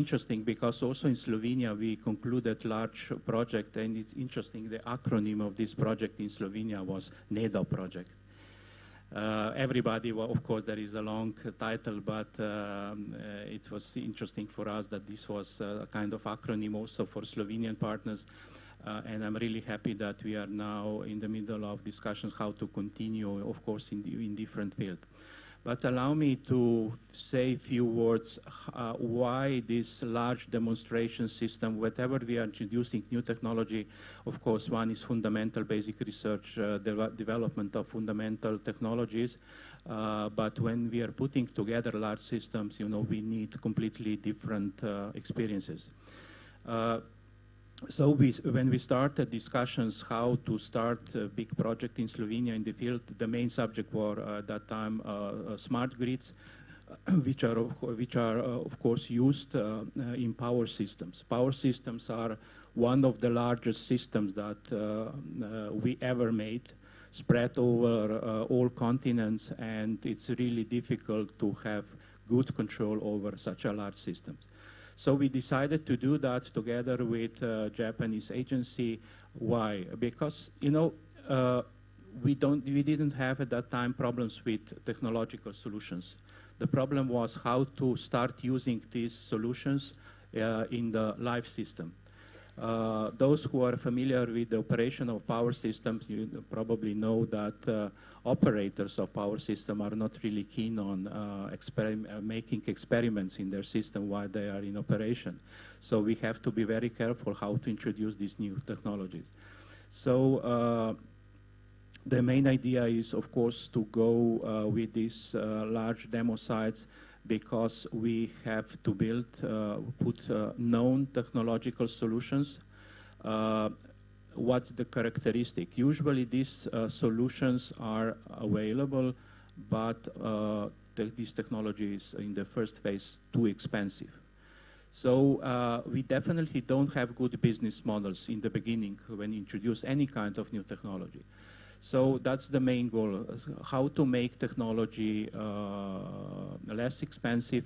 interesting because also in Slovenia we concluded large project, and it's interesting, the acronym of this project in Slovenia was NEDO project. Everybody, well, of course, there is a long title, but it was interesting for us that this was a kind of acronym also for Slovenian partners. And I'm really happy that we are now in the middle of discussions how to continue, of course, in different fields. But allow me to say a few words why this large demonstration system, whatever we are introducing new technology, of course, one is fundamental basic research, development of fundamental technologies. But when we are putting together large systems, you know, we need completely different experiences. So when we started discussions how to start a big project in Slovenia in the field, the main subject were at that time smart grids, which are of course used in power systems. Power systems are one of the largest systems that we ever made, spread over all continents, and it's really difficult to have good control over such a large system. So we decided to do that together with a Japanese agency. Why? Because, you know, we didn't have at that time problems with technological solutions. The problem was how to start using these solutions in the live system. Those who are familiar with the operation of power systems, you probably know that operators of power system are not really keen on making experiments in their system while they are in operation. So we have to be very careful how to introduce these new technologies. So the main idea is, of course, to go with these large demo sites, because we have to build, put known technological solutions. What's the characteristic? Usually these solutions are available, but these technologies in the first phase too expensive. So we definitely don't have good business models in the beginning when you introduce any kind of new technology. So that's the main goal, how to make technology less expensive.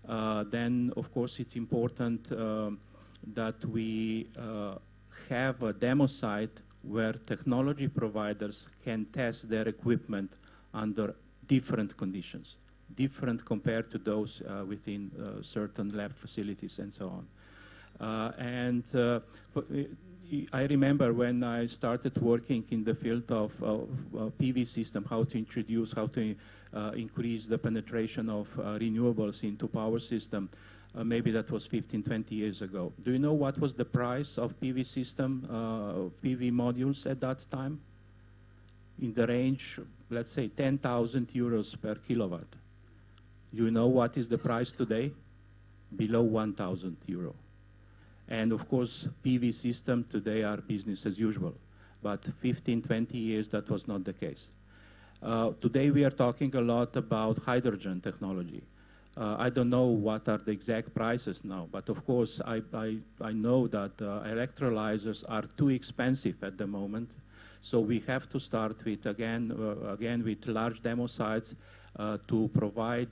Then, of course, it's important that we have a demo site where technology providers can test their equipment under different conditions, different compared to those within certain lab facilities and so on. I remember when I started working in the field of PV system, how to introduce, how to increase the penetration of renewables into power system. Maybe that was 15, 20 years ago. Do you know what was the price of PV system, PV modules at that time? In the range, let's say, 10,000 euros per kilowatt. You know what is the price today? Below 1,000 euro. And of course, PV systems today are business as usual. But 15, 20 years, that was not the case. Today we are talking a lot about hydrogen technology. I don't know what are the exact prices now, but of course I know that electrolyzers are too expensive at the moment. So we have to start with, again with large demo sites to provide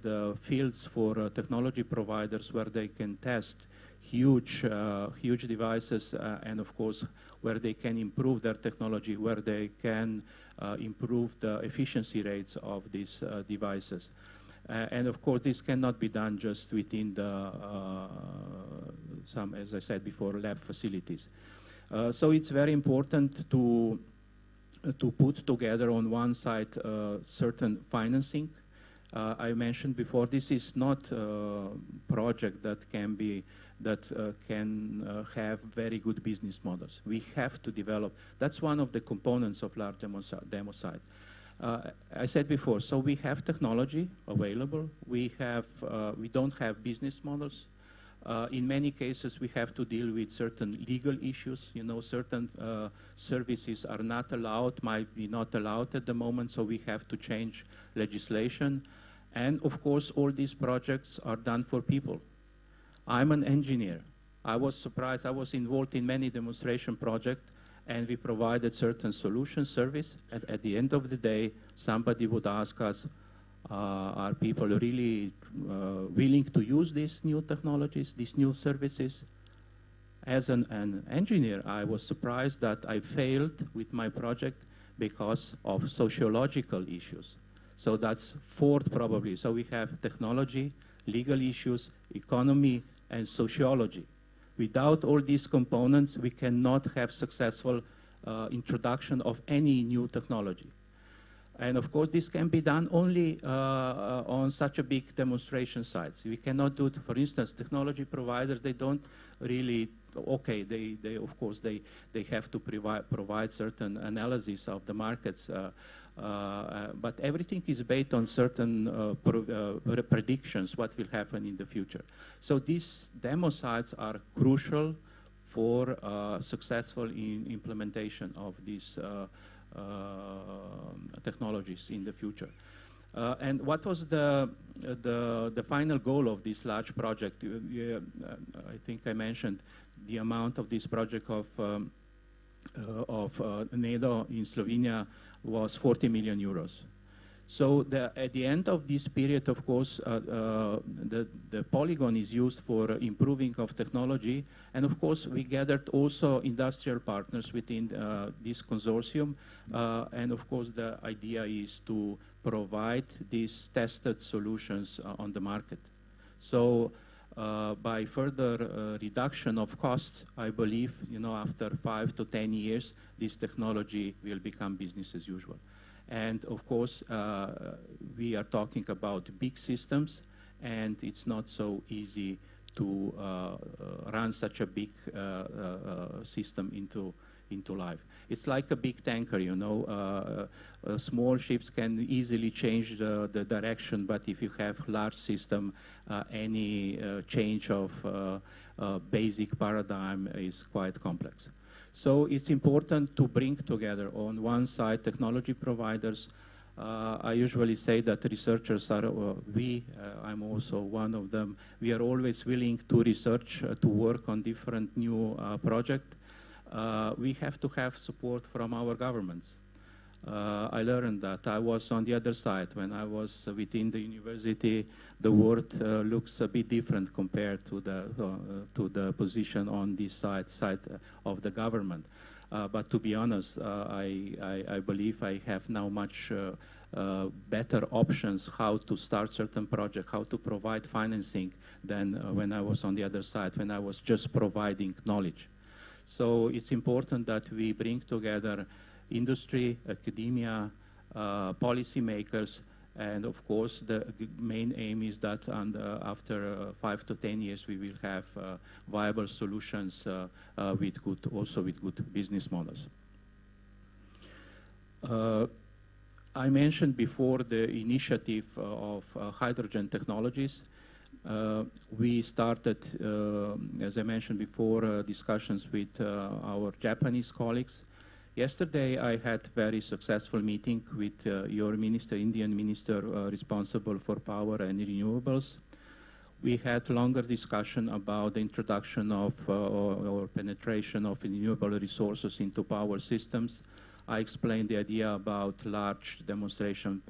fields for technology providers where they can test huge devices, and of course where they can improve their technology, where they can improve the efficiency rates of these devices. And of course this cannot be done just within the some, as I said before, lab facilities. So it's very important to put together on one side certain financing. I mentioned before, this is not a project that can have very good business models. We have to develop. That's one of the components of large demo site. I said before, so we have technology available. We don't have business models. In many cases, we have to deal with certain legal issues. You know, certain services are not allowed, might be not allowed at the moment, so we have to change legislation. And of course, all these projects are done for people. I'm an engineer. I was surprised. I was involved in many demonstration projects, and we provided certain solution service. At the end of the day, somebody would ask us, Are people really willing to use these new technologies, these new services? As an engineer, I was surprised that I failed with my project because of sociological issues. So that's fourth probably. So we have technology, legal issues, economy, and sociology. Without all these components, we cannot have successful introduction of any new technology. And of course, this can be done only on such a big demonstration sites. We cannot do it, for instance, technology providers, they don't really, okay, they of course, they have to provide certain analysis of the markets, but everything is based on certain predictions, what will happen in the future. So these demo sites are crucial for successful implementation of these technologies in the future. And what was the final goal of this large project? I think I mentioned the amount of this project of NATO in Slovenia was 40 million euros. So at the end of this period, of course, the polygon is used for improving of technology, and of course we gathered also industrial partners within this consortium, and of course the idea is to provide these tested solutions on the market. So by further reduction of costs, I believe, after 5 to 10 years, this technology will become business as usual. And of course, we are talking about big systems, and it's not so easy to run such a big system into life. It's like a big tanker, small ships can easily change the direction, but if you have large system, any change of basic paradigm is quite complex. So it's important to bring together, on one side, technology providers. I usually say that researchers are, I'm also one of them, we are always willing to research, to work on different new projects. We have to have support from our governments. I learned that. I was on the other side. When I was within the university, the world looks a bit different compared to the position on this side of the government. But to be honest, I believe I have now much better options how to start certain projects, how to provide financing than when I was on the other side, when I was just providing knowledge. So it's important that we bring together industry, academia, policymakers, and of course the main aim is that after 5 to 10 years we will have viable solutions with good business models. I mentioned before the initiative of hydrogen technologies. We started, as I mentioned before, discussions with our Japanese colleagues. Yesterday, I had very successful meeting with your minister, Indian minister, responsible for power and renewables. We had longer discussion about the introduction of or penetration of renewable resources into power systems. I explained the idea about large demonstration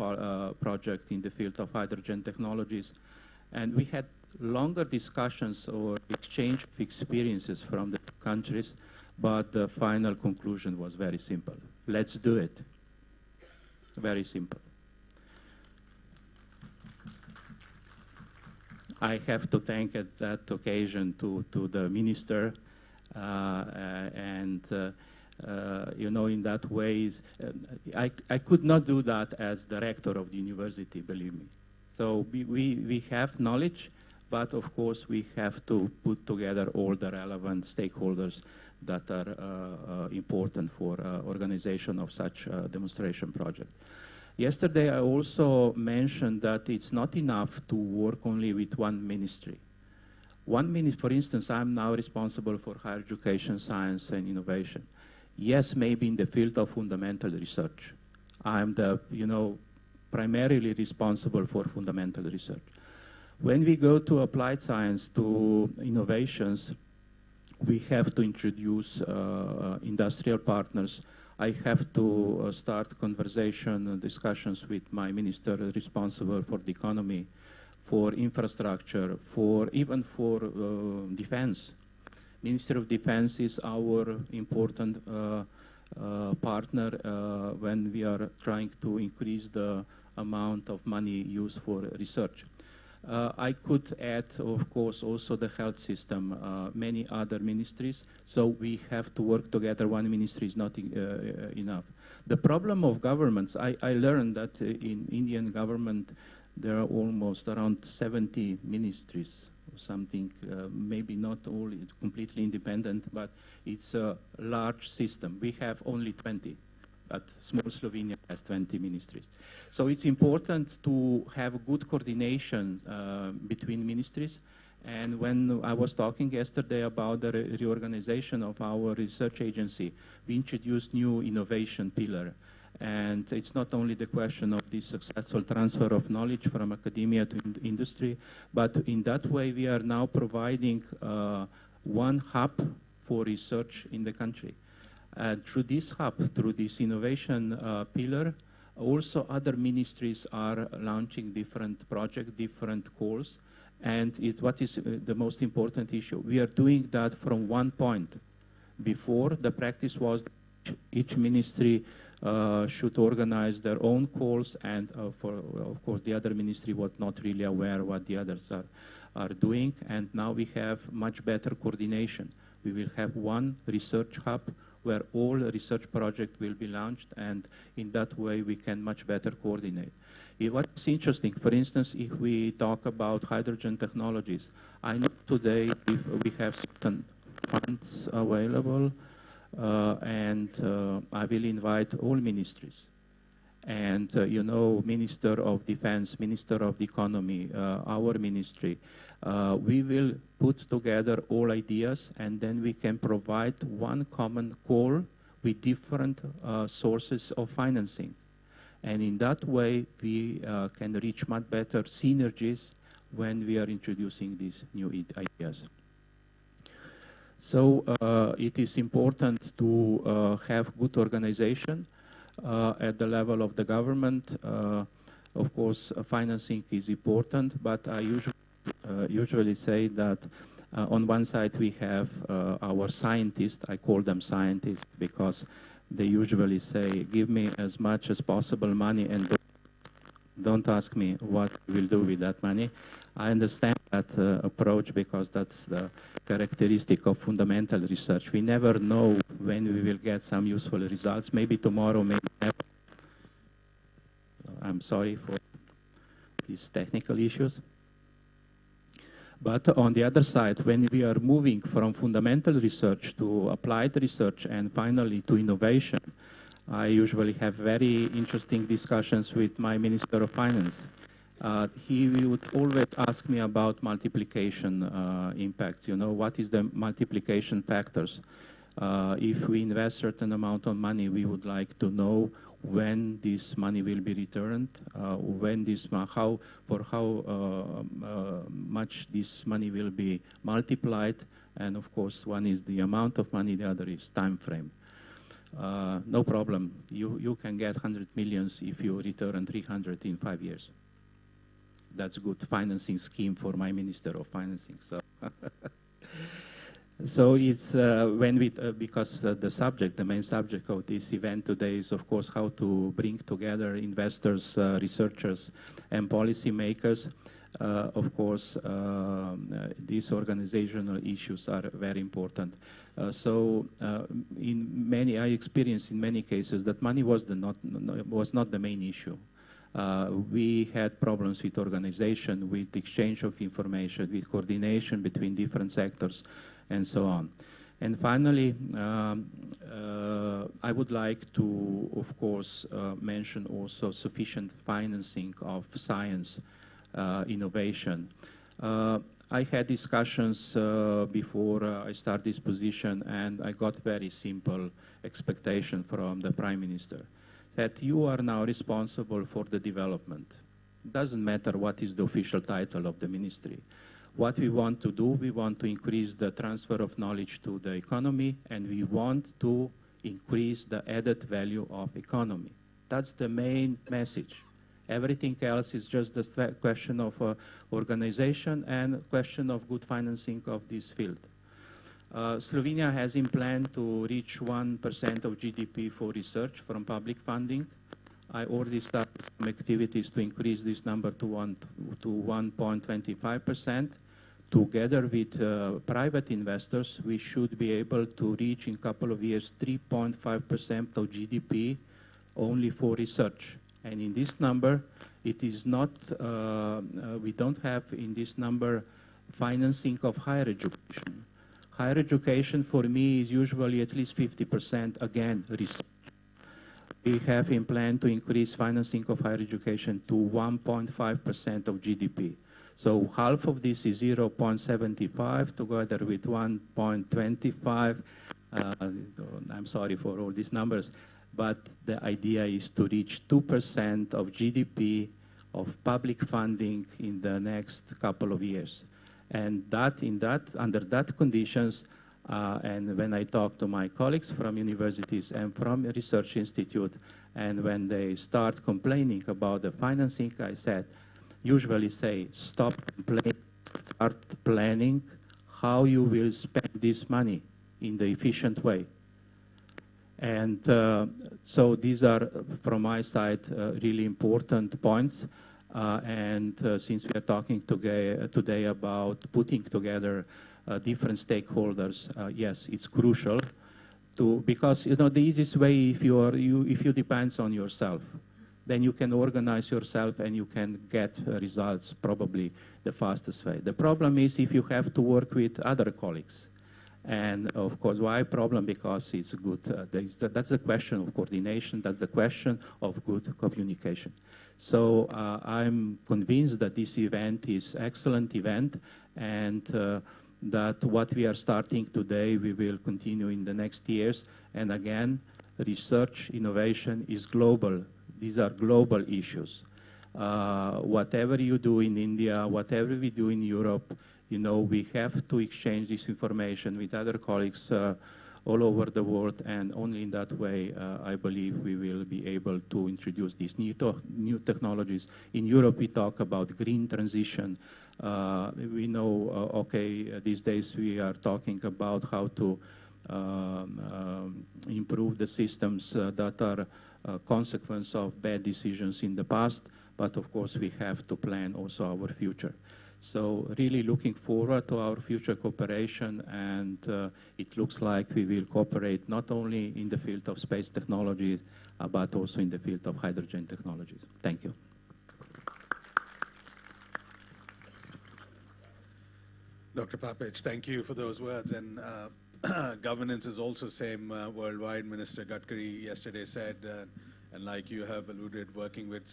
project in the field of hydrogen technologies. And we had longer discussions or exchange of experiences from the countries, but the final conclusion was very simple. Let's do it. Very simple. I have to thank at that occasion to the minister, in that way, I could not do that as director of the university, believe me. So we have knowledge, but of course we have to put together all the relevant stakeholders that are important for organization of such a demonstration project. Yesterday I also mentioned that it's not enough to work only with one ministry. For instance, I'm now responsible for higher education, science and innovation. Yes, maybe in the field of fundamental research. I'm the, primarily responsible for fundamental research. When we go to applied science, to innovations, we have to introduce industrial partners. I have to start conversation and discussions with my minister responsible for the economy, for infrastructure, even for defense. Minister of Defense is our important partner when we are trying to increase the amount of money used for research. I could add, of course, also the health system, many other ministries, so we have to work together. One ministry is not enough. The problem of governments, I learned that in Indian government there are almost around 70 ministries or something, maybe not all completely independent, but it's a large system. We have only 20. But small Slovenia has 20 ministries. So it's important to have good coordination between ministries. And when I was talking yesterday about the reorganization of our research agency, we introduced new innovation pillar. And it's not only the question of the successful transfer of knowledge from academia to industry, but in that way we are now providing one hub for research in the country. Through this hub, through this innovation pillar, also other ministries are launching different projects, different calls, and what is the most important issue? We are doing that from one point. Before, the practice was each ministry should organize their own calls, and of course the other ministry was not really aware what the others are doing, and now we have much better coordination. We will have one research hub where all research projects will be launched, and in that way we can much better coordinate. What's interesting, for instance, if we talk about hydrogen technologies, I know today if we have certain funds available, and I will invite all ministries. And, you know, Minister of Defense, Minister of the Economy, our ministry, we will put together all ideas, and then we can provide one common call with different sources of financing. And in that way, we can reach much better synergies when we are introducing these new ideas. So it is important to have good organization at the level of the government. Of course, financing is important, but I usually say that on one side we have our scientists. I call them scientists because they usually say, give me as much as possible money and don't ask me what we'll do with that money. I understand that approach because that's the characteristic of fundamental research. We never know when we will get some useful results. Maybe tomorrow, maybe never. I'm sorry for these technical issues. But on the other side, when we are moving from fundamental research to applied research and finally to innovation, I usually have very interesting discussions with my Minister of Finance. He would always ask me about multiplication impacts. You know, what is the multiplication factors? If we invest certain amount of money, we would like to know when this money will be returned, when this, how much this money will be multiplied, and of course, one is the amount of money, the other is time frame. No problem. You can get 100 millions if you return 300 in 5 years. That's a good financing scheme for my Minister of Financing. So, so it's when we because the subject, the main subject of this event today is of course how to bring together investors, researchers, and policymakers. Of course, these organizational issues are very important. I experienced in many cases that money was not the main issue. We had problems with organization, with exchange of information, with coordination between different sectors, and so on. And finally, I would like to, of course, mention also sufficient financing of science innovation. I had discussions before I start this position, and I got very simple expectation from the Prime Minister that you are now responsible for the development. Doesn't matter what is the official title of the ministry. What we want to do, we want to increase the transfer of knowledge to the economy, and we want to increase the added value of economy. That's the main message. Everything else is just the question of organization and question of good financing of this field. Slovenia has in plan to reach 1% of GDP for research from public funding. I already started some activities to increase this number to 1.25%. Together with private investors, we should be able to reach in a couple of years 3.5% of GDP only for research. And in this number, it is not, we don't have in this number financing of higher education. Higher education for me is usually at least 50%, again, research. We have in plan to increase financing of higher education to 1.5% of GDP. So half of this is 0.75 together with 1.25. I'm sorry for all these numbers, but the idea is to reach 2% of GDP of public funding in the next couple of years. And under that conditions, and when I talk to my colleagues from universities and from a research institute, and when they start complaining about the financing, I usually say, stop complaining, start planning how you will spend this money in the efficient way. And so these are, from my side, really important points. Since we are talking today about putting together different stakeholders, yes, it's crucial because the easiest way if you depend on yourself, then you can organize yourself and you can get results probably the fastest way. The problem is if you have to work with other colleagues. And of course, why problem? Because it's good. That's the question of coordination. That's the question of good communication. So I'm convinced that this event is an excellent event, and that what we are starting today, we will continue in the next years. And again, research innovation is global. These are global issues. Whatever you do in India, whatever we do in Europe, we have to exchange this information with other colleagues all over the world, and only in that way, I believe we will be able to introduce these new technologies. In Europe, we talk about green transition. We know, okay, these days we are talking about how to improve the systems that are a consequence of bad decisions in the past, but of course we have to plan also our future. So really looking forward to our future cooperation, and it looks like we will cooperate not only in the field of space technologies, but also in the field of hydrogen technologies. Thank you. Dr. Papic, thank you for those words. And governance is also same worldwide. Minister Gadkari yesterday said, and like you have alluded, working with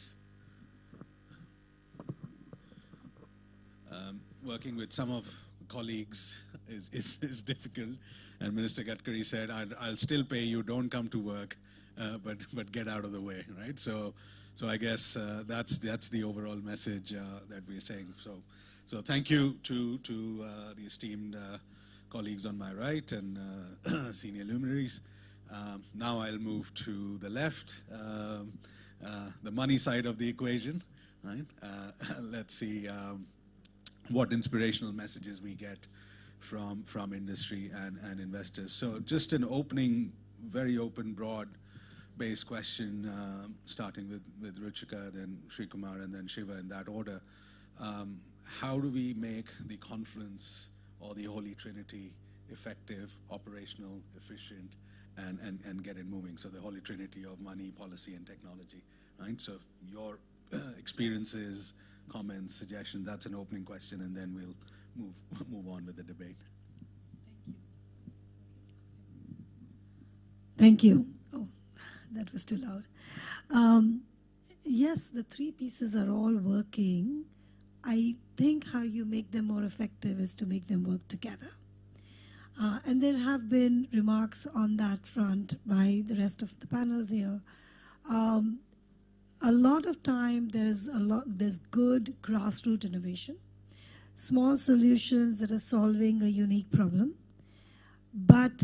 some of colleagues is difficult. And Minister Gadkari said, I'll still pay you, don't come to work, but get out of the way, right? So I guess that's the overall message that we're saying. So thank you to the esteemed colleagues on my right and senior luminaries. Now I'll move to the left, the money side of the equation, right? Let's see what inspirational messages we get from industry and investors. So just an opening, very open, broad-based question, starting with Ruchika, then Srikumar, and then Shiva in that order. How do we make the confluence or the Holy Trinity effective, operational, efficient, and get it moving? So the Holy Trinity of money, policy, and technology, right? So your experiences, comments, suggestions, that's an opening question, and then we'll move on with the debate. Thank you. Oh, that was too loud. Yes, the three pieces are all working. I think how you make them more effective is to make them work together. And there have been remarks on that front by the rest of the panels here. A lot of time there's good grassroots innovation, small solutions that are solving a unique problem, but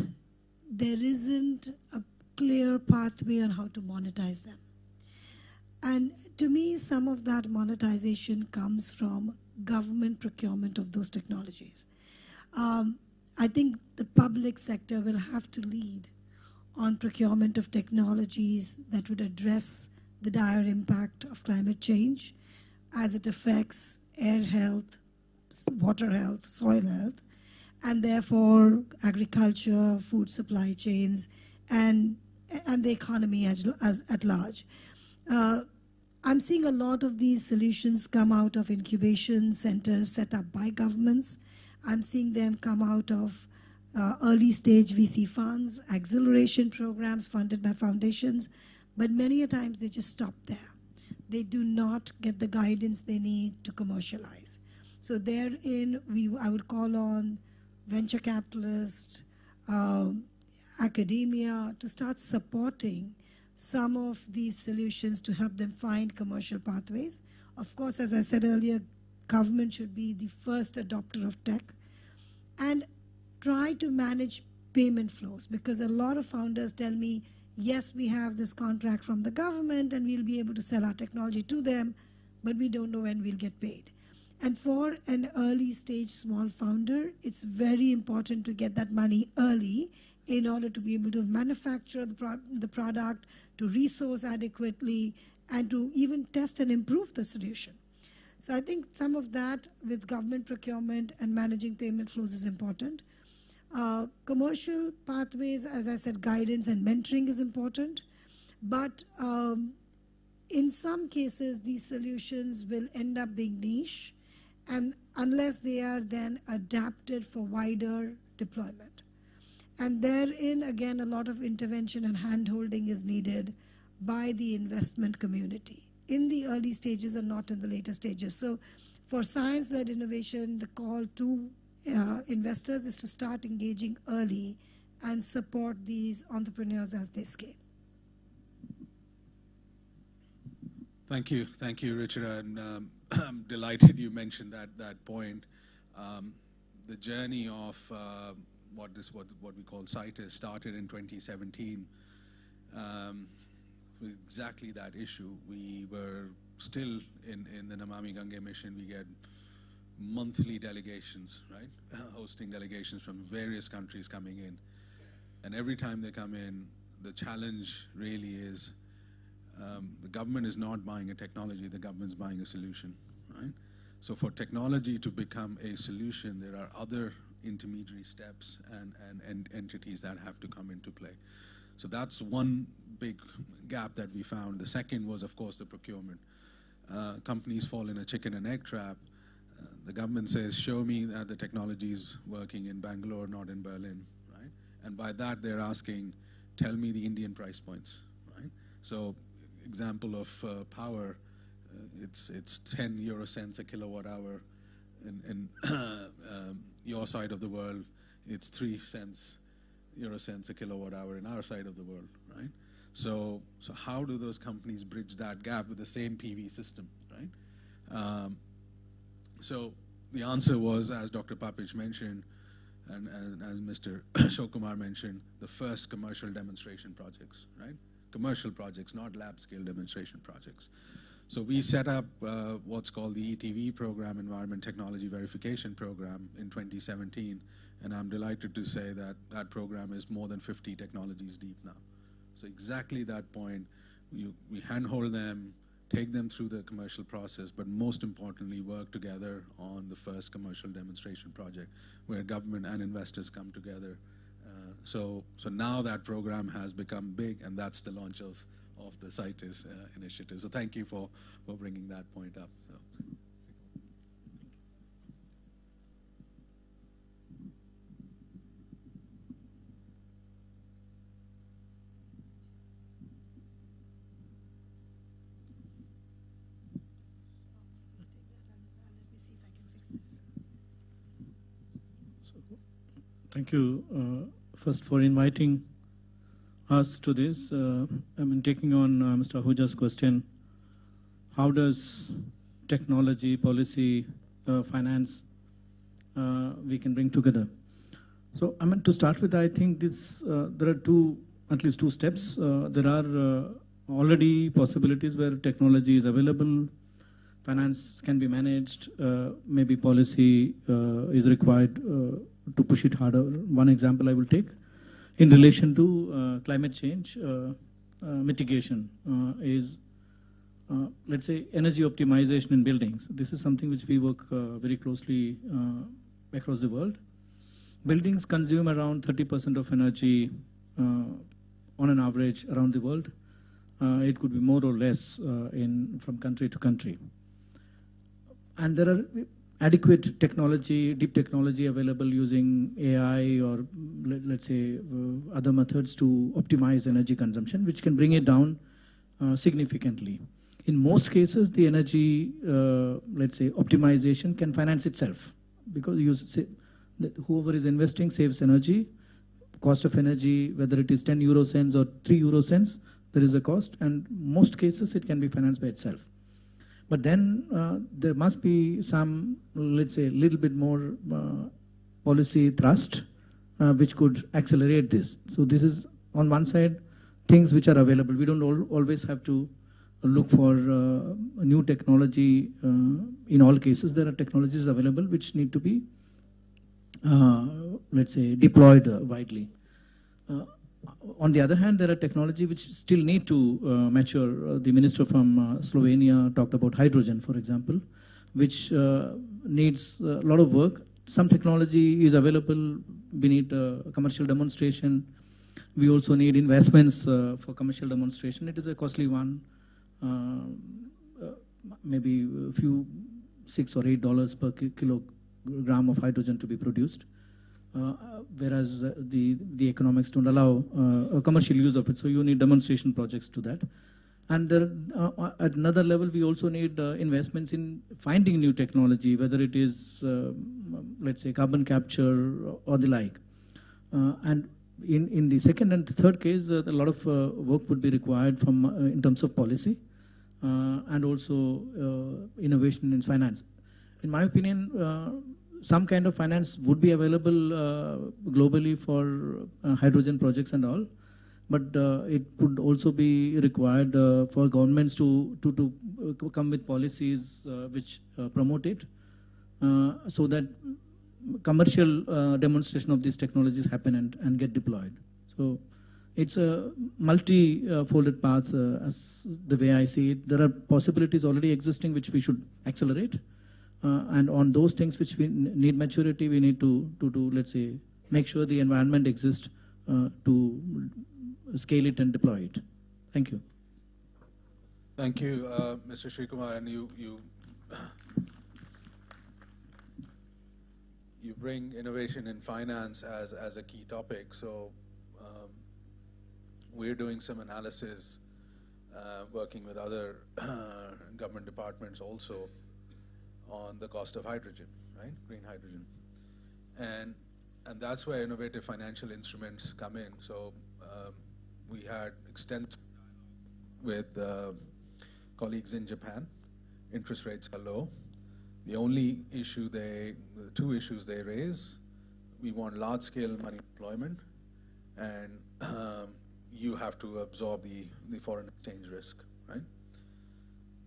there isn't clear pathway on how to monetize them. And to me, some of that monetization comes from government procurement of those technologies. I think the public sector will have to lead on procurement of technologies that would address the dire impact of climate change as it affects air health, water health, soil health, and therefore agriculture, food supply chains, and the economy at large. I'm seeing a lot of these solutions come out of incubation centers set up by governments. I'm seeing them come out of early stage VC funds, acceleration programs funded by foundations, but many a times they just stop there. They do not get the guidance they need to commercialize. So therein, I would call on venture capitalists, academia to start supporting some of these solutions to help them find commercial pathways. Of course, as I said earlier, government should be the first adopter of tech and try to manage payment flows, because a lot of founders tell me, yes, we have this contract from the government and we'll be able to sell our technology to them, but we don't know when we'll get paid. And for an early stage small founder, it's very important to get that money early in order to be able to manufacture the product, to resource adequately, and to even test and improve the solution. So I think some of that with government procurement and managing payment flows is important. Commercial pathways, as I said, guidance and mentoring is important. But in some cases, these solutions will end up being niche, and unless they are then adapted for wider deployment. And therein, again, a lot of intervention and hand-holding is needed by the investment community in the early stages and not in the later stages. So for science-led innovation, the call to investors is to start engaging early and support these entrepreneurs as they scale. Thank you, Richard. And I'm delighted you mentioned that point. The journey of what we call CITIS started in 2017 with exactly that issue. We were still in the Namami Gange mission. We get monthly delegations, right? Hosting delegations from various countries coming in. And every time they come in, the challenge really is the government is not buying a technology, the government's buying a solution, right? So for technology to become a solution, there are other intermediary steps and entities that have to come into play. So that's one big gap that we found. The second was, of course, the procurement. Companies fall in a chicken and egg trap. The government says, show me that the technology is working in Bangalore, not in Berlin, right? And by that, they're asking, tell me the Indian price points, right? So example of power, it's 10 euro cents a kilowatt hour. In your side of the world, it's 3 euro cents a kilowatt hour in our side of the world, right? So how do those companies bridge that gap with the same PV system, right? So the answer was, as Dr. Papich mentioned, and as Mr. Shokumar mentioned, the first commercial demonstration projects, right? Commercial projects, not lab-scale demonstration projects. So we set up what's called the ETV program, Environment Technology Verification Program, in 2017. And I'm delighted to say that that program is more than 50 technologies deep now. So exactly that point, we handhold them, take them through the commercial process, but most importantly, work together on the first commercial demonstration project where government and investors come together. So now that program has become big, and that's the launch of the CITIS initiative. So thank you for bringing that point up. So. Thank you first for inviting us to this. Taking on Mr. Ahuja's question, how does technology, policy, finance, we can bring together? So to start with, I think there are two at least two steps. There are already possibilities where technology is available, finance can be managed, maybe policy is required to push it harder. One example I will take in relation to climate change mitigation is, let's say, energy optimization in buildings. This is something which we work very closely across the world. Buildings consume around 30% of energy on an average around the world. It could be more or less from country to country. And there are adequate technology, deep technology available using AI or let's say other methods to optimize energy consumption, which can bring it down significantly. In most cases, the energy, let's say, optimization can finance itself, because whoever is investing saves energy. Cost of energy, whether it is 10 euro cents or 3 euro cents, there is a cost, and most cases it can be financed by itself. But then there must be some, let's say, little bit more policy thrust which could accelerate this. So this is, on one side, things which are available. We don't always have to look for new technology. In all cases, there are technologies available which need to be, let's say, deployed widely. On the other hand, there are technology which still need to mature. The minister from Slovenia talked about hydrogen, for example, which needs a lot of work. Some technology is available. We need commercial demonstration. We also need investments for commercial demonstration. It is a costly one, maybe a few $6 or $8 per kilogram of hydrogen to be produced. Whereas the economics don't allow a commercial use of it, so you need demonstration projects to that. And there, at another level, we also need investments in finding new technology, whether it is, let's say, carbon capture or the like. And in the second and third case, a lot of work would be required from in terms of policy and also innovation in finance. In my opinion, some kind of finance would be available globally for hydrogen projects and all, but it would also be required for governments to come with policies which promote it, so that commercial demonstration of these technologies happen and get deployed. So it's a multi-folded path as the way I see it. There are possibilities already existing which we should accelerate. And on those things which we need maturity, we need to let's say, make sure the environment exists to scale it and deploy it. Thank you. Thank you, Mr. Srikumar. And you bring innovation in finance as a key topic. So we're doing some analysis, working with other government departments also, on the cost of hydrogen, right? Green hydrogen. And that's where innovative financial instruments come in. So we had extensive with colleagues in Japan. Interest rates are low. The only issue the two issues they raise, we want large-scale money deployment, and you have to absorb the foreign exchange risk, right?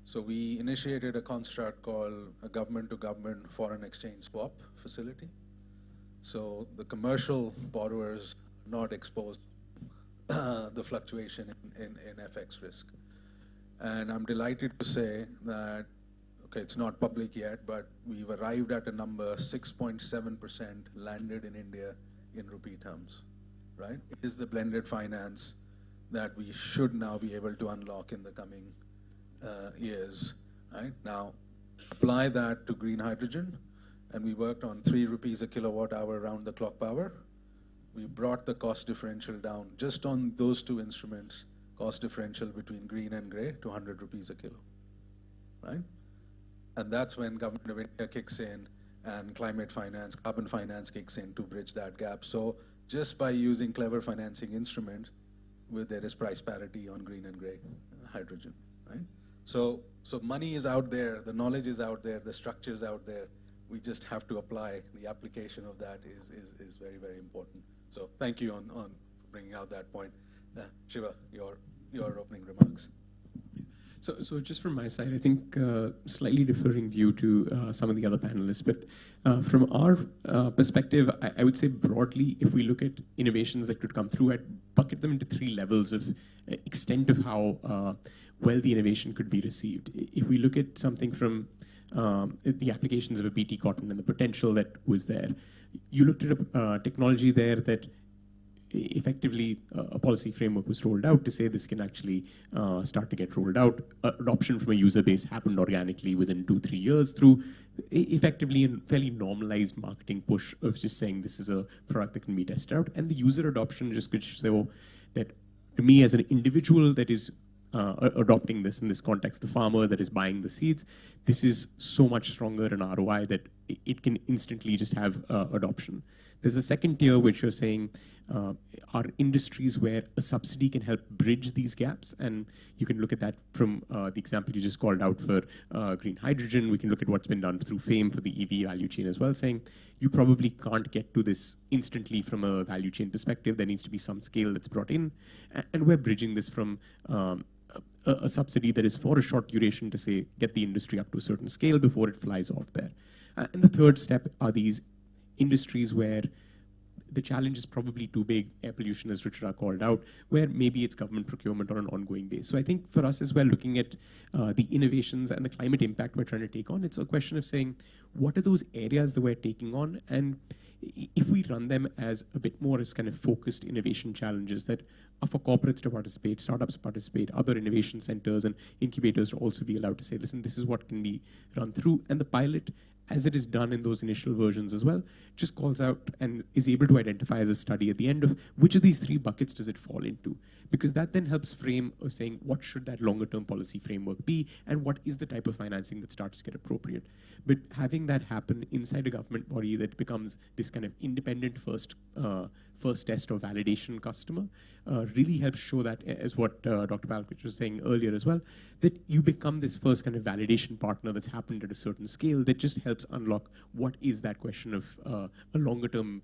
So we initiated a construct called a government-to-government foreign exchange swap facility. So the commercial borrowers are not exposed the fluctuation in FX risk. And I'm delighted to say that, okay, it's not public yet, but we've arrived at a number, 6.7% landed in India in rupee terms, right? It is the blended finance that we should now be able to unlock in the coming years, right? Now, apply that to green hydrogen, and we worked on 3 rupees a kilowatt hour round the clock power. We brought the cost differential down just on those two instruments, cost differential between green and gray, to 100 rupees a kilo, right? And that's when Government of India kicks in and climate finance, carbon finance kicks in to bridge that gap. So just by using clever financing instruments, there is price parity on green and gray hydrogen, right? So money is out there, the knowledge is out there, the structure is out there. We just have to apply. The application of that is very, very important. So thank you on bringing out that point. Shiva, your opening remarks. So just from my side, I think slightly differing view to some of the other panelists, but from our perspective, I would say broadly, if we look at innovations that could come through, I'd bucket them into three levels of extent of how well the innovation could be received. If we look at something from the applications of a BT cotton and the potential that was there, you looked at a technology there that effectively a policy framework was rolled out to say this can actually start to get rolled out. Adoption from a user base happened organically within 2-3 years through effectively a fairly normalized marketing push of just saying this is a product that can be tested out. And the user adoption just could show that to me as an individual that is adopting this in this context, the farmer that is buying the seeds, this is so much stronger an ROI that it can instantly just have adoption. There's a second tier which you're saying are industries where a subsidy can help bridge these gaps, and you can look at that from the example you just called out for green hydrogen. We can look at what's been done through FAME for the EV value chain as well, saying you probably can't get to this instantly from a value chain perspective. There needs to be some scale that's brought in, and we're bridging this from a subsidy that is for a short duration to say get the industry up to a certain scale before it flies off there. And the third step are these industries where the challenge is probably too big, air pollution as Ruchira called out, where maybe it's government procurement on an ongoing basis. So I think for us as well, looking at the innovations and the climate impact we're trying to take on, it's a question of saying, what are those areas that we're taking on? And if we run them as a bit more as kind of focused innovation challenges that are for corporates to participate, startups to participate, other innovation centers and incubators to also be allowed to say, listen, this is what can be run through. And the pilot, as it is done in those initial versions as well, just calls out and is able to identify as a study at the end of which of these three buckets does it fall into. Because that then helps frame of saying what should that longer term policy framework be and what is the type of financing that starts to get appropriate. But having that happen inside a government body that becomes this kind of independent first test or validation customer really helps show that, as what Dr. Balkich was saying earlier as well, that you become this first kind of validation partner that's happened at a certain scale that just helps unlock what is that question of a longer term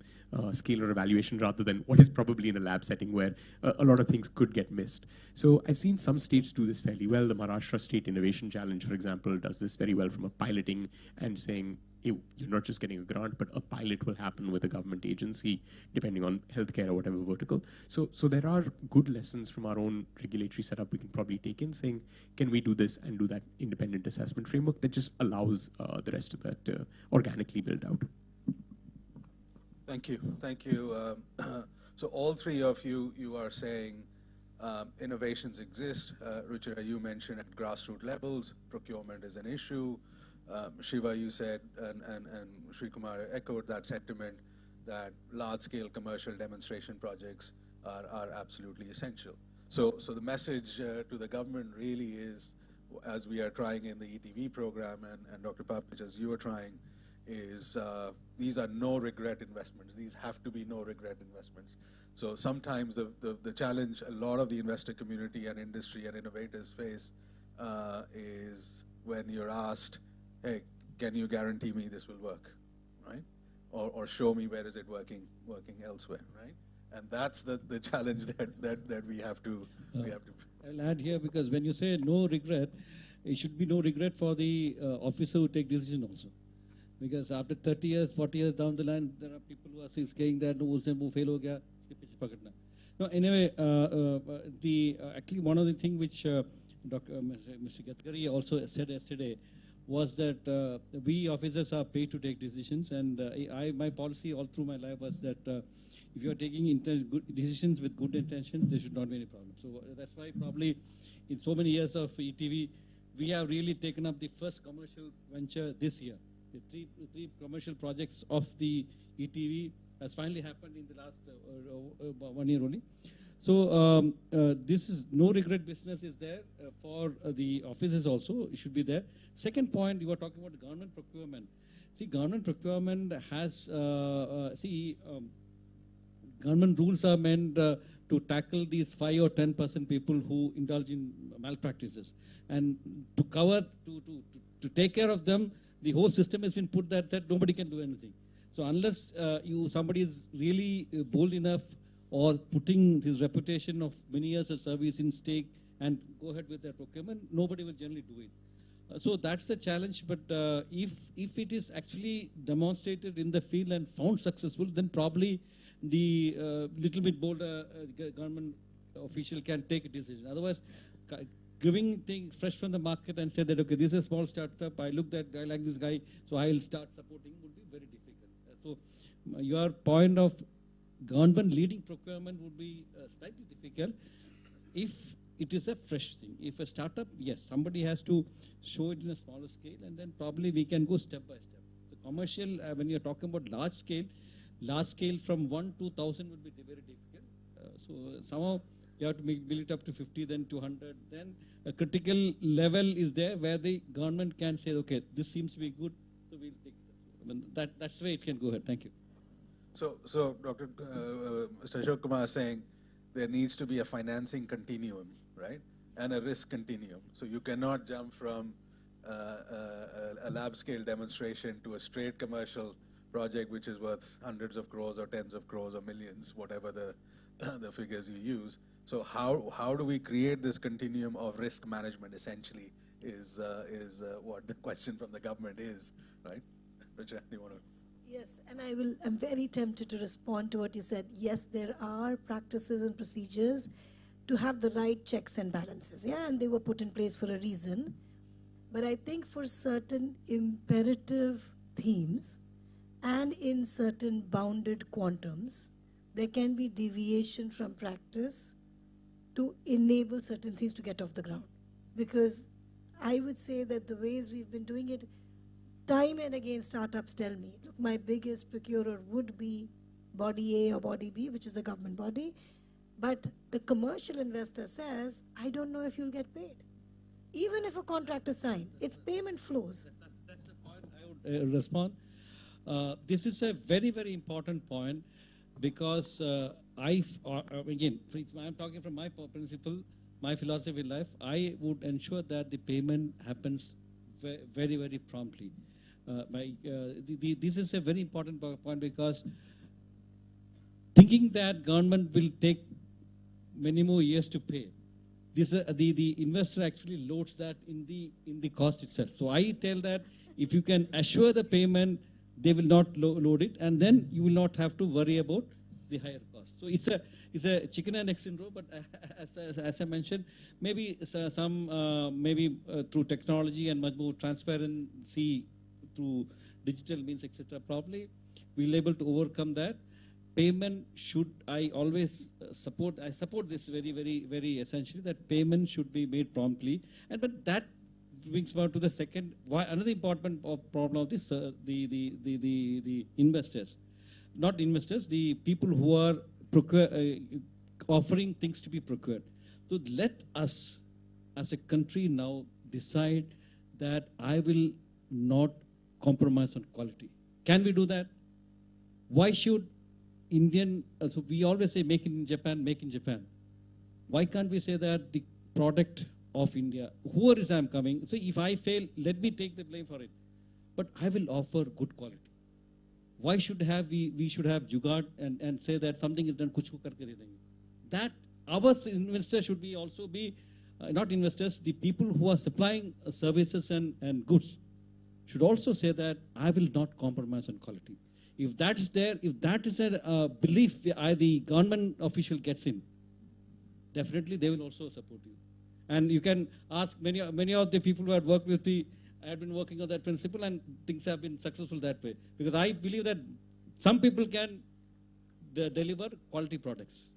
scale or evaluation rather than what is probably in a lab setting where a lot of things could get missed. So I've seen some states do this fairly well. The Maharashtra State Innovation Challenge, for example, does this very well from a piloting and saying, you're not just getting a grant, but a pilot will happen with a government agency, depending on healthcare or whatever vertical. So there are good lessons from our own regulatory setup we can probably take in, saying, can we do this and do that independent assessment framework that just allows the rest of that organically build out. Thank you. Thank you. So all three of you are saying innovations exist. Ruchira, you mentioned at grassroots levels, procurement is an issue. Shiva, you said, and Sri Kumar echoed that sentiment that large-scale commercial demonstration projects are absolutely essential. So the message to the government really is, as we are trying in the ETV program, and Dr. Papich, as you are trying, is these are no-regret investments. These have to be no-regret investments. So sometimes the challenge a lot of the investor community and industry and innovators face is when you're asked, hey, can you guarantee me this will work, right? Or show me where is it working elsewhere, right? And that's the challenge that we have to. I'll add here, because when you say no regret, it should be no regret for the officer who take decision also. Because after 30 years, 40 years down the line, there are people who are saying that no, usne move fail ho gaya, iske piche pakadna. No, anyway, actually one of the things which Mr. Gadkari also said yesterday was that we officers are paid to take decisions, and my policy all through my life was that if you are taking good decisions with good intentions, there should not be any problem. So that's why probably in so many years of ETV, we have really taken up the first commercial venture this year. The three commercial projects of the ETV has finally happened in the last 1 year only. So this is no regret business is there for the offices also. It should be there. Second point, you were talking about government procurement. See, government procurement has government rules are meant to tackle these 5 or 10% people who indulge in malpractices, and to cover to take care of them. The whole system has been put that nobody can do anything. So unless somebody is really bold enough or putting his reputation of many years of service in stake and go ahead with their procurement, nobody will generally do it. So that's the challenge, but if it is actually demonstrated in the field and found successful, then probably the little bit bolder government official can take a decision. Otherwise, giving things fresh from the market and say that, okay, this is a small startup, I look that guy like this guy, so I'll start supporting, would be very difficult. So your point of government leading procurement would be slightly difficult if it is a fresh thing. If a startup, yes, somebody has to show it in a smaller scale, and then probably we can go step by step. The commercial, when you're talking about large scale from 1 to 1,000 would be very difficult. So somehow you have to build it up to 50, then 200, then a critical level is there where the government can say, okay, this seems to be good, so we'll take it. I mean, that's the way it can go ahead. Thank you. So Dr. Mr. Ashok Kumar is saying there needs to be a financing continuum, right, and a risk continuum. So you cannot jump from a lab scale demonstration to a straight commercial project which is worth hundreds of crores or tens of crores or millions, whatever the figures you use. So how do we create this continuum of risk management? Essentially, is what the question from the government is, right? Richa, do you want to? Yes, and I'm very tempted to respond to what you said. Yes, there are practices and procedures to have the right checks and balances. Yeah, and they were put in place for a reason. But I think for certain imperative themes and in certain bounded quantums, there can be deviation from practice to enable certain things to get off the ground. Because I would say that the ways we've been doing it, time and again startups tell me, look, my biggest procurer would be body A or body B, which is a government body, but the commercial investor says, I don't know if you'll get paid. Even if a contract is signed, it's payment flows. That's the point I would respond. This is a very, very important point because again, I'm talking from my principle, my philosophy in life, I would ensure that the payment happens very, very promptly. This is a very important point because thinking that government will take many more years to pay, the investor actually loads that in the cost itself. So I tell that if you can assure the payment, they will not load it, and then you will not have to worry about the higher cost. So it's a chicken and egg syndrome. But as I mentioned, maybe maybe through technology and much more transparency through digital means, etc. Probably we'll able to overcome that. Payment should, I always support. I support this very, very, very essentially that payment should be made promptly. And but that brings about to the second. Another important problem of this the investors, not investors, the people who are offering things to be procured. So let us, as a country now, decide that I will not compromise on quality. Can we do that? Why should Indian, so we always say make in Japan, make in Japan. Why can't we say that the product of India, whoever is I'm coming, so if I fail, let me take the blame for it. But I will offer good quality. Why should we should have jugaad and say that something is done, kuch ko karke de denge. That our investors should be also be, not investors, the people who are supplying services and goods should also say that I will not compromise on quality. If that is there, if that is a belief the government official gets in, definitely they will also support you. And you can ask many of the people who have worked with I have been working on that principle and things have been successful that way. Because I believe that some people can deliver quality products.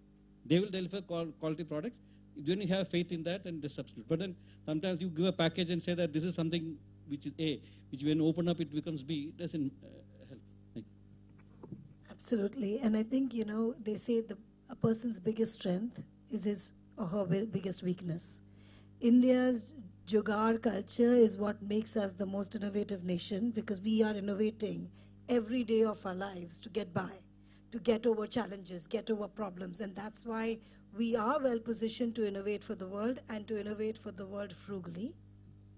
They will deliver quality products. You only have faith in that and they substitute. But then sometimes you give a package and say that this is something which is A, which when you open up it becomes B, it doesn't help. Thank you. Absolutely. And I think, they say a person's biggest strength is his or her biggest weakness. India's jugaad culture is what makes us the most innovative nation because we are innovating every day of our lives to get by, to get over challenges, get over problems. And that's why we are well positioned to innovate for the world and to innovate for the world frugally.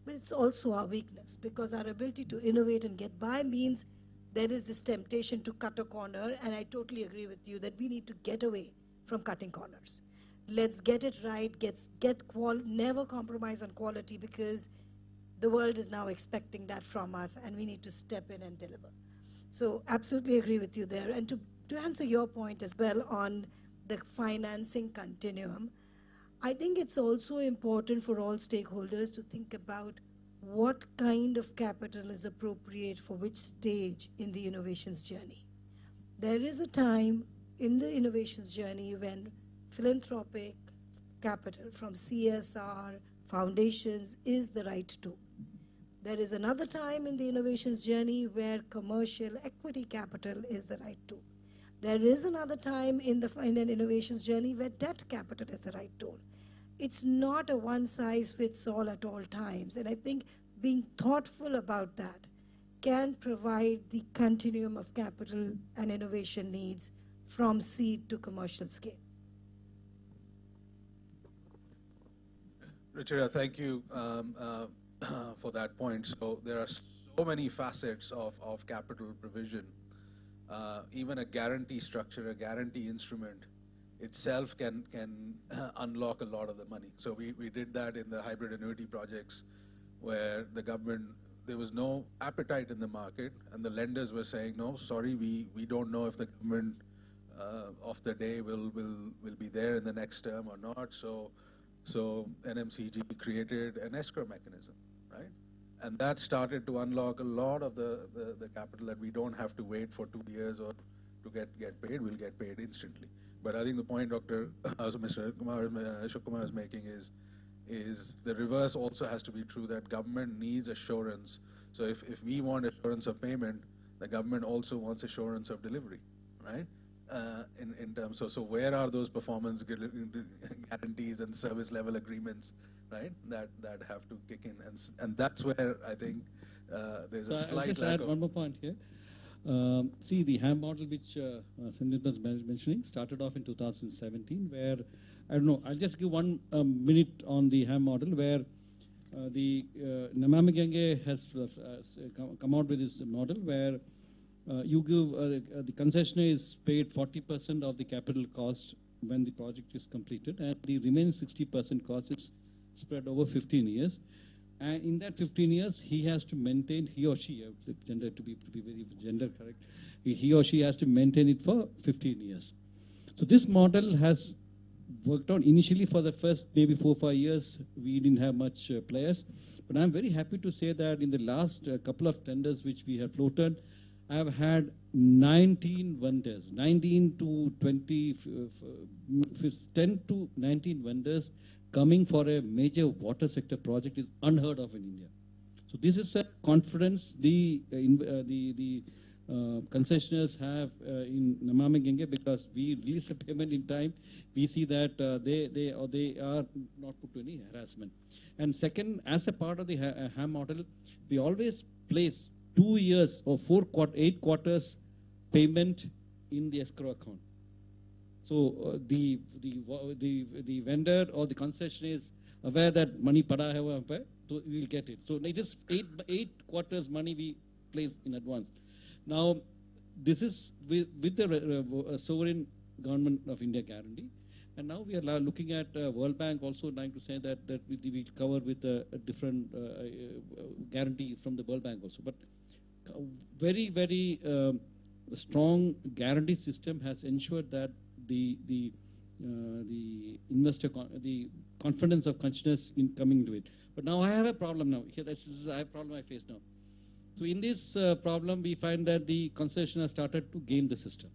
But it's also our weakness because our ability to innovate and get by means there is this temptation to cut a corner. And I totally agree with you that we need to get away from cutting corners. Let's get it right, never compromise on quality, because the world is now expecting that from us, and we need to step in and deliver. So absolutely agree with you there. And to answer your point as well on the financing continuum, I think it's also important for all stakeholders to think about what kind of capital is appropriate for which stage in the innovations journey. There is a time in the innovations journey when philanthropic capital from CSR foundations is the right tool. There is another time in the innovations journey where commercial equity capital is the right tool. There is another time in an innovations journey where debt capital is the right tool. It's not a one-size-fits-all at all times. And I think being thoughtful about that can provide the continuum of capital and innovation needs from seed to commercial scale. Richard, thank you for that point. So there are so many facets of capital provision. Even a guarantee structure, a guarantee instrument itself can unlock a lot of the money. So we did that in the hybrid annuity projects, where the government, there was no appetite in the market, and the lenders were saying, no, sorry, we don't know if the government of the day will be there in the next term or not. So NMCG created an escrow mechanism, right? And that started to unlock a lot of the capital, that we don't have to wait for 2 years or to get paid. We'll get paid instantly. But I think the point Mr. Ashok Kumar is making is the reverse also has to be true, that government needs assurance. So if we want assurance of payment, the government also wants assurance of delivery, right? In terms of, so where are those performance guarantees and service level agreements, right? That have to kick in, and that's where I think there's a slight I'll just lack add of. one more point here. See, the HAM model which Sandeep was mentioning started off in 2017, where, I don't know, I'll just give 1 minute on the HAM model, where the Namami Gange has come out with this model where you give, the concessionaire is paid 40% of the capital cost when the project is completed, and the remaining 60% cost is spread over 15 years. And in that 15 years, he has to maintain, he or she, gender to be very gender correct, he or she has to maintain it for 15 years. So this model has worked on initially for the first maybe 4 or 5 years. We didn't have much players, but I'm very happy to say that in the last couple of tenders which we have floated, I have had 19 vendors, 19 to 20, 10 to 19 vendors coming for a major water sector project is unheard of in India. So this is a confidence the concessionaires have in Namami Gange, because we release a payment in time. We see that they are not put to any harassment. And second, as a part of the HAM model, we always place 2 years or 8 quarters payment in the escrow account. So the vendor or the concessionaire is aware that money pada hai wahan pe, so we will get it. So it is 8 quarters money we place in advance. Now this is with the sovereign government of India guarantee, and now we are looking at World Bank also trying to say that we cover with a different guarantee from the World Bank also. But very strong guarantee system has ensured that the investor, the confidence of consumers in coming to it. But now I have a problem now. Here, this is a problem I face now. So in this problem, we find that the concession has started to game the system.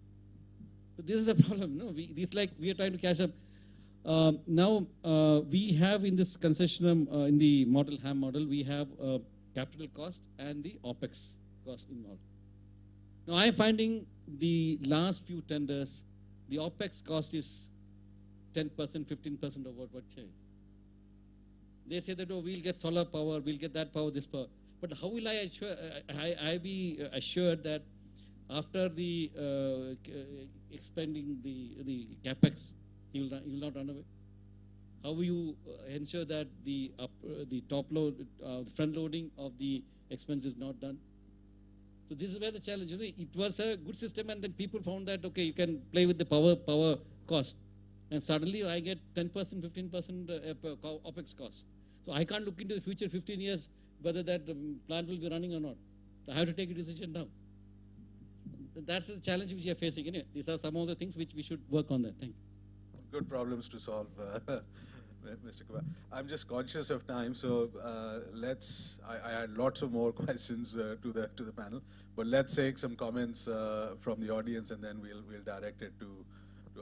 So this is a problem. No, it's like we are trying to catch up. Now we have in this concession in the model HAM model, we have capital cost and the OPEX cost involved. Now I'm finding the last few tenders, the OPEX cost is 10%, 15% of what change. They say that, oh, we'll get solar power, we'll get that power, this power. But how will I be assured that after the expending the capex, you will not run away? How will you ensure that the top load, front loading of the expense is not done? So this is where the challenge. It was a good system, and then people found that okay, you can play with the power cost. and suddenly I get 10%, 15% OPEX cost. So I can't look into the future 15 years whether that plant will be running or not. I have to take a decision now. That's the challenge which we are facing. Anyway, these are some of the things which we should work on. Thank you. Good problems to solve, Mr. Kumar. I'm just conscious of time, so I had lots of more questions to the panel, but let's take some comments from the audience, and then we'll direct it to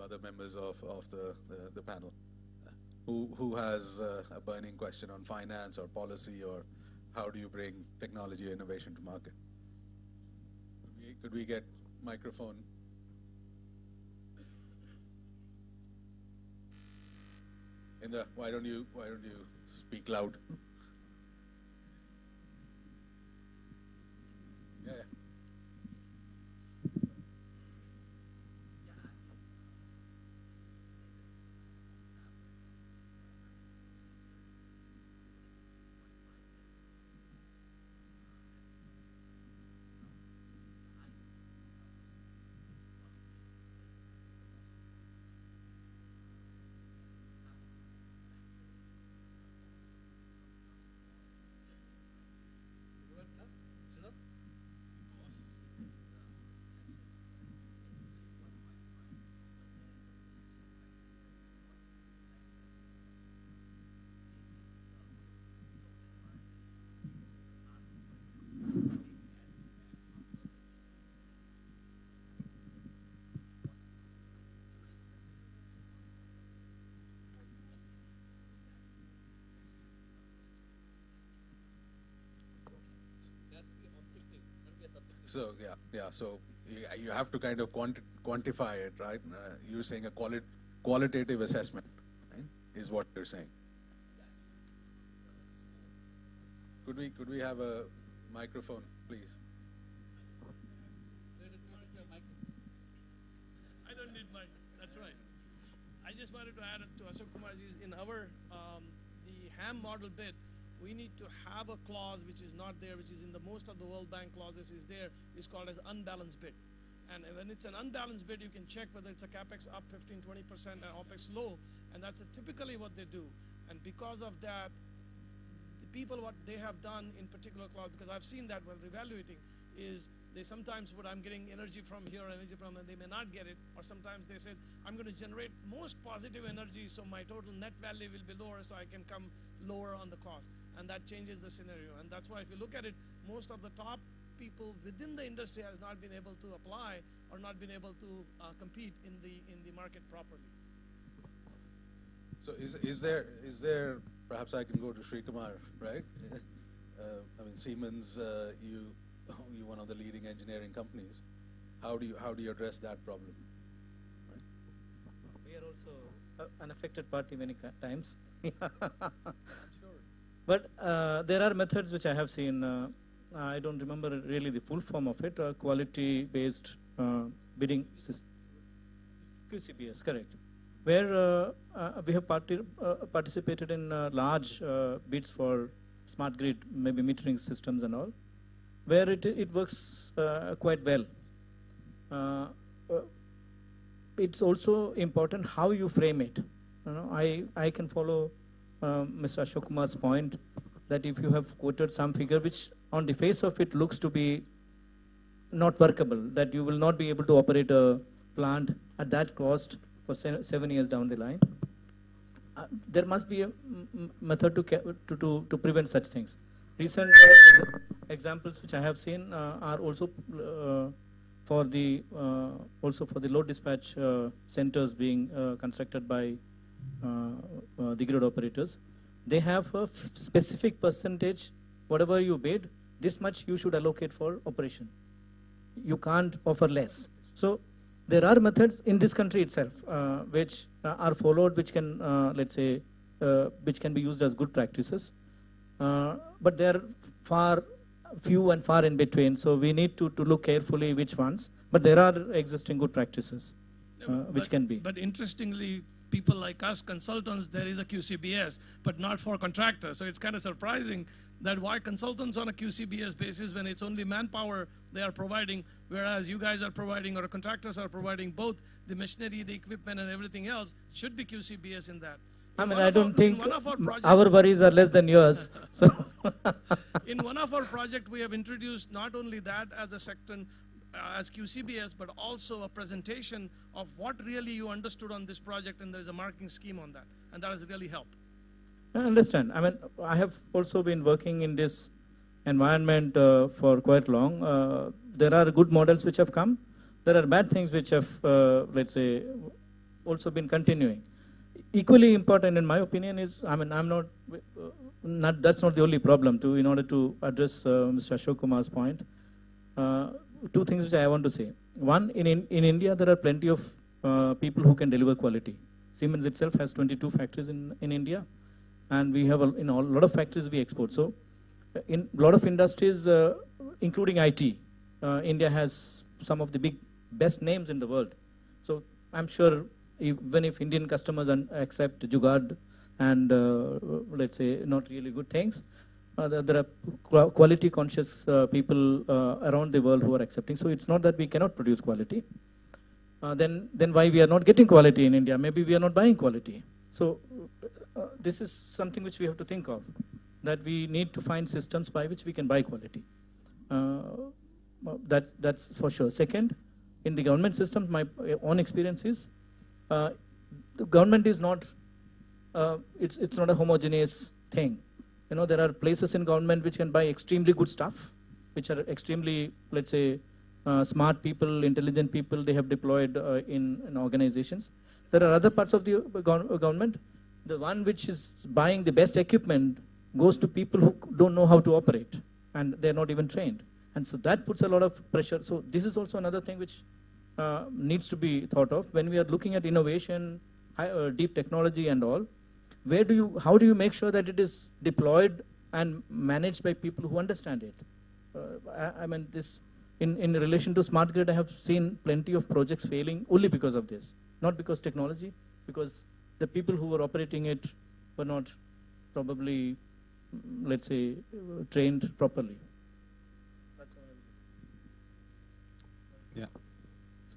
other members of the panel. Who has a burning question on finance or policy, or how do you bring technology innovation to market? Could we get microphone? Indra, why don't you speak loud? Yeah. So so you have to kind of quantify it, right? You're saying a qualitative assessment, right? Is what you're saying. Could we have a microphone, please? I don't need mic. That's right. I just wanted to add to Ashok Kumarji's, in our the ham model bit, we need to have a clause which is not there, which is in the most of the World Bank clauses is there, is called as unbalanced bid. And when it's an unbalanced bid, you can check whether it's a capex up 15, 20% and OPEX low, and that's typically what they do. And because of that, the people, what they have done in particular clause, because I've seen that while reevaluating, is they sometimes put, I'm getting energy from here, energy from, and they may not get it, or sometimes they said, I'm going to generate most positive energy, so my total net value will be lower, so I can come lower on the cost. And that changes the scenario. And that's why if you look at it, most of the top people within the industry has not been able to apply or not been able to compete in the market properly. So is there perhaps I can go to Sri Kumar, right? I mean, Siemens, you one of the leading engineering companies. How do you address that problem? Right? We are also an affected party many times. Sure. But there are methods which I have seen. I don't remember really the full form of it. Quality-based bidding system. QCBS, correct. Where we have participated in large bids for smart grid, maybe metering systems and all, where it works quite well. It's also important how you frame it. You know, I can follow Mr. Ashok Kumar's point that if you have quoted some figure which on the face of it looks to be not workable, that you will not be able to operate a plant at that cost for 7 years down the line, there must be a method to prevent such things. Recent examples which I have seen are also for the load dispatch centers being constructed by the grid operators. They have a specific percentage, whatever you bid, this much you should allocate for operation. You can't offer less. So there are methods in this country itself which are followed, which can, let's say, which can be used as good practices. But they are few and far in between. So we need to look carefully which ones. But there are existing good practices which can be. But interestingly, people like us, consultants, there is a QCBS, but not for contractors. So it's kind of surprising that why consultants on a QCBS basis when it's only manpower they are providing, whereas you guys are providing or contractors are providing both the machinery, the equipment and everything else should be QCBS in that. I mean, I don't think our our worries are less than yours. So in one of our projects, we have introduced not only that as a section, as QCBS, but also a presentation of what really you understood on this project, and there's a marking scheme on that, and that has really helped. I understand. I mean, I have also been working in this environment for quite long. There are good models which have come. There are bad things which have, let's say, also been continuing. Equally important, in my opinion, is, I mean, I'm not that's not the only problem. In order to address Mr. Ashok Kumar's point, two things which I want to say. One, in India, there are plenty of people who can deliver quality. Siemens itself has 22 factories in India, and we have a lot of factories we export. So, in a lot of industries, including IT, India has some of the best names in the world. So, I'm sure even if Indian customers accept Jugaad and let's say not really good things, there are quality conscious people around the world who are accepting. So it's not that we cannot produce quality. Then why we are not getting quality in India? Maybe we are not buying quality. So this is something which we have to think of, that we need to find systems by which we can buy quality. That's for sure. Second, in the government system, my own experience is, the government is not, it's not a homogeneous thing. There are places in government which can buy extremely good stuff, which are extremely, let's say, smart people, intelligent people they have deployed in organizations. There are other parts of the government, the one which is buying the best equipment goes to people who don't know how to operate, and they're not even trained. And so that puts a lot of pressure. So this is also another thing which needs to be thought of when we are looking at innovation, deep technology and all. How do you make sure that it is deployed and managed by people who understand it? I mean, this in relation to smart grid, I have seen plenty of projects failing only because of this, not because technology, because the people who were operating it were not probably, let's say, trained properly. Yeah.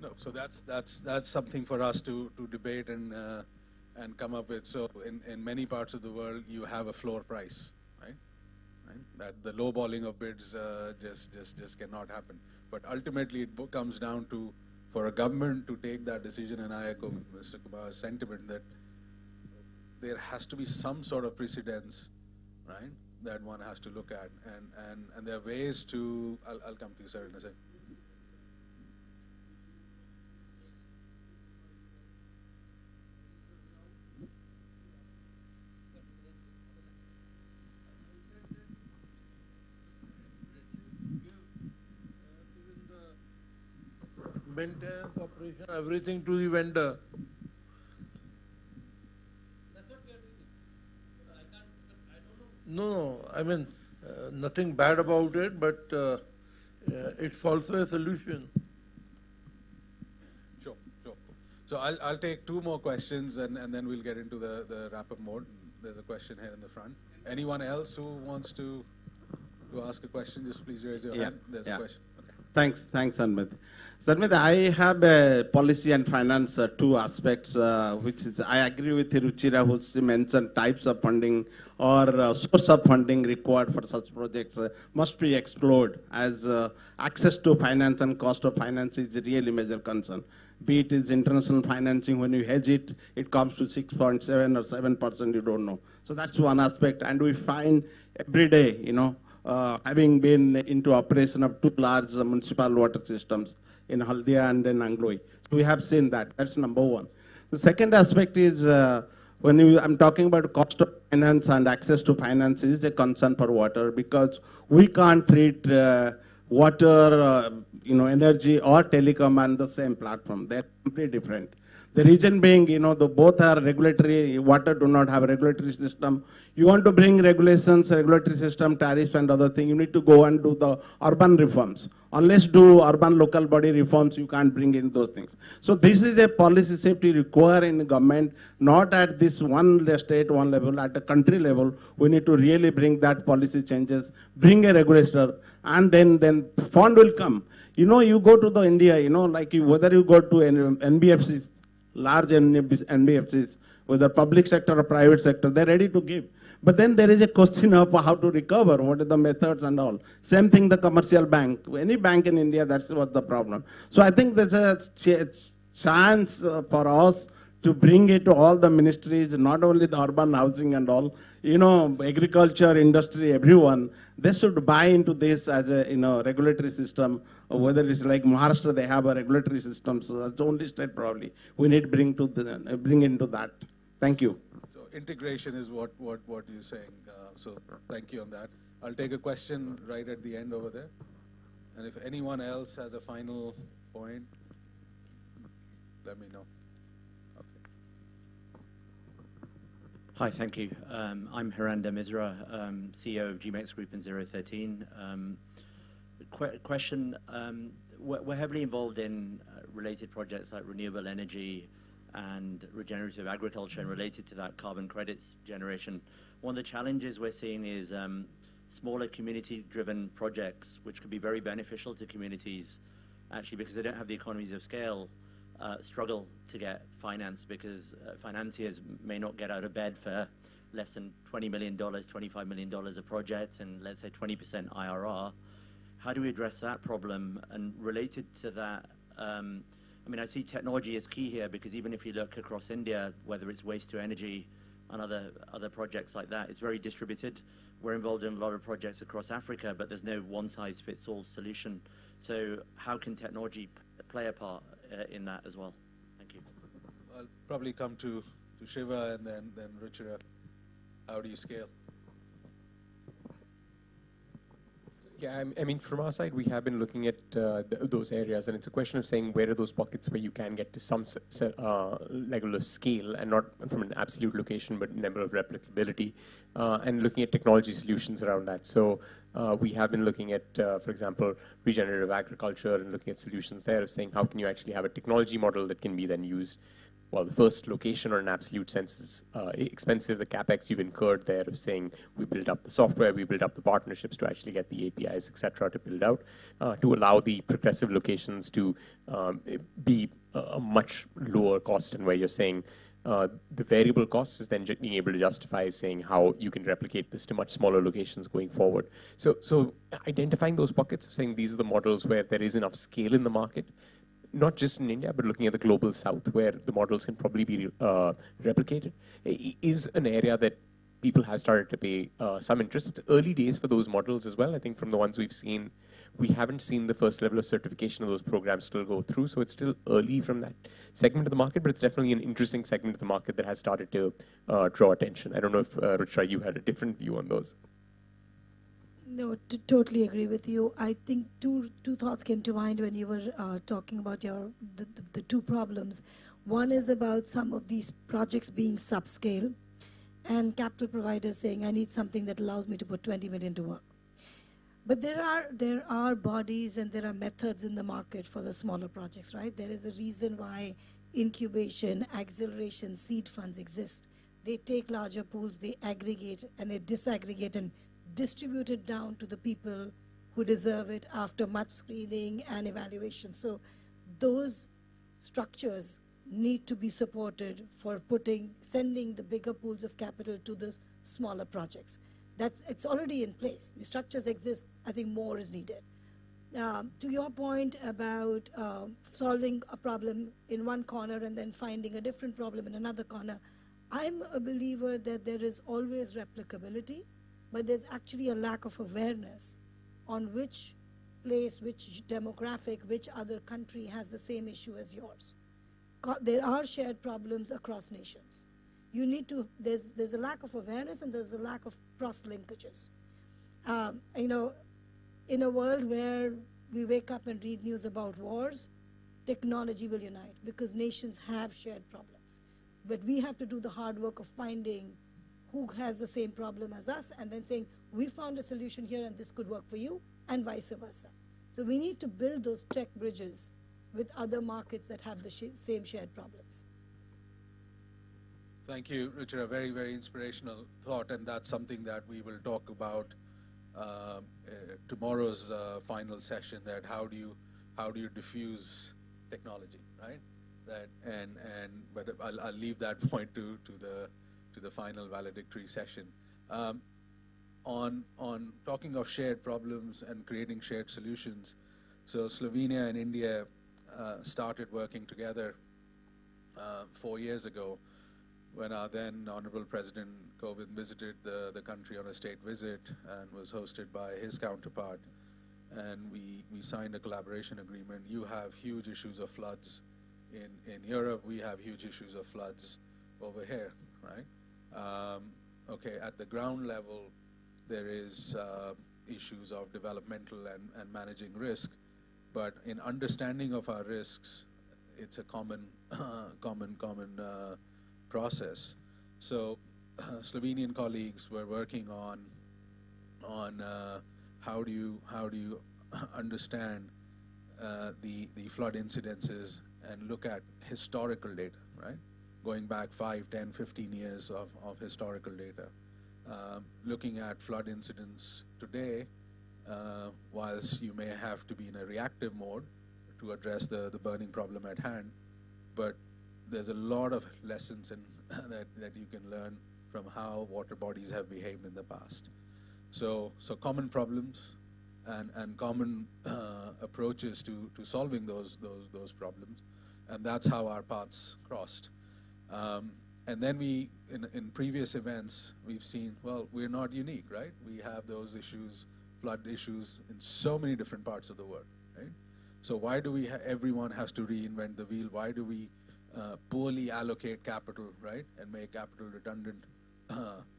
No, so that's something for us to debate and come up with. So in many parts of the world, you have a floor price, right? That the lowballing of bids just cannot happen. But ultimately, it comes down to, for a government to take that decision, and I echo Mr. Kumar's sentiment that there has to be some sort of precedence, right? That one has to look at, and there are ways to. I'll come to you, sir, in a second. Maintenance, operation, everything to the vendor. That's what we are doing. I don't know. No, I mean, nothing bad about it, but it's also a solution. Sure. So I'll take two more questions and then we'll get into the wrap-up mode. There's a question here in the front. Anyone else who wants to ask a question, just please raise your hand. There's a question. Okay. Thanks, Anmit. Sarmit, I have a policy and finance two aspects, which is I agree with Ruchira who mentioned types of funding or source of funding required for such projects must be explored, as access to finance and cost of finance is really major concern. Be it is international financing, when you hedge it, it comes to 6.7 or 7%, you don't know. So that's one aspect, and we find every day, having been into operation of two large municipal water systems in Haldia and in Angloi. So we have seen that. That's number one. The second aspect is I'm talking about cost of finance and access to finance is a concern for water, because we can't treat water, energy or telecom on the same platform. They're completely different. The reason being, the both are regulatory, water do not have a regulatory system. You want to bring regulations, regulatory system, tariffs and other things, you need to go and do the urban reforms. Unless do urban local body reforms, you can't bring in those things. So this is a policy safety required in the government, not at this one state, one level, at a country level. We need to really bring that policy changes, bring a regulator, and then fund will come. You go to the India, whether you go to NBFCs, large NBFCs, whether public sector or private sector, they're ready to give. But then there is a question of how to recover, what are the methods and all. Same thing the commercial bank. Any bank in India, that's what the problem. So I think there's a chance for us to bring it to all the ministries, not only the urban housing and all, agriculture, industry, everyone. They should buy into this as a regulatory system, or whether it's like Maharashtra, they have a regulatory system, so that's the only state probably we need to bring into that. Thank you. So integration is what you're saying. So thank you on that. I'll take a question right at the end over there. And if anyone else has a final point, let me know. Hi, thank you. I'm Hiranda Misra, CEO of GMEX Group in 013. Question, we're heavily involved in related projects like renewable energy and regenerative agriculture, and related to that, carbon credits generation. One of the challenges we're seeing is smaller community-driven projects, which could be very beneficial to communities, actually, because they don't have the economies of scale, struggle to get finance because financiers may not get out of bed for less than $20 million, $25 million a project, and let's say 20% IRR. How do we address that problem? And related to that, I see technology as key here, because even if you look across India, whether it's waste to energy and other projects like that, it's very distributed. We're involved in a lot of projects across Africa, but there's no one-size-fits-all solution. So how can technology play a part in that as well? Thank you. I'll probably come to Shiva and then Ruchira. How do you scale? Yeah, from our side, we have been looking at those areas, and it's a question of saying where are those pockets where you can get to some level of scale, and not from an absolute location, but level of replicability, and looking at technology solutions around that. So we have been looking at, for example, regenerative agriculture, and looking at solutions there of saying how can you actually have a technology model that can be then used. Well, the first location, or in absolute sense, is expensive. The capex you've incurred there of saying we build up the software, we build up the partnerships to actually get the APIs, etc., to build out, to allow the progressive locations to be a much lower cost, and where you're saying the variable cost is then being able to justify saying how you can replicate this to much smaller locations going forward. So identifying those pockets of saying these are the models where there is enough scale in the market, not just in India, but looking at the global south, where the models can probably be replicated, is an area that people have started to pay some interest. It's early days for those models as well. I think from the ones we've seen, we haven't seen the first level of certification of those programs still go through, so it's still early from that segment of the market, but it's definitely an interesting segment of the market that has started to draw attention. I don't know if, Ruchira, you had a different view on those. No, totally agree with you. I think two thoughts came to mind when you were talking about the two problems. One is about some of these projects being subscale, and capital providers saying, I need something that allows me to put 20 million to work. But there are bodies and there are methods in the market for the smaller projects, right? There is a reason why incubation, acceleration, seed funds exist. They take larger pools, they aggregate, and they disaggregate and distribute it down to the people who deserve it after much screening and evaluation. So those structures need to be supported for sending the bigger pools of capital to the smaller projects. It's already in place. The structures exist. I think more is needed. To your point about solving a problem in one corner and then finding a different problem in another corner, I'm a believer that there is always replicability, but there's actually a lack of awareness on which place, which demographic, which other country has the same issue as yours. There are shared problems across nations. You need to, there's a lack of awareness and there's a lack of cross-linkages. In a world where we wake up and read news about wars, technology will unite, because nations have shared problems. But we have to do the hard work of finding who has the same problem as us, and then saying, we found a solution here and this could work for you, and vice versa. So we need to build those tech bridges with other markets that have the same shared problems. Thank you, Richard. A very, very inspirational thought, and that's something that we will talk about tomorrow's final session. That how do you diffuse technology, right? But I'll leave that point to the final valedictory session. On talking of shared problems and creating shared solutions, so Slovenia and India started working together 4 years ago, when our then Honorable President Kovind visited the country on a state visit and was hosted by his counterpart. And we signed a collaboration agreement. You have huge issues of floods in Europe. We have huge issues of floods over here, right? Okay, at the ground level, there is issues of developmental and managing risk. But in understanding of our risks, it's a common process. So Slovenian colleagues were working on how do you understand the flood incidences and look at historical data, right? Going back 5, 10, 15 years of historical data. Looking at flood incidents today, whilst you may have to be in a reactive mode to address the burning problem at hand, but there's a lot of lessons that you can learn from how water bodies have behaved in the past. So common problems and common approaches to solving those problems, and that's how our paths crossed. And then in previous events, we've seen, well, we're not unique, right? We have those issues, flood issues, in so many different parts of the world, right? So why do everyone has to reinvent the wheel? Why do we poorly allocate capital, right, and make capital redundant?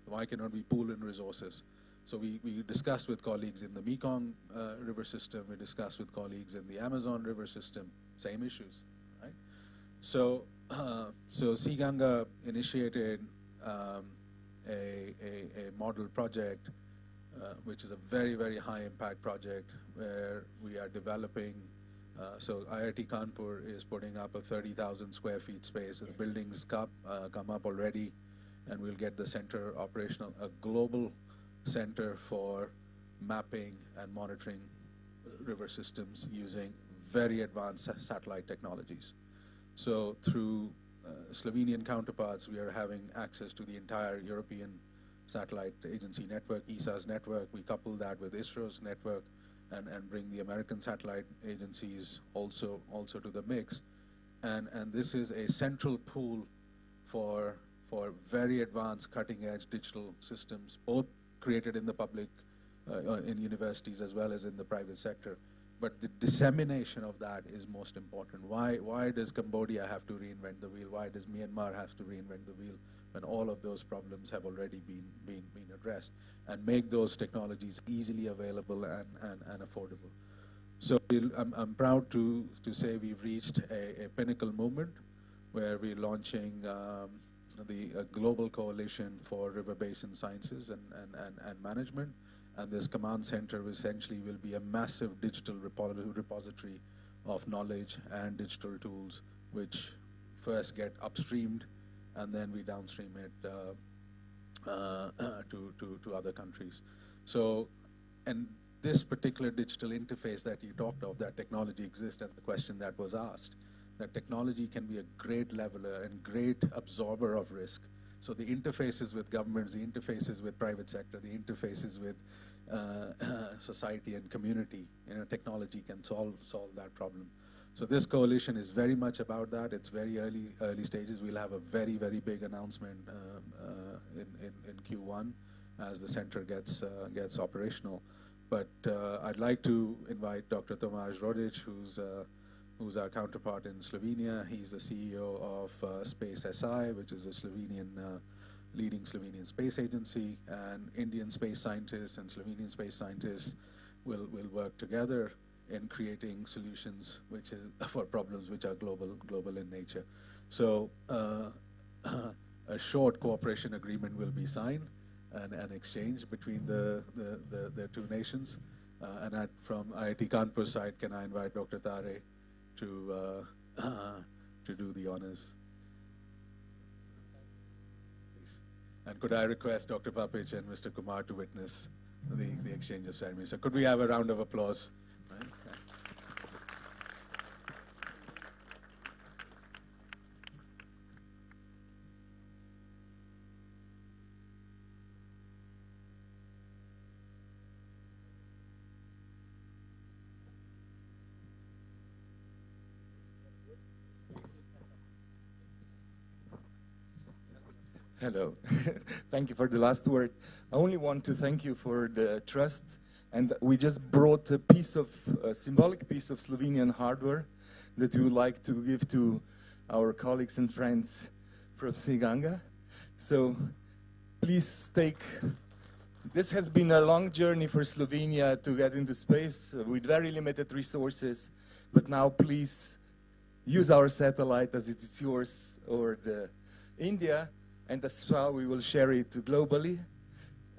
Why cannot we pool in resources? So we discussed with colleagues in the Mekong river system, we discussed with colleagues in the Amazon river system, same issues, right? So Gange initiated a model project, which is a very, very high impact project, where we are developing. So IIT Kanpur is putting up a 30,000 square feet space. The buildings come up already, and we'll get the center operational, a global center for mapping and monitoring river systems using very advanced satellite technologies. So through Slovenian counterparts, we are having access to the entire European satellite agency network, ESA's network. We couple that with ISRO's network and bring the American satellite agencies also to the mix. And this is a central pool for very advanced cutting-edge digital systems, both created in the public, in universities as well as in the private sector. But the dissemination of that is most important. Why does Cambodia have to reinvent the wheel? Why does Myanmar have to reinvent the wheel when all of those problems have already been addressed? And make those technologies easily available and affordable. So I'm proud to say we've reached a pinnacle moment where we're launching a global coalition for river basin sciences and management. And this command center essentially will be a massive digital repository of knowledge and digital tools, which first get upstreamed and then we downstream it to other countries. So, and this particular digital interface that you talked of, that technology exists, and the question that was asked, that technology can be a great leveler and great absorber of risk. So the interfaces with governments, the interfaces with private sector, the interfaces with society and community, technology can solve that problem. So this coalition is very much about that. It's very early stages. We'll have a very, very big announcement in Q1 as the center gets operational. But I'd like to invite Dr. Tomáš Rodič, who's our counterpart in Slovenia. He's the CEO of Space SI, which is a leading Slovenian space agency, and Indian space scientists and Slovenian space scientists will work together in creating solutions which is for problems which are global in nature. So a short cooperation agreement will be signed and an exchange between the two nations. And from IIT Kanpur side, can I invite Dr. Tare to do the honors? Please. And could I request Dr. Papich and Mr. Kumar to witness the exchange of ceremony? So could we have a round of applause? Right? Hello. Thank you for the last word. I only want to thank you for the trust. And we just brought a symbolic piece of Slovenian hardware that we would like to give to our colleagues and friends from Gange. So please take, this has been a long journey for Slovenia to get into space with very limited resources. But now please use our satellite as it is yours or the India. And as well, we will share it globally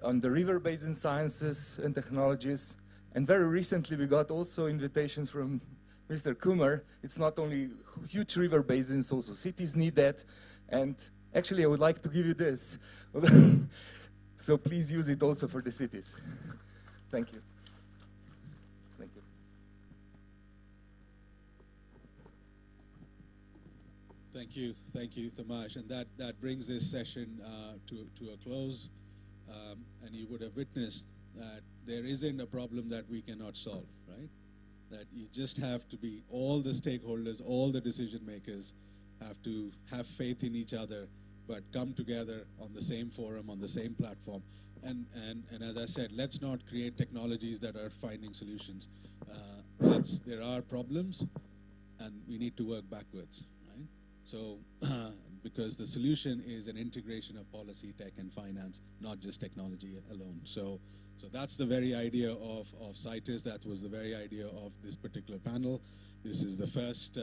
on the river basin sciences and technologies. And very recently, we got also invitations from Mr. Kumar. It's not only huge river basins, also cities need that. And actually, I would like to give you this. So please use it also for the cities. Thank you. Thank you. Thank you, Tomasz. And that brings this session to a close. And you would have witnessed that there isn't a problem that we cannot solve, right? That you just have to be, all the stakeholders, all the decision makers have to have faith in each other, but come together on the same forum, on the same platform. And as I said, let's not create technologies that are finding solutions. There are problems, and we need to work backwards. So, because the solution is an integration of policy, tech, and finance, not just technology alone. So that's the very idea of CITIS. That was the very idea of this particular panel. This is the first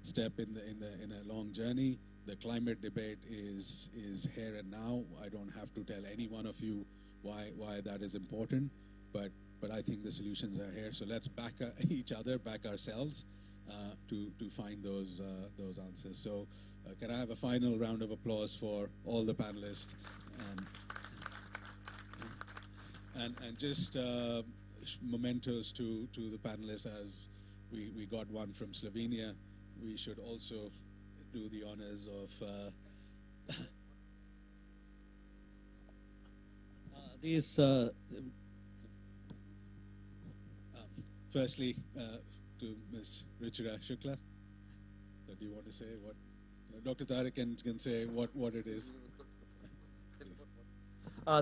step in a long journey. The climate debate is here and now. I don't have to tell any one of you why that is important, but I think the solutions are here. So let's back each other, back ourselves. To find those answers. So can I have a final round of applause for all the panelists? And just mementos to the panelists, as we got one from Slovenia. We should also do the honors of these. Firstly, to Ms. Ruchira Shukla. So do you want to say what? Dr. Tariq can say what it is.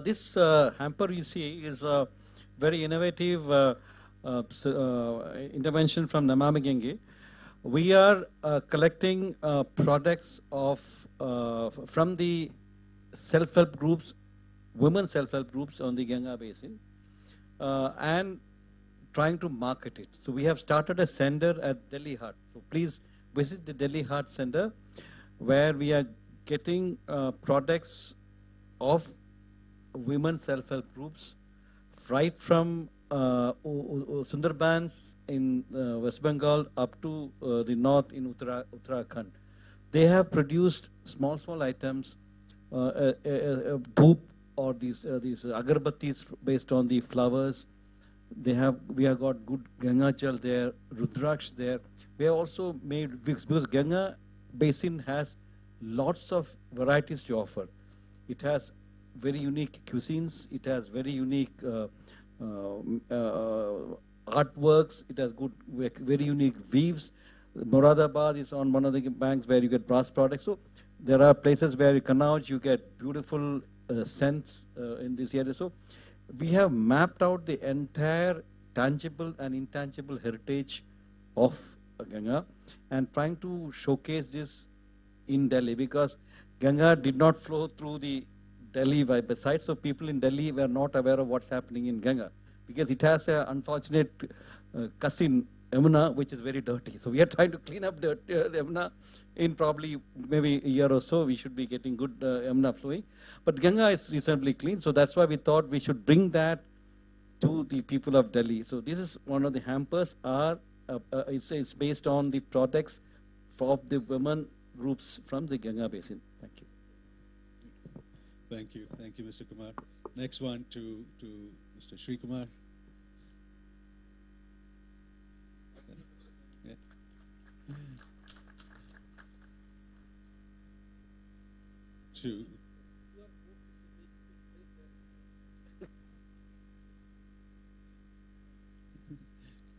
This hamper you see is a very innovative intervention from Namami Gange. We are collecting products from the self-help groups, women self-help groups on the Ganga basin, and trying to market it. So we have started a center at Delhi Hut. So please visit the Delhi Hut Center, where we are getting products of women self-help groups, right from Sundarbans in West Bengal up to the north in Uttarakhand. They have produced small items, dhoop or these agarbattis based on the flowers. We have got good Ganga Jal there, Rudraksh there. We have also made, because Ganga basin has lots of varieties to offer. It has very unique cuisines. It has very unique artworks. It has very unique weaves. Moradabad is on one of the banks where you get brass products. So there are places where in Kannauj you get beautiful scents in this area. So we have mapped out the entire tangible and intangible heritage of Ganga and trying to showcase this in Delhi, because Ganga did not flow through the Delhi side, so people in Delhi were not aware of what's happening in Ganga, because it has an unfortunate cousin Yamuna, which is very dirty. So we are trying to clean up the Yamuna. In probably maybe a year or so, we should be getting good Yamuna flowing. But Ganga is reasonably clean, so that's why we thought we should bring that to the people of Delhi. So this is one of the hampers. It's based on the products of the women groups from the Ganga basin. Thank you. Thank you, Mr. Kumar. Next one to Mr. Sri Kumar. Yeah.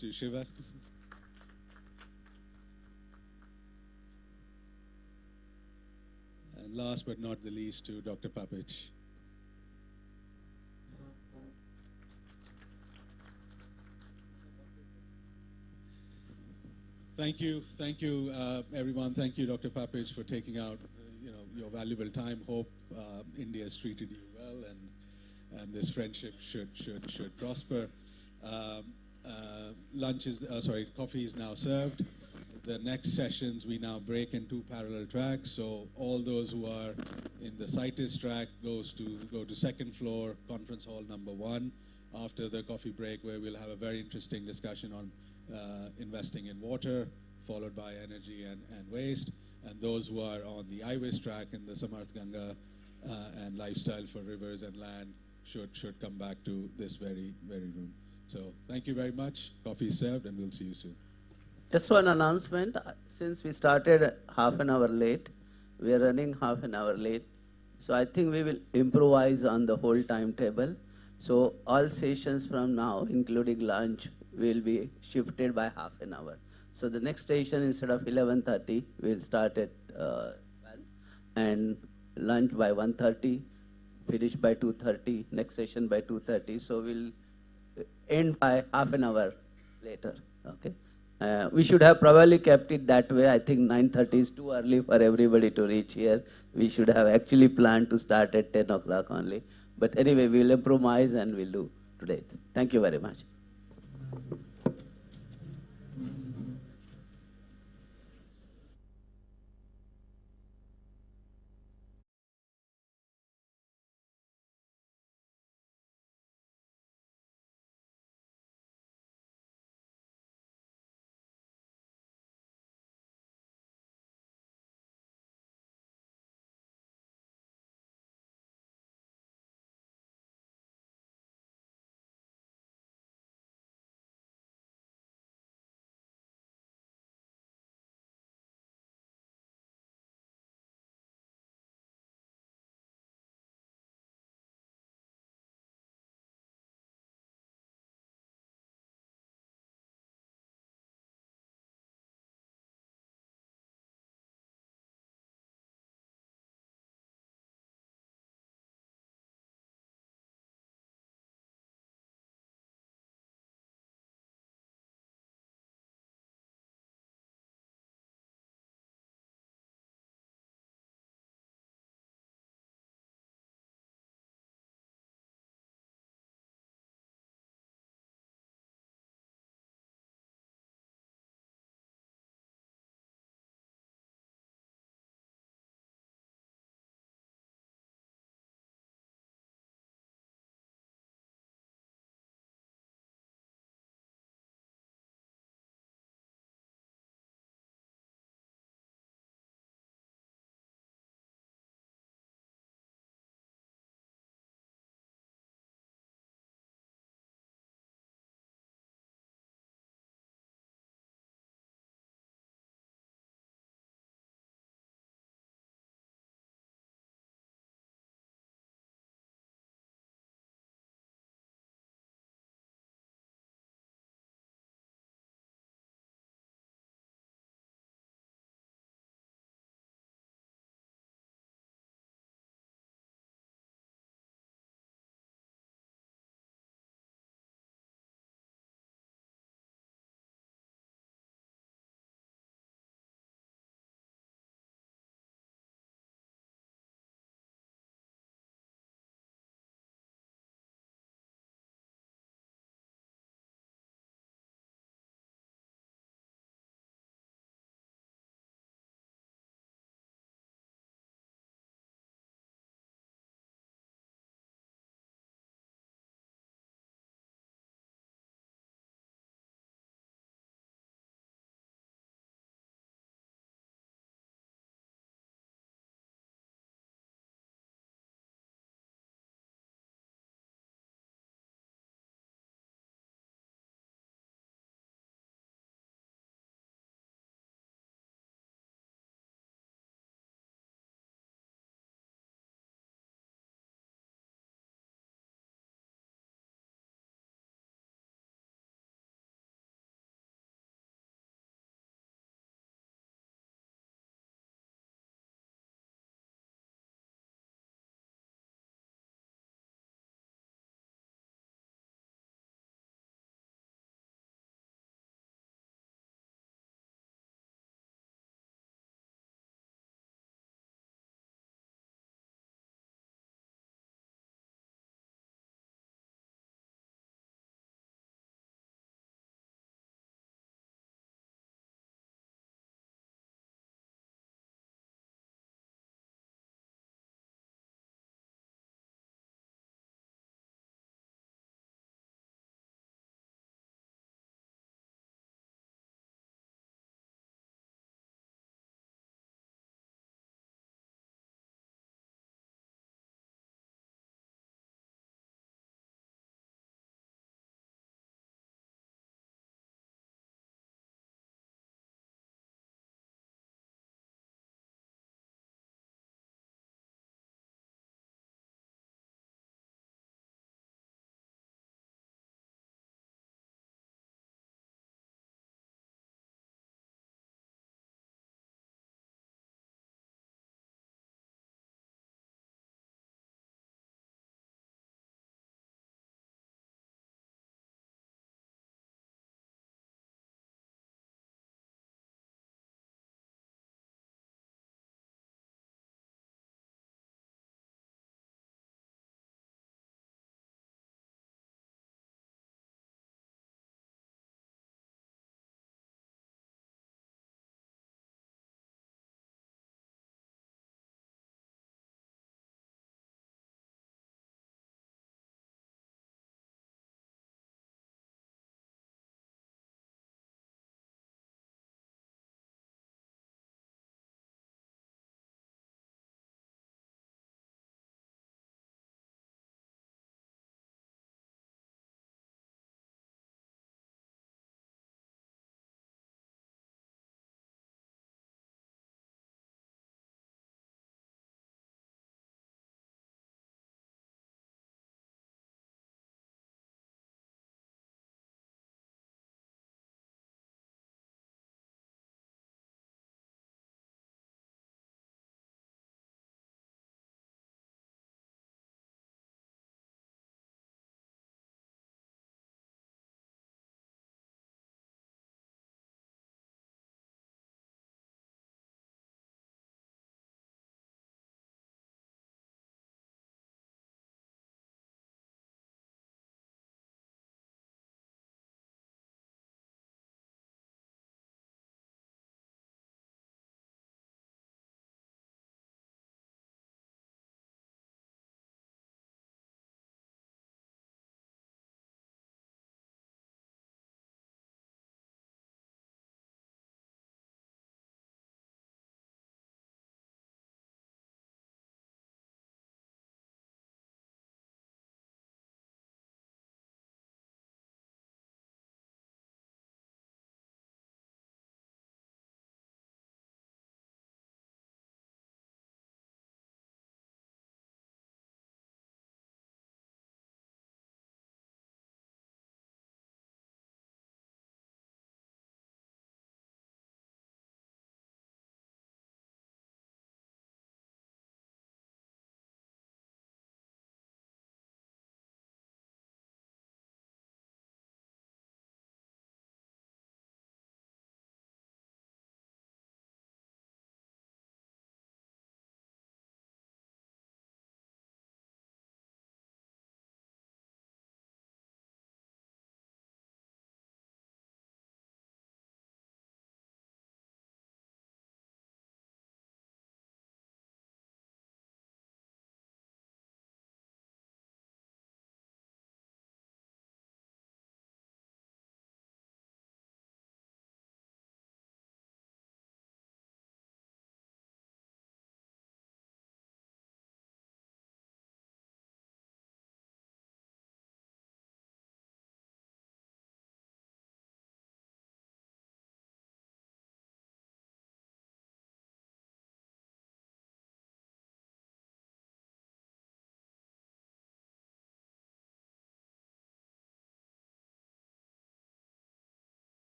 To Shiva. And last but not the least, to Dr. Papich. Thank you, everyone. Thank you, Dr. Papich, for taking out your valuable time. Hope India has treated you well, and this friendship should prosper. Coffee is now served. The next sessions we now break into parallel tracks. So all those who are in the CITIS track go to second floor, conference hall number 1, after the coffee break, where we'll have a very interesting discussion on investing in water, followed by energy and waste. And those who are on the IWIS track in the Samarth Ganga and lifestyle for rivers and land should come back to this very room. So thank you very much. Coffee is served, and we'll see you soon. Just one announcement. Since we started half an hour late, we are running half an hour late. So I think we will improvise on the whole timetable. So all sessions from now, including lunch, will be shifted by half an hour. So the next station, instead of 11:30, we'll start at 12, and lunch by 1:30, finish by 2:30, next session by 2:30. So we'll end by half an hour later. Okay. We should have probably kept it that way. I think 9:30 is too early for everybody to reach here. We should have actually planned to start at 10 o'clock only. But anyway, we'll improvise and we'll do today. Thank you very much.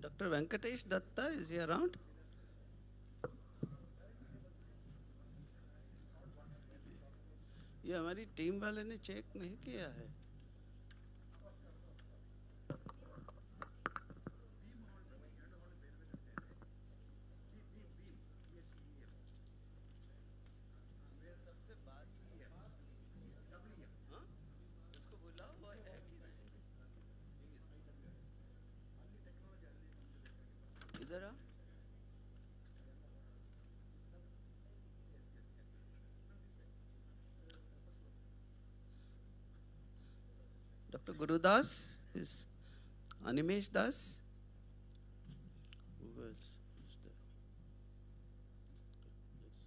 Dr. Venkatesh Datta, is he around? ये हमारी team वाले ने check नहीं किया है. इधर आ. Dr. Guru Das, is Animesh Das. Who else is there? Yes.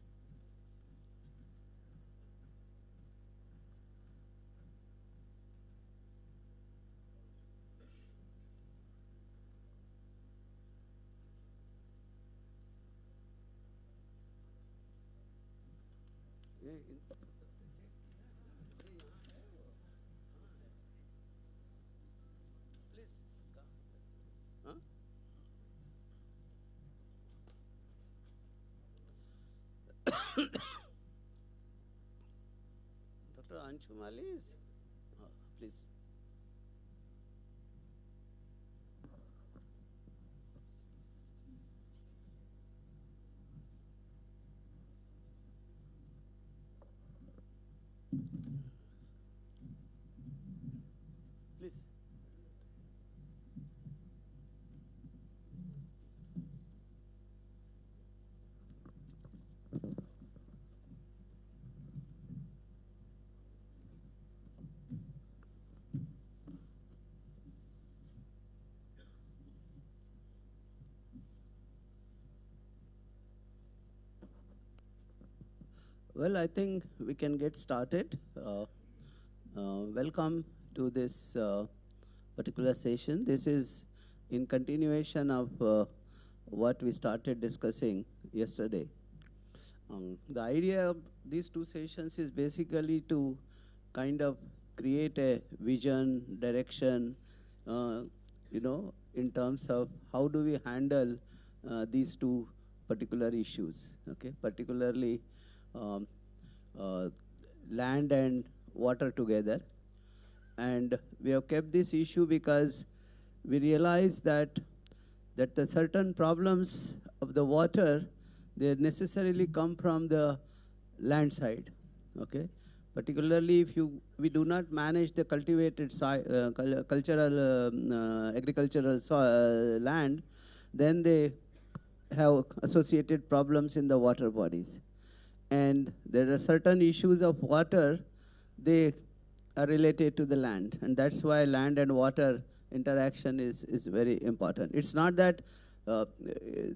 Yeah, Huh? Dr. Anshu Mali is, please. Please. Well, I think we can get started. Welcome to this particular session. This is in continuation of what we started discussing yesterday. The idea of these two sessions is basically to kind of create a vision, direction, in terms of how do we handle these two particular issues, okay? Particularly land and water together. And we have kept this issue because we realize that the certain problems of the water, they necessarily come from the land side, okay? Particularly if we do not manage the cultivated agricultural land, then they have associated problems in the water bodies. And there are certain issues of water, they are related to the land. And that's why land and water interaction is very important. It's not that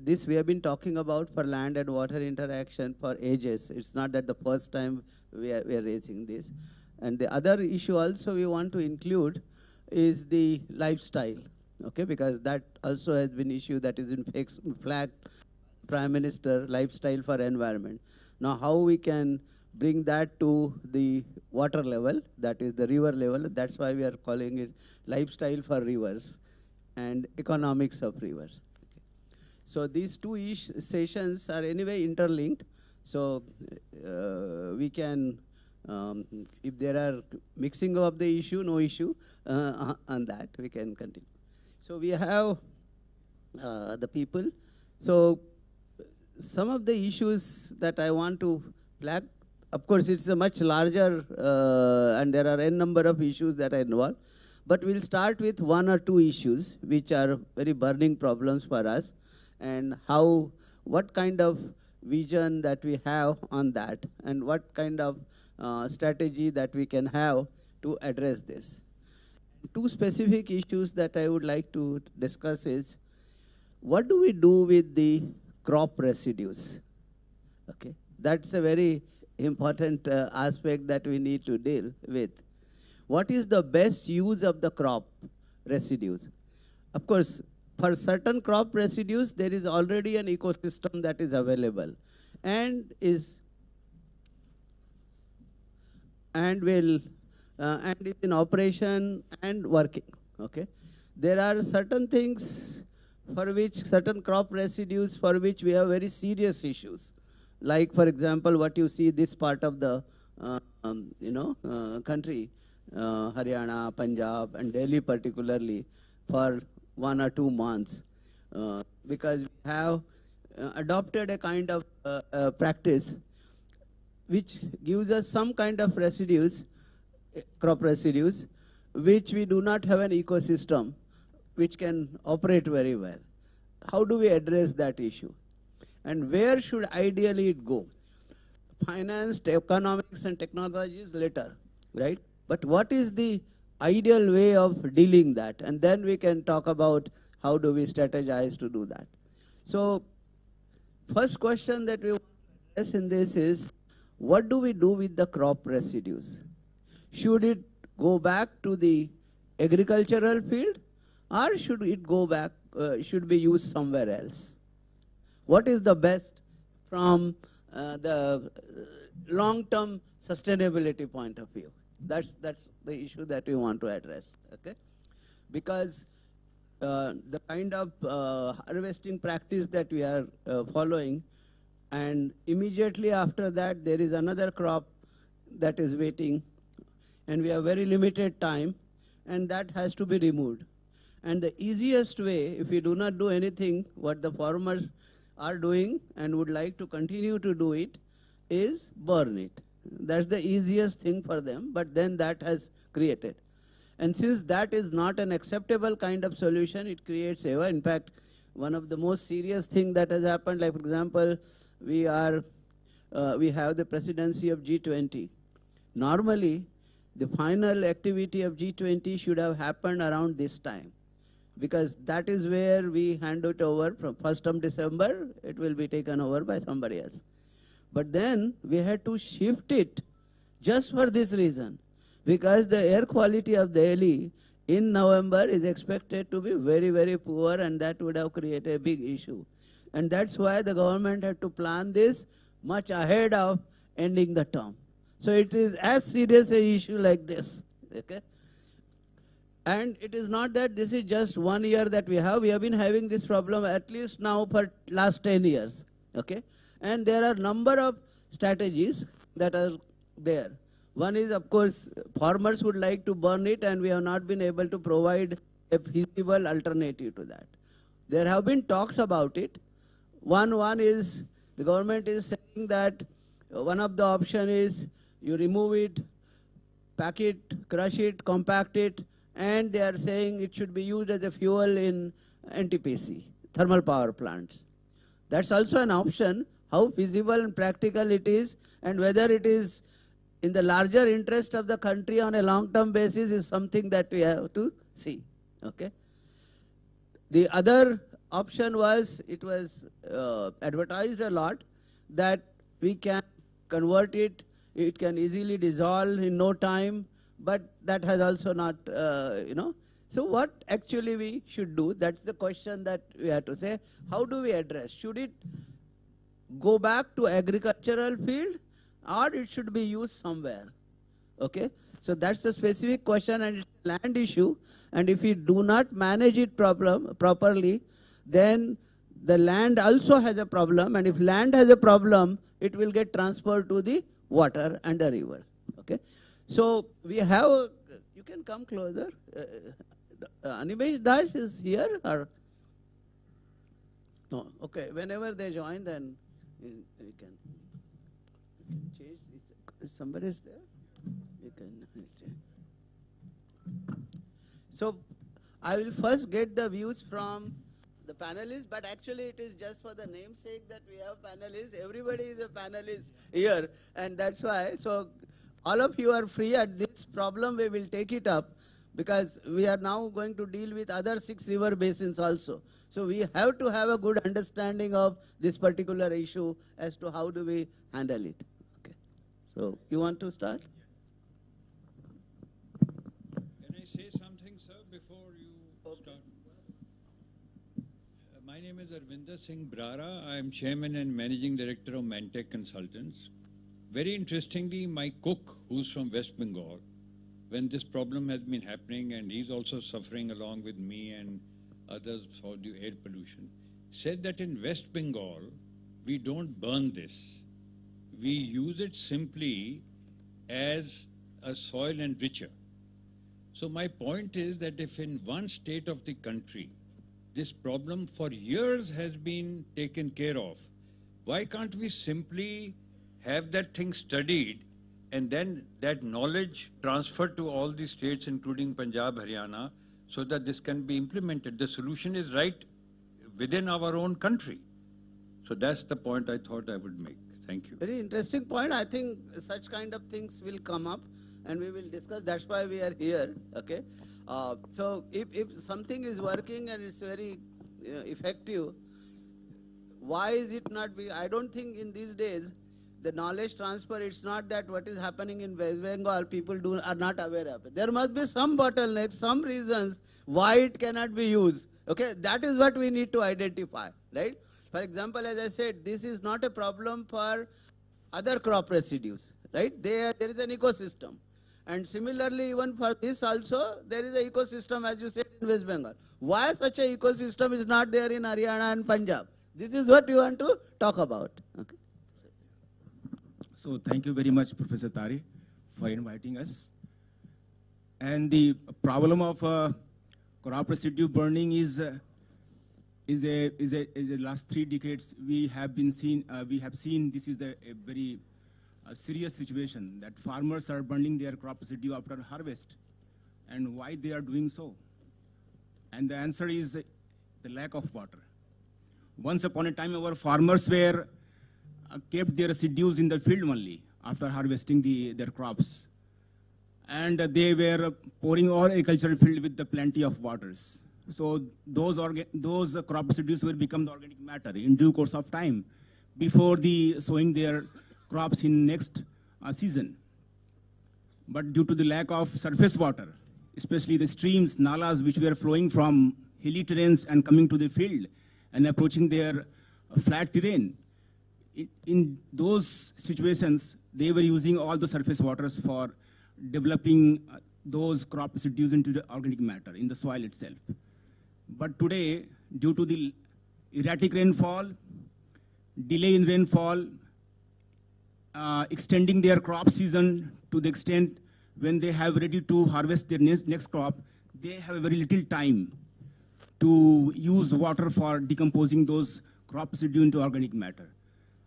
this we have been talking about for land and water interaction for ages. It's not that the first time we are raising this. And the other issue also we want to include is the lifestyle, okay? Because that also has been issue that is in flagged Prime Minister, lifestyle for environment. Now how we can bring that to the water level, that is the river level, that's why we are calling it lifestyle for rivers and economics of rivers. Okay. So these two sessions are anyway interlinked, so we can, if there are mixing of the issue, no issue on that, we can continue. So we have the people. So some of the issues that I want to flag, of course, it's a much larger, and there are n number of issues that are involved. But we'll start with one or two issues which are very burning problems for us, and what kind of vision that we have on that, and what kind of strategy that we can have to address this. Two specific issues that I would like to discuss is, what do we do with the crop residues? Okay, that's a very important aspect that we need to deal with. What is the best use of the crop residues? Of course, for certain crop residues, there is already an ecosystem that is available and is in operation and working. Okay, there are certain things for which certain crop residues for which we have very serious issues. Like, for example, what you see this part of the country, Haryana, Punjab, and Delhi particularly, for 1 or 2 months, because we have adopted a kind of practice which gives us some kind of residues, crop residues, which we do not have an ecosystem which can operate very well. How do we address that issue? And where should ideally it go? Finance, economics, and technology is later, right? But what is the ideal way of dealing that? And then we can talk about how do we strategize to do that. So, first question that we want to address in this is, what do we do with the crop residues? Should it go back to the agricultural field, or should it go back, should be used somewhere else? What is the best from the long-term sustainability point of view? That's the issue that we want to address, okay? Because the kind of harvesting practice that we are following, and immediately after that there is another crop that is waiting, and we have very limited time, and that has to be removed. And the easiest way, if we do not do anything, what the farmers are doing and would like to continue to do it, is burn it. That's the easiest thing for them, but then that has created. And since that is not an acceptable kind of solution, it creates error. In fact, one of the most serious things that has happened, like for example, we have the presidency of G20. Normally, the final activity of G20 should have happened around this time, because that is where we hand it over from 1st of December, it will be taken over by somebody else. But then we had to shift it just for this reason, because the air quality of Delhi in November is expected to be very, very poor, and that would have created a big issue. And that's why the government had to plan this much ahead of ending the term. So it is as serious an issue like this, okay? And it is not that this is just 1 year that we have been having this problem at least now for last 10 years, okay? And there are number of strategies that are there. One is, of course, farmers would like to burn it, and we have not been able to provide a feasible alternative to that. There have been talks about it. One is, the government is saying that one of the option is you remove it, pack it, crush it, compact it, and they are saying it should be used as a fuel in NTPC, thermal power plants. That's also an option. How feasible and practical it is, and whether it is in the larger interest of the country on a long-term basis is something that we have to see, okay? The other option was, it was advertised a lot, that we can convert it, it can easily dissolve in no time, but that has also not, So what actually we should do, that's the question that we have to say. How do we address? Should it go back to agricultural field, or it should be used somewhere, okay? So that's the specific question, and it's a land issue, and if we do not manage it properly, then the land also has a problem, and if land has a problem, it will get transferred to the water and the river, okay? So we have, you can come closer. Animesh Das is here, or? No, okay, whenever they join, then we can change. Somebody is there? You can. So I will first get the views from the panelists, but actually it is just for the namesake that we have panelists. Everybody is a panelist here, and that's why. So all of you are free. At this problem, we will take it up, because we are now going to deal with other 6 river basins also. So we have to have a good understanding of this particular issue as to how do we handle it. Okay. So you want to start? Can I say something, sir, before you start? My name is Arvinder Singh Brara. I am Chairman and Managing Director of Mantech Consultants. Very interestingly, my cook, who's from West Bengal, when this problem has been happening, and he's also suffering along with me and others for the air pollution, said that in West Bengal, we don't burn this. We use it simply as a soil enricher. So my point is that if in one state of the country, this problem for years has been taken care of, why can't we simply have that thing studied and then that knowledge transferred to all the states, including Punjab, Haryana, so that this can be implemented? The solution is right within our own country. So that's the point I thought I would make. Thank you. Very interesting point. I think such kind of things will come up and we will discuss. That's why we are here. Okay. So if something is working and it's very effective, why is it not? I don't think in these days the knowledge transfer, it's not that what is happening in West Bengal people are not aware of it. There must be some bottlenecks, some reasons why it cannot be used. Okay, that is what we need to identify, right? For example, as I said, this is not a problem for other crop residues, right? There is an ecosystem. And similarly, even for this also, there is an ecosystem, as you said, in West Bengal. Why such an ecosystem is not there in Haryana and Punjab? This is what you want to talk about. Okay. So thank you very much, Professor Tari, for inviting us. And the problem of crop residue burning is the last 3 decades we have seen this is a very serious situation, that farmers are burning their crop residue after harvest. And why they are doing so? And the answer is the lack of water. Once upon a time, our farmers were kept their residues in the field only after harvesting their crops. And they were pouring all agricultural field with the plenty of waters. So those crop residues will become the organic matter in due course of time before the sowing their crops in next season. But due to the lack of surface water, especially the streams, nalas, which were flowing from hilly terrains and coming to the field and approaching their flat terrain, in those situations, they were using all the surface waters for developing those crop residues into the organic matter in the soil itself. But today, due to the erratic rainfall, delay in rainfall, extending their crop season to the extent when they have ready to harvest their next crop, they have very little time to use water for decomposing those crop residue into organic matter.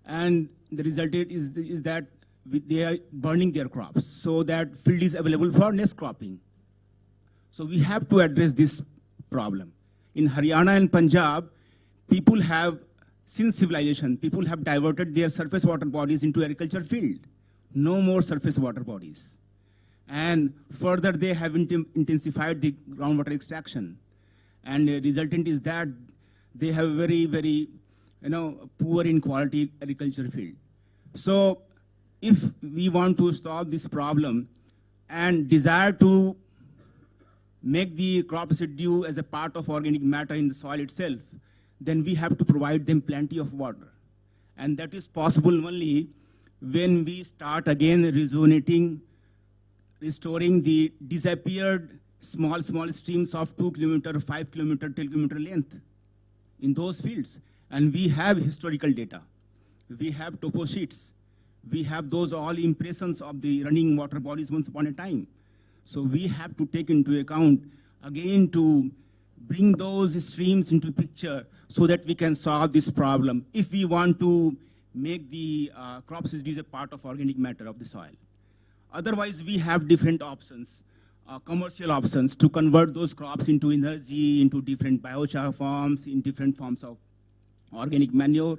And the result is that they are burning their crops so that field is available for next cropping. So we have to address this problem. In Haryana and Punjab, people have, since civilization, people have diverted their surface water bodies into agriculture field. No more surface water bodies. And further, they have intensified the groundwater extraction. And the resultant is that they have very, very, poor in quality agriculture field. So if we want to solve this problem and desire to make the crop residue as a part of organic matter in the soil itself, then we have to provide them plenty of water. And that is possible only when we start again restoring the disappeared small streams of 2 kilometer, 5 kilometer, 10 kilometer length in those fields. And we have historical data. We have topo sheets. We have those all impressions of the running water bodies once upon a time. So we have to take into account again to bring those streams into picture so that we can solve this problem if we want to make the crop residues a part of organic matter of the soil. Otherwise, we have different options, commercial options to convert those crops into energy, into different biochar forms, in different forms of organic manure,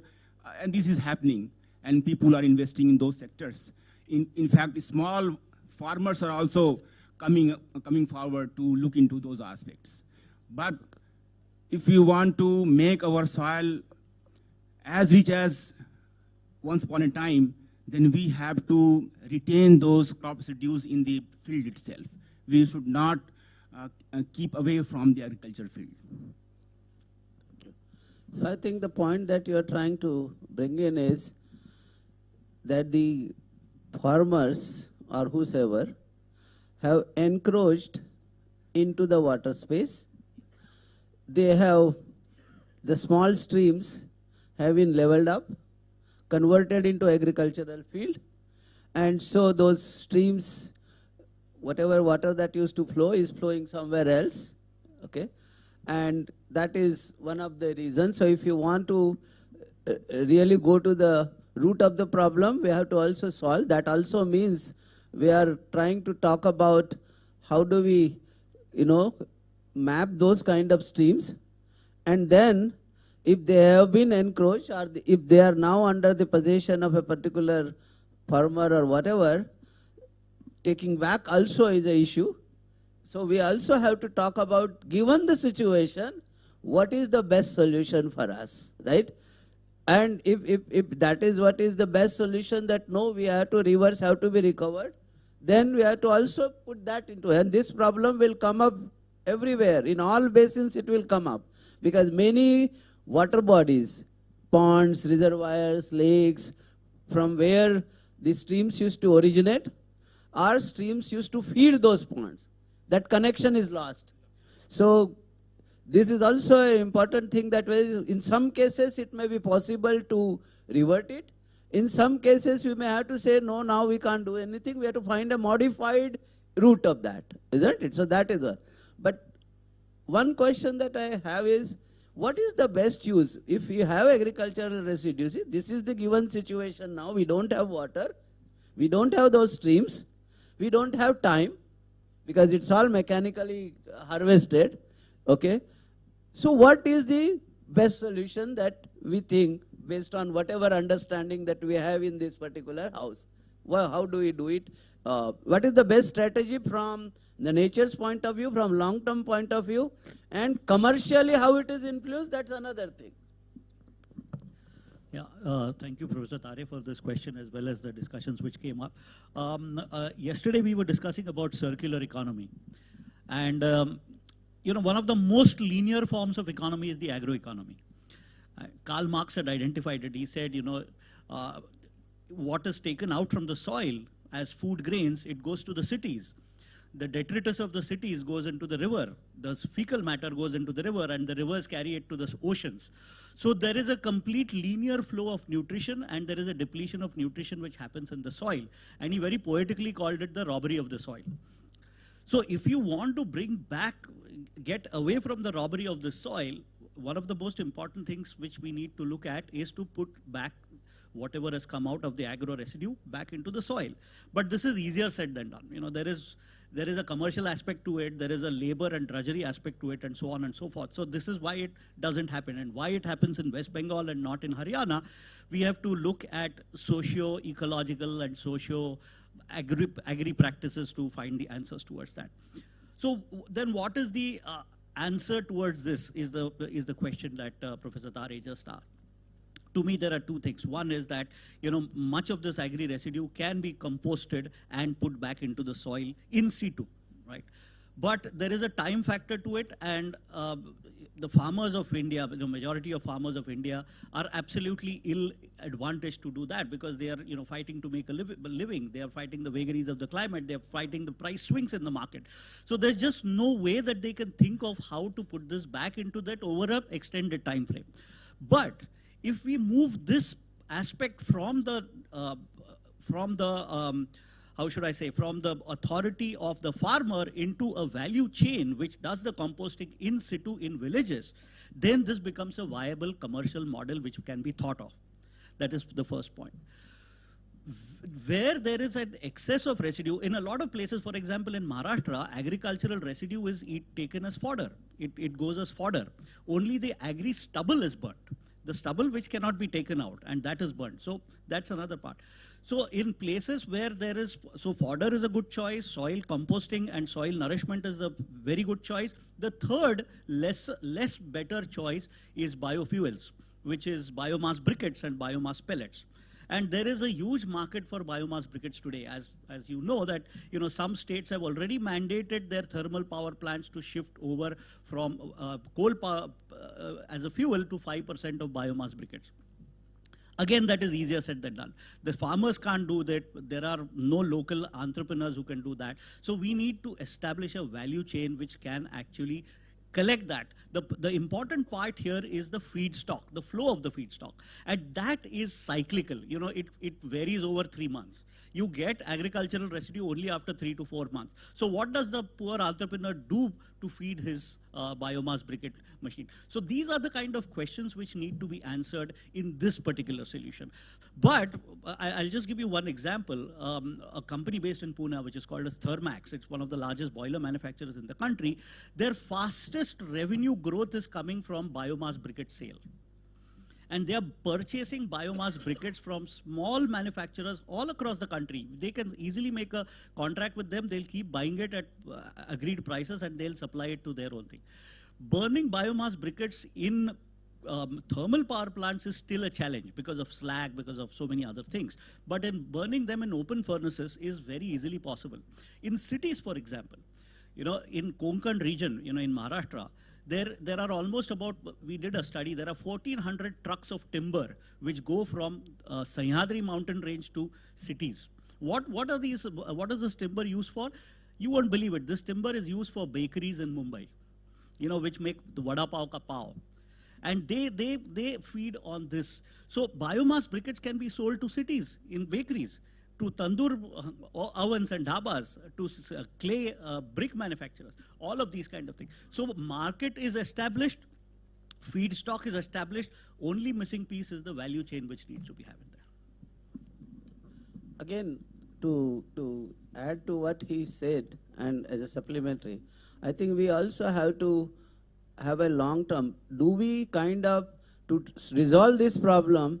and this is happening, and people are investing in those sectors. In fact, small farmers are also coming forward to look into those aspects. But if you want to make our soil as rich as once upon a time, then we have to retain those crop residues in the field itself. We should not keep away from the agriculture field. So I think the point that you are trying to bring in is that the farmers or whosoever have encroached into the water space. they have, the small streams have been leveled up, converted into agricultural field, and so those streams, whatever water that used to flow is flowing somewhere else, okay? And that is one of the reasons. So if you want to really go to the root of the problem, we have to also solve. That also means we are trying to talk about how do we, map those kind of streams, and then if they have been encroached or if they are now under the possession of a particular farmer or whatever, taking back also is an issue. So we also have to talk about, given the situation, what is the best solution for us, right? And if that is what is the best solution, that no, we have to reverse, have to be recovered, then we have to also put that into, and this problem will come up everywhere. In all basins it will come up, because many water bodies, ponds, reservoirs, lakes, from where the streams used to originate, our streams used to feed those ponds. That connection is lost. So this is also an important thing, that in some cases it may be possible to revert it. In some cases we may have to say, no, now we can't do anything. We have to find a modified route of that, isn't it? So that is one. But one question that I have is, what is the best use? If you have agricultural residues, this is the given situation now. We don't have water. We don't have those streams. We don't have time, because it's all mechanically harvested, okay? So what is the best solution that we think, based on whatever understanding that we have in this particular house? Well, how do we do it? What is the best strategy from the nature's point of view, from long-term point of view, and commercially how it is influenced, that's another thing. Yeah, thank you, Professor Tare, for this question as well as the discussions which came up. Yesterday we were discussing about circular economy. And, one of the most linear forms of economy is the agroeconomy. Karl Marx had identified it. He said, what is taken out from the soil as food grains, it goes to the cities. The detritus of the cities goes into the river. The fecal matter goes into the river, and the rivers carry it to the oceans. So there is a complete linear flow of nutrition, and there is a depletion of nutrition which happens in the soil. And he very poetically called it the robbery of the soil. So if you want to bring back, get away from the robbery of the soil, one of the most important things which we need to look at is to put back whatever has come out of the agro residue back into the soil. But this is easier said than done. There is a commercial aspect to it, there is a labor and drudgery aspect to it, and so on and so forth. So this is why it doesn't happen, and why it happens in West Bengal and not in Haryana. We have to look at socio-ecological and socio-agri practices to find the answers towards that. So then what is the answer towards this is the question that Professor Tare just asked. To me, there are two things. One is that, much of this agri residue can be composted and put back into the soil in situ, right? But there is a time factor to it, and the farmers of India, the majority of farmers of India, are absolutely ill-advantaged to do that, because they are, fighting to make a living. They are fighting the vagaries of the climate. They are fighting the price swings in the market. So there's just no way that they can think of how to put this back into that over an extended time frame. But if we move this aspect from the authority of the farmer into a value chain which does the composting in situ in villages, then this becomes a viable commercial model which can be thought of. That is the first point. Where there is an excess of residue, in a lot of places, for example, in Maharashtra, agricultural residue is taken as fodder. It goes as fodder. Only the agri stubble is burnt. The stubble which cannot be taken out, and that is burnt. So that's another part. So in places where there is, so fodder is a good choice, soil composting and soil nourishment is a very good choice. The third, less better choice is biofuels, which is biomass briquettes and biomass pellets. And there is a huge market for biomass briquettes today. As you know that, some states have already mandated their thermal power plants to shift over from coal power as a fuel to 5% of biomass briquettes. Again, that is easier said than done. The farmers can't do that. There are no local entrepreneurs who can do that. So we need to establish a value chain which can actually collect that. The important part here is the feedstock, the flow of the feedstock. And that is cyclical. You know, it varies over 3 months. You get agricultural residue only after 3 to 4 months. So what does the poor entrepreneur do to feed his biomass briquette machine? So these are the kind of questions which need to be answered in this particular solution. But I'll just give you one example. A company based in Pune, which is called as Thermax, it's one of the largest boiler manufacturers in the country. Their fastest revenue growth is coming from biomass briquette sale. And they are purchasing biomass briquettes from small manufacturers all across the country. They can easily make a contract with them. They'll keep buying it at agreed prices and they'll supply it to their own thing. Burning biomass briquettes in thermal power plants is still a challenge because of slag, because of so many other things. But in burning them in open furnaces is very easily possible. In cities, for example, you know, in Konkan region, you know, in Maharashtra, there are almost about, we did a study, there are 1,400 trucks of timber which go from Sahyadri mountain range to cities. What is this timber used for? You won't believe it. This timber is used for bakeries in Mumbai, you know, which make the vada pav ka pav. And they feed on this. So biomass briquettes can be sold to cities in bakeries, to tandoor ovens and dhabas, to clay brick manufacturers, all of these kind of things. So market is established, feedstock is established, only missing piece is the value chain which needs to be happened there. Again, to add to what he said, and as a supplementary, I think we also have to have a long term. Do we kind of, to resolve this problem,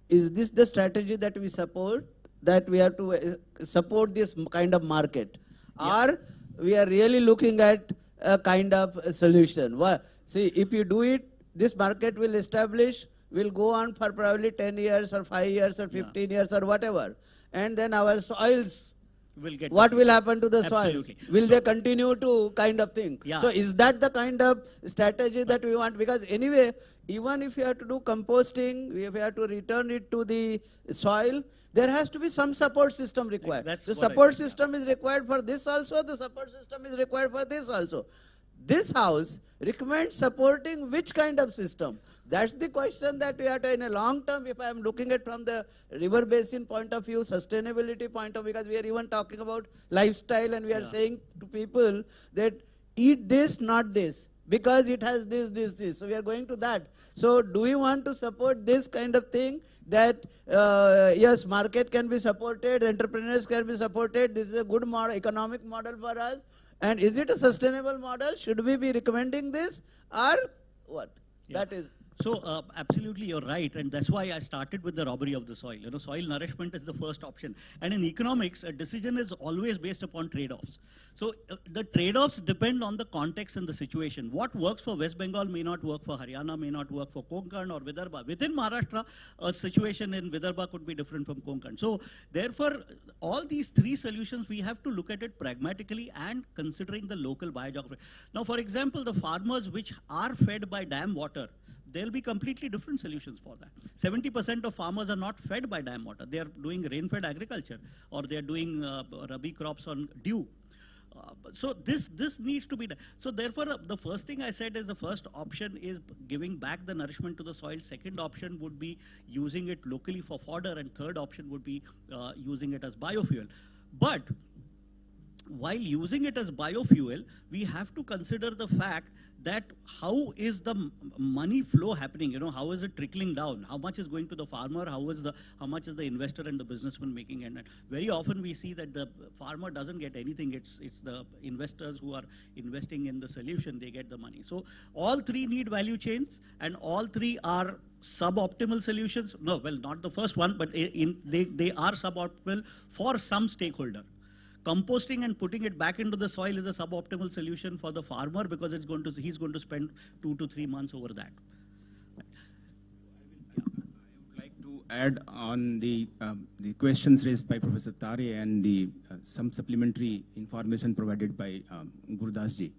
is this the strategy that we support? That we have to support this kind of market, or we are really looking at a kind of a solution? Well, see, if you do it, this market will establish, will go on for probably 10 years or 5 years or 15 years or whatever, and then our soils will get. What will happen to the Absolutely. soils? Will they continue to kind of thing? Yeah. So is that the kind of strategy that we want? Because anyway, even if you have to do composting, if you have to return it to the soil, there has to be some support system required. That's the what I support think, system is required for this also, the support system is required for this also. This house recommends supporting which kind of system? That's the question that we have to, in a long term, if I am looking at from the river basin point of view, sustainability point of view, because we are even talking about lifestyle and we are saying to people that eat this, not this, because it has this. So we are going to that. So do we want to support this kind of thing that, yes, market can be supported, entrepreneurs can be supported, this is a good model, economic model for us, and is it a sustainable model? Should we be recommending this or what? That is. So absolutely, you're right, and that's why I started with the robbery of the soil. You know, soil nourishment is the first option, and in economics, a decision is always based upon trade-offs. So the trade-offs depend on the context and the situation. What works for West Bengal may not work for Haryana, may not work for Konkan or Vidarbha. Within Maharashtra, a situation in Vidarbha could be different from Konkan. So therefore, all these three solutions, we have to look at it pragmatically and considering the local biogeography. Now, for example, the farmers which are fed by dam water, there'll be completely different solutions for that. 70% of farmers are not fed by dam water. They are doing rain-fed agriculture, or they are doing rabi crops on dew. So this needs to be done. So therefore, the first thing I said is the first option is giving back the nourishment to the soil. Second option would be using it locally for fodder, and third option would be using it as biofuel. But while using it as biofuel, we have to consider the fact that how is the money flow happening? You know, how is it trickling down? How much is going to the farmer? How much is the investor and the businessman making? And very often we see that the farmer doesn't get anything. It's the investors who are investing in the solution. They get the money. So all three need value chains, and all three are suboptimal solutions. No, well, not the first one, but they are suboptimal for some stakeholder. Composting and putting it back into the soil is a suboptimal solution for the farmer because he's going to spend 2 to 3 months over that. I would like to add on the questions raised by Professor Tare and some supplementary information provided by Gurudas ji.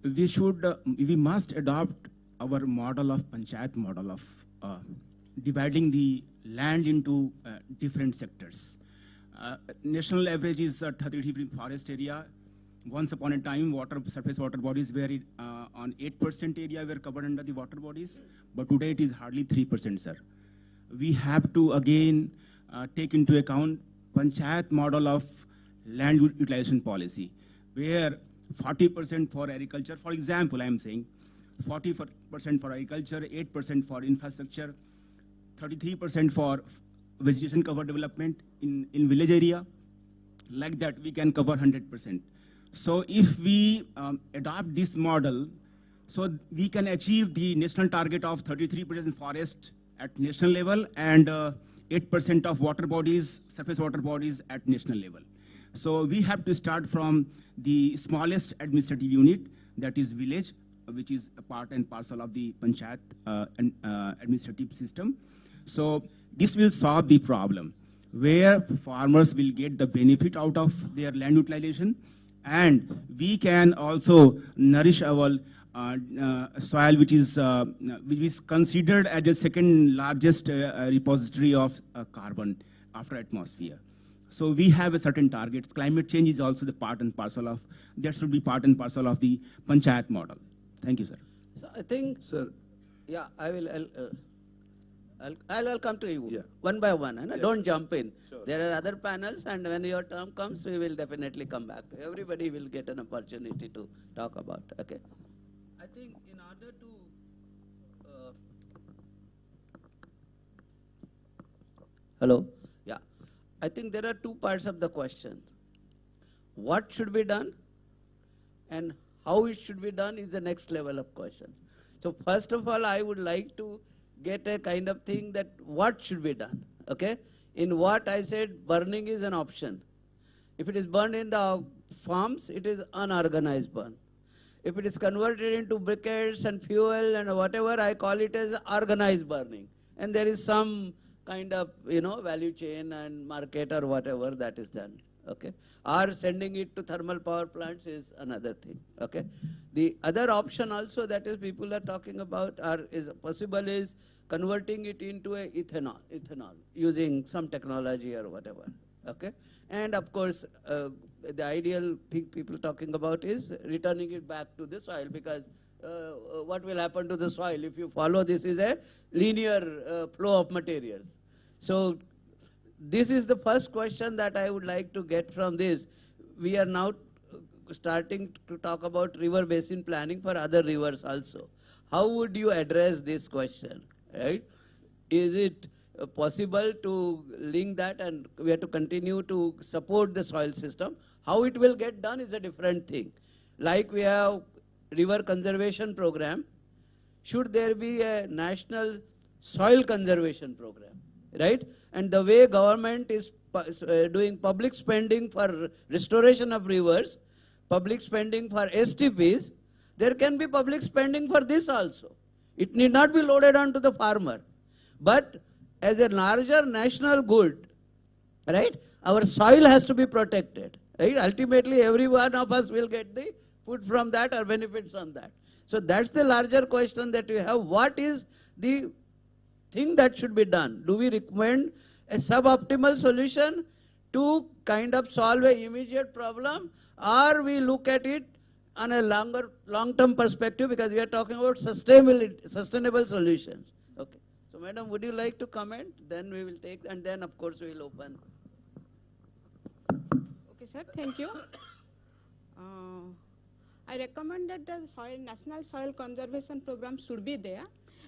We must adopt our model of panchayat model of dividing the land into different sectors. National average is 33 forest area. Once upon a time, surface water bodies were on 8% area were covered under the water bodies, but today it is hardly 3%, sir. We have to again take into account panchayat model of land utilization policy, where 40% for agriculture, for example, I am saying 40% for agriculture, 8% for infrastructure, 33% for vegetation cover development in village area. Like that, we can cover 100%. So if we adopt this model, so we can achieve the national target of 33% forest at national level and 8% of water bodies, surface water bodies at national level. So we have to start from the smallest administrative unit, that is village, which is a part and parcel of the panchayat administrative system. So this will solve the problem, where farmers will get the benefit out of their land utilization, and we can also nourish our soil, which is considered as the second largest repository of carbon after atmosphere. So we have a certain targets. Climate change is also the part and parcel of, that should be part and parcel of the panchayat model. Thank you, sir. So I think, sir. Yeah, I'll come to you one by one. Don't jump in. Sure. There are other panels, and when your term comes, we will definitely come back. Everybody will get an opportunity to talk about. Okay. I think in order to hello. Yeah. I think there are two parts of the question. What should be done, and how it should be done is the next level of question. So first of all, I would like to get a kind of thing that what should be done, okay? In what I said, burning is an option. If it is burned in the farms, it is unorganized burn. If it is converted into briquettes and fuel and whatever, I call it as organized burning. And there is some kind of, value chain and market or whatever that is done. Okay, or sending it to thermal power plants is another thing. Okay, the other option also that is people are talking about is possible is converting it into a ethanol using some technology or whatever. Okay, and of course the ideal thing people talking about is returning it back to the soil, because what will happen to the soil if you follow this is a linear flow of materials. So this is the first question that I would like to get from this. We are now starting to talk about river basin planning for other rivers also. How would you address this question, right? Is it possible to link that, and we have to continue to support the soil system? How it will get done is a different thing. Like we have river conservation program, should there be a national soil conservation program? Right? And the way government is doing public spending for restoration of rivers, public spending for STPs, there can be public spending for this also. It need not be loaded onto the farmer. But as a larger national good, right, our soil has to be protected. Right? Ultimately, every one of us will get the food from that or benefits from that. So that's the larger question that we have. What is the thing that should be done? Do we recommend a suboptimal solution to kind of solve an immediate problem, or we look at it on a long-term perspective, because we are talking about sustainable solutions? Okay. So, madam, would you like to comment? Then we will take, and then of course we will open. Okay, sir. Thank you. I recommend that the national soil conservation program should be there,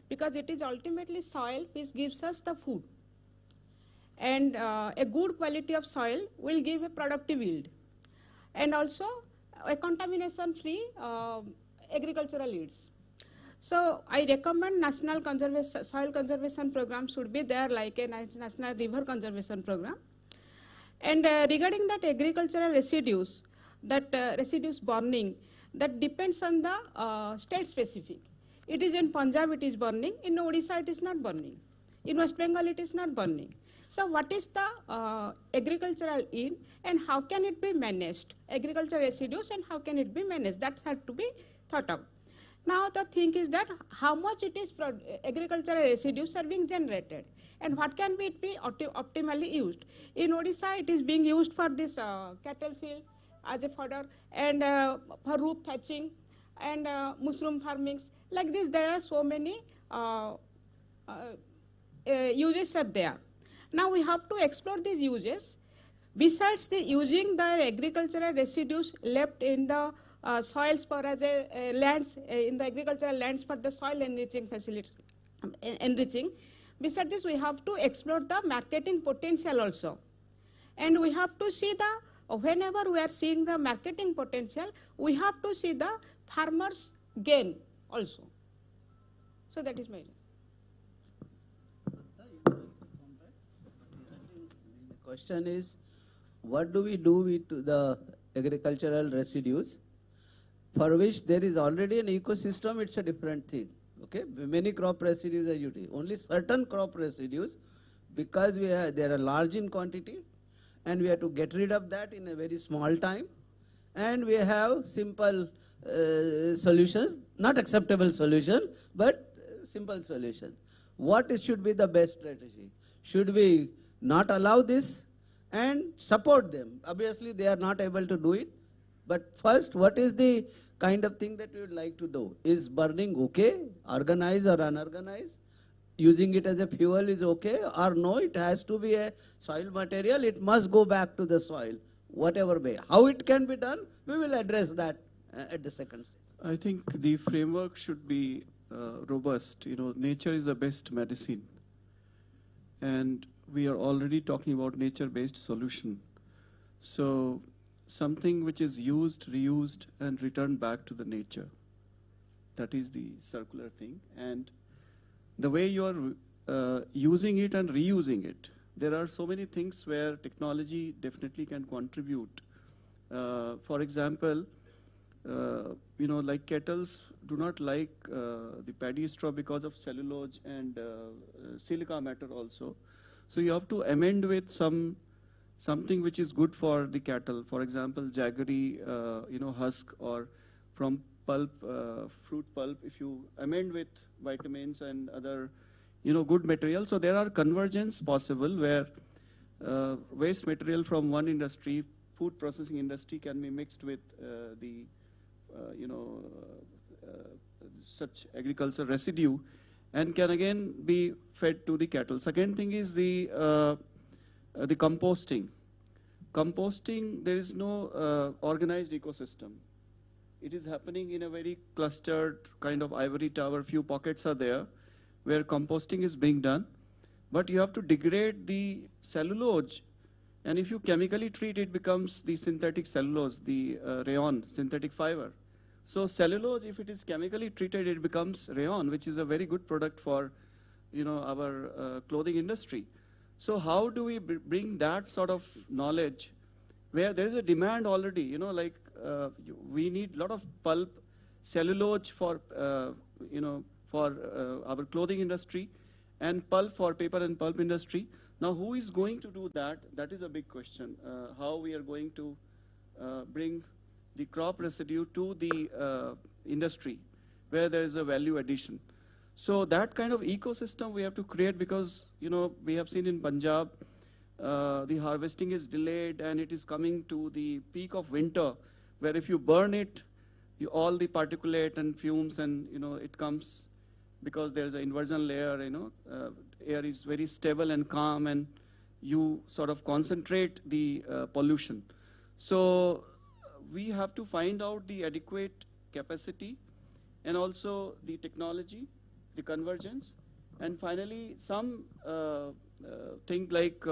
because it is ultimately soil which gives us the food. And a good quality of soil will give a productive yield. And also a contamination-free agricultural yields. So I recommend national soil conservation program should be there, like a national river conservation program. And regarding that agricultural residues, residues burning, that depends on the state specific. It is in Punjab it is burning, in Odisha it is not burning, in West Bengal it is not burning. So what is the agricultural yield and how can it be managed? Agricultural residues and how can it be managed? That has to be thought of. Now the thing is that how much it is agricultural residues are being generated and what can be optimally used. In Odisha it is being used for this cattle field, as a fodder, and for roof thatching, and mushroom farming. Like this, there are so many uses are there. Now we have to explore these uses. Besides the using the agricultural residues left in the soils for as a lands in the agricultural lands for the soil enriching facility, enriching. Besides this, we have to explore the marketing potential also, and we have to see the whenever we are seeing the marketing potential, we have to see the farmers' gain also. So that is my. The question is, what do we do with the agricultural residues, for which there is already an ecosystem? It's a different thing. Okay, many crop residues are used. Only certain crop residues, because they are large in quantity, and we have to get rid of that in a very small time, and we have simple solutions, not acceptable solution, but simple solution. What should be the best strategy? Should we not allow this and support them? Obviously, they are not able to do it. But first, what is the kind of thing that we would like to do? Is burning okay, organized or unorganized? Using it as a fuel is okay, or no, it has to be a soil material, it must go back to the soil, whatever way. How it can be done, we will address that at the second stage. I think the framework should be robust. You know, nature is the best medicine. And we are already talking about nature-based solution. So something which is used, reused, and returned back to the nature. That is the circular thing. And the way you are using it and reusing it, there are so many things where technology definitely can contribute. For example, you know, like kettles do not like the paddy straw because of cellulose and silica matter also. So you have to amend with something which is good for the cattle. For example, jaggery, you know, husk, or from pulp, fruit pulp, if you amend with vitamins and other, you know, good material. So there are convergence possible where waste material from one industry, food processing industry, can be mixed with the, you know, such agricultural residue, and can again be fed to the cattle. Second thing is the composting. Composting, there is no organized ecosystem. It is happening in a very clustered kind of ivory tower. Few pockets are there where composting is being done. But you have to degrade the cellulose, and if you chemically treat it, becomes the synthetic cellulose, the rayon, synthetic fiber. So cellulose, if it is chemically treated, it becomes rayon, which is a very good product for, you know, our clothing industry. So how do we bring that sort of knowledge where there is a demand already, you know, like we need a lot of pulp, cellulose for, you know, for our clothing industry, and pulp for paper and pulp industry. Now, who is going to do that? That is a big question. How we are going to bring the crop residue to the industry where there is a value addition. So that kind of ecosystem we have to create, because, you know, we have seen in Punjab, the harvesting is delayed and it is coming to the peak of winter, where if you burn it, all the particulate and fumes, and, you know, it comes because there is an inversion layer, you know, air is very stable and calm, and you sort of concentrate the pollution. So we have to find out the adequate capacity, and also the technology, the convergence, and finally some thing like,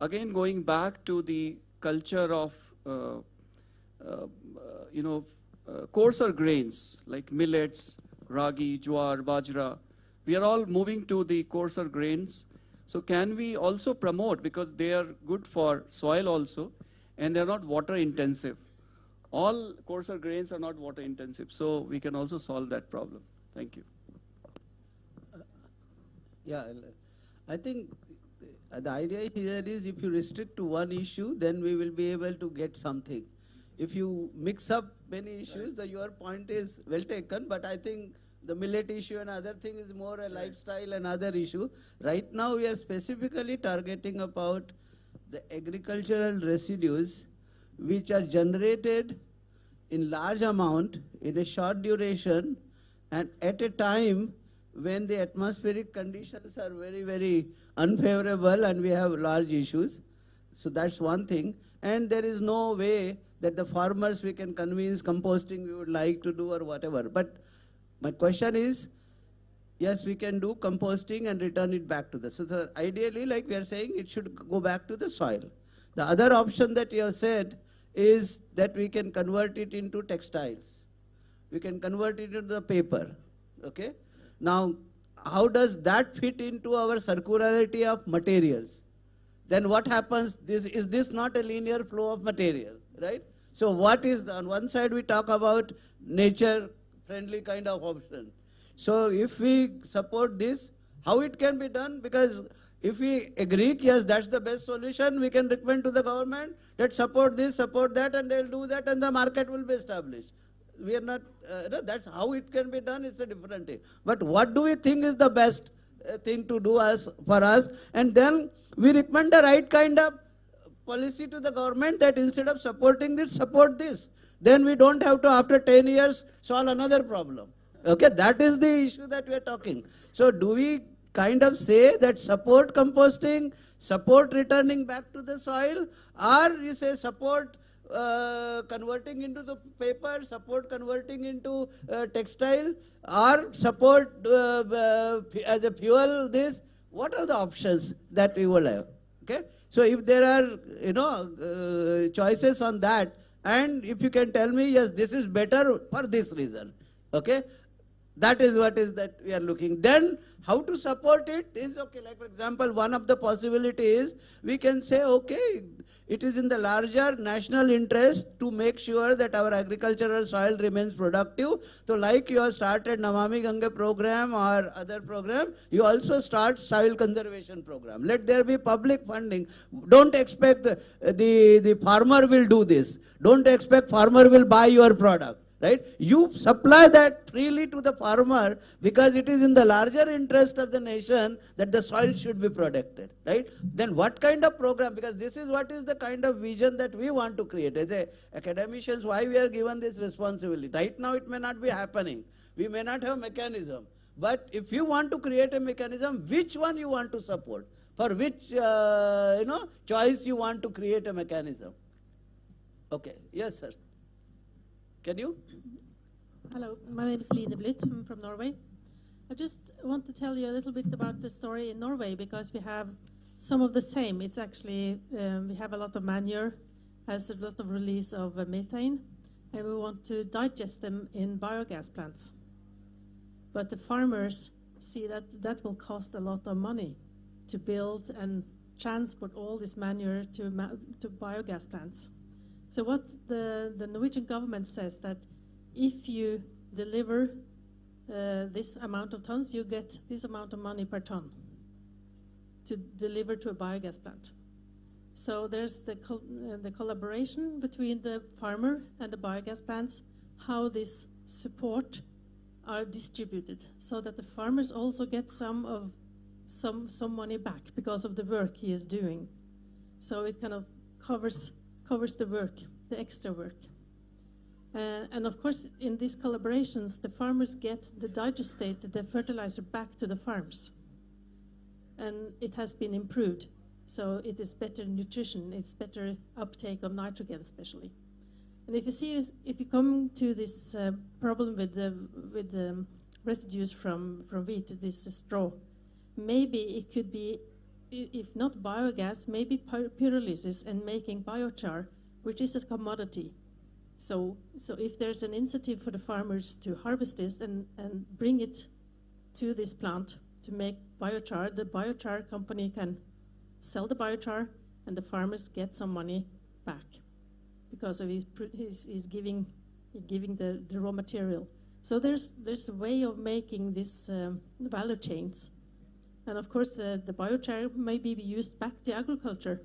again, going back to the culture of, you know, coarser grains like millets, ragi, jowar, bajra. We are all moving to the coarser grains. So can we also promote, because they are good for soil also, and they are not water intensive. All coarser grains are not water intensive, so we can also solve that problem. Thank you. Yeah, I think the idea here is, if you restrict to one issue, then we will be able to get something. If you mix up many issues, your point is well taken, but I think the millet issue and other thing is more a lifestyle and other issue. Right now we are specifically targeting about the agricultural residues which are generated in large amount, in a short duration, and at a time when the atmospheric conditions are very, very unfavorable and we have large issues. So that's one thing. And there is no way that the farmers we can convince composting we would like to do or whatever. But my question is, yes, we can do composting and return it back to the, so ideally, like we are saying, it should go back to the soil. The other option that you have said is that we can convert it into textiles. We can convert it into the paper, okay? Now, how does that fit into our circularity of materials? Then what happens, is this not a linear flow of material, right? So what is, on one side we talk about nature-friendly kind of option. So if we support this, how it can be done? Because if we agree, yes, that's the best solution, we can recommend to the government that support this, support that, and they'll do that, and the market will be established. We are not, that's how it can be done, it's a different thing. But what do we think is the best thing to do for us? And then we recommend the right kind of policy to the government that instead of supporting this, support this. Then we don't have to, after 10 years, solve another problem. Okay, that is the issue that we are talking. So do we kind of say that support composting, support returning back to the soil, or you say support converting into the paper, support converting into textile, or support as a fuel this? What are the options that we will have? Okay, so if there are choices on that, and if you can tell me, yes, this is better for this reason, okay, that is what is that we are looking. Then how to support it is okay. Like for example, one of the possibilities we can say, okay, it is in the larger national interest to make sure that our agricultural soil remains productive. So like you have started Namami Gange program or other program, you also start soil conservation program. Let there be public funding. Don't expect the farmer will do this. Don't expect farmer will buy your product. Right? You supply that freely to the farmer because it is in the larger interest of the nation that the soil should be protected. Right? Then what kind of program? Because this is what is the kind of vision that we want to create. As academicians, why we are given this responsibility? Right now it may not be happening. We may not have mechanism. But if you want to create a mechanism, which one you want to support? For which choice you want to create a mechanism? Okay. Yes, sir. Can you? Hello, my name is Line Blytt. I'm from Norway. I just want to tell you a little bit about the story in Norway because we have some of the same. It's actually, we have a lot of manure, has a lot of release of methane, and we want to digest them in biogas plants. But the farmers see that that will cost a lot of money to build and transport all this manure to biogas plants. So what the Norwegian government says that if you deliver this amount of tons, you get this amount of money per ton to deliver to a biogas plant. So there's the collaboration between the farmer and the biogas plants, how this support are distributed, so that the farmers also get some money back because of the work he is doing. So it kind of covers the work, the extra work. And of course, in these collaborations, the farmers get the digestate, the fertilizer back to the farms. And it has been improved. So it is better nutrition, it's better uptake of nitrogen especially. And if you come to this problem with the residues from wheat, this straw, maybe it could be, if not biogas, maybe pyrolysis and making biochar, which is a commodity. So if there's an incentive for the farmers to harvest this and bring it to this plant to make biochar, the biochar company can sell the biochar and the farmers get some money back because of he's giving the raw material. So there's a way of making this value chains. And of course, the biochar may be used back to agriculture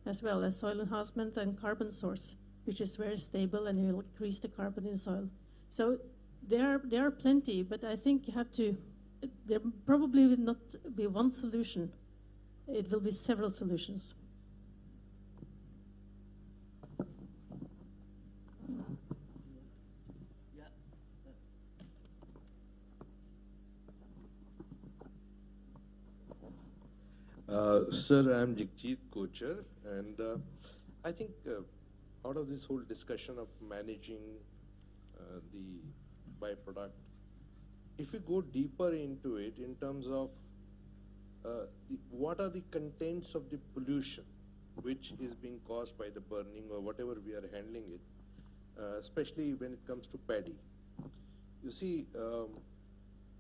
as well as soil enhancement and carbon source, which is very stable and will increase the carbon in soil. So there are plenty, but I think you have to, there probably will not be one solution. It will be several solutions. Sir, I'm Jigjeet Kochar, and I think out of this whole discussion of managing the byproduct, if we go deeper into it in terms of what are the contents of the pollution which is being caused by the burning or whatever we are handling it, especially when it comes to paddy. You see,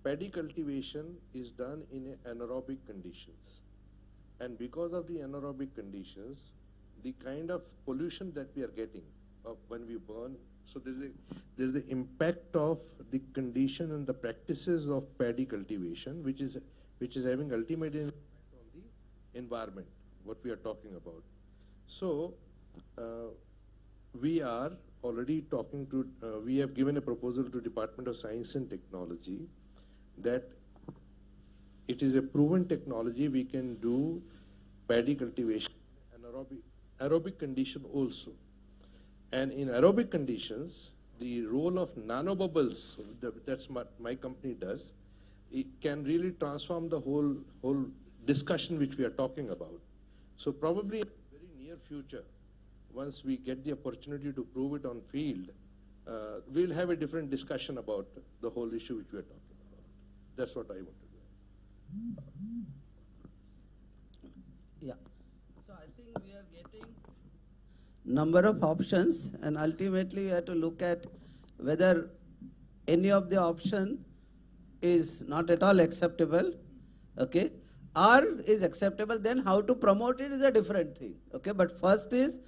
paddy cultivation is done in anaerobic conditions. And because of the anaerobic conditions, the kind of pollution that we are getting when we burn, so there's the impact of the condition and the practices of paddy cultivation, which is having ultimate impact on the environment, what we are talking about. So we are already talking to, we have given a proposal to Department of Science and Technology that it is a proven technology. We can do paddy cultivation in aerobic condition also. And in aerobic conditions, the role of nanobubbles, that's what my company does, it can really transform the whole discussion which we are talking about. So probably in the very near future, once we get the opportunity to prove it on field, we'll have a different discussion about the whole issue which we are talking about. That's what I want to do. Yeah. So I think we are getting number of options, and ultimately we have to look at whether any of the option is not at all acceptable, okay, or is acceptable. Then how to promote it is a different thing, okay. But first is,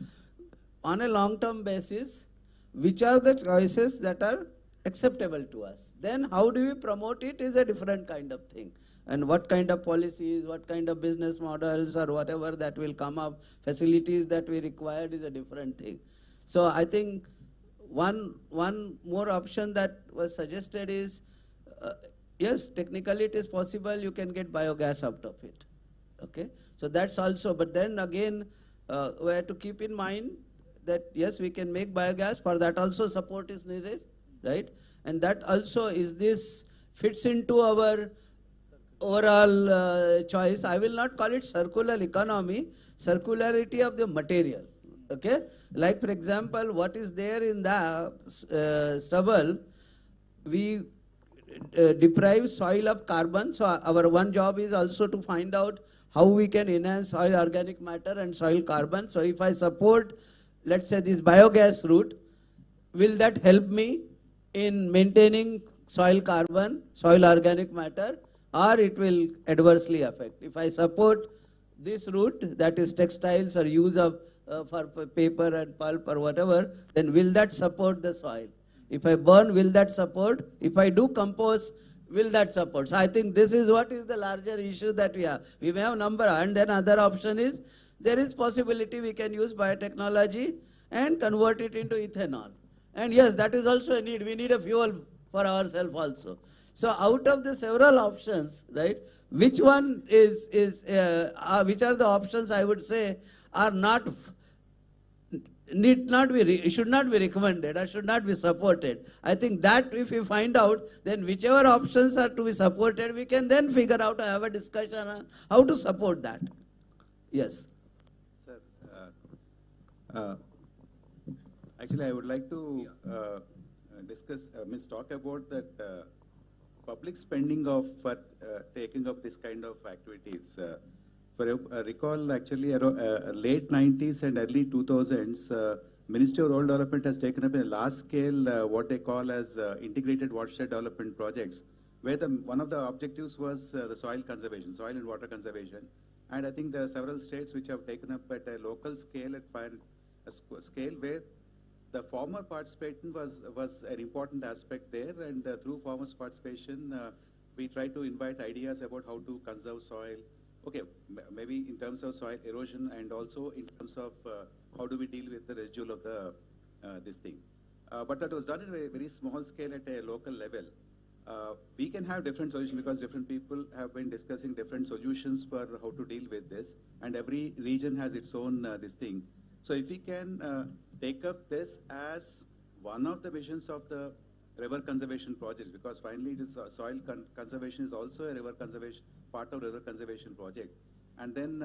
on a long-term basis, which are the choices that are acceptable to us. Then how do we promote it is a different kind of thing. And what kind of policies, what kind of business models or whatever that will come up, facilities that we required is a different thing. So I think one more option that was suggested is, yes, technically it is possible, you can get biogas out of it, okay. So that's also, but then again, we have to keep in mind that yes, we can make biogas, for that also support is needed, right? And that also fits into our overall choice. I will not call it circular economy, circularity of the material, okay? Like for example, what is there in the stubble, we deprive soil of carbon. So our one job is also to find out how we can enhance soil organic matter and soil carbon. So if I support, let's say, this biogas route, will that help me in maintaining soil carbon, soil organic matter, or it will adversely affect? If I support this route, that is textiles or use of for paper and pulp or whatever, then will that support the soil? If I burn, will that support? If I do compost, will that support? So I think this is what is the larger issue that we have. We may have number, and then other option is, there is possibility we can use biotechnology and convert it into ethanol. And yes, that is also a need. We need a fuel for ourselves also. So out of the several options, right, which one which are the options I would say are not, should not be recommended or should not be supported. I think that if we find out, then whichever options are to be supported, we can then figure out, have a discussion on how to support that. Yes. Sir, actually I would like to talk about that public spending of taking up this kind of activities. Recall actually late 90s and early 2000s, Ministry of Rural Development has taken up a large scale what they call as integrated watershed development projects, where one of the objectives was the soil conservation, soil and water conservation. And I think there are several states which have taken up at a local scale, a scale where the farmer participation was an important aspect there, and through farmers' participation, we try to invite ideas about how to conserve soil. Okay, maybe in terms of soil erosion, and also in terms of how do we deal with the residual of the this thing. But that was done at a very small scale at a local level. We can have different solutions because different people have been discussing different solutions for how to deal with this, and every region has its own this thing. So if we can take up this as one of the visions of the river conservation projects, because finally it is soil conservation is also a river conservation, part of river conservation project. and then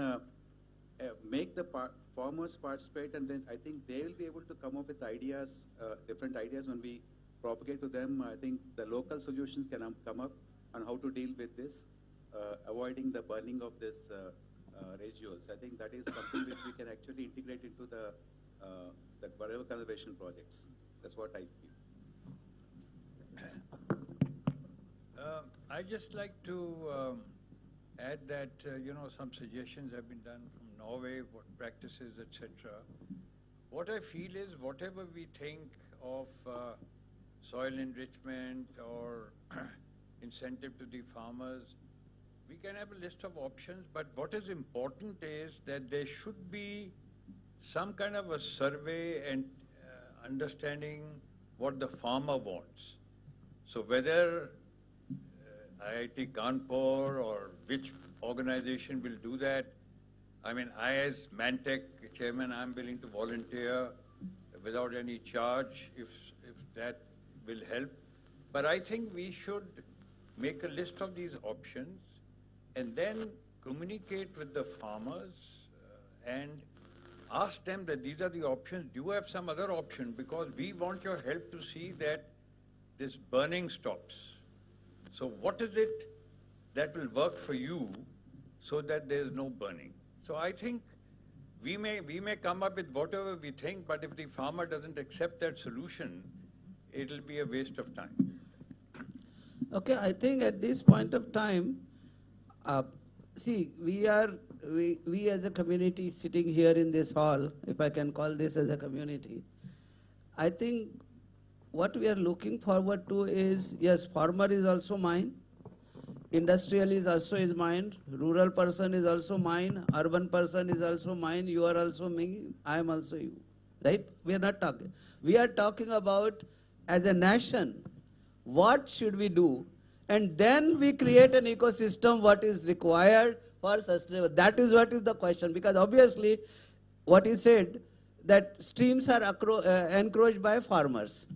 make the farmers participate, and then I think they will be able to come up with ideas, different ideas when we propagate to them. I think the local solutions can come up on how to deal with this, avoiding the burning of this residuals. I think that is something which we can actually integrate into the whatever conservation projects. That's what I feel. I'd just like to add that, some suggestions have been done from Norway, what practices, etc. What I feel is whatever we think of soil enrichment or incentive to the farmers, we can have a list of options, but what is important is that there should be some kind of a survey and understanding what the farmer wants. So whether IIT Kanpur or which organization will do that, I mean, I as Mantech chairman, I'm willing to volunteer without any charge if that will help. But I think we should make a list of these options and then communicate with the farmers and ask them that these are the options. Do you have some other option? Because we want your help to see that this burning stops. So what is it that will work for you so that there is no burning? So I think we may come up with whatever we think, but if the farmer doesn't accept that solution, it will be a waste of time. Okay, I think at this point of time, see, we as a community sitting here in this hall, if I can call this as a community, I think what we are looking forward to is, yes, farmer is also mine, industrial is also is mine, rural person is also mine, urban person is also mine, you are also me, I am also you, right? We are not talking. We are talking about, as a nation, what should we do? And then we create an ecosystem, what is required for sustainable. That is what is the question, because obviously, what he said, that streams are encroached by farmers.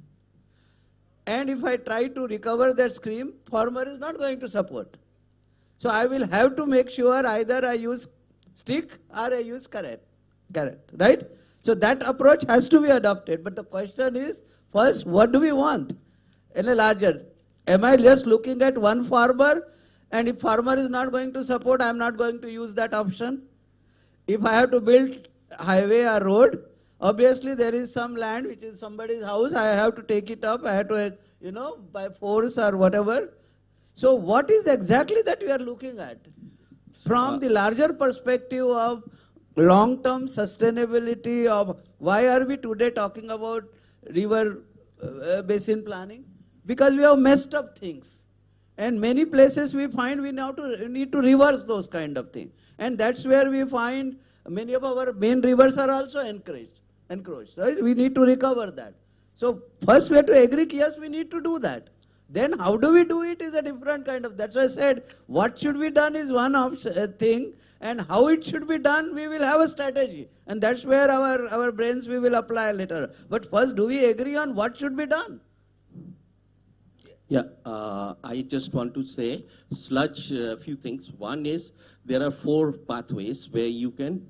And if I try to recover that stream, farmer is not going to support. So I will have to make sure either I use stick or I use carrot, right? So that approach has to be adopted. But the question is, first, what do we want in a larger? Am I just looking at one farmer, and if farmer is not going to support, I am not going to use that option? If I have to build highway or road, obviously there is some land which is somebody's house, I have to take it up, I have to, by force or whatever. So what is exactly that we are looking at? From the larger perspective of long-term sustainability of, why are we today talking about river basin planning? Because we have messed up things. And many places we find we now need to reverse those kind of things. And that's where we find many of our main rivers are also encroached. Right? We need to recover that. So first we have to agree, yes, we need to do that. Then how do we do it is a different kind of, that's why I said, what should be done is one thing, and how it should be done, we will have a strategy. And that's where our brains we will apply later. But first, do we agree on what should be done? Yeah, I just want to say, sludge, a few things. One is, there are 4 pathways where you can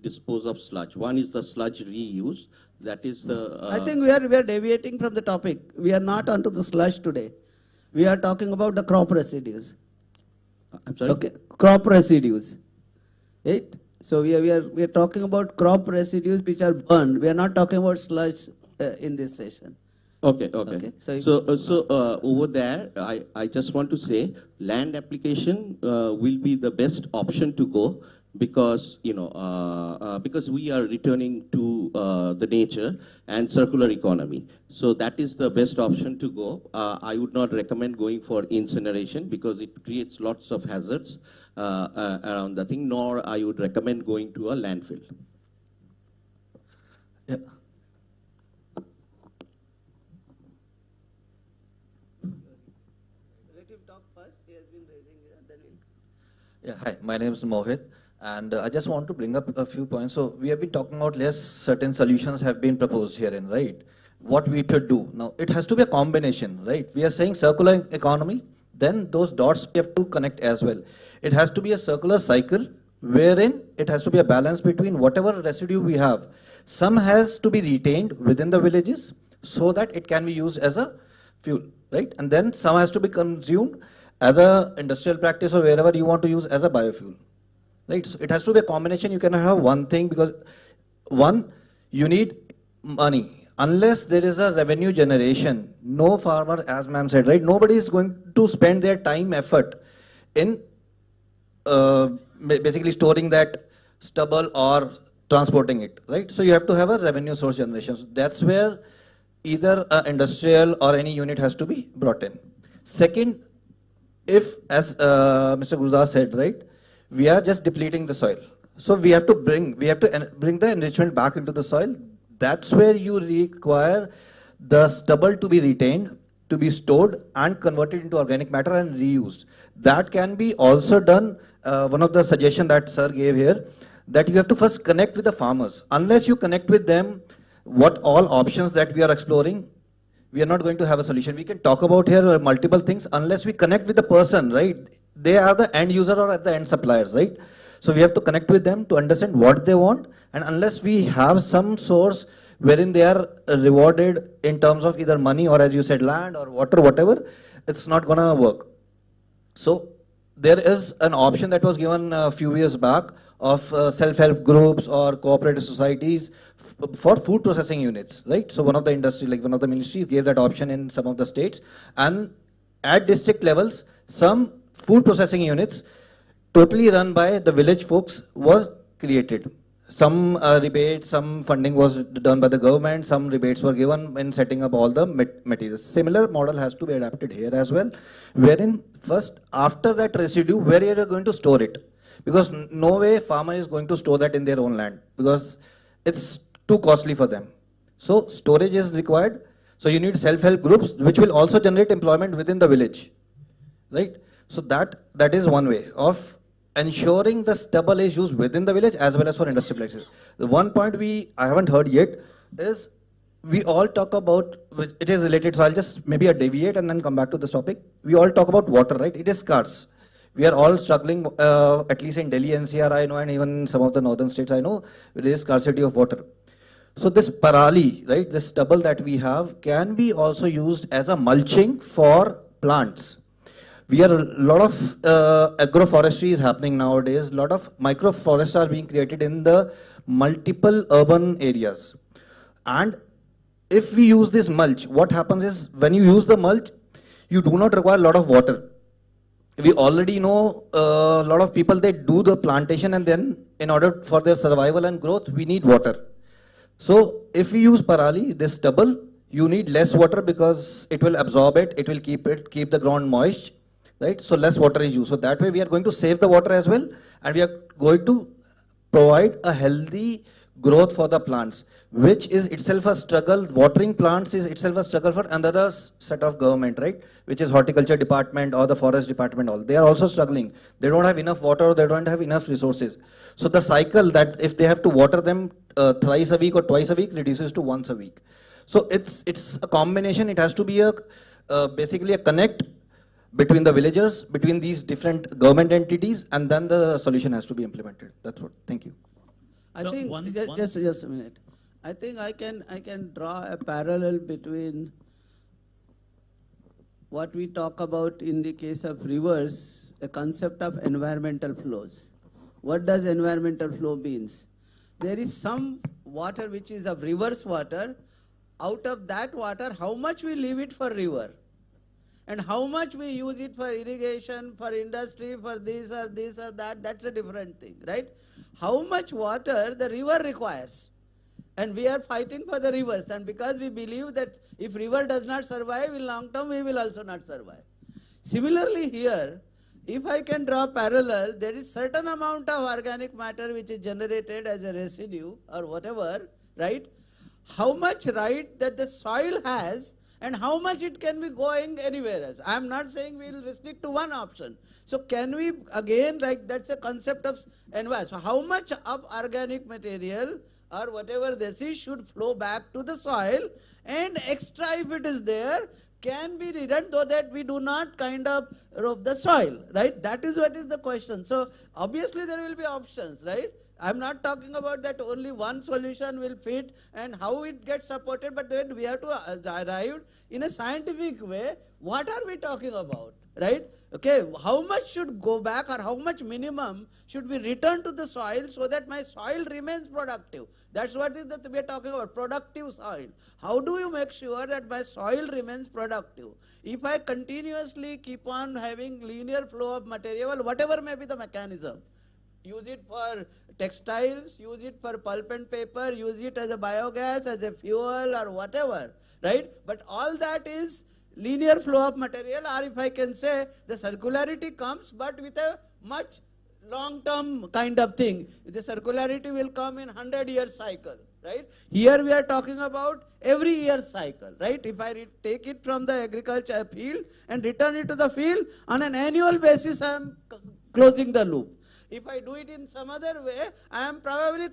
dispose of sludge. One is the sludge reuse. That is the... I think we are deviating from the topic. We are not onto the sludge today. We are talking about the crop residues. I'm sorry? Okay, crop residues. Right? So we are talking about crop residues which are burned. We are not talking about sludge in this session. Okay. So over there, I just want to say, land application will be the best option to go, because because we are returning to the nature and circular economy. So that is the best option to go. I would not recommend going for incineration because it creates lots of hazards around the thing. Nor I would recommend going to a landfill. Yeah. Yeah, hi, my name is Mohit, and I just want to bring up a few points. So we have been talking about, yes, certain solutions have been proposed herein, right? What we should do. Now, it has to be a combination, right? We are saying circular economy, then those dots we have to connect as well. It has to be a circular cycle wherein it has to be a balance between whatever residue we have. Some has to be retained within the villages so that it can be used as a fuel, right? And then some has to be consumed as a industrial practice or wherever you want to use as a biofuel, right? So it has to be a combination. You cannot have one thing because one, you need money. Unless there is a revenue generation, no farmer, as ma'am said, right? Nobody is going to spend their time, effort in basically storing that stubble or transporting it, right? So you have to have a revenue source generation. So that's where either industrial or any unit has to be brought in. Second, if, as Mr. Gurdas said, right, we are just depleting the soil. So we have to bring the enrichment back into the soil. That's where you require the stubble to be retained, to be stored and converted into organic matter and reused. That can be also done, one of the suggestions that sir gave here, that you have to first connect with the farmers. Unless you connect with them, what all options that we are exploring, we are not going to have a solution. We can talk about here multiple things unless we connect with the person, right? They are the end user or the end suppliers, right? So we have to connect with them to understand what they want, and unless we have some source wherein they are rewarded in terms of either money or, as you said, land or water, whatever, it's not gonna work. So there is an option that was given a few years back of self-help groups or cooperative societies for food processing units, right? So one of the industry, like one of the ministries gave that option in some of the states, and at district levels, some food processing units totally run by the village folks was created. Some rebates, some funding was done by the government, some rebates were given in setting up all the materials. Similar model has to be adapted here as well, wherein first, after that residue, where are you going to store it? Because no way farmer is going to store that in their own land because it's too costly for them. So storage is required. So you need self-help groups which will also generate employment within the village, right? So that is one way of ensuring the stubble is used within the village as well as for industrial places. The one point I haven't heard yet is we all talk about, it is related, so I'll just maybe deviate and then come back to this topic. We all talk about water, right? It is scarce. We are all struggling, at least in Delhi NCR I know, and even some of the northern states I know, there is scarcity of water. So this parali, right, this stubble that we have can be also used as a mulching for plants. We are a lot of agroforestry is happening nowadays. A lot of microforests are being created in the multiple urban areas. And if we use this mulch, what happens is when you use the mulch, you do not require a lot of water. We already know a lot of people, they do the plantation and then in order for their survival and growth, we need water. So if we use parali, this stubble, you need less water because it will absorb it, it will keep the ground moist, right? So less water is used. So that way we are going to save the water as well, and we are going to provide a healthy growth for the plants, which is itself a struggle. Watering plants is itself a struggle for another set of government, right? Which is horticulture department or the forest department. All they are also struggling. They don't have enough water, or they don't have enough resources. So the cycle that if they have to water them thrice a week or twice a week reduces to once a week. So it's a combination. It has to be basically a connect between the villagers, between these different government entities, and then the solution has to be implemented. That's what. Thank you. I think just a minute. I think I can draw a parallel between what we talk about in the case of rivers, a concept of environmental flows. What does environmental flow means? There is some water which is of reverse water. Out of that water, how much we leave it for river? And how much we use it for irrigation, for industry, for this or that, that's a different thing, right? How much water the river requires. And we are fighting for the rivers. And because we believe that if river does not survive, in long term we will also not survive. Similarly here, if I can draw parallel, there is certain amount of organic matter which is generated as a residue or whatever, right? How much right that the soil has and how much it can be going anywhere else. I am not saying we will restrict to one option. So can we, again, like that's a concept of environment. So how much of organic material or whatever this is should flow back to the soil, and extra if it is there can be redone so that we do not kind of rob the soil, right? That is what is the question. So obviously there will be options, right? I'm not talking about that only one solution will fit and how it gets supported, but then we have to arrive in a scientific way. What are we talking about, right? Okay, how much should go back or how much minimum should be returned to the soil so that my soil remains productive? That's what is that we are talking about, productive soil. How do you make sure that my soil remains productive? If I continuously keep on having linear flow of material, whatever may be the mechanism, use it for textiles, use it for pulp and paper, use it as a biogas, as a fuel or whatever, right? But all that is linear flow of material, or if I can say the circularity comes but with a much long-term kind of thing. The circularity will come in 100-year cycle, right? Here we are talking about every year cycle, right? If I take it from the agriculture field and return it to the field, on an annual basis I am closing the loop. If I do it in some other way, I am probably,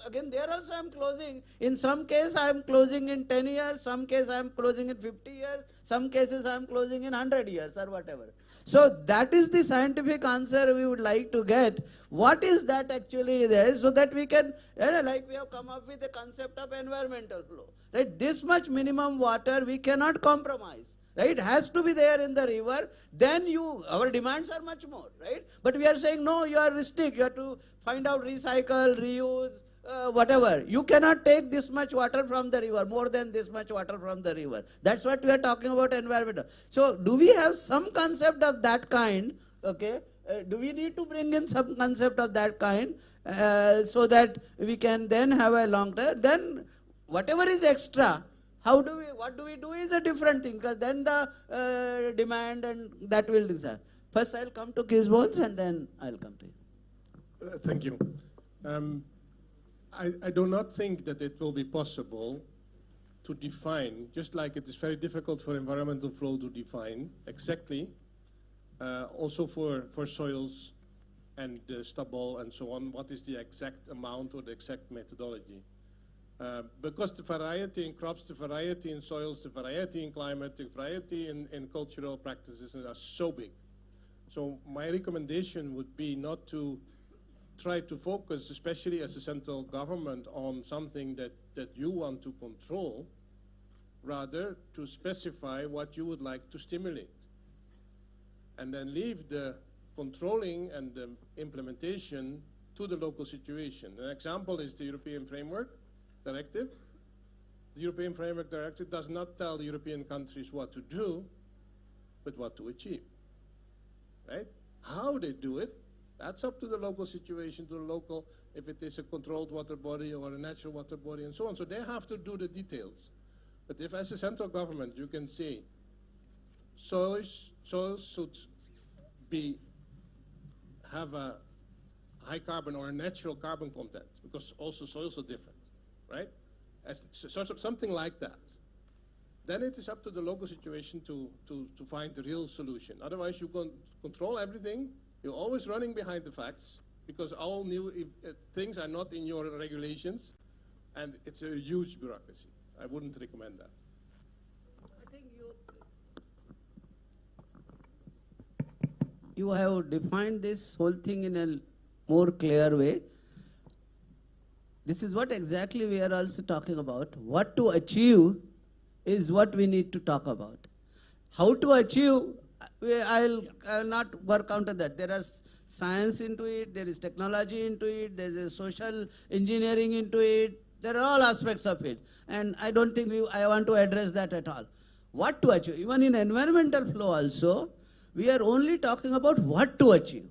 again there also I am closing. In some case I am closing in 10 years, some case I am closing in 50 years, some cases I am closing in 100 years or whatever. So that is the scientific answer we would like to get. What is that actually there, so that we can, like we have come up with the concept of environmental flow, right? This much minimum water we cannot compromise. Right? It has to be there in the river, then our demands are much more, right? But we are saying, no, you are restrict, you have to find out recycle, reuse, whatever. You cannot take this much water from the river, more than this much water from the river. That's what we are talking about environmental. So do we have some concept of that kind, okay? Do we need to bring in some concept of that kind so that we can then have a long term? Then whatever is extra, what do we do is a different thing, because then the demand and that will decide. First I'll come to Kisbones and then I'll come to you. Thank you. I do not think that it will be possible to define, just like it is very difficult for environmental flow to define exactly, also for soils and stubble and so on, what is the exact amount or the exact methodology. Because the variety in crops, the variety in soils, the variety in climate, the variety in cultural practices are so big. So my recommendation would be not to try to focus, especially as a central government, on something that you want to control, rather to specify what you would like to stimulate. And then leave the controlling and the implementation to the local situation. An example is the European Framework Directive. The European Framework Directive does not tell the European countries what to do, but what to achieve, right? How they do it, that's up to the local situation, to the local, if it is a controlled water body or a natural water body and so on. So they have to do the details. But if as a central government you can say soils should have a high carbon or a natural carbon content, because also soils are different, right? As sort of something like that. Then it is up to the local situation to find the real solution. Otherwise you can control everything, you're always running behind the facts, because all new things are not in your regulations, and it's a huge bureaucracy. I wouldn't recommend that. I think you have defined this whole thing in a more clear way. This is what exactly we are also talking about. What to achieve is what we need to talk about. How to achieve, I'll not work out on that. There is science into it, there is technology into it, there is social engineering into it. There are all aspects of it. And I don't think I want to address that at all. What to achieve? Even in environmental flow also, we are only talking about what to achieve,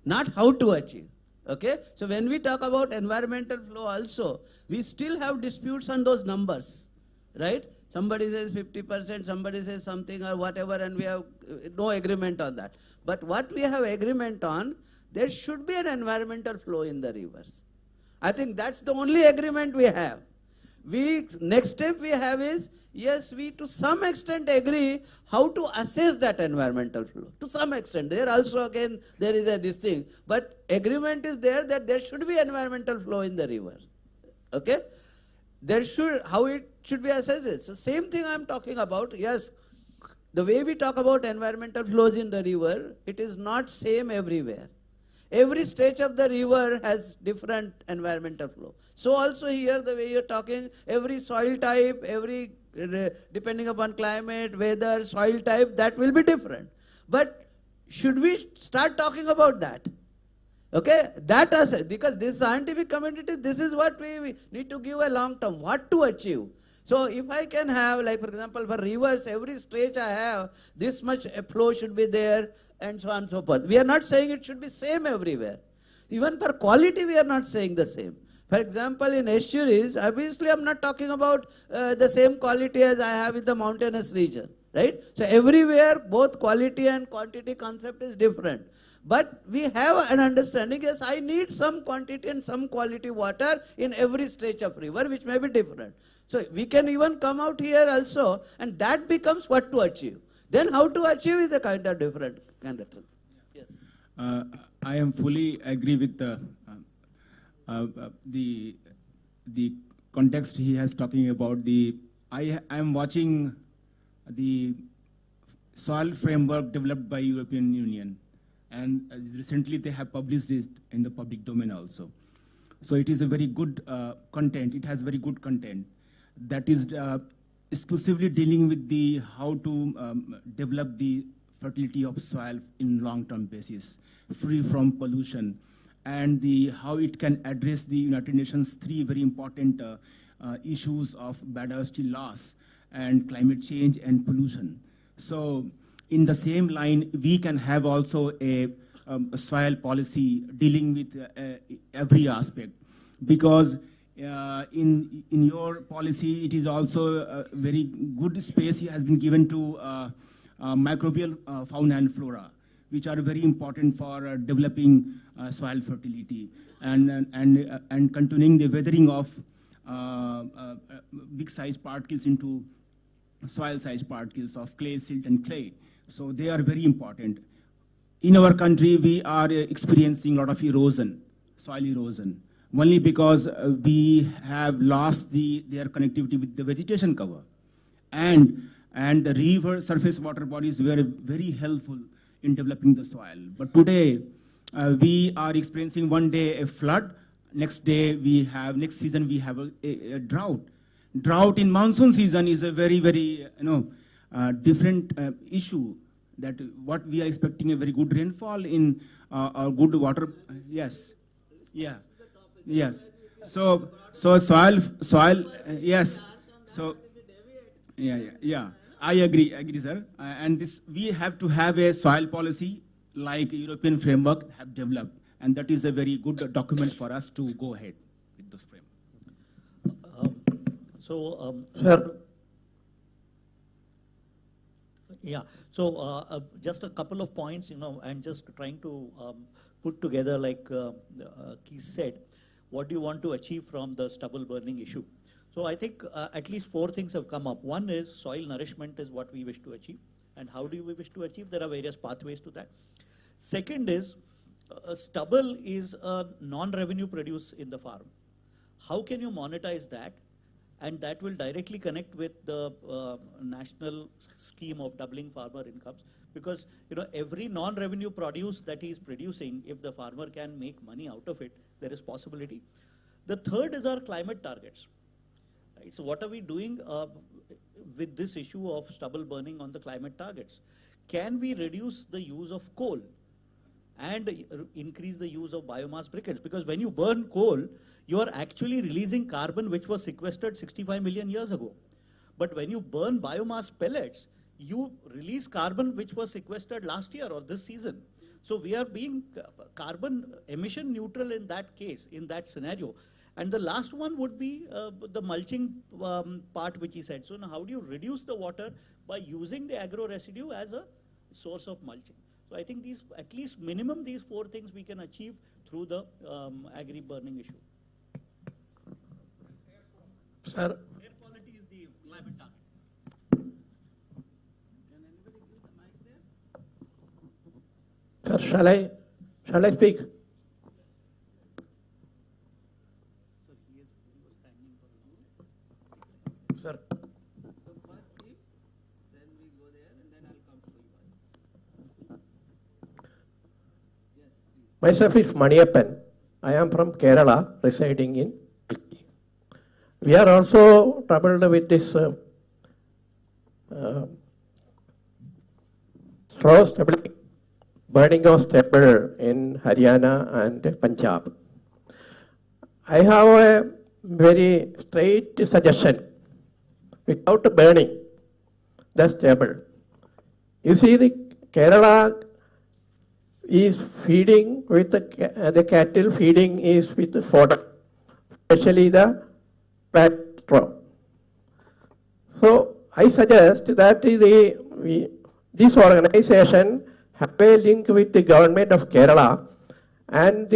not how to achieve. Okay? So when we talk about environmental flow also, we still have disputes on those numbers, right? Somebody says 50%, somebody says something or whatever, and we have no agreement on that. But what we have agreement on, there should be an environmental flow in the rivers. I think that's the only agreement we have. Next step we have is, yes, we to some extent agree how to assess that environmental flow. To some extent. There also again, there is this thing. But agreement is there that there should be environmental flow in the river. Okay? How it should be assessed. So same thing I am talking about. Yes, the way we talk about environmental flows in the river, it is not same everywhere. Every stretch of the river has different environmental flow. So also here, the way you're talking, every soil type, depending upon climate, weather, soil type, that will be different. But should we start talking about that? Okay, because this scientific community, this is what we need to give a long term, what to achieve. So if I can have, like for example, for rivers, every stretch I have, this much flow should be there, and so on and so forth. We are not saying it should be same everywhere. Even for quality, we are not saying the same. For example, in estuaries, obviously I'm not talking about the same quality as I have in the mountainous region, right? So everywhere, both quality and quantity concept is different. But we have an understanding, yes, I need some quantity and some quality water in every stretch of river, which may be different. So we can even come out here also, and that becomes what to achieve. Then how to achieve is a kind of different kind of thing. Yes. I am fully agree with the context he has talking about. I am watching the soil framework developed by European Union, and recently they have published it in the public domain also. So it is a very good content. It has very good content that is exclusively dealing with how to develop the fertility of soil in long-term basis, free from pollution, and how it can address the United Nations 3 very important issues of biodiversity loss and climate change and pollution. So in the same line, we can have also a soil policy dealing with every aspect, because in your policy, it is also a very good space has been given to microbial fauna and flora, which are very important for developing soil fertility and continuing the weathering of big size particles into soil size particles of clay, silt, and clay. So they are very important. In our country, we are experiencing a lot of erosion, soil erosion, only because we have lost their connectivity with the vegetation cover. And the river surface water bodies were very helpful in developing the soil. But today, we are experiencing one day a flood, next season we have a drought. Drought in monsoon season is a very, very different issue. That what we are expecting a very good rainfall in good water. Yes, yeah, yes. So soil, yes. So yeah. I agree, sir. And we have to have a soil policy like European framework have developed, and that is a very good document for us to go ahead with this framework. Sir. Yeah, so just a couple of points, I'm just trying to put together, like Keith said, what do you want to achieve from the stubble burning issue? So I think at least 4 things have come up. One is soil nourishment is what we wish to achieve. And how do we wish to achieve? There are various pathways to that. Second is, stubble is a non-revenue produce in the farm. How can you monetize that? And that will directly connect with the national scheme of doubling farmer incomes, because every non-revenue produce that he is producing, if the farmer can make money out of it, there is possibility. The third is our climate targets. Right? So what are we doing with this issue of stubble burning on the climate targets? Can we reduce the use of coal and increase the use of biomass briquettes? Because when you burn coal, you are actually releasing carbon which was sequestered 65 million years ago. But when you burn biomass pellets, you release carbon which was sequestered last year or this season. So we are being carbon emission neutral in that case, in that scenario. And the last one would be the mulching part which he said. So now how do you reduce the water by using the agro residue as a source of mulching? So I think these, at least minimum these 4 things we can achieve through the agri-burning issue. Sir. Air quality is the climate target. Can anybody give the mic there? Sir, shall I speak? Sir. So first him, then we go there, and then Myself is Maniappan. I am from Kerala, residing in Delhi. We are also troubled with this straw stubble, burning of stubble in Haryana and Punjab. I have a very straight suggestion. Without burning the stubble, you see the Kerala is feeding with the cattle feeding is with the fodder, especially the fat straw. So I suggest that this organization have a link with the government of Kerala and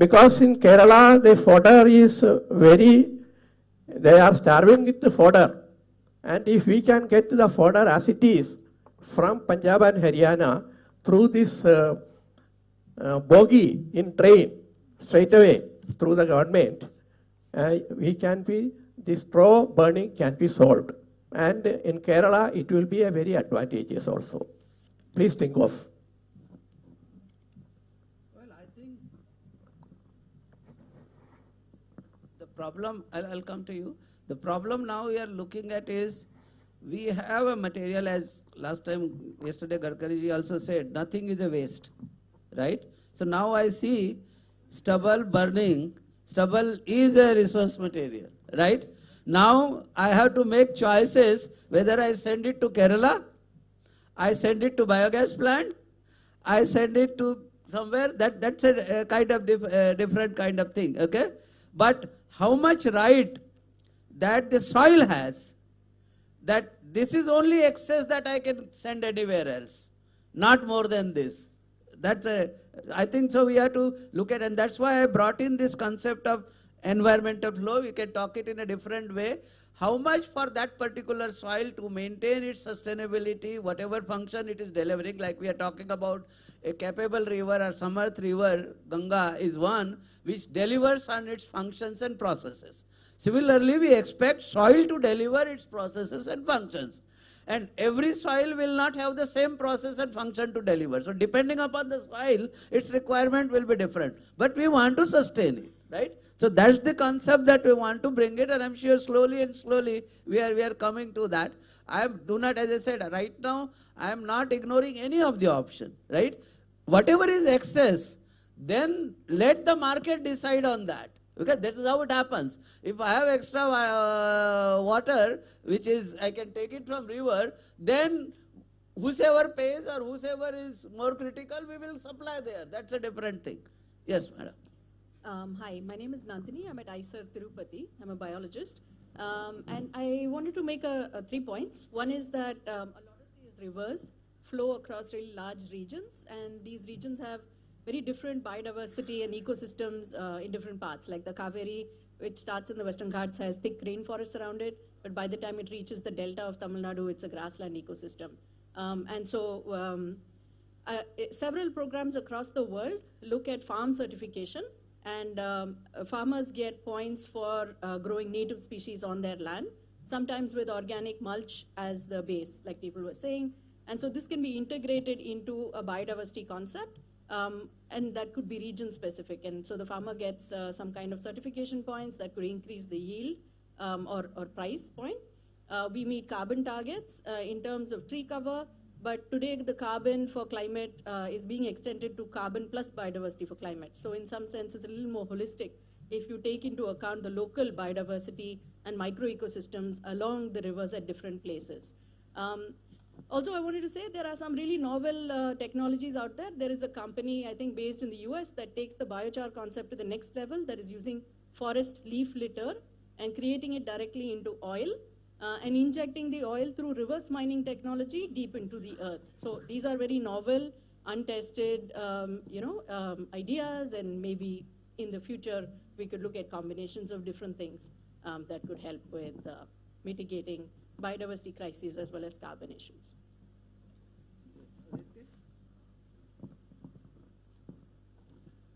because in Kerala the fodder is they are starving with the fodder, and if we can get the fodder as it is from Punjab and Haryana through this bogie in train straight away through the government, this straw burning can be solved. And in Kerala, it will be a very advantageous also. Please think of. Well, I think the problem, I'll come to you. The problem now we are looking at is, we have a material, as yesterday Gadkariji also said, nothing is a waste, right? So now I see stubble burning, stubble is a resource material, right? Now I have to make choices whether I send it to Kerala, I send it to biogas plant, I send it to somewhere, that's a kind of different kind of thing, okay? But how much right that the soil has, that this is only excess that I can send anywhere else, not more than this. I think so we have to look at, and that's why I brought in this concept of environmental flow. We can talk it in a different way. How much for that particular soil to maintain its sustainability, whatever function it is delivering, like we are talking about a capable river or Samarth river, Ganga is one, which delivers on its functions and processes. Similarly, we expect soil to deliver its processes and functions. And every soil will not have the same process and function to deliver. So depending upon the soil, its requirement will be different. But we want to sustain it, right? So that's the concept that we want to bring it, and I'm sure slowly and slowly we are coming to that. As I said, right now, I am not ignoring any of the option, right? Whatever is excess, then let the market decide on that. Okay, this is how it happens. If I have extra water, which is, I can take it from river, then whosoever pays or whosoever is more critical, we will supply there. That's a different thing. Yes, madam. Hi, my name is Nandini. I'm at ISER Tirupati. I'm a biologist. And I wanted to make 3 points. One is that a lot of these rivers flow across really large regions, and these regions have very different biodiversity and ecosystems in different parts. Like the Kaveri, which starts in the Western Ghats, has thick rainforests around it, but by the time it reaches the delta of Tamil Nadu, it's a grassland ecosystem. Several programs across the world look at farm certification, and farmers get points for growing native species on their land, sometimes with organic mulch as the base, like people were saying. And so this can be integrated into a biodiversity concept, and that could be region specific. And so the farmer gets some kind of certification points that could increase the yield or price point. We meet carbon targets in terms of tree cover, but today the carbon for climate is being extended to carbon plus biodiversity for climate. So in some sense, it's a little more holistic if you take into account the local biodiversity and microecosystems along the rivers at different places. Also, I wanted to say there are some really novel technologies out there. There is a company, I think, based in the US that takes the biochar concept to the next level, that is using forest leaf litter and creating it directly into oil and injecting the oil through reverse mining technology deep into the earth. So these are very novel, untested ideas, and maybe in the future we could look at combinations of different things that could help with mitigating biodiversity crises as well as carbon issues.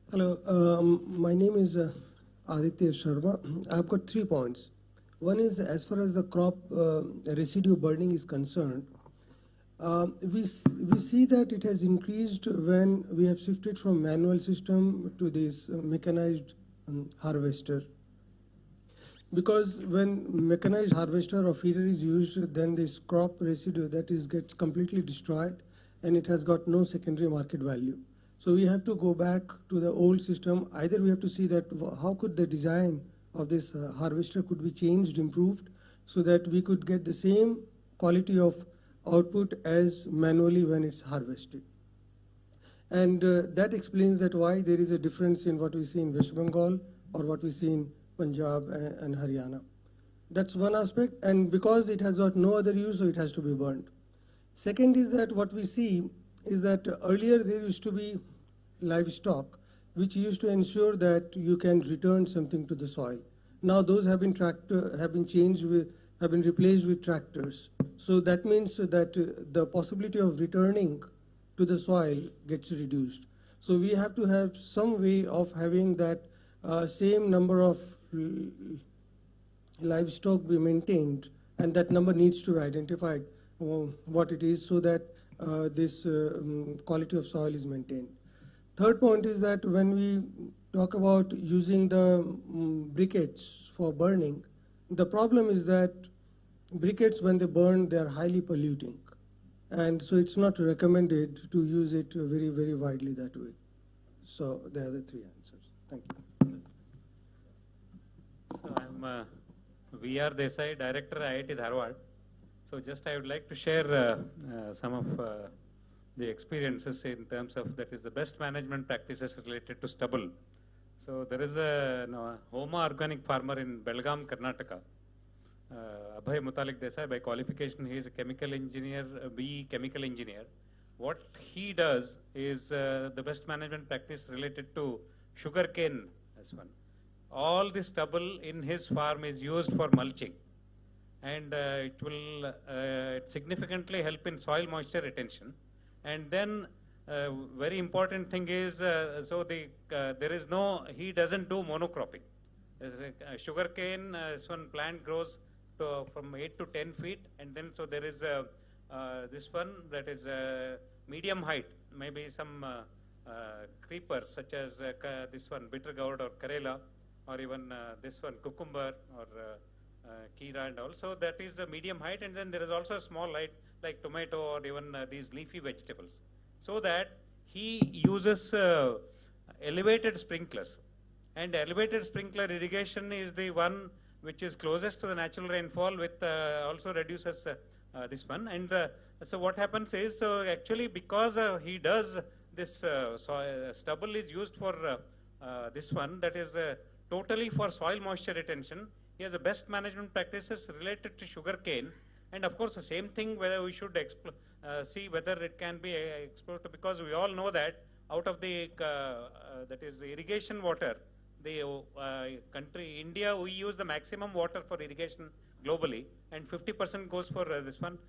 Hello, my name is Aditya Sharma. I've got 3 points. One is, as far as the crop residue burning is concerned, We see that it has increased when we have shifted from manual system to this mechanized harvester. Because when mechanized harvester or feeder is used, then this crop residue that gets completely destroyed and it has got no secondary market value. So we have to go back to the old system. Either we have to see that how could the design of this harvester could be changed, improved, so that we could get the same quality of output as manually when it's harvested. And that explains that why there is a difference in what we see in West Bengal or what we see in Punjab and Haryana. That's one aspect, and because it has got no other use, so it has to be burned. Second is that what we see is that earlier there used to be livestock which used to ensure that you can return something to the soil. Now those have been replaced with tractors. So that means that the possibility of returning to the soil gets reduced. So we have to have some way of having that same number of livestock be maintained, and that number needs to be identified what it is, so that this quality of soil is maintained. Third point is that when we talk about using the briquettes for burning, the problem is that briquettes, when they burn, they are highly polluting. And so it's not recommended to use it very, very widely that way. So there are the three answers. Thank you. So I'm V.R. Desai, Director, IIT Dharwad. So just I would like to share some of the experiences in terms of, that is, the best management practices related to stubble. So there is a Homa organic farmer in Belgaum, Karnataka. Abhay Mutalik Desai, by qualification, he is a chemical engineer, BE chemical engineer. What he does is the best management practice related to sugarcane as one. All the stubble in his farm is used for mulching, and it will significantly help in soil moisture retention. And then very important thing is, there is no, he doesn't do monocropping. Sugarcane, this one plant grows from 8 to 10 feet, and then so there is this one that is medium height, maybe some creepers such as this one bitter gourd or Karela, or even this one cucumber or Kira and all. So that is the medium height, and then there is also a small height like tomato or even these leafy vegetables. So that he uses elevated sprinklers, and elevated sprinkler irrigation is the one which is closest to the natural rainfall, with also reduces this one. And so what happens is, so actually because he does this, stubble is used for this one, that is totally for soil moisture retention. He has the best management practices related to sugarcane. And of course, the same thing, whether we should see whether it can be explored, because we all know that out of the that is irrigation water, the country India, we use the maximum water for irrigation globally, and 50% goes for this one.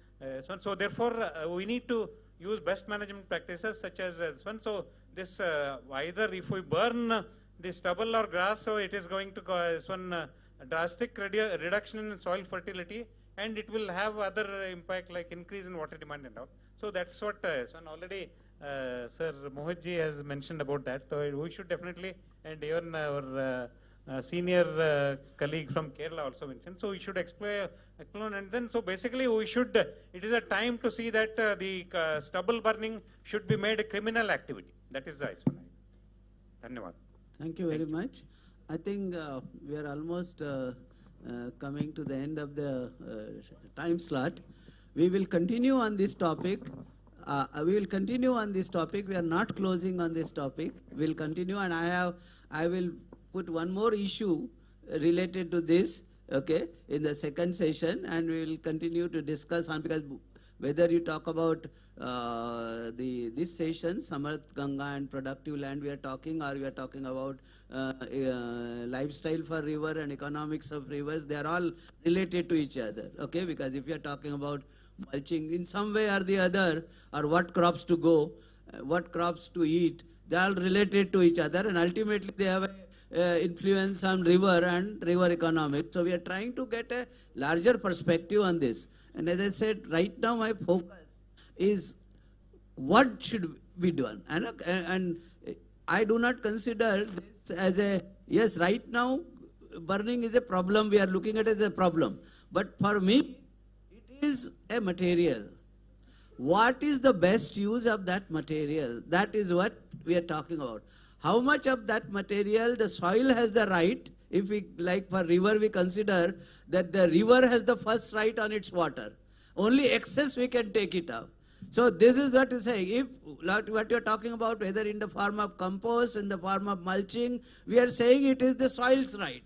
So therefore, we need to use best management practices such as this one. So this either if we burn the stubble or grass, so it is going to this one drastic reduction in soil fertility, and it will have other impact like increase in water demand and all. So that's what one already Sir Mohitji has mentioned about that. So we should definitely, and even our senior colleague from Kerala also mentioned. So we should explore, and then so basically we should. It is a time to see that the stubble burning should be made a criminal activity. That is the one. Dhanyavad. Thank you very much. I think we are almost coming to the end of the time slot. We will continue on this topic. We will continue on this topic. We are not closing on this topic. We'll continue, and I will put one more issue related to this, okay, in the second session, and we will continue to discuss on, because whether you talk about this session, Samarth, Ganga and productive land we are talking, or we are talking about lifestyle for river and economics of rivers, they are all related to each other, okay? Because if you are talking about mulching in some way or the other, or what crops to go, what crops to eat, they are all related to each other, and ultimately they have influence on river and river economics. So we are trying to get a larger perspective on this. And as I said, right now my focus is what should be done. And I do not consider this as a, yes, right now burning is a problem, we are looking at it as a problem. But for me, it is a material. What is the best use of that material? That is what we are talking about. How much of that material the soil has the right, if we, like for river, we consider that the river has the first right on its water. Only excess we can take it out. So this is what to say. If what you're talking about, whether in the form of compost, in the form of mulching, we are saying it is the soil's right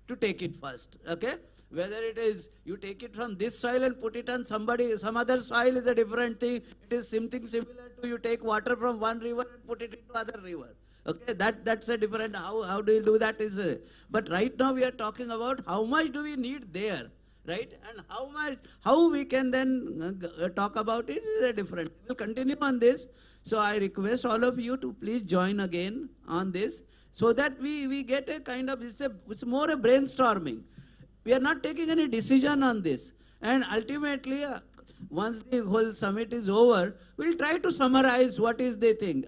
to take it first. Okay? Whether it is you take it from this soil and put it on some other soil is a different thing. It is something similar to you take water from one river and put it into other river. Okay, that's a different, how do you do that is but right now we are talking about how much do we need there, right? And how we can then talk about it is a different. We'll continue on this. So I request all of you to please join again on this so that we get a kind of, it's more a brainstorming. We are not taking any decision on this. And ultimately, once the whole summit is over, we'll try to summarize what is the thing.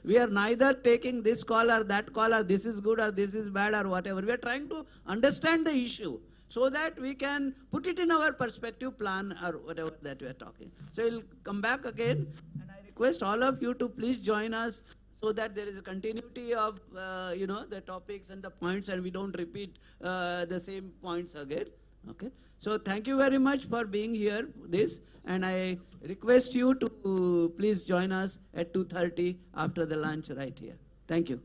We are neither taking this call or that call or this is good or this is bad or whatever. We are trying to understand the issue so that we can put it in our perspective plan or whatever that we are talking. So we'll come back again, and I request all of you to please join us so that there is a continuity of the topics and the points, and we don't repeat the same points again. Okay. So thank you very much for being here, and I request you to please join us at 2:30 after the lunch right here. Thank you.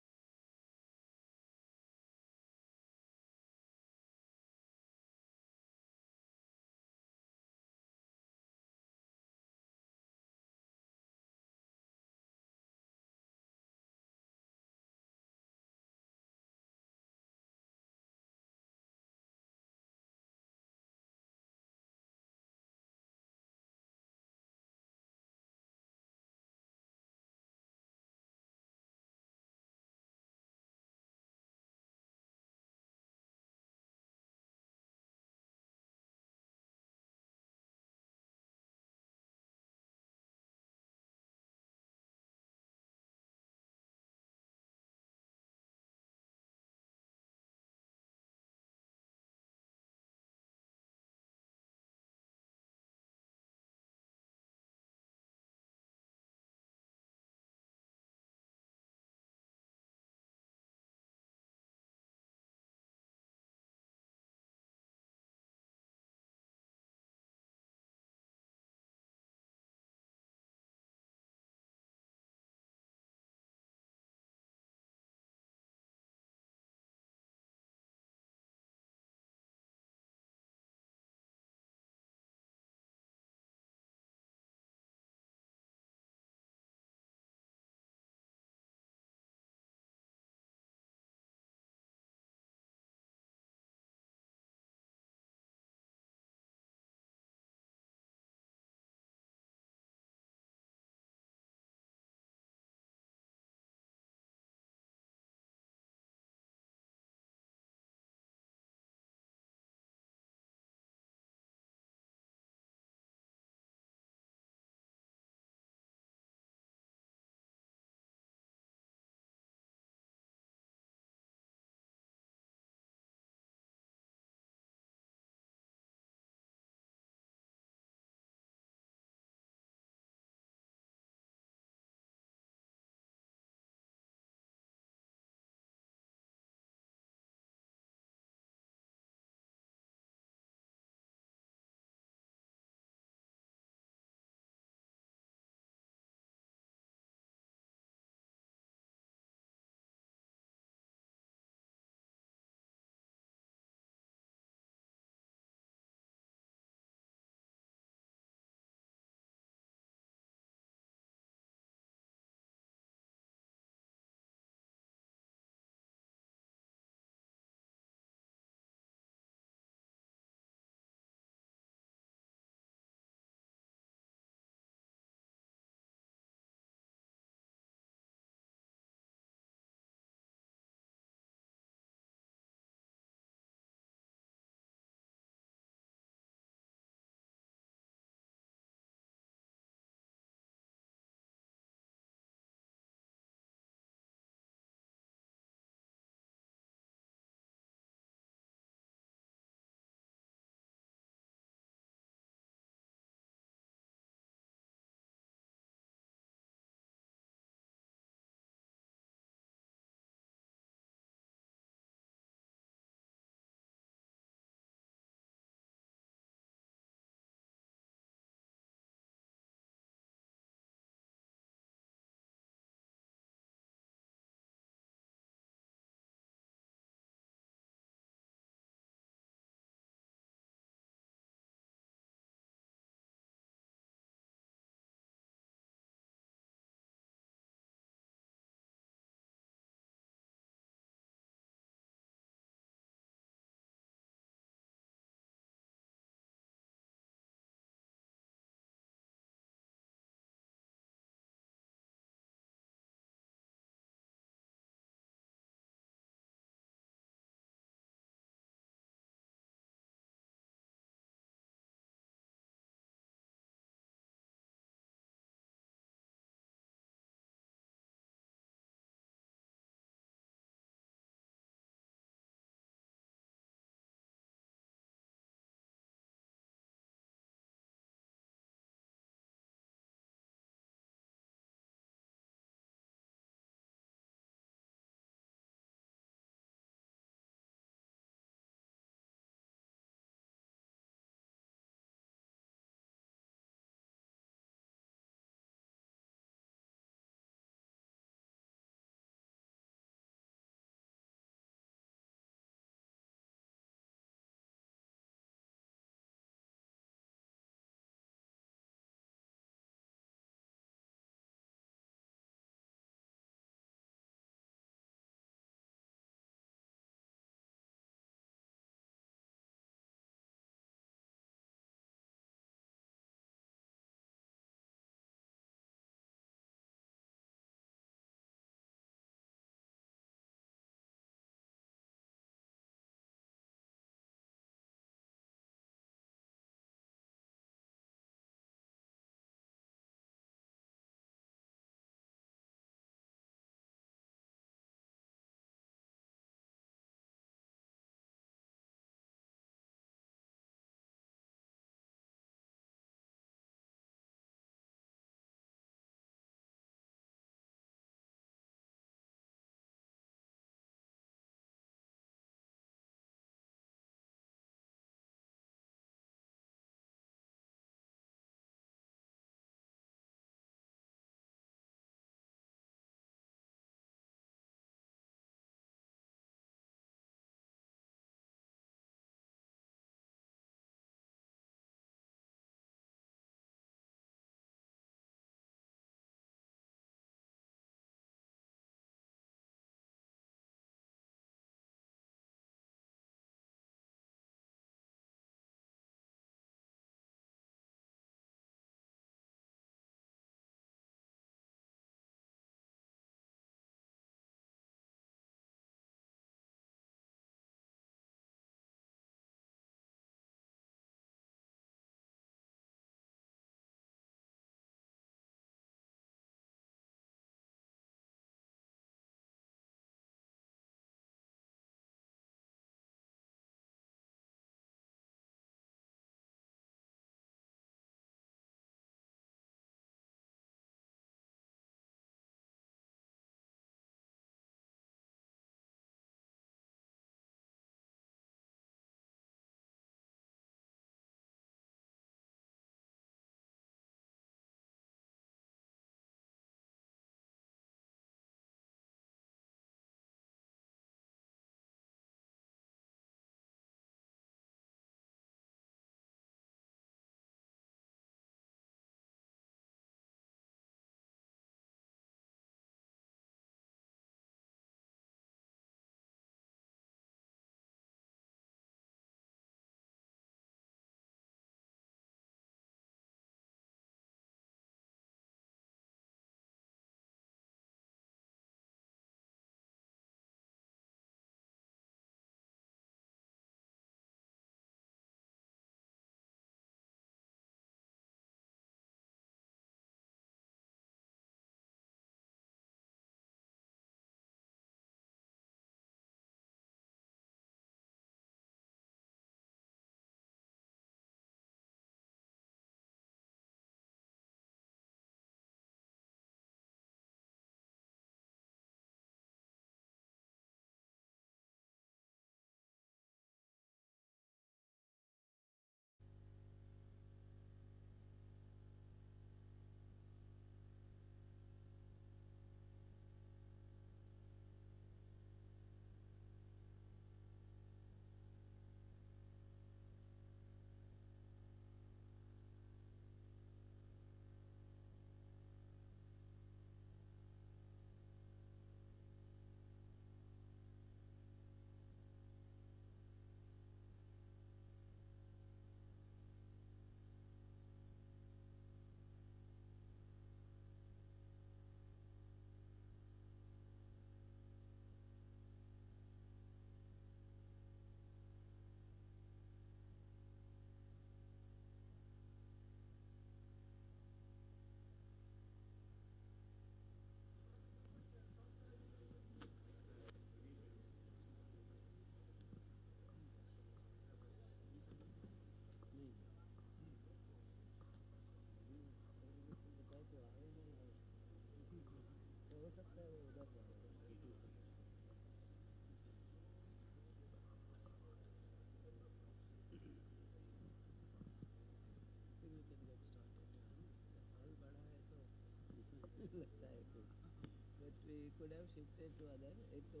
But we could have shifted to other. एक तो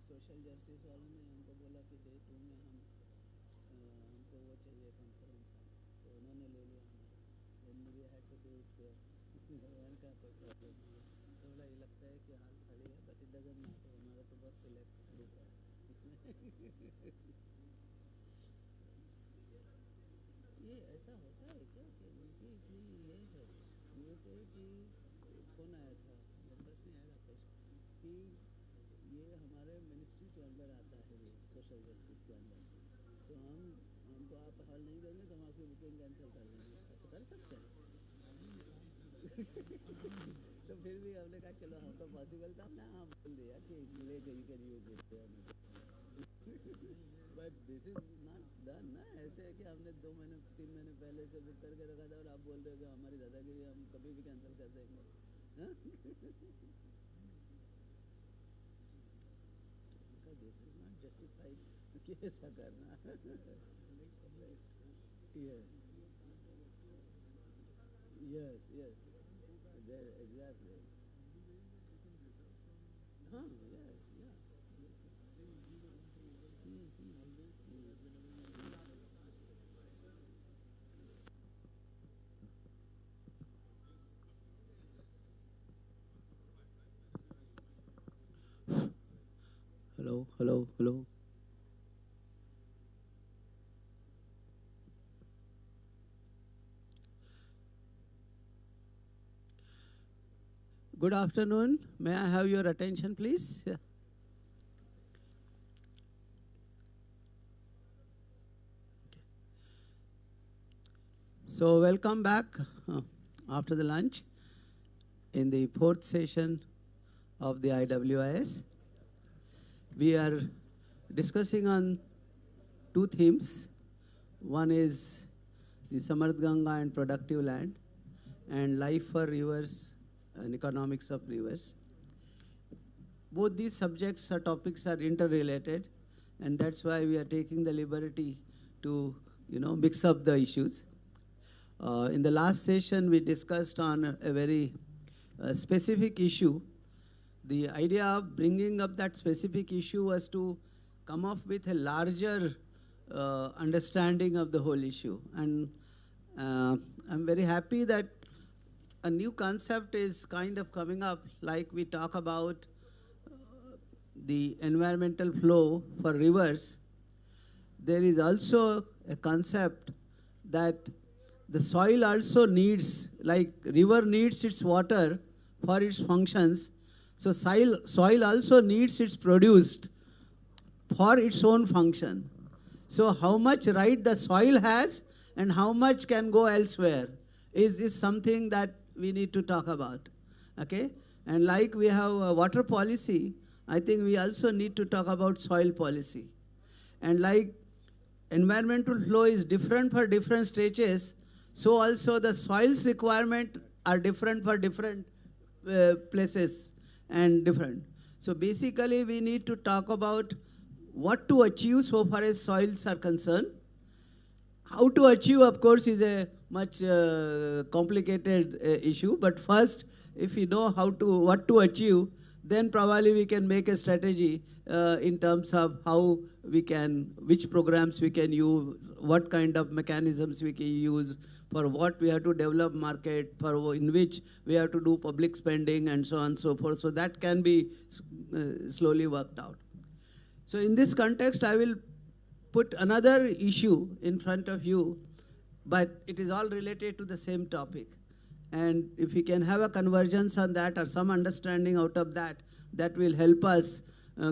social justice वालों ने हमको बोला कि day 2 में हमको वो चाहिए conference hall, तो उन्होंने ले लिया हमारा. Then we had to do it there. मैंने कहा कोई problem नहीं है. थोड़ा ये लगता है कि हाल खड़ी है, but it doesn't matter. हमारा तो बहुत select group है इसमें. ये ऐसा होता है क्या कि उनकी इतनी ये है USA की फोन आया था मेरे पास नहीं आया राकेश कि ये हमारे मिनिस्ट्री के अंदर आता है ये सोशल जस्टिस के अंदर तो हमको आप हॉल नहीं देंगे तो हम आपकी बुकिंग कैंसिल कर देंगे ऐसा कर सकते हैं तो फिर भी हमने कहा चलो हमको पॉसिबल था ना हम बोल दिया कि ले you can use it but this is not done ना ऐसे है कि हमने 2 महीने 3 महीने पहले से बुक करके रखा था और आप बोल रहे हो कि हमारी दादागिरी हम कभी भी कैंसिल कर देंगे दिस इज नॉट जस्टिफाइड कि ऐसा करना yes exactly हाँ yes yeah hello Good afternoon. May I have your attention, please? Yeah. So welcome back after the lunch in the 4th session of the IWIS. We are discussing on 2 themes. One is the Samarth Ganga and productive land, and life for rivers and economics of rivers. Both these subjects or topics are interrelated, and that's why we are taking the liberty to, mix up the issues. In the last session, we discussed on a very specific issue. The idea of bringing up that specific issue was to come up with a larger understanding of the whole issue. And I'm very happy that a new concept is kind of coming up, like we talk about the environmental flow for rivers. There is also a concept that the soil also needs, like river needs its water for its functions, so soil also needs its produced for its own function. So how much right the soil has and how much can go elsewhere is something that we need to talk about, okay? And like we have a water policy, I think we also need to talk about soil policy. And like environmental flow is different for different stages, so also the soils requirement are different for different places and different. So basically we need to talk about what to achieve so far as soils are concerned. How to achieve, of course, is a much complicated issue, but first, if we know what to achieve, then probably we can make a strategy in terms of how we can, which programs we can use, what kind of mechanisms we can use, for what we have to develop market, for in which we have to do public spending and so on and so forth. So that can be slowly worked out. So in this context, I will put another issue in front of you, but it is all related to the same topic. And if we can have a convergence on that or some understanding out of that, that will help us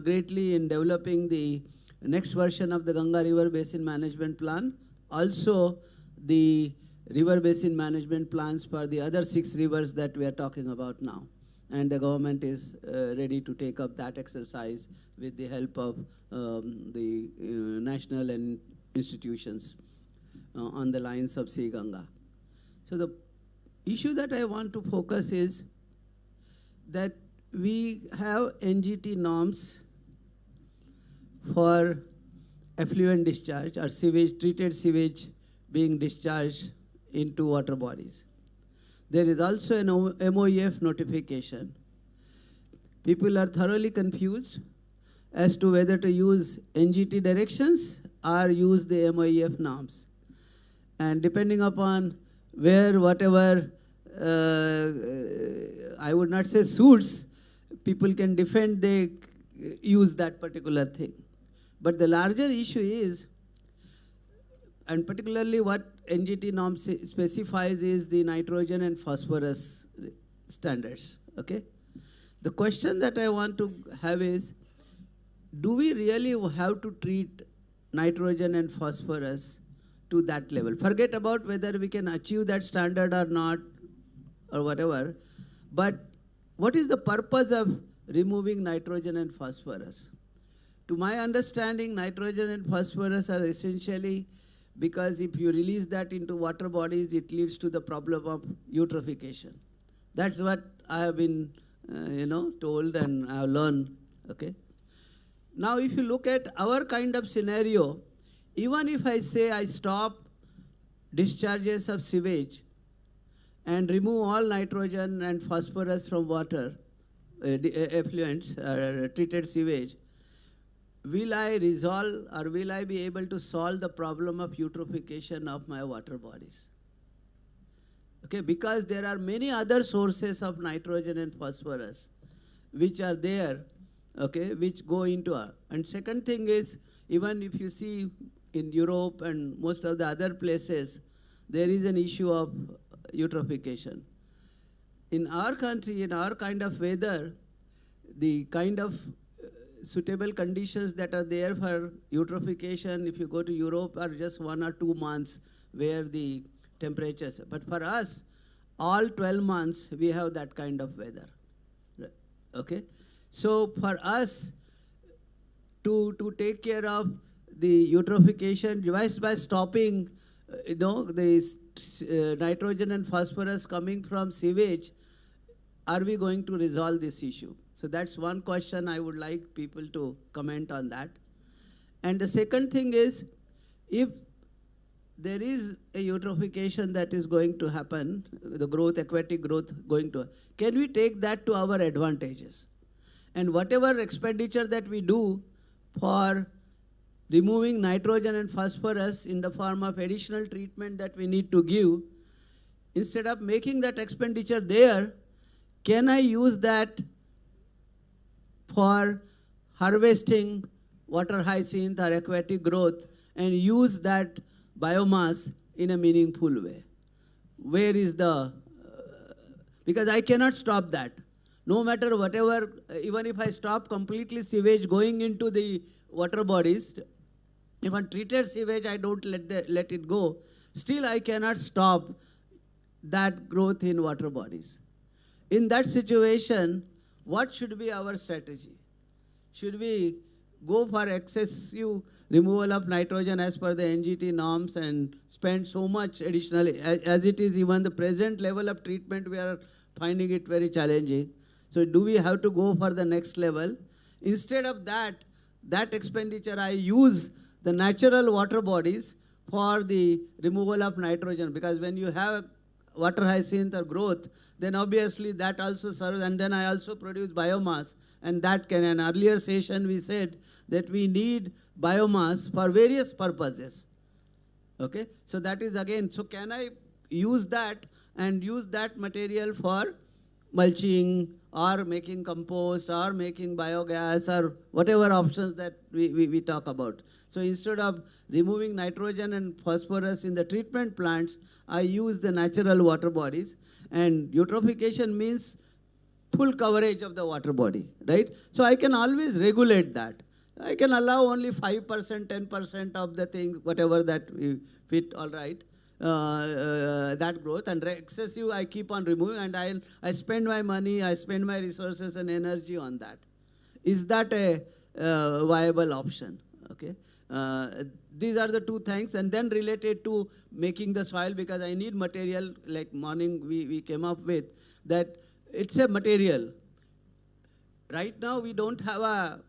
greatly in developing the next version of the Ganga River Basin Management Plan. Also, the river basin management plans for the other 6 rivers that we are talking about now. And the government is ready to take up that exercise with the help of the national and institutions on the lines of Sea Ganga. So the issue that I want to focus is that we have NGT norms for effluent discharge or sewage, treated sewage being discharged into water bodies. There is also an MOEF notification. People are thoroughly confused as to whether to use NGT directions or use the MOEF norms. And depending upon where whatever, I would not say suits, people can defend, they use that particular thing. But the larger issue is, and particularly what NGT norm specifies is the nitrogen and phosphorus standards, okay? The question that I want to have is, do we really have to treat nitrogen and phosphorus to that level? Forget about whether we can achieve that standard or not, or whatever, but what is the purpose of removing nitrogen and phosphorus? To my understanding, nitrogen and phosphorus are essentially because if you release that into water bodies, it leads to the problem of eutrophication. That's what I have been, told and I have learned, okay? Now, if you look at our kind of scenario, even if I say I stop discharges of sewage and remove all nitrogen and phosphorus from water, effluents, treated sewage, will I resolve or will I be able to solve the problem of eutrophication of my water bodies? Okay, because there are many other sources of nitrogen and phosphorus which are there, okay, which go into our. And second thing is, even if you see in Europe and most of the other places, there is an issue of eutrophication. In our country, in our kind of weather, the kind of suitable conditions that are there for eutrophication, if you go to Europe, are just 1 or 2 months where the temperatures, but for us, all 12 months, we have that kind of weather, okay? So for us to take care of the eutrophication, just by stopping, the nitrogen and phosphorus coming from sewage, are we going to resolve this issue? So that's one question I would like people to comment on that. And the second thing is, if there is a eutrophication that is going to happen, the growth, aquatic growth going to, can we take that to our advantages? And whatever expenditure that we do for removing nitrogen and phosphorus in the form of additional treatment that we need to give, instead of making that expenditure there, can I use that for harvesting water hyacinth or aquatic growth and use that biomass in a meaningful way? Where is the, because I cannot stop that. No matter whatever, even if I stop completely sewage going into the water bodies, even treated sewage I don't let it go, still I cannot stop that growth in water bodies. In that situation, what should be our strategy? Should we go for excessive removal of nitrogen as per the NGT norms and spend so much additionally? As it is, even the present level of treatment, we are finding it very challenging. So do we have to go for the next level? Instead of that expenditure, I use the natural water bodies for the removal of nitrogen, because when you have water hyacinth or growth, then obviously that also serves, and then I also produce biomass, and that can, in an earlier session we said that we need biomass for various purposes, okay? So that is again, so can I use that and use that material for mulching or making compost or making biogas or whatever options that we talk about. So instead of removing nitrogen and phosphorus in the treatment plants, I use the natural water bodies, and eutrophication means full coverage of the water body, right? So I can always regulate that. I can allow only 5%, 10% of the things, whatever that we fit, all right, that growth, and excessive I keep on removing, and I spend my money, I spend my resources and energy on that. Is that a viable option? Okay. These are the two things, and then related to making the soil, because I need material, like morning we came up with, that it's a material. right now we don't have a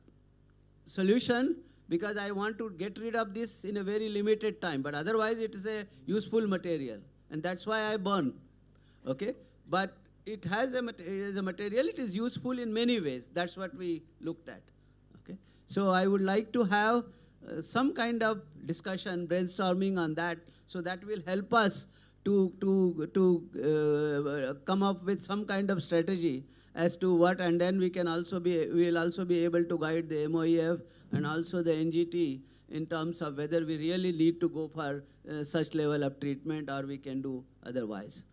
solution because I want to get rid of this in a very limited time. But otherwise, it is a useful material, and that's why I burn. Okay, but it has a material. It is useful in many ways. That's what we looked at. Okay, so I would like to have some kind of discussion, brainstorming on that, so that will help us to come up with some kind of strategy as to what, and then we will also be able to guide the MOEF and also the NGT in terms of whether we really need to go for such level of treatment or we can do otherwise.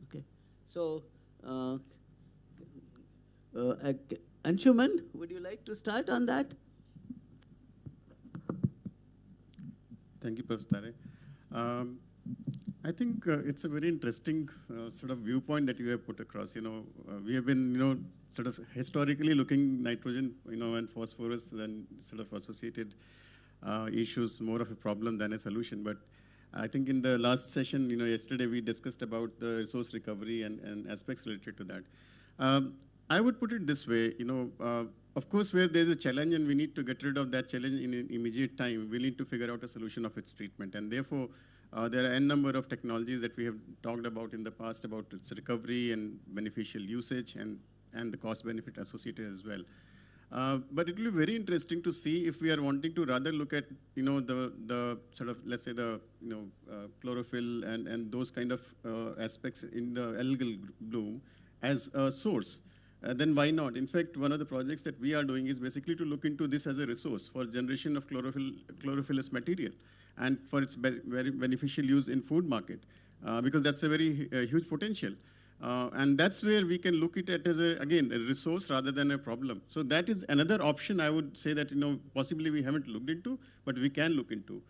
Okay, so Anshuman, would you like to start on that? Thank you, Professor Tare. I think it's a very interesting sort of viewpoint that you have put across. We have been, sort of historically looking nitrogen, and phosphorus and sort of associated issues more of a problem than a solution. But I think in the last session, yesterday we discussed about the resource recovery and aspects related to that. I would put it this way, of course, where there's a challenge and we need to get rid of that challenge in an immediate time, we need to figure out a solution of its treatment. And therefore, there are n number of technologies that we have talked about in the past about its recovery and beneficial usage and the cost benefit associated as well. But it will be very interesting to see if we are wanting to rather look at, the sort of, let's say the, chlorophyll and those kind of aspects in the algal bloom as a source. Then why not? In fact, one of the projects that we are doing is basically to look into this as a resource for generation of chlorophyllous material and for its very beneficial use in food market, because that's a very huge potential. And that's where we can look at it as, again, a resource rather than a problem. So that is another option I would say that, possibly we haven't looked into, but we can look into.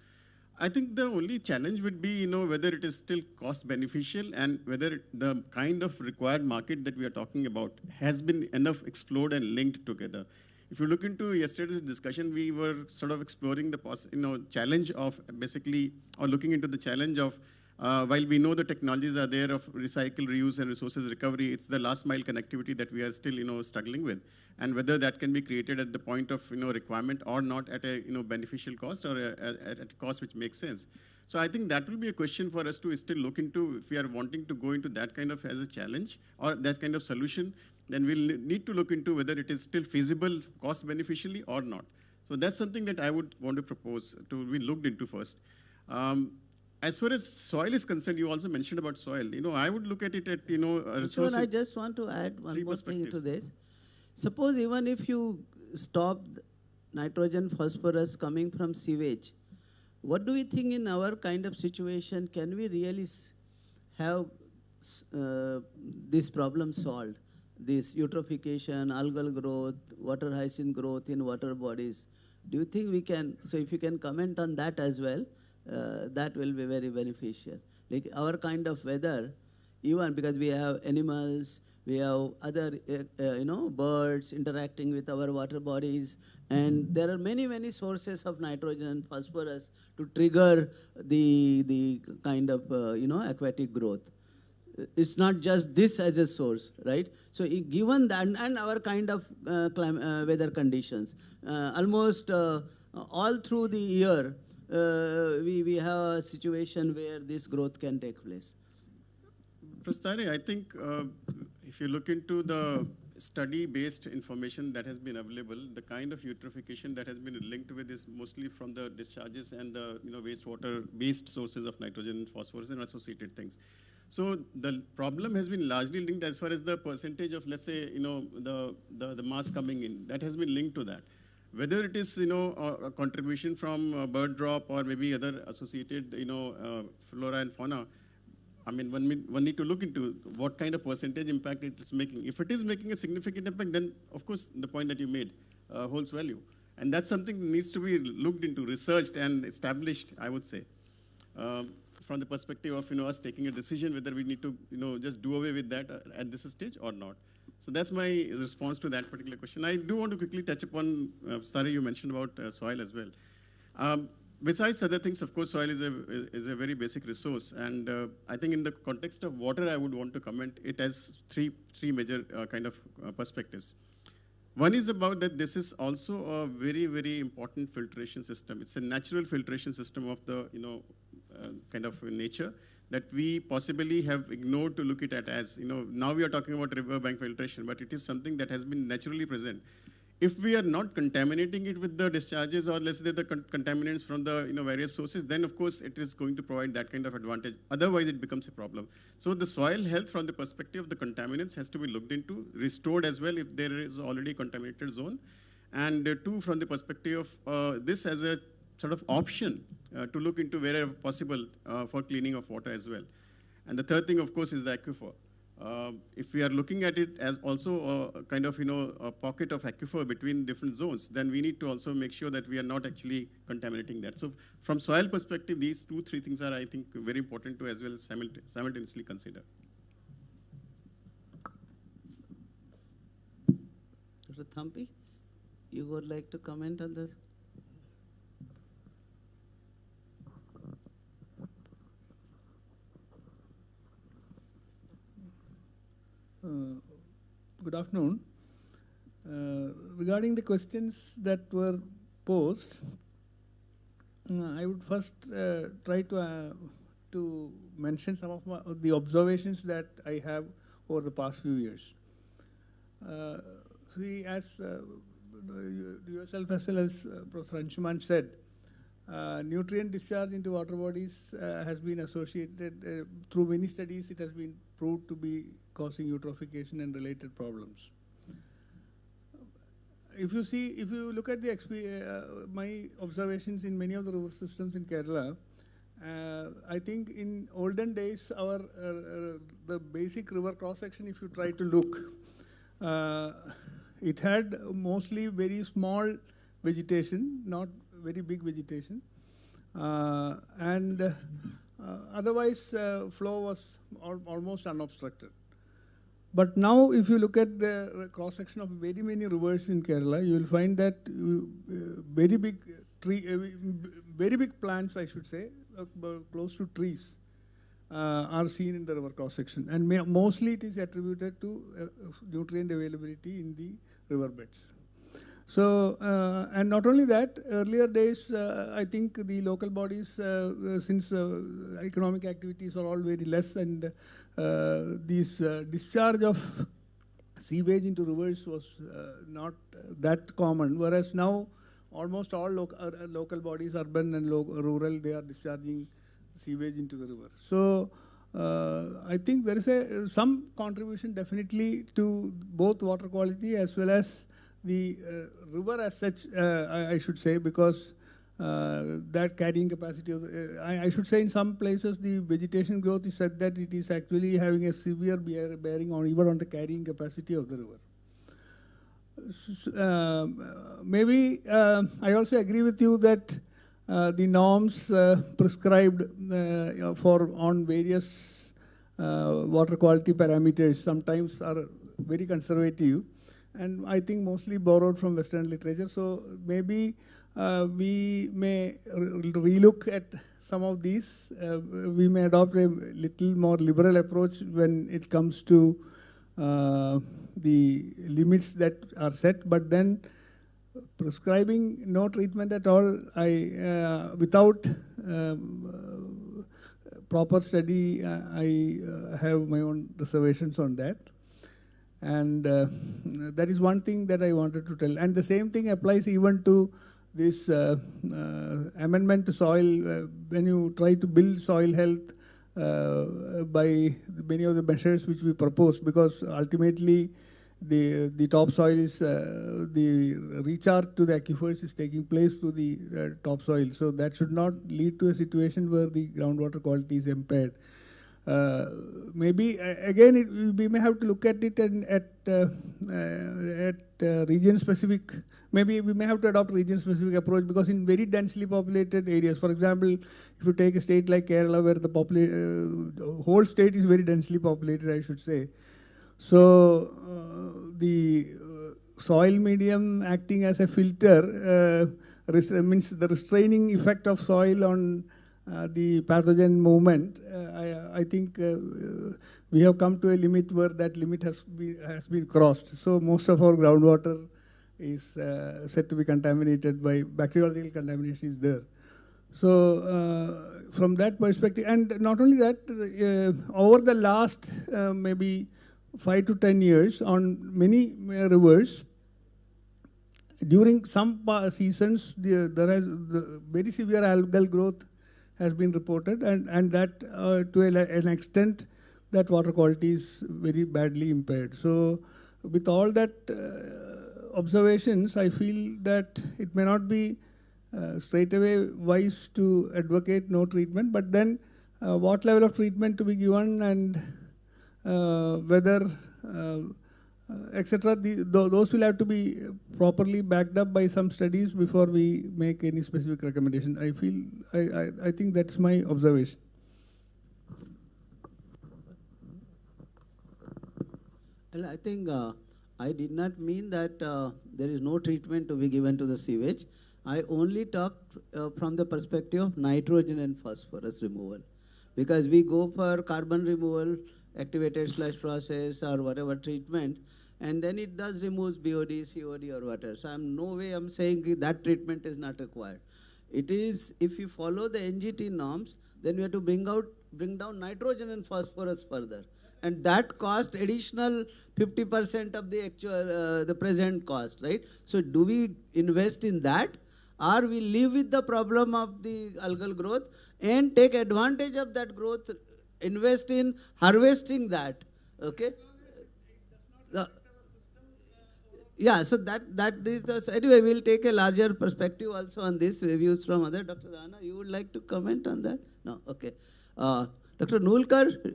I think the only challenge would be, whether it is still cost beneficial and whether the kind of required market that we are talking about has been enough explored and linked together. If you look into yesterday's discussion, we were sort of exploring the challenge of basically, or looking into the challenge of, while we know the technologies are there of recycle, reuse, and resources recovery, it's the last mile connectivity that we are still, struggling with, and whether that can be created at the point of, requirement or not at a, beneficial cost or at a cost which makes sense. So I think that will be a question for us to still look into if we are wanting to go into that kind of as a challenge or that kind of solution. Then we'll need to look into whether it is still feasible cost beneficially or not. So that's something that I would want to propose to be looked into first. As far as soil is concerned, you also mentioned about soil. I would look at it at, a resource. I just want to add one more thing to this. Suppose even if you stop nitrogen, phosphorus coming from sewage, what do we think in our kind of situation, can we really have this problem solved? This eutrophication, algal growth, water hyacinth growth in water bodies. Do you think we can, so if you can comment on that as well, that will be very beneficial. Like our kind of weather, even because we have animals, we have other, birds interacting with our water bodies, and there are many, many sources of nitrogen and phosphorus to trigger the kind of, aquatic growth. It's not just this as a source, right? So given that, and our kind of weather conditions, almost all through the year, we have a situation where this growth can take place. Prastari, I think if you look into the study-based information that has been available, the kind of eutrophication that has been linked with is mostly from the discharges and the wastewater-based sources of nitrogen and phosphorus and associated things. So the problem has been largely linked as far as the percentage of, let's say, the mass coming in. That has been linked to that. Whether it is, a contribution from bird drop or maybe other associated, flora and fauna, I mean, one need to look into what kind of percentage impact it is making. If it is making a significant impact, then of course the point that you made holds value. And that's something that needs to be looked into, researched and established, I would say. From the perspective of us taking a decision whether we need to just do away with that at this stage or not. So that's my response to that particular question. I do want to quickly touch upon, Sari, you mentioned about soil as well. Besides other things, of course, soil is a very basic resource, and I think in the context of water, I would want to comment it has three major kind of perspectives. One is about that this is also a very, very important filtration system. It's a natural filtration system of the, kind of nature that we possibly have ignored to look at it as, now we are talking about riverbank filtration, but it is something that has been naturally present. If we are not contaminating it with the discharges or let's say the contaminants from the various sources, then of course it is going to provide that kind of advantage. Otherwise it becomes a problem. So the soil health from the perspective of the contaminants has to be looked into, restored as well if there is already a contaminated zone. And two, from the perspective of this as a sort of option to look into wherever possible for cleaning of water as well. And the third thing of course is the aquifer. If we are looking at it as also a kind of, a pocket of aquifer between different zones, then we need to also make sure that we are not actually contaminating that. So from soil perspective, these 2-3 things are, I think, very important to as well simultaneously consider. Dr. Thampi, you would like to comment on this? Good afternoon. Regarding the questions that were posed, I would first try to mention some of the observations that I have over the past few years. See, as yourself as well as Professor Anshuman said, nutrient discharge into water bodies has been associated, through many studies, it has been proved to be causing eutrophication and related problems. If you look at my observations in many of the river systems in Kerala, I think in olden days, the basic river cross-section, if you try to look, it had mostly very small vegetation, not very big vegetation. And otherwise, flow was almost unobstructed. But now, if you look at the cross-section of very many rivers in Kerala, you will find that very big plants, I should say, close to trees, are seen in the river cross-section. And mostly it is attributed to nutrient availability in the riverbeds. So, and not only that, earlier days, I think the local bodies, since economic activities are all very less, and this discharge of sewage into rivers was not that common, whereas now almost all local bodies, urban and rural, they are discharging sewage into the river. So, I think there is some contribution definitely to both water quality as well as the river as such, I should say, because that carrying capacity of I should say in some places the vegetation growth is such that it is actually having a severe bearing on even on the carrying capacity of the river. Maybe I also agree with you that the norms prescribed on various water quality parameters sometimes are very conservative, and I think mostly borrowed from Western literature. So maybe we may relook at some of these. We may adopt a little more liberal approach when it comes to the limits that are set, but then prescribing no treatment at all, without proper study, I have my own reservations on that. And that is one thing that I wanted to tell. And the same thing applies even to this amendment to soil. When you try to build soil health by many of the measures which we propose, because ultimately the topsoil is, the recharge to the aquifers is taking place through the topsoil. So that should not lead to a situation where the groundwater quality is impaired. Maybe again we may have to look at it and at region specific. Maybe we may have to adopt region specific approach, because in very densely populated areas, for example, if you take a state like Kerala where the whole state is very densely populated, I should say. So the soil medium acting as a filter means the restraining effect of soil on the pathogen movement. I think we have come to a limit where that limit has been crossed. So most of our groundwater is said to be contaminated by bacteriological contamination is there. So from that perspective, and not only that, over the last maybe 5 to 10 years on many rivers, during some seasons, there has very severe algal growth has been reported, and that to an extent that water quality is very badly impaired. So with all that observations, I feel that it may not be straight away wise to advocate no treatment, but then what level of treatment to be given and whether etc. Those will have to be properly backed up by some studies before we make any specific recommendation. I think that's my observation. Well, I think I did not mean that there is no treatment to be given to the sewage. I only talked from the perspective of nitrogen and phosphorus removal. Because we go for carbon removal, activated sludge process or whatever treatment, and then it does remove BOD, COD or whatever. So no way I'm saying that treatment is not required. It is, if you follow the NGT norms, then we have to bring down nitrogen and phosphorus further. And that cost additional 50% of the actual, the present cost, right? So do we invest in that? Or we live with the problem of the algal growth and take advantage of that growth, invest in harvesting that, okay? Yeah, so that is the, so anyway, we'll take a larger perspective also on this, views from other. Dr. Rana, you would like to comment on that? No, okay. Dr. Nulkar,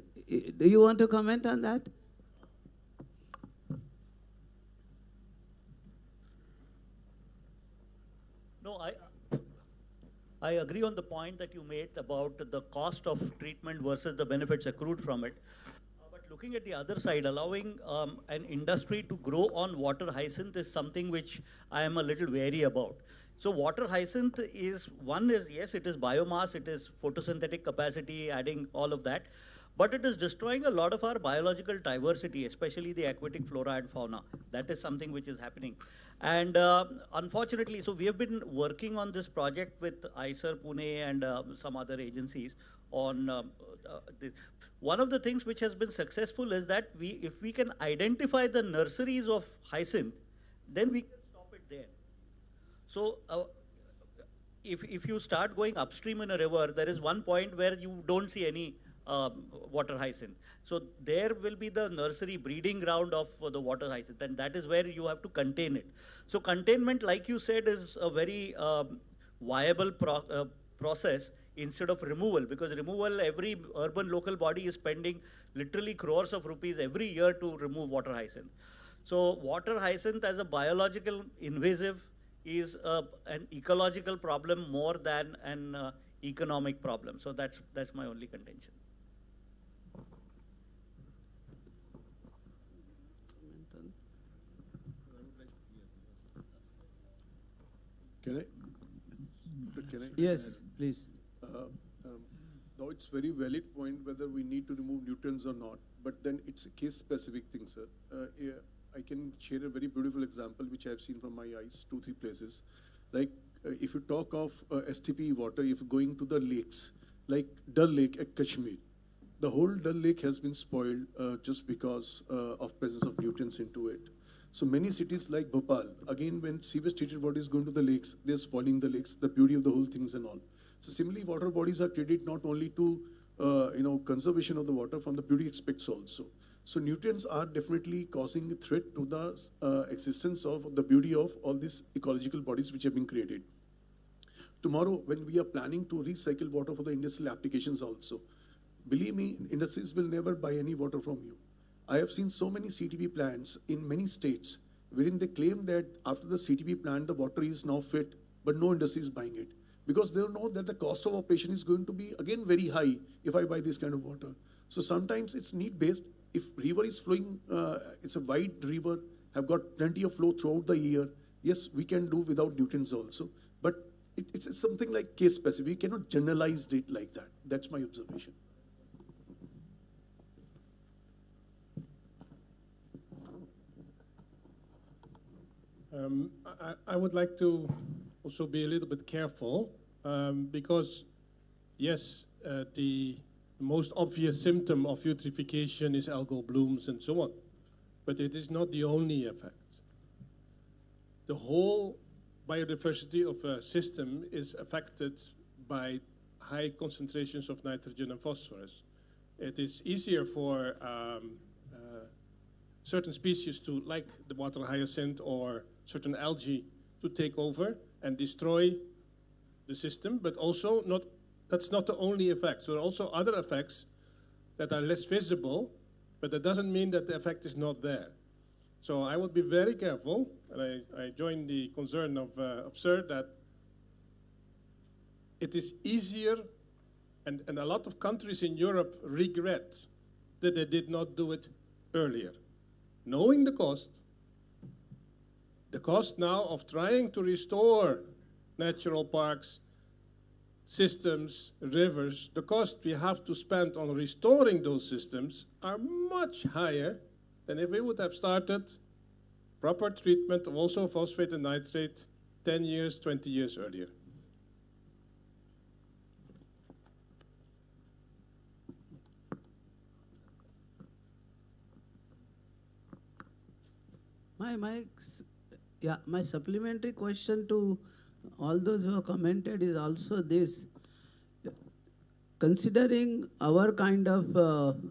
do you want to comment on that? No, I agree on the point that you made about the cost of treatment versus the benefits accrued from it. But looking at the other side, allowing an industry to grow on water hyacinth is something which I am a little wary about. So water hyacinth is, one is, yes, it is biomass, it is photosynthetic capacity, adding all of that. But it is destroying a lot of our biological diversity, especially the aquatic flora and fauna. That is something which is happening. And unfortunately, so we have been working on this project with ICER, Pune, and some other agencies on one of the things which has been successful is that if we can identify the nurseries of hyacinth, then we can stop it there. So if you start going upstream in a river, there is one point where you don't see any water hyacinth. So there will be the nursery breeding ground of the water hyacinth, and that is where you have to contain it. So containment, like you said, is a very viable process instead of removal, because removal, every urban local body is spending literally crores of rupees every year to remove water hyacinth. So water hyacinth as a biological invasive is an ecological problem more than an economic problem. So that's my only contention. Can I? Yes, please. Though it's very valid point whether we need to remove nutrients or not, but then it's a case-specific thing, sir. I can share a very beautiful example which I've seen from my eyes, 2-3 places. Like if you talk of STP water, if going to the lakes, like Dal Lake at Kashmir, the whole Dal Lake has been spoiled just because of presence of nutrients into it. So many cities like Bhopal, again, when sewage treated water is going to the lakes, they're spoiling the lakes, the beauty of the whole things and all. So similarly, water bodies are treated not only to conservation of the water, from the beauty aspects also. So nutrients are definitely causing a threat to the existence of the beauty of all these ecological bodies which have been created. Tomorrow, when we are planning to recycle water for the industrial applications also, believe me, industries will never buy any water from you. I have seen so many CTP plants in many states wherein they claim that after the CTP plant, the water is now fit, but no industry is buying it. Because they know that the cost of operation is going to be, again, very high if I buy this kind of water. So sometimes it's need-based. If river is flowing, it's a wide river, have got plenty of flow throughout the year, yes, we can do without nutrients also. But it's something like case-specific. We cannot generalize it like that. That's my observation. I would like to also be a little bit careful because, yes, the most obvious symptom of eutrophication is algal blooms and so on, but it is not the only effect. The whole biodiversity of a system is affected by high concentrations of nitrogen and phosphorus. It is easier for certain species to, like the water hyacinth or certain algae, to take over and destroy the system, but also that's not the only effect. So there are also other effects that are less visible, but that doesn't mean that the effect is not there. So I would be very careful, and I join the concern of Sir that it is easier, and a lot of countries in Europe regret that they did not do it earlier. Knowing the cost now of trying to restore natural parks, systems, rivers, the cost we have to spend on restoring those systems are much higher than if we would have started proper treatment of also phosphate and nitrate 10 years, 20 years earlier. My supplementary question to all those who have commented is also this. Considering our kind of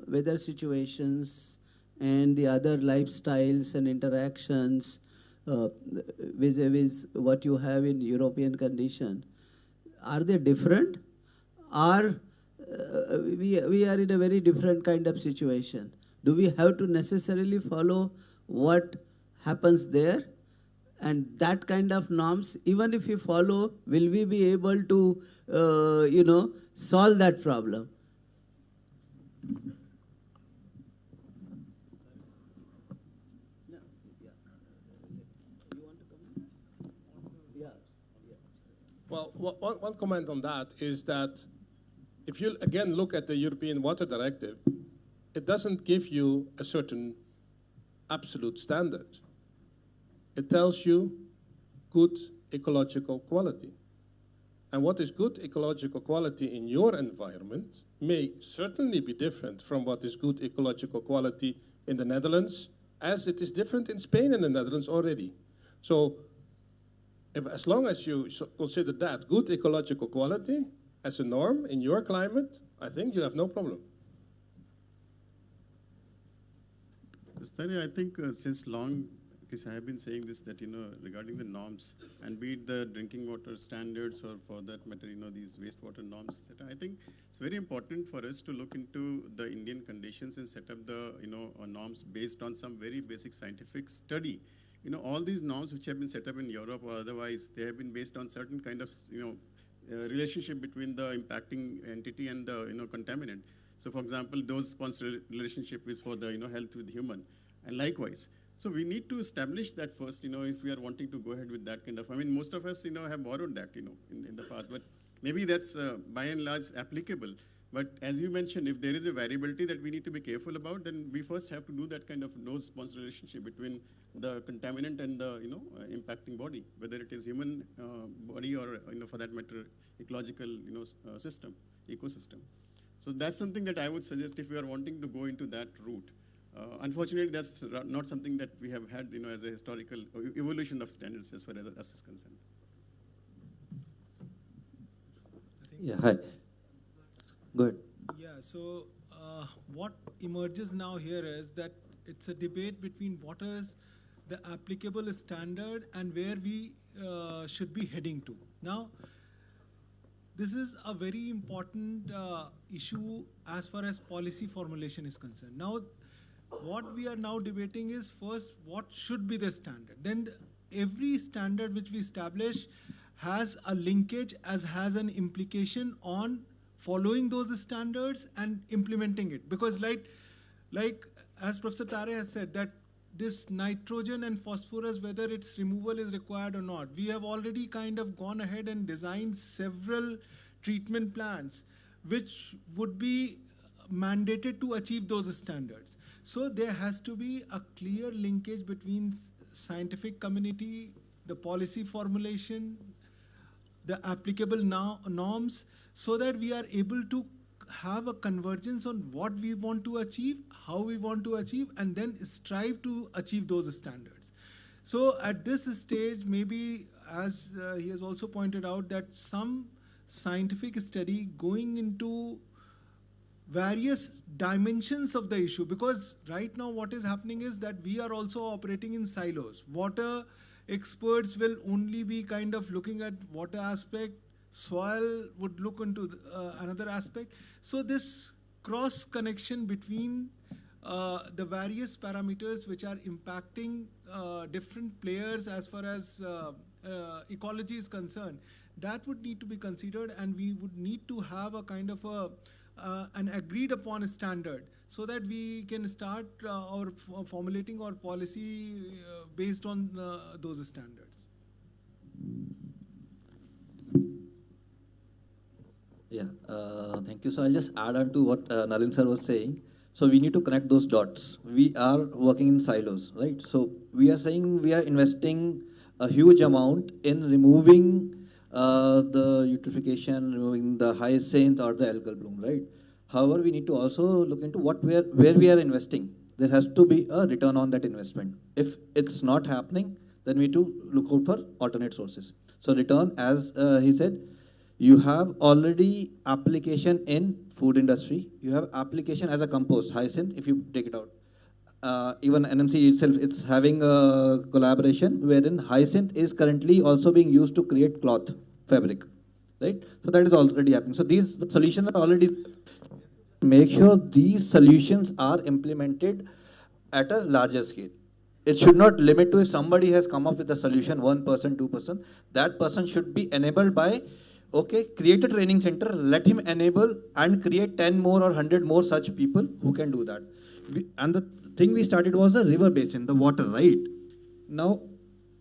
weather situations and the other lifestyles and interactions vis-a-vis what you have in European condition, are they different? Or we are in a very different kind of situation? Do we have to necessarily follow what happens there? And that kind of norms, even if we follow, will we be able to, solve that problem? Well, one comment on that is that if you again look at the European Water Directive, it doesn't give you a certain absolute standard. It tells you good ecological quality. And what is good ecological quality in your environment may certainly be different from what is good ecological quality in the Netherlands, as it is different in Spain and the Netherlands already. So as long as you consider that good ecological quality as a norm in your climate, I think you have no problem. Stani, I think since long, because I have been saying this, that, regarding the norms, and be it the drinking water standards or for that matter, these wastewater norms, I think it's very important for us to look into the Indian conditions and set up the, norms based on some very basic scientific study. All these norms which have been set up in Europe or otherwise, they have been based on certain kind of, relationship between the impacting entity and the, contaminant. So for example, dose response relationship is for the, health with human, and likewise. So we need to establish that first, if we are wanting to go ahead with that kind of, most of us, have borrowed that, in the past, but maybe that's by and large applicable. But as you mentioned, if there is a variability that we need to be careful about, then we first have to do that kind of dose-response relationship between the contaminant and the, impacting body, whether it is human body or, for that matter, ecological, system, ecosystem. So that's something that I would suggest if we are wanting to go into that route. Unfortunately, that's not something that we have had, as a historical evolution of standards as far as us is concerned. Yeah, hi. Good. Yeah, so what emerges now here is that it's a debate between what is the applicable standard and where we should be heading to. Now, this is a very important issue as far as policy formulation is concerned. Now, what we are now debating is first, what should be the standard? Then every standard which we establish has a linkage, has an implication on following those standards and implementing it. Because like as Professor Tare has said, that this nitrogen and phosphorus, whether its removal is required or not, we have already kind of gone ahead and designed several treatment plans which would be mandated to achieve those standards. So there has to be a clear linkage between scientific community, the policy formulation, the applicable norms, so that we are able to have a convergence on what we want to achieve, how we want to achieve, and then strive to achieve those standards. So at this stage, maybe as he has also pointed out, that some scientific study going into various dimensions of the issue, because right now what is happening is that we are also operating in silos. Water experts will only be kind of looking at water aspect, soil would look into another aspect. So this cross connection between the various parameters which are impacting different players as far as ecology is concerned, that would need to be considered, and we would need to have a kind of an agreed upon standard, so that we can start formulating our policy based on those standards. Yeah, thank you. So I'll just add on to what Nalin sir was saying. So we need to connect those dots. We are working in silos, right? So we are saying we are investing a huge amount in removing the eutrophication, removing the hyacinth or the algal bloom, right? However, we need to also look into where we are investing. There has to be a return on that investment. If it's not happening, then we need to look out for alternate sources. So return, as he said, you have already application in food industry. You have application as a compost, hyacinth, if you take it out. Even NMC itself, it's having a collaboration wherein hyacinth is currently also being used to create cloth, fabric, right? So that is already happening. So these solutions are already, make sure these solutions are implemented at a larger scale. It should not limit to if somebody has come up with a solution, 1%, 2%, that person should be enabled by, okay, create a training center, let him enable and create 10 more or 100 more such people who can do that. And the thing we started was the river basin, the water, right? Now,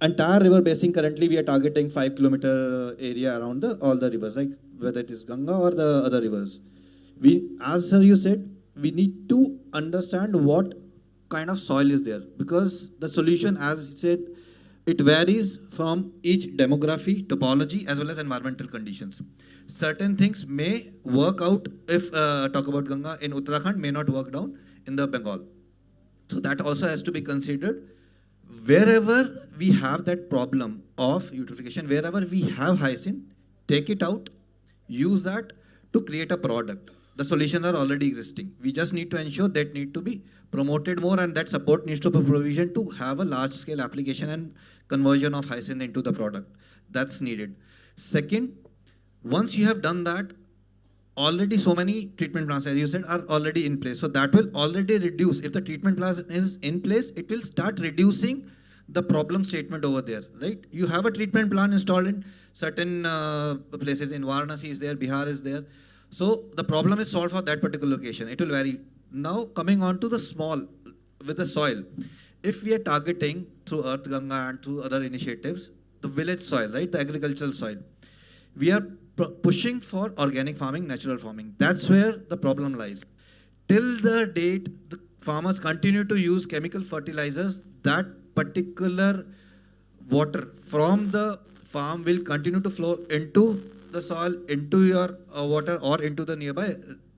entire river basin, currently we are targeting 5-kilometer area around all the rivers, like whether it is Gange or the other rivers. As sir you said, we need to understand what kind of soil is there, because the solution, as he said, it varies from each demography, topology, as well as environmental conditions. Certain things may work out if, talk about Gange in Uttarakhand, may not work down in the Bengal. So that also has to be considered. Wherever we have that problem of eutrophication, wherever we have hyacinth, take it out, use that to create a product. The solutions are already existing. We just need to ensure that need to be promoted more, and that support needs to be provision to have a large scale application and conversion of hyacinth into the product. That's needed. Second, once you have done that, already so many treatment plants, as you said, are already in place. So that will already reduce. If the treatment plan is in place, it will start reducing the problem statement over there, right? You have a treatment plan installed in certain places. In Varanasi is there, Bihar is there. So the problem is solved for that particular location. It will vary. Now coming on to the small, with the soil. If we are targeting through Earth Gange and through other initiatives, the village soil, right, the agricultural soil, we are pushing for organic farming, natural farming. That's where the problem lies. Till the date, the farmers continue to use chemical fertilizers, that particular water from the farm will continue to flow into the soil, into your water, or into the nearby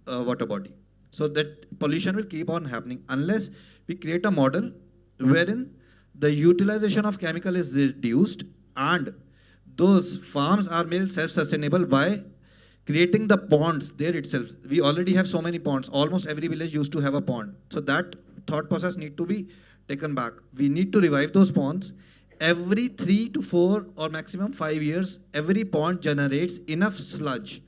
water body. So that pollution will keep on happening unless we create a model wherein the utilization of chemical is reduced and those farms are made self-sustainable by creating the ponds there itself. We already have so many ponds. Almost every village used to have a pond. So that thought process need to be taken back. We need to revive those ponds. Every 3 to 4 or maximum 5 years, every pond generates enough sludge.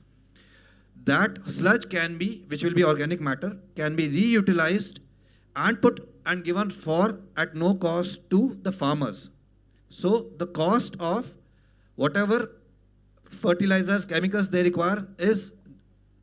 That sludge can be, which will be organic matter, can be reutilized and put and given for at no cost to the farmers. So the cost of whatever fertilizers, chemicals they require is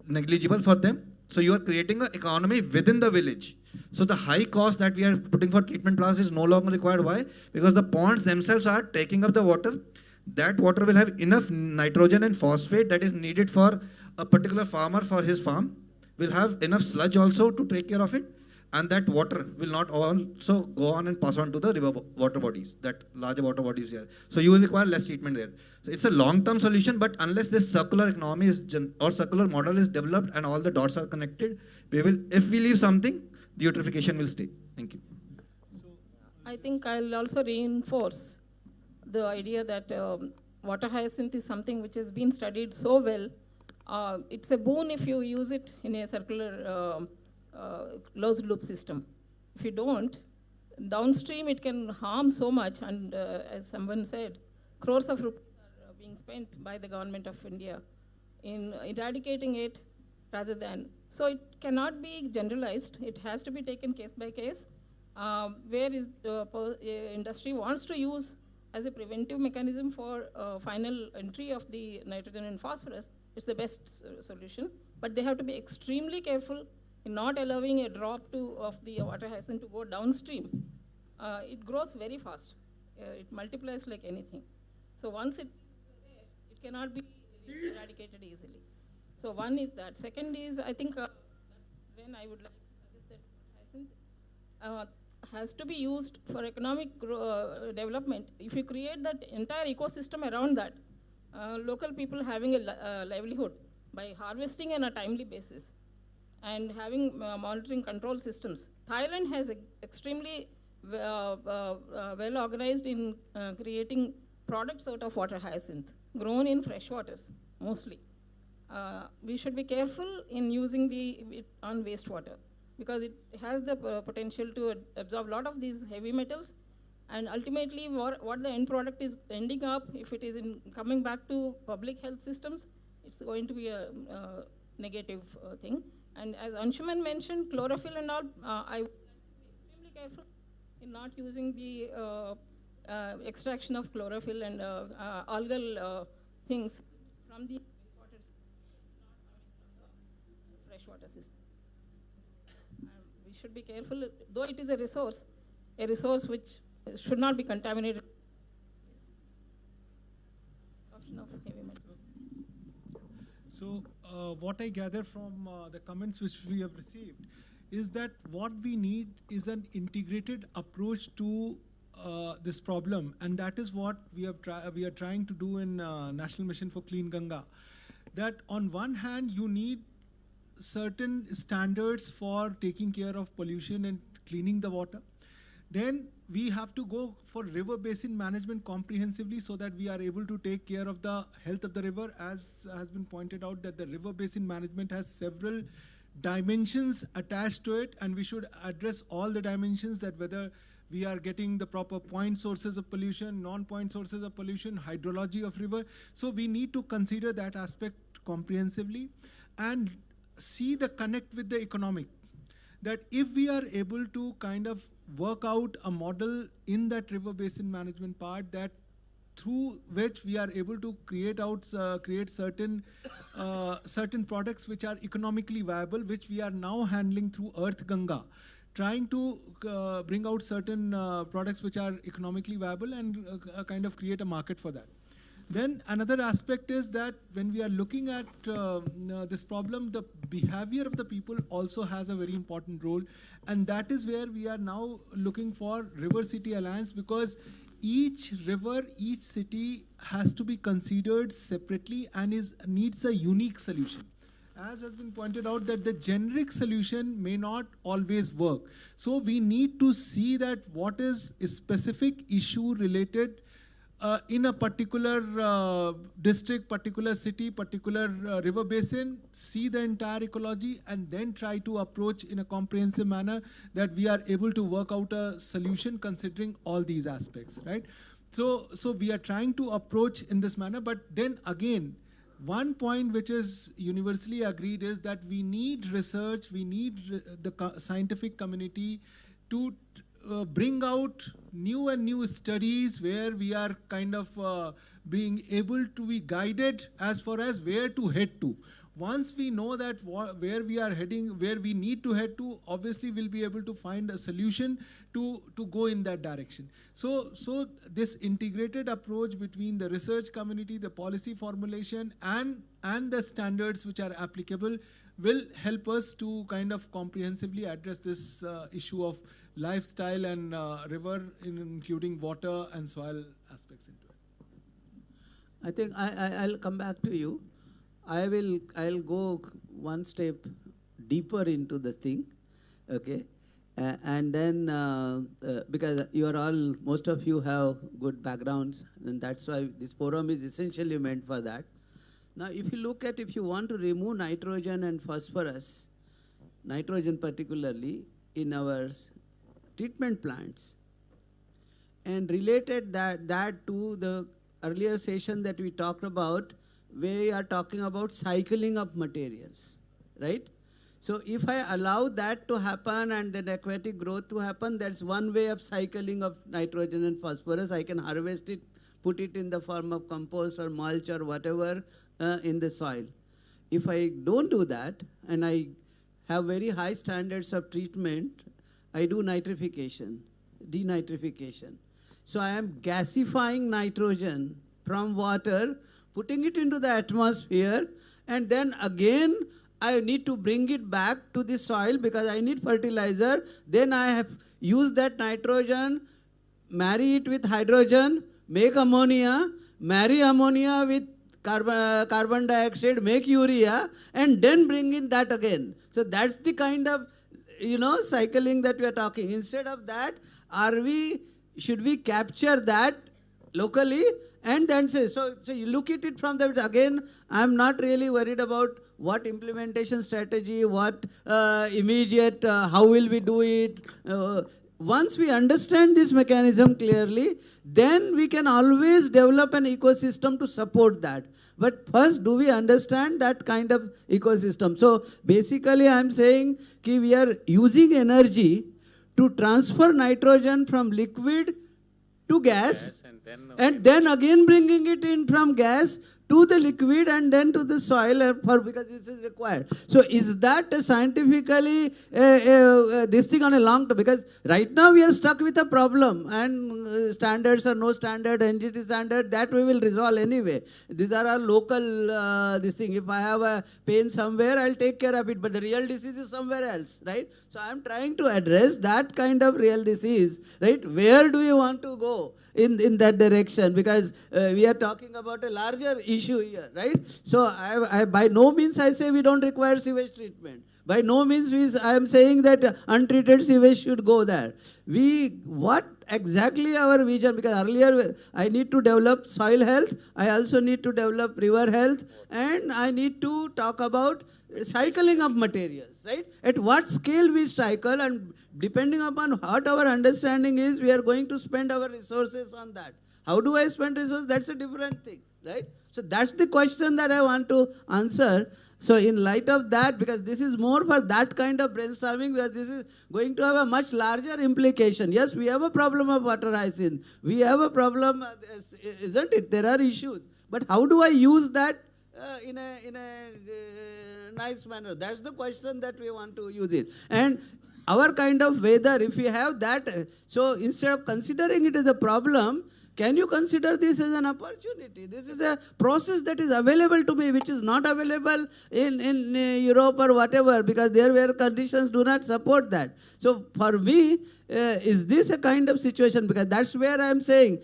negligible for them. So you are creating an economy within the village. So the high cost that we are putting for treatment plants is no longer required. Why? Because the ponds themselves are taking up the water. That water will have enough nitrogen and phosphate that is needed for a particular farmer for his farm. Will have enough sludge also to take care of it. and that water will not also go on and pass on to the river water bodies, that larger water bodies here. So you will require less treatment there. So it's a long-term solution, but unless this circular economy is or circular model is developed and all the dots are connected, we will, if we leave something, the eutrophication will stay. Thank you. I think I'll also reinforce the idea that water hyacinth is something which has been studied so well. It's a boon if you use it in a circular closed loop system. If you don't, downstream it can harm so much, and as someone said, crores of rupees are being spent by the government of India in eradicating it rather than. So it cannot be generalized. It has to be taken case by case. Where is industry wants to use as a preventive mechanism for final entry of the nitrogen and phosphorus, it's the best solution. But they have to be extremely careful in not allowing a drop of the water hyacinth to go downstream. It grows very fast. It multiplies like anything. So once it cannot be eradicated easily. So one is that. Second is, I think, when I would like to suggest that hyacinth has to be used for economic development. If you create that entire ecosystem around that, local people having a livelihood by harvesting on a timely basis and having monitoring control systems. Thailand has extremely well organized in creating products out of water hyacinth, grown in fresh waters, mostly. We should be careful in using it on wastewater, because it has the potential to absorb a lot of these heavy metals, and ultimately what the end product is ending up, if it is coming back to public health systems, it's going to be a negative thing. And as Anshuman mentioned, chlorophyll and all, I would be extremely careful in not using the extraction of chlorophyll and algal things from the freshwater system. We should be careful, though it is a resource which should not be contaminated. Option of heavy metals. So what I gather from the comments which we have received is that what we need is an integrated approach to this problem, and that is what we are trying to do in National Mission for Clean Ganga. That on one hand you need certain standards for taking care of pollution and cleaning the water. Then we have to go for river basin management comprehensively so that we are able to take care of the health of the river. As has been pointed out, that the river basin management has several dimensions attached to it, and we should address all the dimensions, that whether we are getting the proper point sources of pollution, non-point sources of pollution, hydrology of river. So we need to consider that aspect comprehensively and see the connect with the economic. That if we are able to kind of work out a model in that river basin management part, that through which we are able to create certain products which are economically viable, which we are now handling through Earth Ganga, trying to bring out certain products which are economically viable and kind of create a market for that. Then another aspect is that when we are looking at this problem, the behavior of the people also has a very important role, and that is where we are now looking for River City Alliance, because each river, each city has to be considered separately and needs a unique solution. As has been pointed out, that the generic solution may not always work. So we need to see that what is a specific issue related in a particular district, particular city, particular river basin, see the entire ecology, and then try to approach in a comprehensive manner that we are able to work out a solution considering all these aspects, right? So we are trying to approach in this manner, but then again, one point which is universally agreed is that we need research, we need the scientific community to bring out new and new studies where we are kind of being able to be guided as far as where to head to. once we know that where we are heading, where we need to head to, obviously we'll be able to find a solution to go in that direction. So this integrated approach between the research community, the policy formulation, and the standards which are applicable will help us to kind of comprehensively address this issue of lifestyle and river, including water and soil aspects into it. I think I'll come back to you. I'll go one step deeper into the thing, okay? And then, because you are all, most of you have good backgrounds, and that's why this forum is essentially meant for that. Now, if you look at, if you want to remove nitrogen and phosphorus, nitrogen particularly, in our treatment plants, and related that to the earlier session that we talked about, we are talking about cycling of materials, right? So if I allow that to happen and then aquatic growth to happen, that's one way of cycling of nitrogen and phosphorus. I can harvest it, put it in the form of compost or mulch or whatever in the soil. If I don't do that, and I have very high standards of treatment, I do nitrification, denitrification. So I am gasifying nitrogen from water, putting it into the atmosphere, and then again I need to bring it back to the soil because I need fertilizer. Then I have used that nitrogen, marry it with hydrogen, make ammonia, marry ammonia with carbon dioxide, make urea, and then bring in that again. So that's the kind of, cycling that we are talking. Instead of that, should we capture that locally and then say, so you look at it from the, again, I'm not really worried about what implementation strategy, what immediate, how will we do it. Once we understand this mechanism clearly, then we can always develop an ecosystem to support that. But first, do we understand that kind of ecosystem? So basically, I'm saying that we are using energy to transfer nitrogen from liquid to gas, and then again bringing it in from gas to the liquid and then to the soil because this is required. So is that scientifically this thing on a long term? Because right now we are stuck with a problem and standards or no standard, NGT standard, that we will resolve anyway. These are our local this thing. If I have a pain somewhere, I'll take care of it, but the real disease is somewhere else, right? So I'm trying to address that kind of real disease, right? Where do we want to go in that direction? Because we are talking about a larger issue here, right? So I by no means I say we don't require sewage treatment. By no means I am saying that untreated sewage should go there. What exactly our vision? Because earlier I need to develop soil health, I also need to develop river health, and I need to talk about cycling of materials, right? At what scale we cycle, and depending upon what our understanding is, we are going to spend our resources on that. How do I spend resources? That's a different thing, right? So that's the question that I want to answer. So in light of that, because this is more for that kind of brainstorming, because this is going to have a much larger implication. Yes, we have a problem of water hyacinth. We have a problem, isn't it? There are issues. But how do I use that in a nice manner? That's the question that we want to use it. And our kind of weather, if we have that, so instead of considering it as a problem, can you consider this as an opportunity? This is a process that is available to me, which is not available in Europe or whatever, because there where conditions do not support that. So for me, is this a kind of situation? Because that's where I'm saying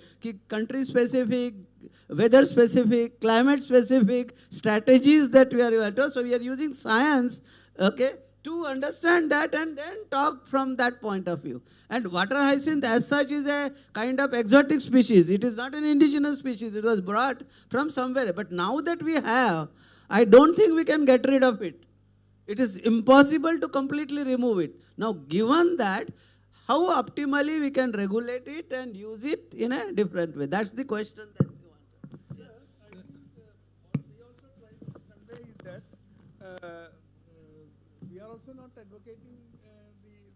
country-specific, weather-specific, climate-specific strategies that we are using. So we are using science, okay, to understand that and then talk from that point of view. And water hyacinth as such is a kind of exotic species. It is not an indigenous species. It was brought from somewhere. But now that we have, I don't think we can get rid of it. It is impossible to completely remove it. Now, given that, how optimally we can regulate it and use it in a different way? That's the question that we want. Yes. What we also try to convey is that we are also not advocating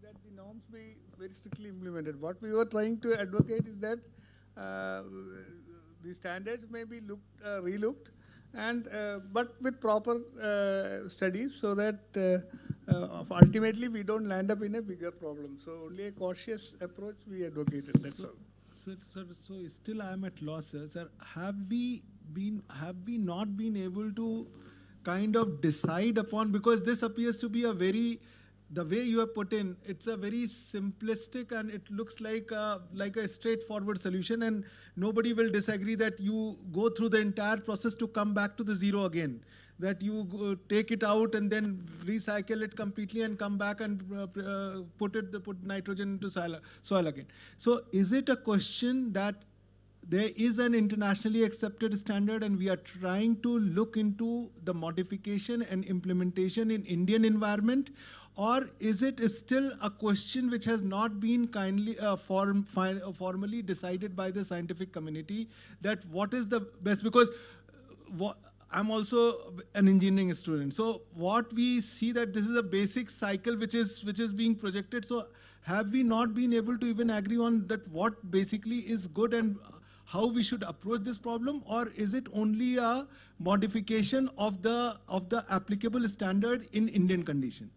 that the norms be very strictly implemented. What we were trying to advocate is that the standards may be relooked, and but with proper studies, so that ultimately we don't land up in a bigger problem. So only a cautious approach we advocated. That's all. So still I am at loss, sir. Have we not been able to kind of decide upon, because this appears to be a very, the way you have put in, it's a very simplistic and it looks like a straightforward solution, and nobody will disagree that you go through the entire process to come back to the zero again, that you take it out and then recycle it completely and come back and put nitrogen into soil again. So is it a question that there is an internationally accepted standard and we are trying to look into the modification and implementation in Indian environment, or is it still a question which has not been kindly formally decided by the scientific community, that what is the best? Because I'm also an engineering student, so what we see that this is a basic cycle which is being projected. So have we not been able to even agree on that what basically is good and how we should approach this problem, or is it only a modification of the applicable standard in Indian condition?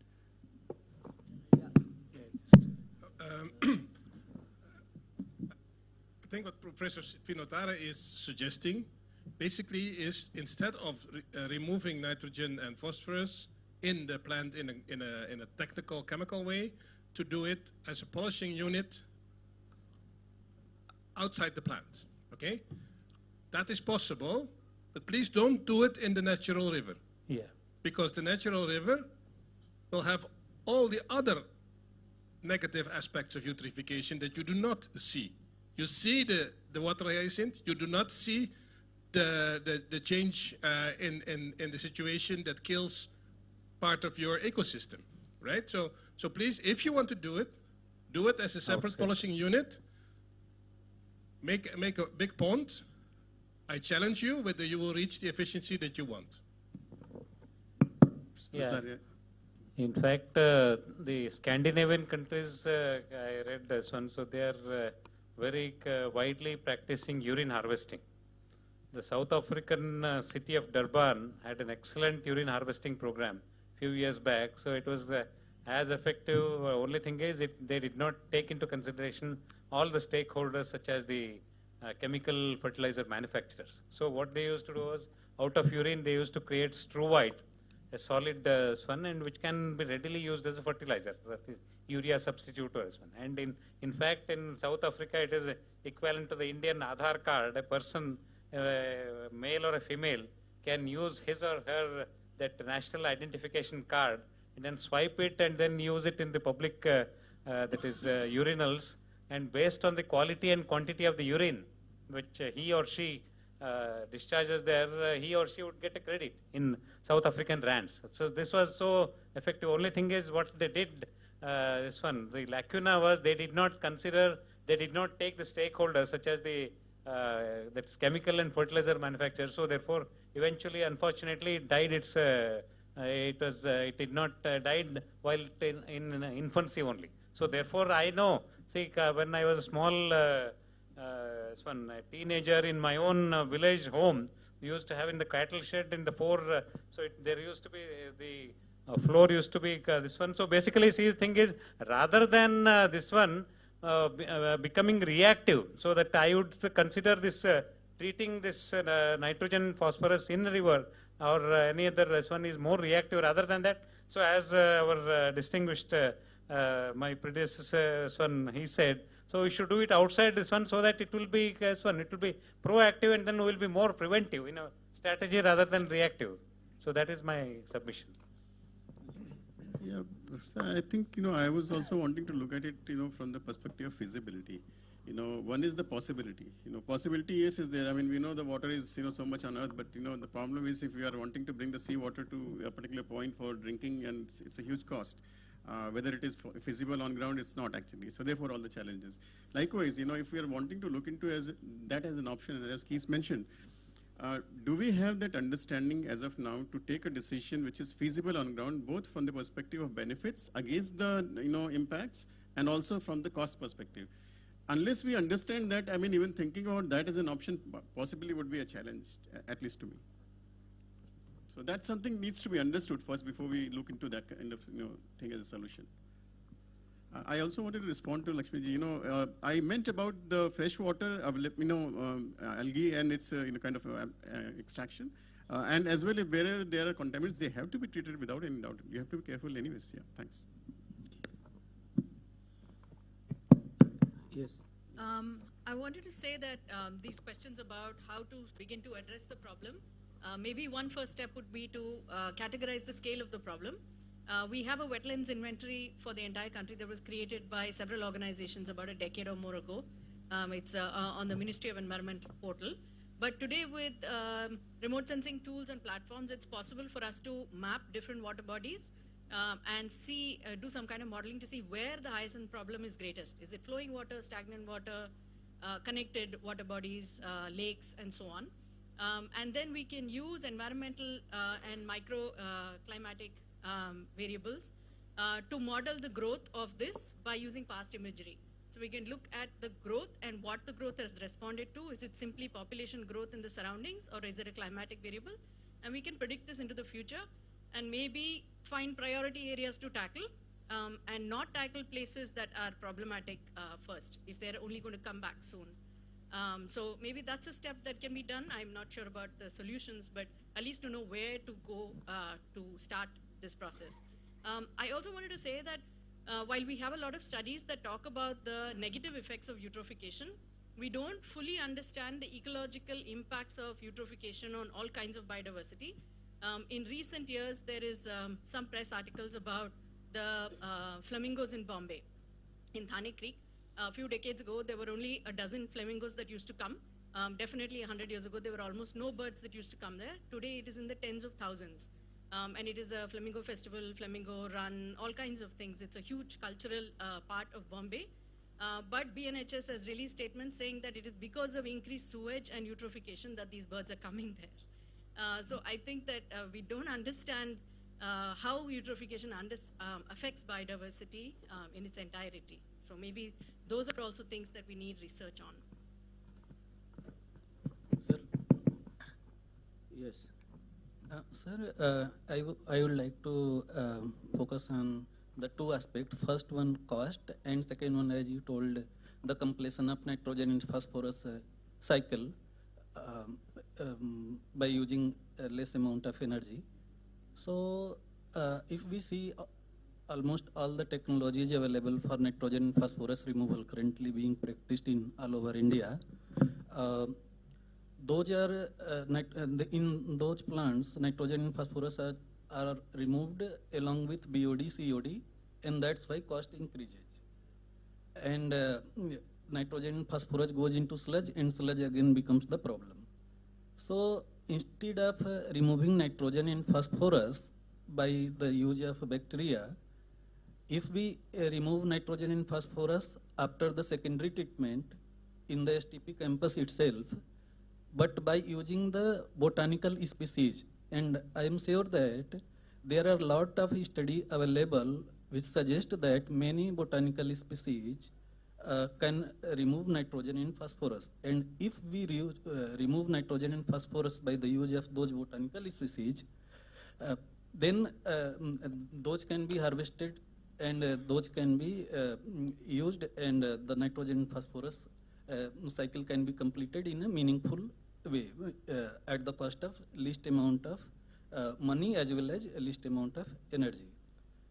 I think what Professor Finotara is suggesting basically is, instead of removing nitrogen and phosphorus in the plant in a technical chemical way, to do it as a polishing unit outside the plant. Okay, that is possible, but please don't do it in the natural river. Yeah. Because the natural river will have all the other negative aspects of eutrophication that you do not see. You see the water hyacinth, you do not see the change in the situation that kills part of your ecosystem, right? So please, if you want to do it as a separate polishing unit. Make a big pond. I challenge you whether you will reach the efficiency that you want. Yeah. In fact, the Scandinavian countries, I read this one, so they are very widely practicing urine harvesting. The South African city of Durban had an excellent urine harvesting program a few years back, so it was as effective. Only thing is, they did not take into consideration all the stakeholders, such as the chemical fertilizer manufacturers. So what they used to do was, out of urine, they used to create struvite, a solid swan, and which can be readily used as a fertilizer, that is urea substitute or swan. And in fact, in South Africa, it is equivalent to the Indian Aadhaar card. A person, male or a female, can use his or her that national identification card and then swipe it and then use it in the public, that is urinals. And based on the quality and quantity of the urine which he or she discharges there, he or she would get a credit in South African rands. So this was so effective. Only thing is what they did, the lacuna was they did not consider, they did not take the stakeholders such as the that's chemical and fertilizer manufacturers. So therefore, eventually, unfortunately, it died. It did not died while in infancy only. So therefore, I know. See, when I was a small teenager in my own village home, we used to have in the cattle shed in the there used to be the floor used to be this one. So basically, see, the thing is, rather than this one becoming reactive, so that I would consider this treating this nitrogen phosphorus in the river or any other one is more reactive rather than that. So as our distinguished my predecessor one, he said, so we should do it outside this one so that it will be it will be proactive and then we will be more preventive in a strategy rather than reactive. So that is my submission. Yeah, I think, I was also wanting to look at it, from the perspective of feasibility. One is the possibility. Possibility is there. I mean, we know the water is, so much on earth, but, the problem is if we are wanting to bring the seawater to a particular point for drinking, and it's a huge cost. Whether it is feasible on ground, it's not actually. So therefore, all the challenges. Likewise, if we are wanting to look into that as an option, as Keith mentioned, do we have that understanding as of now to take a decision which is feasible on ground, both from the perspective of benefits against the impacts and also from the cost perspective? Unless we understand that, I mean, even thinking about that as an option possibly would be a challenge, at least to me. So that's something needs to be understood first before we look into that kind of thing as a solution. I also wanted to respond to Lakshmiji. I meant about the freshwater, algae and its kind of extraction, and as well, if where there are contaminants, they have to be treated without any doubt. You have to be careful, anyways. Yeah, thanks. Yes. I wanted to say that these questions about how to begin to address the problem, maybe one first step would be to categorize the scale of the problem. We have a wetlands inventory for the entire country that was created by several organizations about a decade or more ago. It's on the Ministry of Environment portal. But today with remote sensing tools and platforms, it's possible for us to map different water bodies and see, do some kind of modeling to see where the hyacinth problem is greatest. Is it flowing water, stagnant water, connected water bodies, lakes, and so on. And then we can use environmental and microclimatic variables to model the growth of this by using past imagery. So we can look at the growth and what the growth has responded to. Is it simply population growth in the surroundings, or is it a climatic variable? And we can predict this into the future and maybe find priority areas to tackle and not tackle places that are problematic first, if they're only going to come back soon. So maybe that's a step that can be done. I'm not sure about the solutions, but at least to know where to go to start this process. I also wanted to say that while we have a lot of studies that talk about the negative effects of eutrophication, we don't fully understand the ecological impacts of eutrophication on all kinds of biodiversity. In recent years, there is some press articles about the flamingos in Bombay, in Thane Creek. A few decades ago, there were only a dozen flamingos that used to come. Definitely 100 years ago, there were almost no birds that used to come there. Today, it is in the tens of thousands. And it is a flamingo festival, flamingo run, all kinds of things. It's a huge cultural part of Bombay. But BNHS has released statements saying that it is because of increased sewage and eutrophication that these birds are coming there. So I think that we don't understand how eutrophication affects biodiversity in its entirety. So maybe those are also things that we need research on. Sir. Yes. Sir, I would like to focus on the two aspects. First one, cost, and second one, as you told, the completion of nitrogen and phosphorus cycle by using a less amount of energy. So if we see almost all the technologies available for nitrogen and phosphorus removal currently being practiced in all over India, those are in those plants, nitrogen and phosphorus are removed along with BOD, COD, and that's why cost increases. And nitrogen and phosphorus goes into sludge, and sludge again becomes the problem. So instead of removing nitrogen and phosphorus by the use of bacteria, if we remove nitrogen and phosphorus after the secondary treatment in the STP campus itself, but by using the botanical species, and I am sure that there are a lot of studies available which suggest that many botanical species can remove nitrogen and phosphorus. And if we remove nitrogen and phosphorus by the use of those botanical species, then those can be harvested and those can be used, and the nitrogen and phosphorus cycle can be completed in a meaningful way at the cost of least amount of money as well as least amount of energy.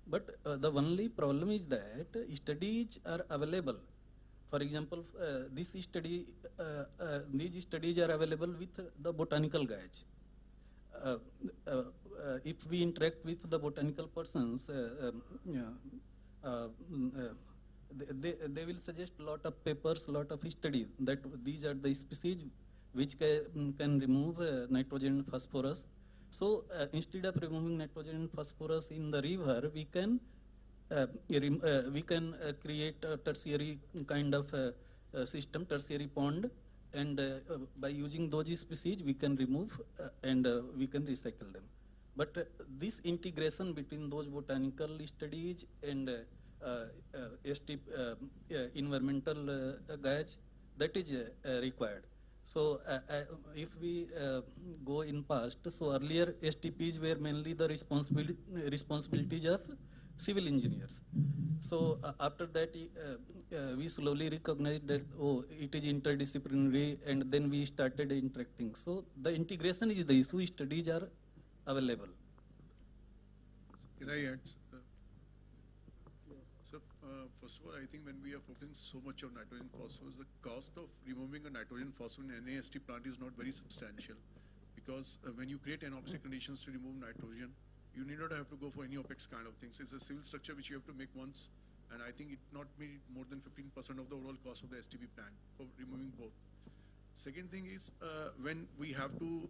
But the only problem is that studies are available. For example, these studies are available with the botanical guides. If we interact with the botanical persons, they will suggest a lot of papers, lot of studies that these are the species which can remove nitrogen and phosphorus. So instead of removing nitrogen and phosphorus in the river, we can create a tertiary kind of system, tertiary pond, and by using those species we can remove and we can recycle them. But this integration between those botanical studies and environmental guides, that is required. So if we go in past, so earlier STPs were mainly the responsibilities of civil engineers. So after that, we slowly recognized that, oh, it is interdisciplinary, and then we started interacting. So the integration is the issue, studies are available. Can I add? So, first of all, I think when we are focusing so much on nitrogen phosphorus, the cost of removing a nitrogen phosphorus in an NAST plant is not very substantial, because when you create anoxic conditions to remove nitrogen, you need not have to go for any OPEX kind of things. It's a civil structure which you have to make once, and I think it not be more than 15% of the overall cost of the STP plant for removing both. Second thing is when we have to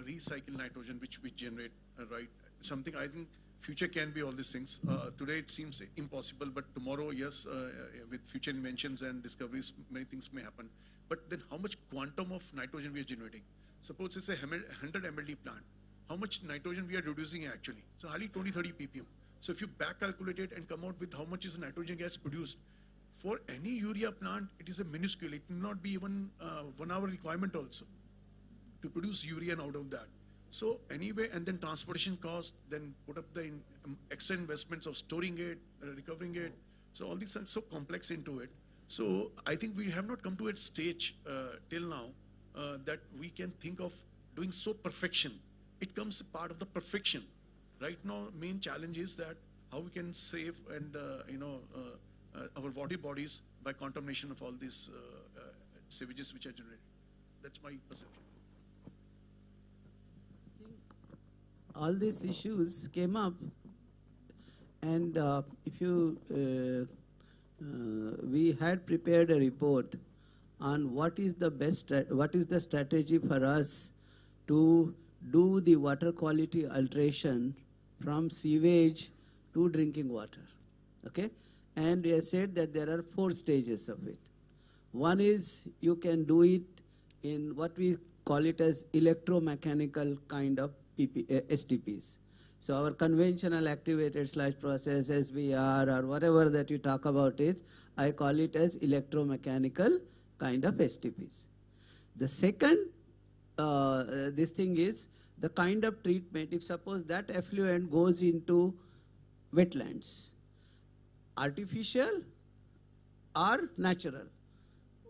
recycle nitrogen, which we generate, right? Something I think future can be all these things. Today it seems impossible, but tomorrow, yes, with future inventions and discoveries, many things may happen. But then how much quantum of nitrogen we are generating? Suppose it's a 100 MLD plant. How much nitrogen we are reducing actually? So hardly 20-30 ppm. So if you back calculate it and come out with how much is nitrogen gas produced, for any urea plant, it is a minuscule. It will not be even 1 hour requirement also to produce urea out of that. So anyway, and then transportation cost, then put up the extra investments of storing it, recovering it. So all these are so complex into it. So I think we have not come to a stage till now that we can think of doing so perfection. It comes part of the perfection. Right now, main challenge is that how we can save and our water bodies by contamination of all these sewages which are generated. That's my perception. All these issues came up, and if you, we had prepared a report on what is the strategy for us to do the water quality alteration from sewage to drinking water, okay? And we have said that there are 4 stages of it. One is you can do it in what we call it as electromechanical kind of STPs. So our conventional activated sludge process, SBR, or whatever that you talk about it, I call it as electromechanical kind of STPs. The second, this thing is the kind of treatment, if suppose that effluent goes into wetlands, artificial or natural.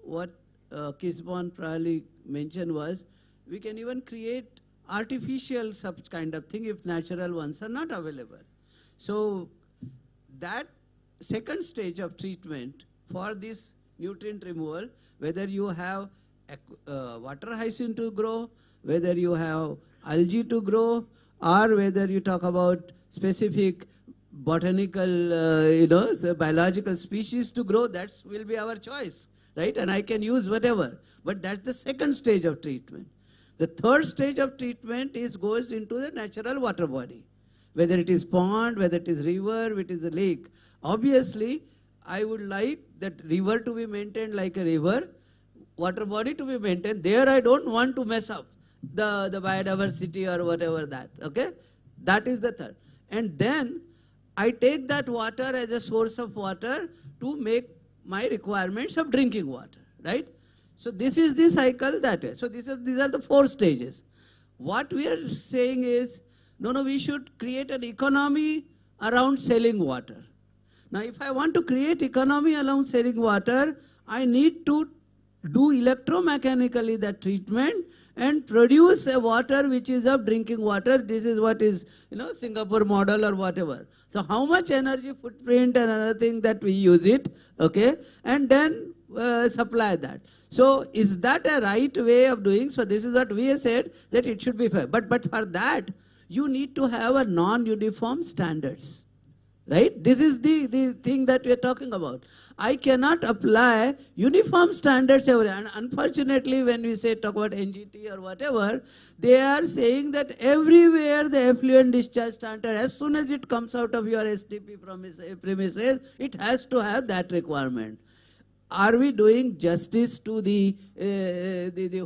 What Kisbon probably mentioned was, we can even create artificial such kind of thing if natural ones are not available. So that second stage of treatment for this nutrient removal, whether you have water hyacinth to grow, whether you have algae to grow, or whether you talk about specific botanical, biological species to grow, that will be our choice, right? And I can use whatever. But that's the second stage of treatment. The third stage of treatment goes into the natural water body, whether it is pond, whether it is river, whether it is a lake. Obviously, I would like that river to be maintained like a river, water body to be maintained. There I don't want to mess up the biodiversity or whatever that, okay? That is the third. And then I take that water as a source of water to make my requirements of drinking water, right? So this is the cycle that way. So these are the 4 stages. What we are saying is, no, we should create an economy around selling water. Now, if I want to create economy around selling water, I need to do electromechanically that treatment and produce a water which is of drinking water. This is what is, Singapore model or whatever. So how much energy footprint and another thing that we use it, okay, and then supply that. So is that a right way of doing? So this is what we have said, that it should be fair. But for that, you need to have a non-uniform standards. Right? This is the thing that we are talking about. I cannot apply uniform standards everywhere. And unfortunately, when we talk about NGT or whatever, they are saying that everywhere the effluent discharge standard, as soon as it comes out of your STP premises, it has to have that requirement. Are we doing justice to the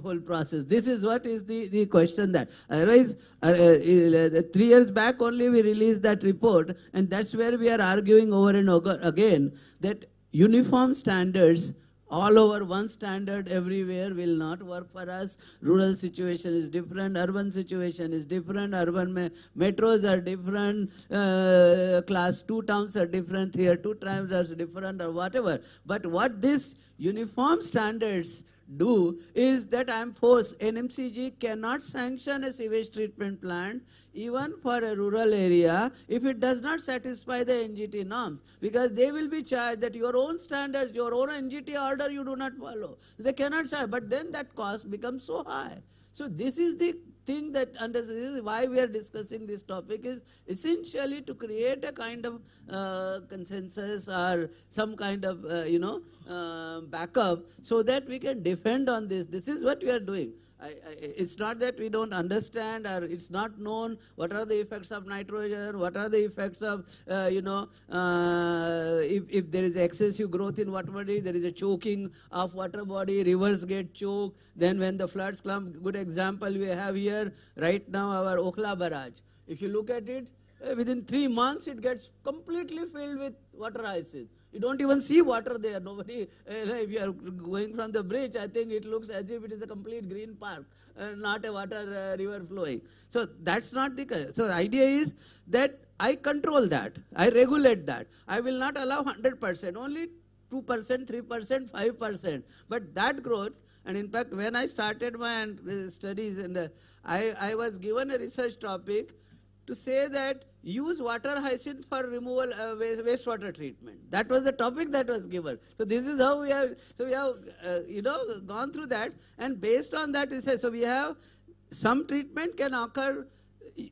whole process? This is what is the question that. Otherwise, 3 years back only we released that report, and that's where we are arguing over and over again that uniform standards all over one standard everywhere will not work for us. Rural situation is different, urban situation is different, urban metros are different, class 2 towns are different, tier 2 towns are different or whatever. But what this uniform standards do is that I am forced, NMCG cannot sanction a sewage treatment plant even for a rural area if it does not satisfy the NGT norms, because they will be charged that your own standards, your own NGT order you do not follow. They cannot charge, but then that cost becomes so high. So this is the thing that, this is why we are discussing this topic, is essentially to create a kind of consensus or some kind of backup so that we can defend on this. This is what we are doing. It's not that we don't understand or it's not known what are the effects of nitrogen, what are the effects of, if there is excessive growth in water body, there is a choking of water body, rivers get choked. Then when the floods come, good example we have here right now, our Okhla barrage. If you look at it, within 3 months it gets completely filled with water ices. You don't even see water there. Nobody, if you are going from the bridge, I think it looks as if it is a complete green park, not a water river flowing. So that's not the, so the idea is that I control that, I regulate that. I will not allow 100%, only 2%, 3%, 5%. But that growth, and in fact, when I started my studies, and I was given a research topic to say that use water hyacinth for removal wastewater treatment. That was the topic that was given. So this is how we have, gone through that, and based on that we say, so we have some treatment can occur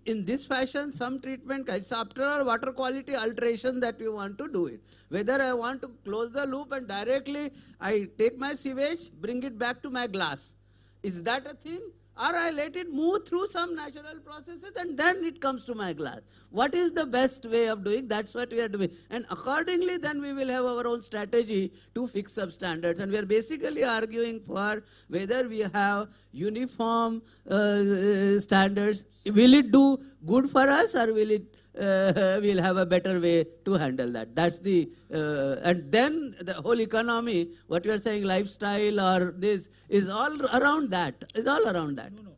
in this fashion, some treatment, it's after all water quality alteration that we want to do it. Whether I want to close the loop and directly I take my sewage, bring it back to my glass. Is that a thing? Or I let it move through some natural processes and then it comes to my glass. What is the best way of doing? That's what we are doing. And accordingly, then we will have our own strategy to fix up standards. And we are basically arguing for whether we have uniform standards. Will it do good for us, or will it we'll have a better way to handle that. That's the, and then the whole economy, what you are saying, lifestyle or this, is all around that, No,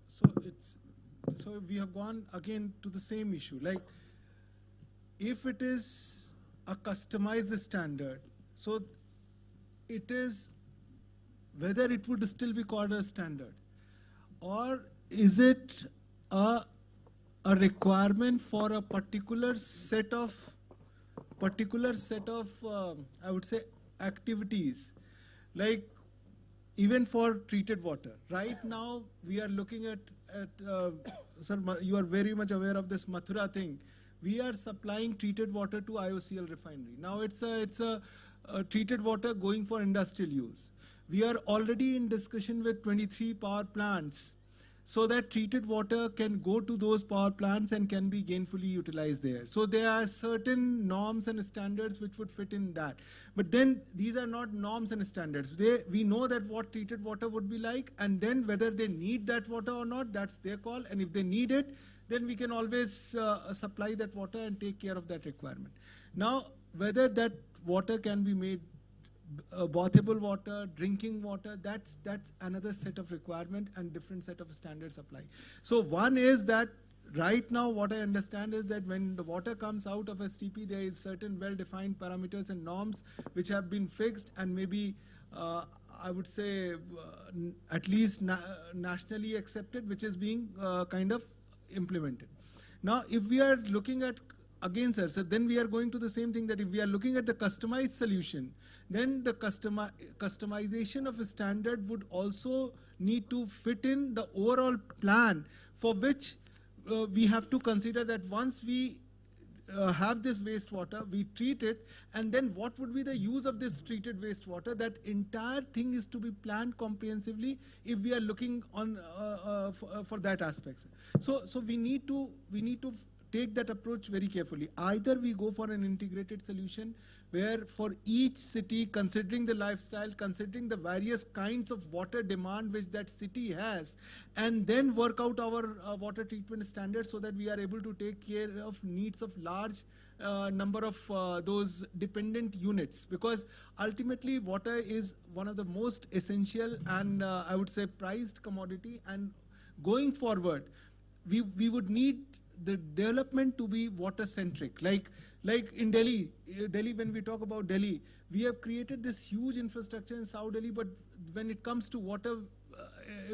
so we have gone again to the same issue. Like, if it is a customized standard, so it is, whether it would still be called a standard, or is it a requirement for a particular set of I would say activities, like even for treated water. Right now we are looking at sir, you are very much aware of this Mathura thing. We are supplying treated water to IOCL refinery. Now it's a treated water going for industrial use. We are already in discussion with 23 power plants, so that treated water can go to those power plants and can be gainfully utilized there. So there are certain norms and standards which would fit in that. But then these are not norms and standards. We know that what treated water would be like, and then whether they need that water or not, that's their call. And if they need it, then we can always supply that water and take care of that requirement. Now, whether that water can be made bathable water, drinking water, that's another set of requirement and different set of standards apply. So one is that right now what I understand is that when the water comes out of STP, there is certain well-defined parameters and norms which have been fixed, and maybe I would say at least nationally accepted, which is being kind of implemented. Now if we are looking at, again sir, so then we are going to the same thing, that if we are looking at the customized solution, then the customization of a standard would also need to fit in the overall plan, for which we have to consider that once we have this wastewater, we treat it, and then what would be the use of this treated wastewater? That entire thing is to be planned comprehensively if we are looking on for that aspect. So we need to take that approach very carefully. Either we go for an integrated solution where for each city, considering the lifestyle, considering the various kinds of water demand which that city has, and then work out our water treatment standards so that we are able to take care of needs of large number of those dependent units, because ultimately water is one of the most essential and I would say prized commodity, and going forward we would need the development to be water centric. Like in Delhi, when we talk about Delhi, we have created this huge infrastructure in South Delhi, but when it comes to water,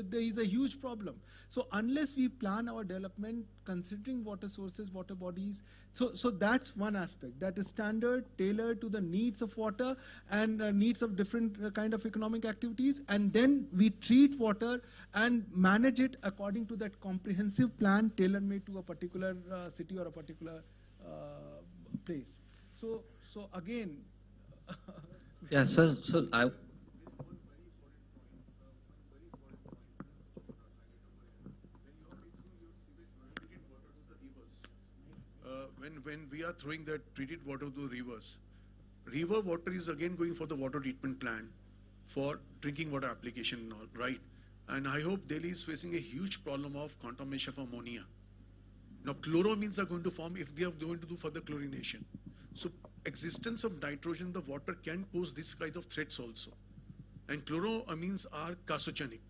there is a huge problem. So unless we plan our development considering water sources, water bodies, so that's one aspect, that is standard, tailored to the needs of water and needs of different kind of economic activities, and then we treat water and manage it according to that comprehensive plan tailor-made to a particular city or a particular place. So again, yeah, so I. When we are throwing that treated water to rivers, river water is again going for the water treatment plant for drinking water application and all, right? And I hope Delhi is facing a huge problem of contamination of ammonia. Now chloramines are going to form if they are going to do further chlorination. So existence of nitrogen in the water can pose this kind of threats also. And chloramines are carcinogenic.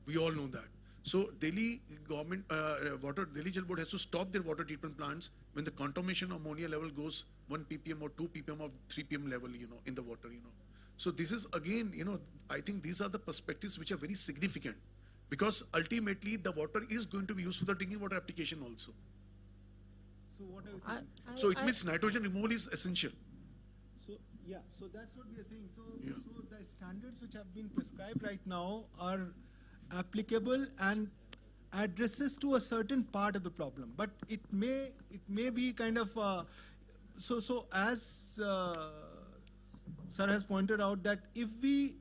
We all know that. So Delhi government, Delhi Jal Board has to stop their water treatment plants when the contamination ammonia level goes 1 ppm or 2 ppm or 3 ppm level, in the water, So this is again, I think these are the perspectives which are very significant, because ultimately the water is going to be used for the drinking water application also. So what are you saying? So it means nitrogen removal is essential. So yeah, so that's what we are saying. So the standards which have been prescribed right now are applicable and addresses to a certain part of the problem, but it may be kind of so as sir has pointed out, that if we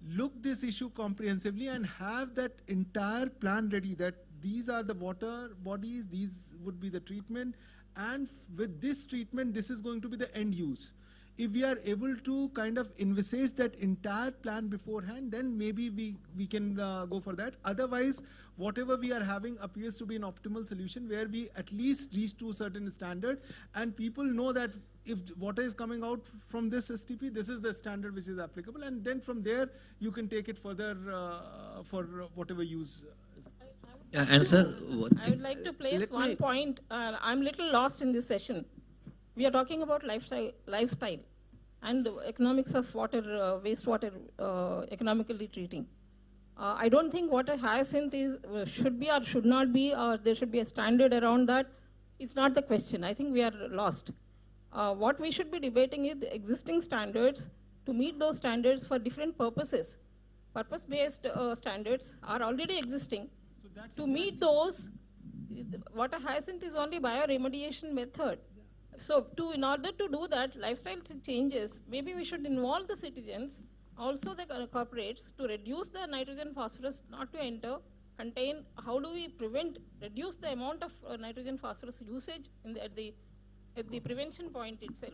look this issue comprehensively and have that entire plan ready, that these are the water bodies, these would be the treatment, and with this treatment this is going to be the end use. If we are able to kind of envisage that entire plan beforehand, then maybe we can go for that. Otherwise, whatever we are having appears to be an optimal solution, where we at least reach to a certain standard, and people know that if water is coming out from this STP, this is the standard which is applicable, and then from there you can take it further for whatever use. Yeah, and sir, I would like to place one point. I'm little lost in this session. We are talking about lifestyle and the economics of water, wastewater economically treating. I don't think water hyacinth should be or should not be, or there should be a standard around that. It's not the question. I think we are lost. What we should be debating is the existing standards, to meet those standards for different purposes. Purpose-based standards are already existing. So to meet those, water hyacinth is only bioremediation method. So in order to do that, lifestyle changes, maybe we should involve the citizens, also the corporates, to reduce the nitrogen phosphorus not to enter, contain. How do we reduce the amount of nitrogen phosphorus usage at the prevention point itself?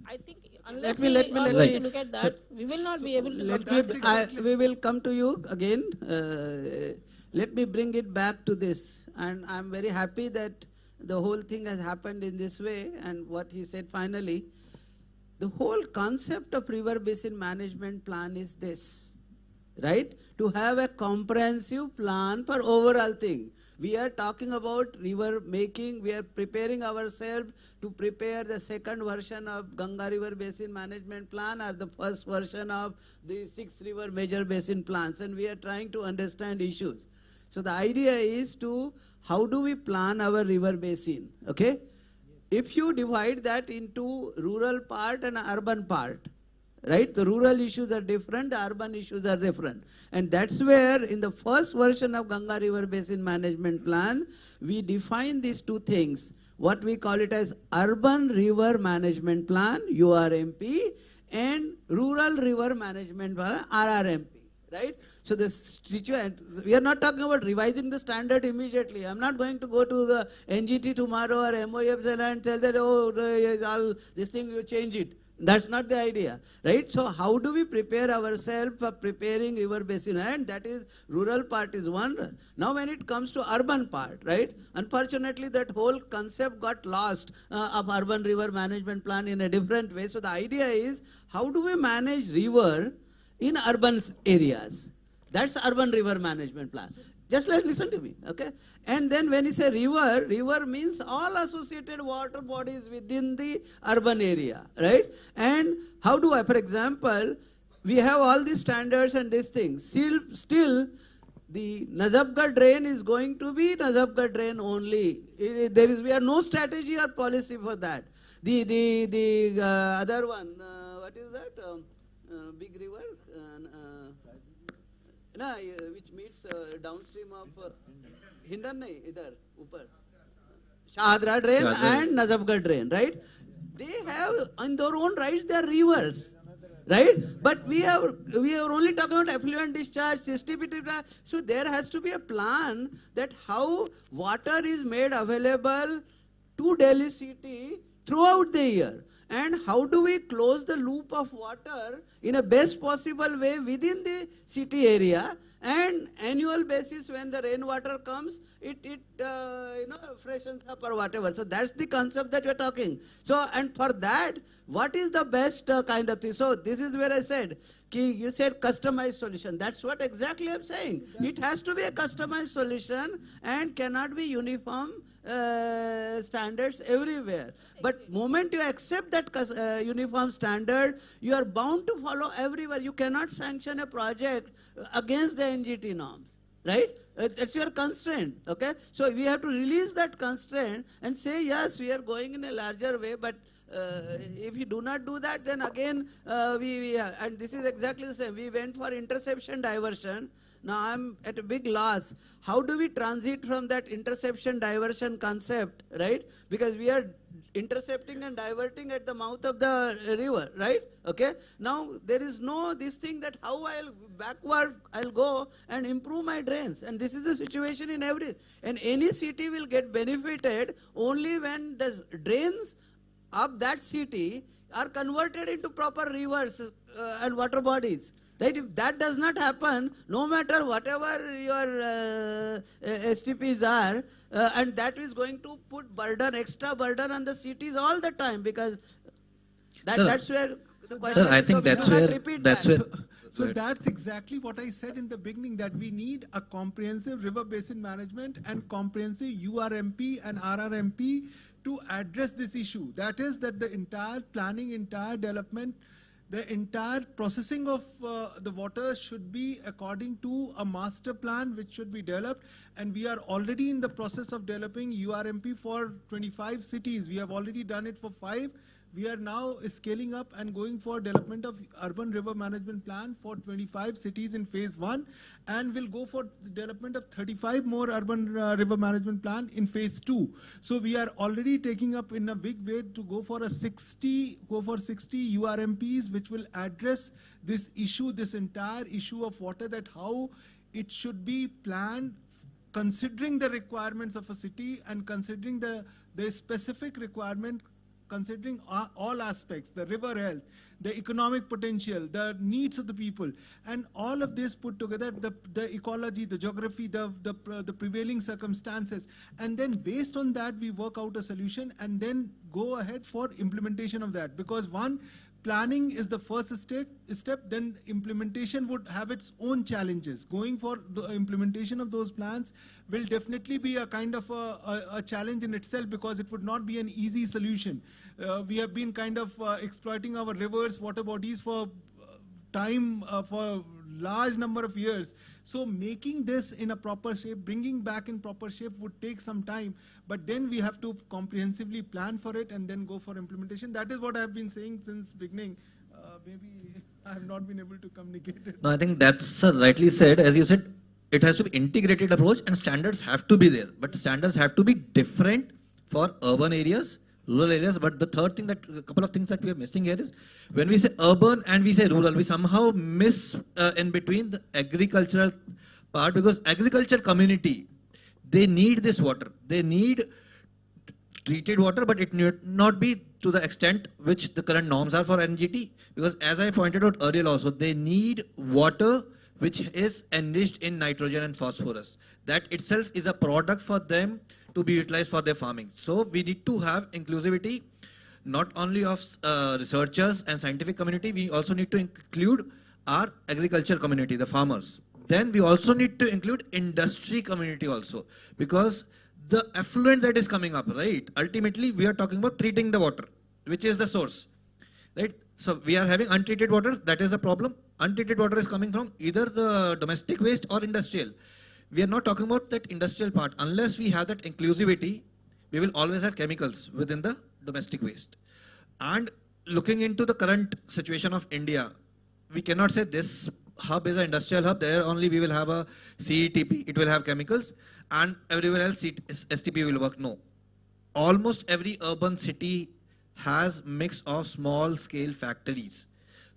I think unless we look at that, we will not be able to. We will come to you again. Let me bring it back to this, and I'm very happy that the whole thing has happened in this way. And what he said finally, the whole concept of river basin management plan is this, right? To have a comprehensive plan for overall thing. We are talking about river making, we are preparing ourselves to prepare the second version of Ganga River Basin Management Plan, or the first version of the 6 river major basin plans, and we are trying to understand issues. So the idea is to, how do we plan our river basin, okay? If you divide that into rural part and urban part, right? The rural issues are different, the urban issues are different. And that's where in the first version of Ganga River Basin Management Plan, we define these two things. What we call it as Urban River Management Plan, URMP, and Rural River Management Plan, RRMP, right? So the situation, we are not talking about revising the standard immediately. I'm not going to go to the NGT tomorrow or MOF and tell that, oh, all this thing, you change it. That's not the idea, right? So how do we prepare ourselves for preparing river basin? And that is, rural part is one. Now when it comes to urban part, right? Unfortunately, that whole concept got lost of urban river management plan in a different way. So the idea is, how do we manage river in urban areas? That's urban river management plan. Just listen to me, okay? And then when you say river, river means all associated water bodies within the urban area, right? And how do I, for example, we have all these standards and these things. Still the Nazabgarh drain is going to be Nazabgarh drain only. We have no strategy or policy for that. The other one, what is that? Big river? Which meets downstream of Hindan nahi, idhar, upar. Shahadra drain and Nazabgarh drain, right? They have, on their own rights, they are rivers, right? But we are only talking about effluent discharge, system. So there has to be a plan that how water is made available to Delhi city throughout the year. And how do we close the loop of water in a best possible way within the city area, and annual basis when the rainwater comes, it freshens up or whatever. So that's the concept that we're talking. So, and for that, what is the best kind of thing? So this is where I said, you said customized solution. That's what exactly I'm saying. It has to be a customized solution and cannot be uniform standards everywhere. But moment you accept that uniform standard, you are bound to follow everywhere. You cannot sanction a project against the NGT norms, right? That's your constraint, okay? So we have to release that constraint and say, yes, we are going in a larger way, but if you do not do that, then again, and this is exactly the same. We went for interception diversion. Now I'm at a big loss. How do we transit from that interception diversion concept, right? Because we are intercepting and diverting at the mouth of the river, right? Okay. Now there is no this thing that how I'll go and improve my drains. And this is the situation in and any city will get benefited only when the drains of that city are converted into proper rivers and water bodies. Right? If that does not happen, no matter whatever your STPs are, and that is going to put extra burden on the cities all the time, because that's where the question Sir, I think that's where. So that's exactly what I said in the beginning, that we need a comprehensive river basin management and comprehensive URMP and RRMP to address this issue. That is that the entire planning, entire development, the entire processing of the water should be according to a master plan which should be developed, and we are already in the process of developing URMP for 25 cities. We have already done it for 5. We are now scaling up and going for development of urban river management plan for 25 cities in phase 1, and we'll go for development of 35 more urban river management plan in phase 2. So we are already taking up in a big way to go for 60 URMPs which will address this issue, this entire issue of water, that how it should be planned considering the requirements of a city and considering the specific requirement, considering all aspects, the river health, the economic potential, the needs of the people, and all of this put together, the ecology, the geography, the prevailing circumstances, and then based on that we work out a solution and then go ahead for implementation of that. Because planning is the first step, then implementation would have its own challenges. Going for the implementation of those plans will definitely be a kind of a challenge in itself, because it would not be an easy solution. We have been kind of exploiting our rivers, water bodies for time, for large number of years. So making this in a proper shape, bringing back in proper shape would take some time, but then we have to comprehensively plan for it and then go for implementation. That is what I have been saying since beginning. Maybe I have not been able to communicate it. No, I think that's rightly said. As you said, it has to be integrated approach and standards have to be there, but standards have to be different for urban areas, rural areas. But the third thing, a couple of things that we are missing here is, when we say urban and we say rural, we somehow miss in between the agricultural part, because agriculture community, they need this water. They need treated water, but it need not be to the extent which the current norms are for NGT. Because as I pointed out earlier also, they need water which is enriched in nitrogen and phosphorus. That itself is a product for them to be utilized for their farming. So we need to have inclusivity, not only of researchers and scientific community, we also need to include our agriculture community, the farmers. Then we also need to include industry community also, because the effluent that is coming up, right? Ultimately, we are talking about treating the water, which is the source, right? So we are having untreated water, that is the problem. Untreated water is coming from either the domestic waste or industrial. We are not talking about that industrial part. Unless we have that inclusivity, we will always have chemicals within the domestic waste. And looking into the current situation of India, we cannot say this hub is an industrial hub, there only we will have a CETP, it will have chemicals, and everywhere else STP will work. No. Almost every urban city has mix of small scale factories.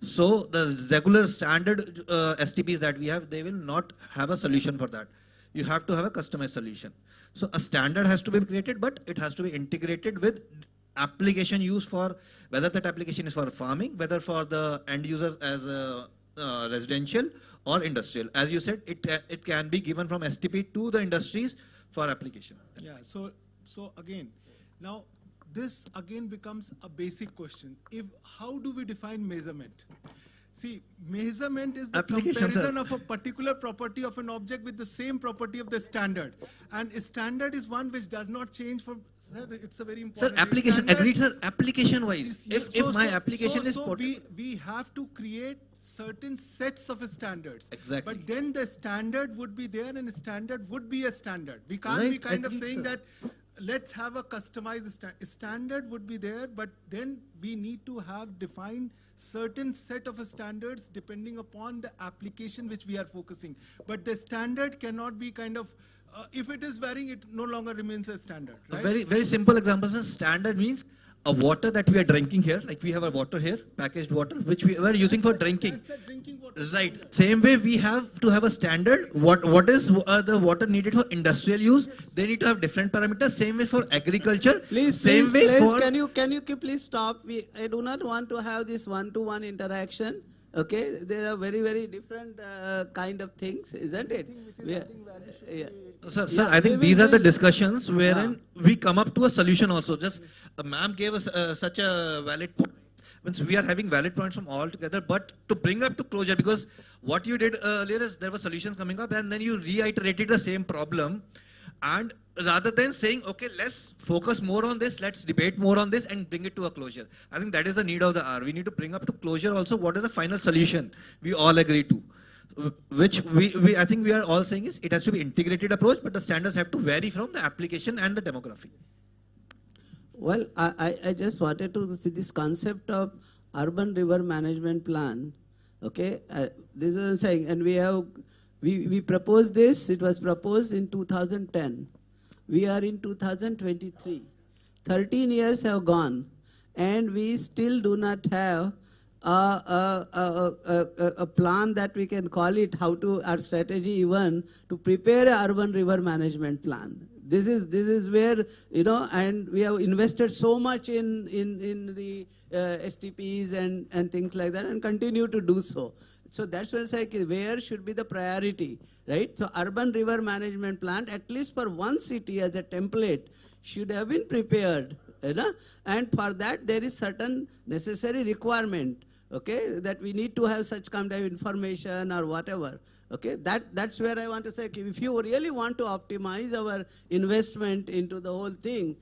So the regular standard STPs that we have, they will not have a solution for that. You have to have a customized solution. So a standard has to be created, but it has to be integrated with application use for, whether that application is for farming, whether for the end users as a residential or industrial. As you said, it can be given from STP to the industries for application. Yeah, so again, now this again becomes a basic question. How do we define measurement? See, measurement is the comparison of a particular property of an object with the same property of the standard. And a standard is one which does not change from, it's a very important. Sir, application, agreed sir, application wise. If my application is we have to create certain sets of standards. Exactly. But then the standard would be there and a standard would be a standard. We can't be kind of saying that let's have a customized standard. Standard would be there, but then we need to have defined certain set of standards depending upon the application which we are focusing. But the standard cannot be kind of, if it is varying, it no longer remains a standard. Right? A very, very simple example, sir. Standard means a water that we are drinking here, like we have a water here, packaged water, which we were using for drinking. Right. Same way we have to have a standard. What is the water needed for industrial use? They need to have different parameters. Same way for agriculture. Please, can you please stop? I do not want to have this one-to-one interaction. Okay, there are very, very different kind of things, isn't it? Sir, I think these are the discussions wherein we come up to a solution also. Just ma'am gave us such a valid point. Means we are having valid points from all together, but to bring up to closure, because what you did earlier is there were solutions coming up and then you reiterated the same problem, and rather than saying, okay, let's focus more on this, let's debate more on this and bring it to a closure. I think that is the need of the hour. We need to bring up to closure also what is the final solution we all agree to. Which I think we are all saying is it has to be integrated approach, but the standards have to vary from the application and the demography. Well, I just wanted to see this concept of urban river management plan. Okay, this is what I'm saying, and we proposed this. It was proposed in 2010. We are in 2023. 13 years have gone, and we still do not have a plan that we can call it our strategy even to prepare an urban river management plan. This is where, and we have invested so much in the STPs and things like that, and continue to do so. So that's why I say where should be the priority, right? So urban river management plan, at least for one city as a template, should have been prepared, and for that there is certain necessary requirement, okay, that we need to have such kind of information or whatever. Okay, that's where I want to say, if you really want to optimize our investment into the whole thing,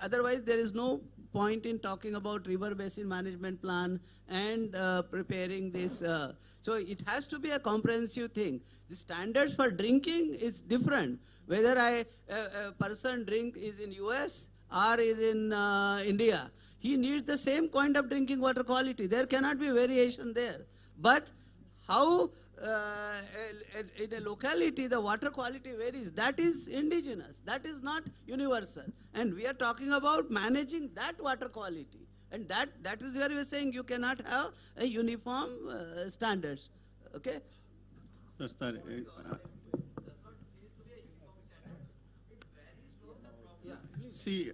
otherwise there is no point in talking about river basin management plan and preparing this. So it has to be a comprehensive thing. The standards for drinking is different. Whether a person is in US or is in India, he needs the same kind of drinking water quality. There cannot be variation there. But how in a locality the water quality varies, that is indigenous, that is not universal. And we are talking about managing that water quality. And that is where we are saying you cannot have a uniform standards. Okay? See,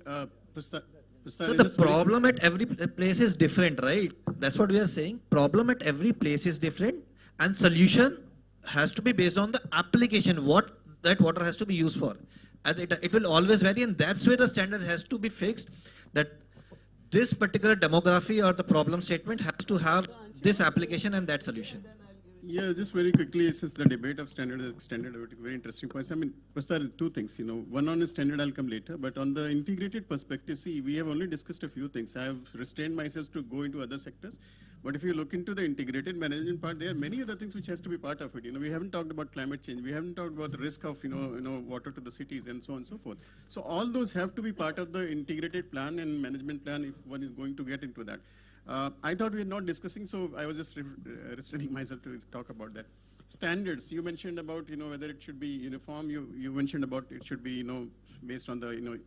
So the problem at every place is different, right? That's what we are saying. Problem at every place is different, and solution has to be based on the application, what that water has to be used for. And it will always vary, and that's where the standard has to be fixed, that this particular demography or the problem statement has to have this application and that solution. Yeah, just very quickly, since the debate of standard is extended, very interesting points. I mean, first there are two things, one on the standard I'll come later, but on the integrated perspective, see, we have only discussed a few things. I have restrained myself to go into other sectors, but if you look into the integrated management part, there are many other things which has to be part of it. We haven't talked about climate change, we haven't talked about the risk of, water to the cities and so on and so forth. So all those have to be part of the integrated plan and management plan if one is going to get into that. I thought we were not discussing, so I was just restraining myself to talk about that. Standards, you mentioned about, whether it should be uniform, you mentioned about it should be, based on the,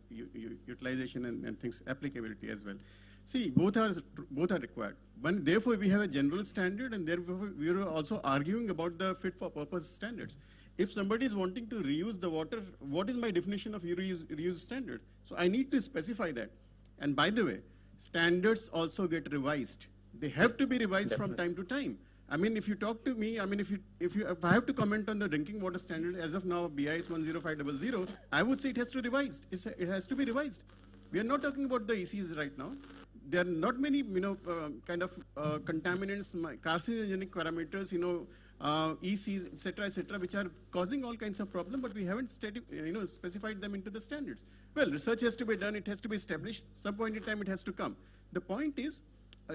utilization and things, applicability as well. See, both are required. Therefore, we have a general standard, and therefore we are also arguing about the fit for purpose standards. If somebody is wanting to reuse the water, what is my definition of reuse standard? So I need to specify that. And by the way, standards also get revised. They have to be revised from time to time. I mean, if you talk to me, I mean, if I have to comment on the drinking water standard, as of now, BIS 10500, I would say it has to be revised. It has to be revised. We are not talking about the ECs right now. There are not many, kind of contaminants, carcinogenic parameters, ECs, etc., which are causing all kinds of problems, but we haven't specified them into the standards. Well, research has to be done, it has to be established, some point in time it has to come. The point is,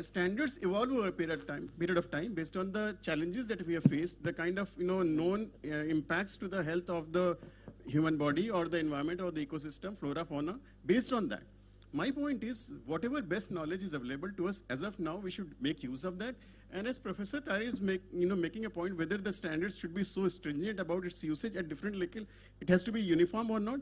standards evolve over a period of time based on the challenges that we have faced, the kind of, known impacts to the health of the human body or the environment or the ecosystem, flora, fauna, based on that. My point is, whatever best knowledge is available to us as of now, we should make use of that. And as Professor Tare is making a point, whether the standards should be so stringent about its usage at different levels, it has to be uniform or not.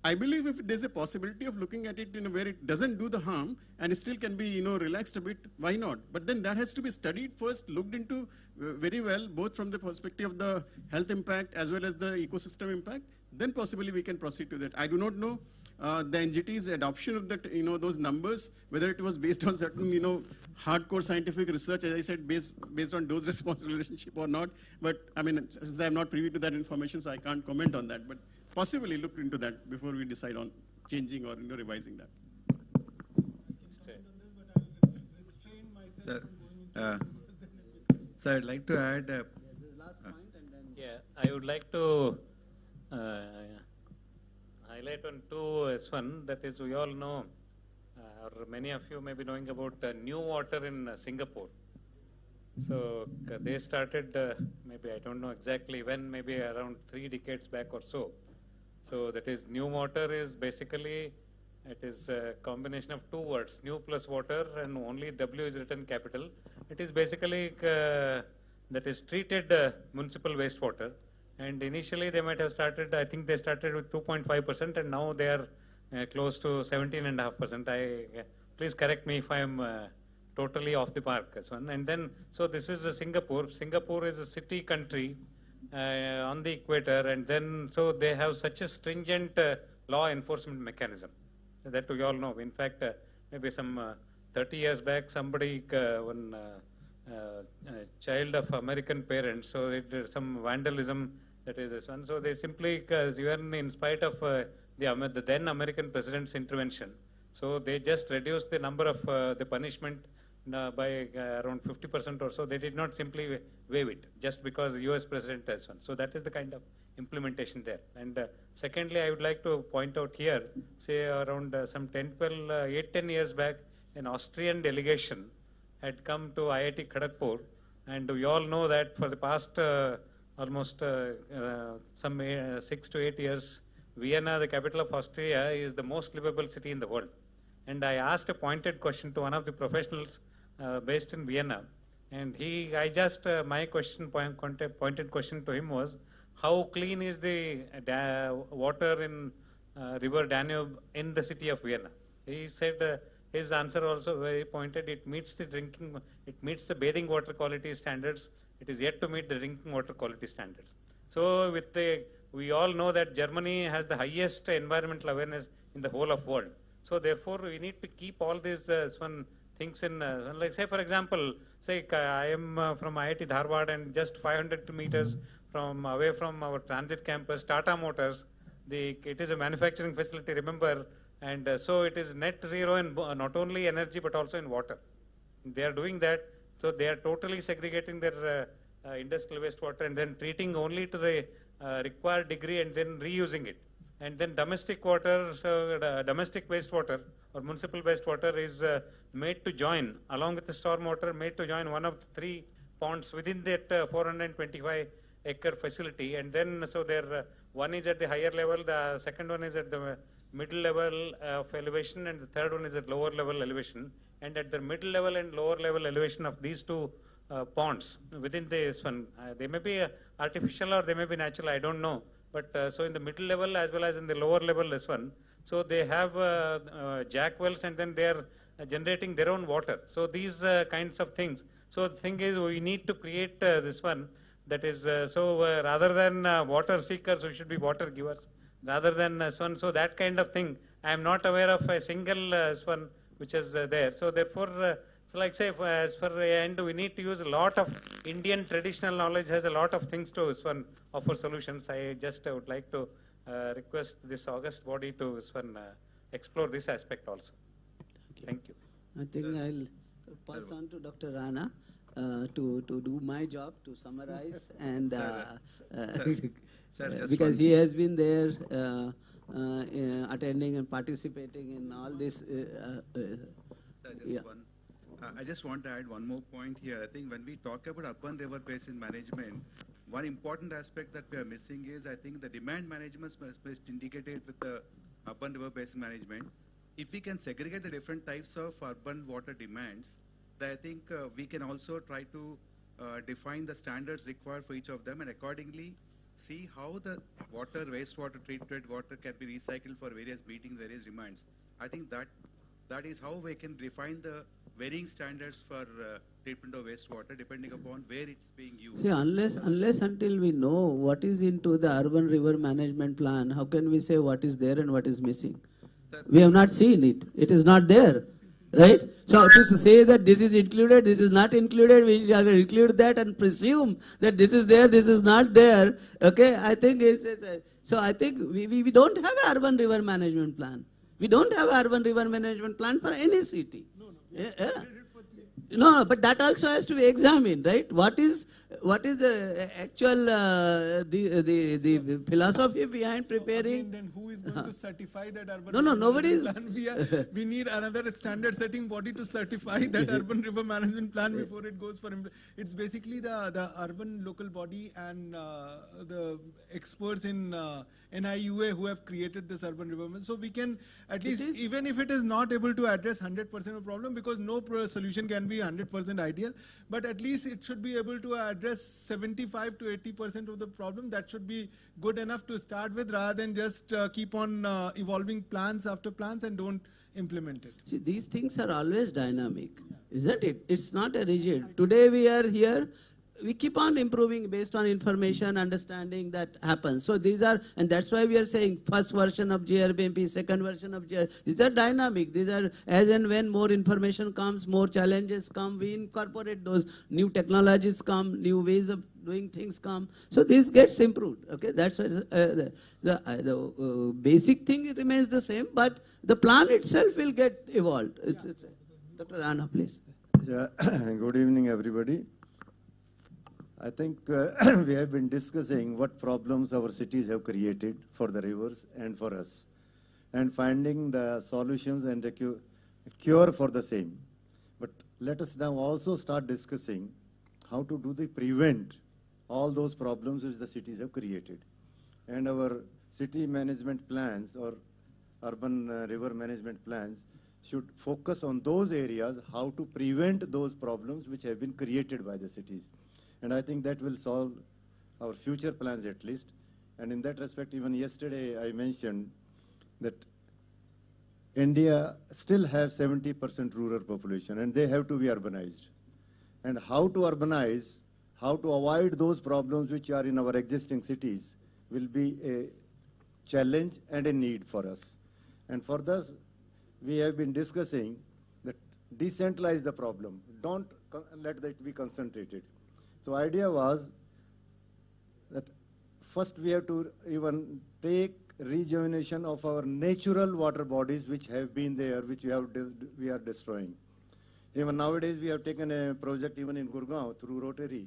I believe if there's a possibility of looking at it where it doesn't do the harm and it still can be relaxed a bit, why not? But then that has to be studied first, looked into very well, both from the perspective of the health impact as well as the ecosystem impact. Then possibly we can proceed to that. I do not know the NGT's adoption of that, those numbers, whether it was based on certain, hardcore scientific research, as I said, based on dose-response relationship or not. But I mean, since I'm not privy to that information, so I can't comment on that. But possibly look into that before we decide on changing or revising that. So I'd like to add. Yeah, I would like to highlight on two S1, that is, we all know, or many of you may be knowing about new water in Singapore. So they started, maybe I don't know exactly when, maybe around 3 decades back or so. So that is, new water is basically, it is a combination of 2 words, new plus water, and only W is written capital. It is basically, that is treated municipal wastewater. And initially they might have started, I think they started with 2.5%, and now they are close to 17.5%. Please correct me if I am totally off the mark. And then, so this is Singapore. Singapore is a city country on the equator, and then so they have such a stringent law enforcement mechanism that we all know. In fact, maybe some 30 years back, somebody, one child of American parents, so they did some vandalism, that is this one. So they simply, even in spite of the then American president's intervention, so they just reduced the number of the punishment by around 50% or so. They did not simply waive it just because the US president has one. So that is the kind of implementation there. And secondly, I would like to point out here, say around some 8-10 years back, an Austrian delegation had come to IIT Kharagpur, and we all know that for the past almost some 6 to 8 years, Vienna, the capital of Austria, is the most livable city in the world. And I asked a pointed question to one of the professionals based in Vienna, and my pointed question to him was, how clean is the water in River Danube in the city of Vienna? He said, his answer also very pointed, it meets the bathing water quality standards. It is yet to meet the drinking water quality standards. So we all know that Germany has the highest environmental awareness in the whole of world. So therefore, we need to keep all these things in, like say for example, say I am from IIT Dharwad and just 500 meters away from our transit campus, Tata Motors, it is a manufacturing facility, remember, and so it is net zero in not only energy but also in water. They are doing that, so they are totally segregating their industrial wastewater and then treating only to the required degree and then reusing it. And then domestic water, so domestic wastewater or municipal wastewater is made to join, along with the storm water, made to join one of the 3 ponds within that 425-acre facility. And then, so there, one is at the higher level, the second one is at the middle level of elevation, and the third one is at lower level elevation. And at the middle level and lower level elevation of these 2 ponds within this one, they may be artificial or they may be natural, I don't know. But so in the middle level as well as in the lower level, this one, so they have jack wells and then they are generating their own water. So these kinds of things. So the thing is, we need to create this one that is, rather than water seekers, we should be water givers. Rather than so that kind of thing, I am not aware of a single one which is there. So therefore, so like say, as for end, we need to use a lot of Indian traditional knowledge, has a lot of things to offer solutions. I just would like to request this August body to explore this aspect also. Thank you. I think I'll pass on to Dr. Rana to do my job, to summarize, and because he has been there attending and participating in all this. I just want to add one more point here. I think when we talk about urban river basin management, one important aspect that we are missing is, I think, the demand management must integrated with the urban river basin management. If we can segregate the different types of urban water demands, then I think we can also try to define the standards required for each of them, and accordingly see how the water, wastewater, treated water can be recycled for meeting various demands. I think that is how we can define the varying standards for treatment of wastewater depending upon where it's being used. See, unless until we know what is into the urban river management plan, how can we say what is there and what is missing? We have not seen it. It is not there, right? So to say that this is included, this is not included, we shall include that and presume that this is there, this is not there. Okay, I think so. I think we don't have an urban river management plan. We don't have an urban river management plan for any city. No, but that also has to be examined, right? What is the actual the philosophy behind preparing? Then who is going to certify that urban? No, nobody is. We need another standard-setting body to certify that urban river management plan before it goes for. It's basically the urban local body and the experts in NIUA who have created this urban river management. So we can at least, even if it is not able to address 100% of the problem, because no solution can be 100% ideal, but at least it should be able to address 75 to 80% of the problem. That should be good enough to start with, rather than just keep on evolving plans after plans and don't implement it. See, these things are always dynamic, isn't it? It's not a rigid. Today we are here. We keep on improving based on information, understanding that happens. So these are, and that's why we are saying first version of GRBMP, second version of GRBMP. These are dynamic. These are as and when more information comes, more challenges come, we incorporate those. New technologies come, new ways of doing things come. So this gets improved. Okay, that's why the basic thing remains the same, but the plan itself will get evolved. Dr. Rana, please. Yeah. Good evening, everybody. I think we have been discussing what problems our cities have created for the rivers and for us, and finding the solutions and the cure for the same. But let us now also start discussing how to prevent all those problems which the cities have created. And our city management plans or urban river management plans should focus on those areas, how to prevent those problems which have been created by the cities. And I think that will solve our future plans at least. And in that respect, even yesterday I mentioned that India still has 70% rural population and they have to be urbanized. And how to urbanize, how to avoid those problems which are in our existing cities will be a challenge and a need for us. And for this, we have been discussing that decentralize the problem. Don't let it be concentrated. So idea was that first we have to even take rejuvenation of our natural water bodies which have been there, which we are destroying. Even nowadays we have taken a project even in Gurgaon through Rotary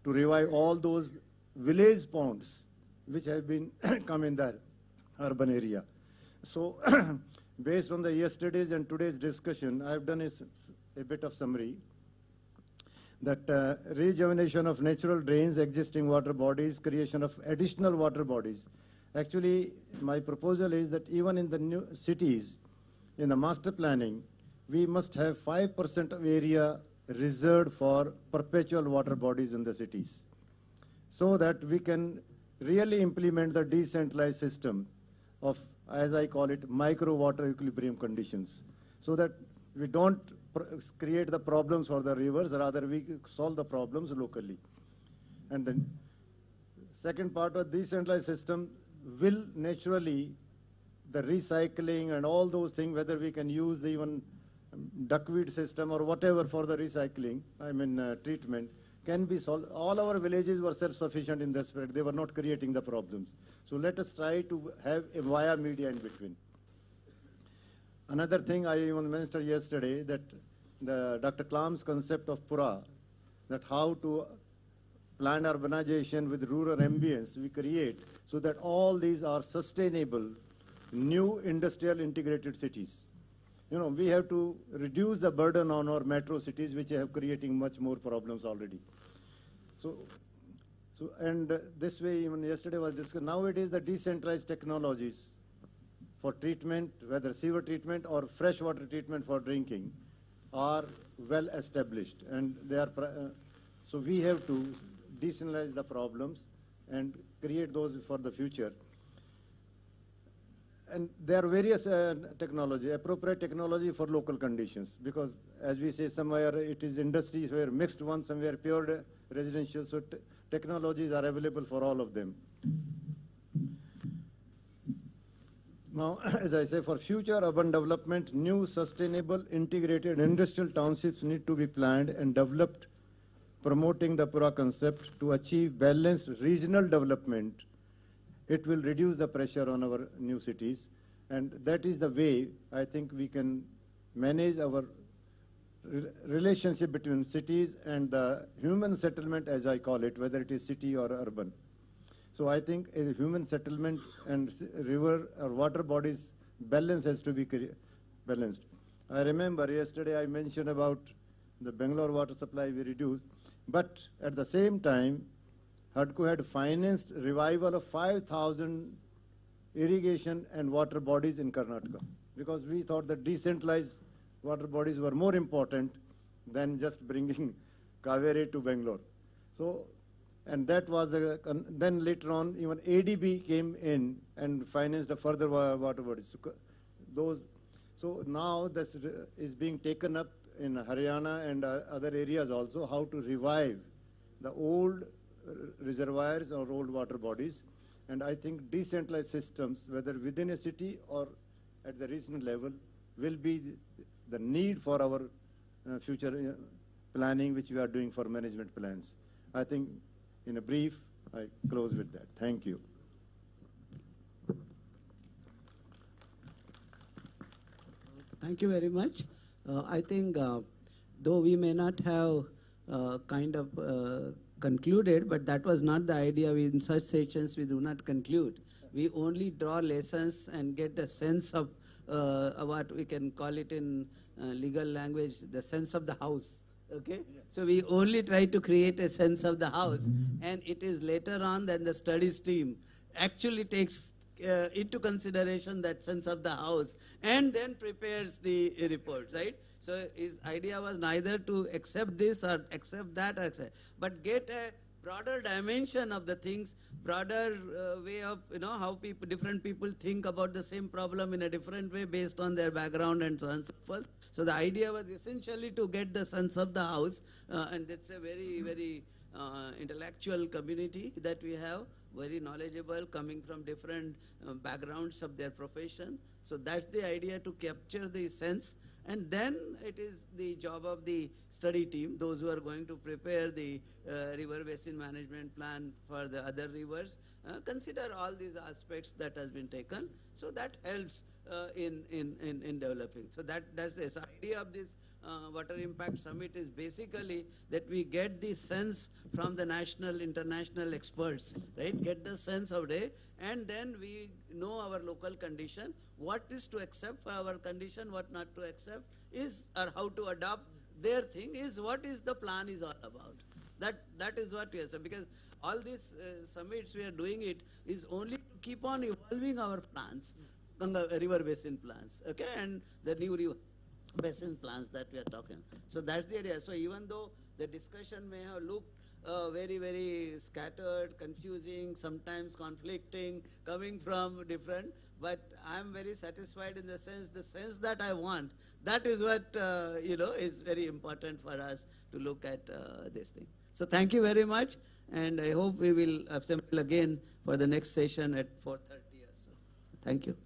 to revive all those village ponds which have been come in the urban area. So based on the yesterday's and today's discussion, I have done a bit of summary that rejuvenation of natural drains, existing water bodies, creation of additional water bodies. Actually, my proposal is that even in the new cities, in the master planning, we must have 5% of area reserved for perpetual water bodies in the cities, so that we can really implement the decentralized system of, as I call it, micro water equilibrium conditions, so that we don't create the problems for the rivers, rather we solve the problems locally. And then second part of decentralized system will naturally, the recycling and all those things, whether we can use the even duckweed system or whatever for the recycling, treatment, can be solved. All our villages were self-sufficient in this respect. They were not creating the problems. So let us try to have a via media in between. Another thing I even mentioned yesterday, that Dr. Klam's concept of Pura, that how to plan urbanization with rural ambience we create, so that all these are sustainable, new industrial integrated cities. You know, we have to reduce the burden on our metro cities, which are creating much more problems already. And this way, even yesterday was discussed, nowadays the decentralized technologies for treatment, whether sewer treatment or freshwater treatment for drinking, are well established. And they are, so we have to decentralize the problems and create those for the future. And there are various technology, appropriate technology for local conditions, because as we say, somewhere it is industry, where mixed one, somewhere pure residential, so technologies are available for all of them. Now, as I say, for future urban development, new sustainable integrated industrial townships need to be planned and developed, promoting the Pura concept to achieve balanced regional development. It will reduce the pressure on our new cities, and that is the way I think we can manage our relationship between cities and the human settlement, as I call it, whether it is city or urban. So I think a human settlement and river or water bodies balance has to be balanced. I remember yesterday I mentioned about the Bangalore water supply we reduced, but at the same time, HUDCO had financed revival of 5,000 irrigation and water bodies in Karnataka, because we thought that decentralized water bodies were more important than just bringing Kaveri to Bangalore. So, and that was then later on, even ADB came in and financed a further water bodies. So now this is being taken up in Haryana and other areas also, how to revive the old reservoirs or old water bodies. And I think decentralized systems, whether within a city or at the regional level, will be the need for our future planning, which we are doing for management plans. I think in a brief, I close with that. Thank you. Thank you very much. I think though we may not have concluded, but that was not the idea. In such sessions, we do not conclude. We only draw lessons and get a sense of what we can call it in legal language, the sense of the house. Okay? Yeah. So we only try to create a sense of the house, and it is later on that the studies team actually takes into consideration that sense of the house and then prepares the report, right? So his idea was neither to accept this or accept that, but get a broader dimension of the things, broader way of, how different people think about the same problem in a different way based on their background and so on and so forth. So the idea was essentially to get the sense of the house, and it's a very, very intellectual community that we have, very knowledgeable, coming from different backgrounds of their profession. So that's the idea, to capture the sense. And then it is the job of the study team, those who are going to prepare the river basin management plan for the other rivers, consider all these aspects that has been taken. So that helps in developing. So that's the idea of this Water Impact Summit, is basically that we get the sense from the national, international experts, right? Get the sense of it, and then we know our local condition, what is to accept for our condition, what not to accept is, or how to adopt their thing is, what is the plan is all about. That is what we are saying, because all these summits we are doing it is only to keep on evolving our plans, Ganga river basin plans, okay, and the new river basin plans that we are talking. So that's the idea. So even though the discussion may have looked very, very scattered, confusing, sometimes conflicting, coming from different, but I'm very satisfied in the sense that I want. That is what, is very important for us to look at this thing. So thank you very much, and I hope we will assemble again for the next session at 4:30 or so. Thank you.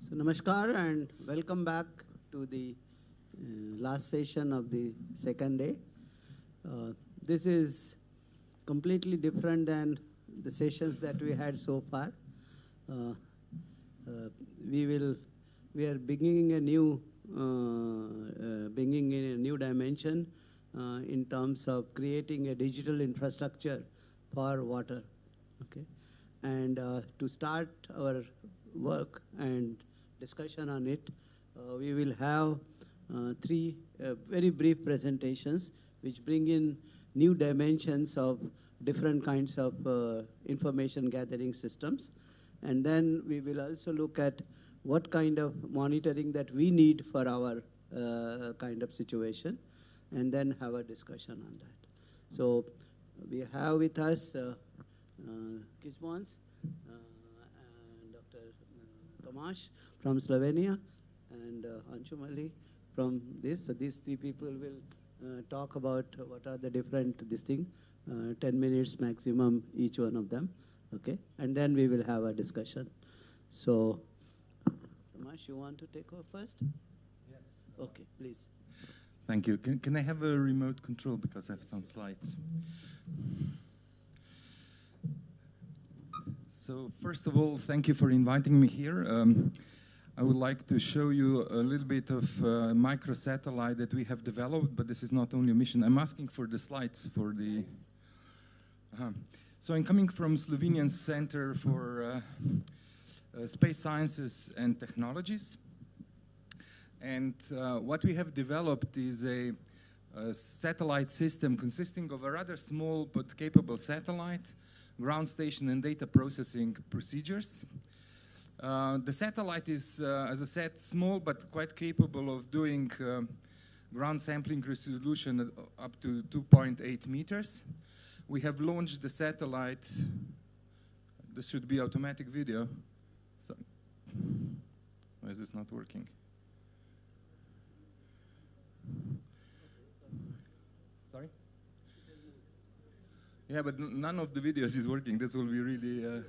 So namaskar and welcome back to the last session of the second day. This is completely different than the sessions that we had so far. We are bringing a new dimension in terms of creating a digital infrastructure for water. Okay, and to start our work and discussion on it, we will have three very brief presentations which bring in new dimensions of different kinds of information gathering systems. And then we will also look at what kind of monitoring that we need for our kind of situation, and then have a discussion on that. So we have with us Kisbons, and Dr. Tomasz from Slovenia, and Anshumali from this. So these three people will talk about what are the different 10 minutes maximum each one of them. Okay, and then we will have a discussion. So, Tomasz, you want to take over first? Yes. Okay, please. Thank you. Can I have a remote control because I have some slides? So first of all, thank you for inviting me here. I would like to show you a little bit of microsatellite that we have developed, but this is not only a mission. I'm asking for the slides for the... So I'm coming from Slovenian Center for Space Sciences and Technologies. And what we have developed is a satellite system consisting of a rather small but capable satellite, ground station and data processing procedures. The satellite is, as I said, small but quite capable of doing ground sampling resolution up to 2.8 meters. We have launched the satellite. This should be automatic video. So, why is this not working? Sorry? Yeah, but none of the videos is working. This will be really...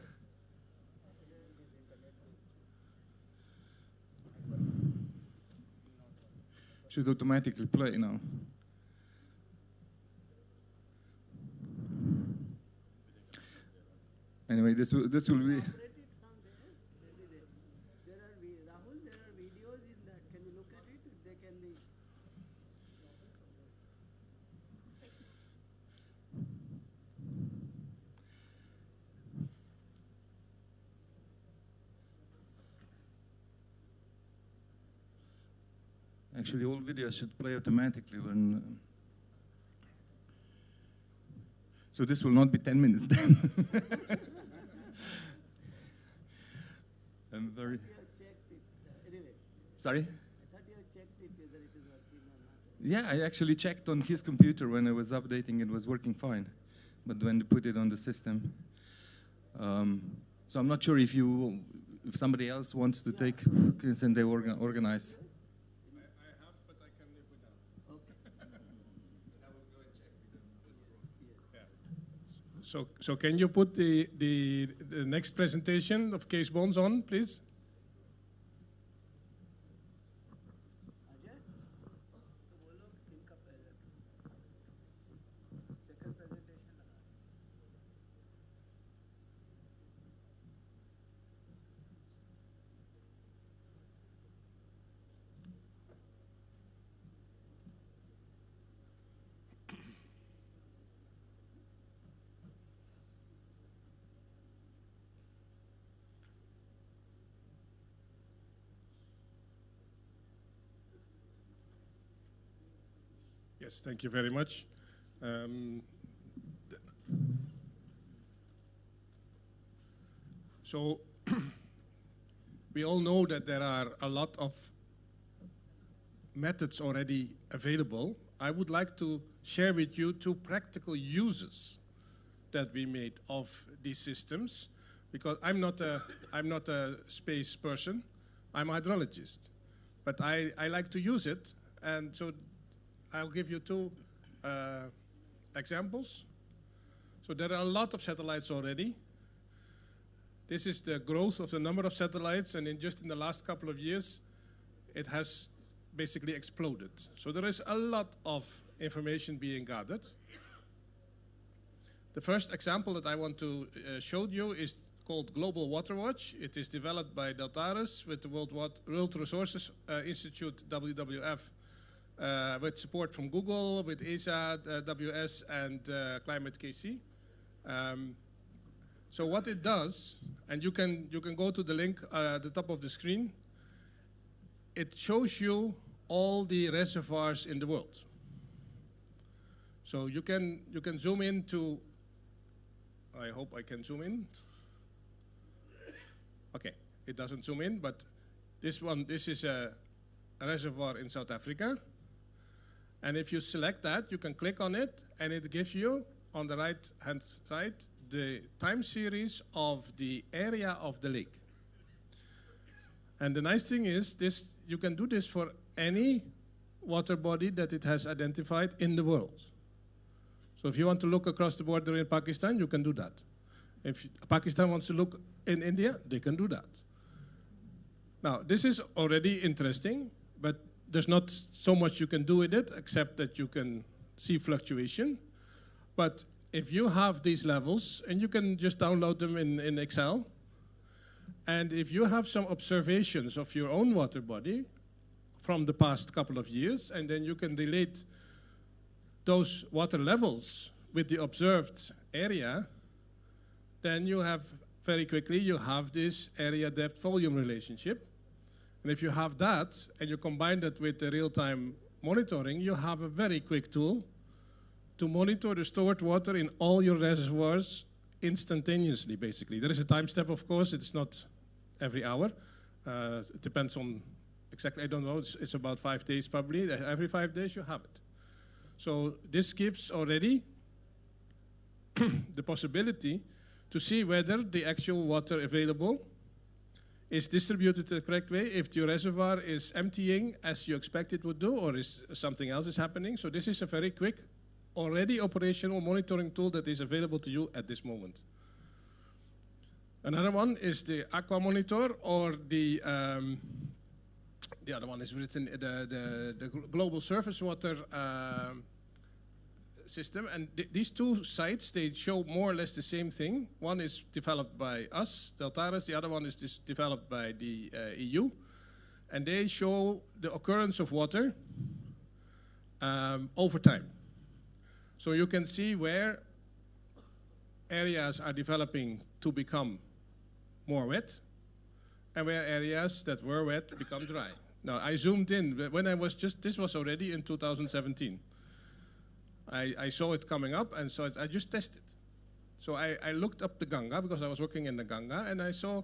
should automatically play now. Anyway, this will be... Actually, all videos should play automatically when... So this will not be 10 minutes then. I'm very... Sorry? Yeah, I actually checked on his computer when I was updating, it was working fine. But when they put it on the system. So I'm not sure if somebody else wants to take this and they organize. So can you put the next presentation of case bonds on, please? Yes, thank you very much. So we all know that there are a lot of methods already available. I would like to share with you two practical uses that we made of these systems, because I'm not a space person, I'm a hydrologist. But I like to use it, and so I'll give you two examples. So there are a lot of satellites already. This is the growth of the number of satellites, and just in the last couple of years, it has basically exploded. So there is a lot of information being gathered. The first example that I want to show you is called Global Water Watch. It is developed by Deltares with the World Resources Institute, WWF, with support from Google, with ESA, WS, and Climate KC. So what it does, and you can go to the link at the top of the screen, it shows you all the reservoirs in the world. So you can zoom in to, I hope I can zoom in. Okay, it doesn't zoom in, but this is a reservoir in South Africa. And if you select that, you can click on it, and it gives you, on the right-hand side, the time series of the area of the lake. And the nice thing is, you can do this for any water body that it has identified in the world. So if you want to look across the border in Pakistan, you can do that. If Pakistan wants to look in India, they can do that. Now, this is already interesting, but there's not so much you can do with it, except that you can see fluctuation. But if you have these levels, and you can just download them in Excel, and if you have some observations of your own water body from the past couple of years, and then you can relate those water levels with the observed area, then you have, very quickly, you have this area depth volume relationship. And if you have that, and you combine that with the real-time monitoring, you have a very quick tool to monitor the stored water in all your reservoirs instantaneously, basically. There is a time step, of course. It's not every hour. It depends on, exactly, I don't know, it's about 5 days probably. Every 5 days you have it. So this gives already the possibility to see whether the actual water available is distributed the correct way, if your reservoir is emptying as you expect it would do, or is something else is happening. So this is a very quick, already operational monitoring tool that is available to you at this moment. Another one is the Aqua Monitor, or the other one is written, the Global Surface Water System. And these two sites, they show more or less the same thing. One is developed by us, Deltares, the other one is developed by the EU. And they show the occurrence of water over time. So you can see where areas are developing to become more wet, and where areas that were wet become dry. Now, I zoomed in. When I was this was already in 2017. I saw it coming up, and so I just tested. So I looked up the Gange, because I was working in the Gange, and I saw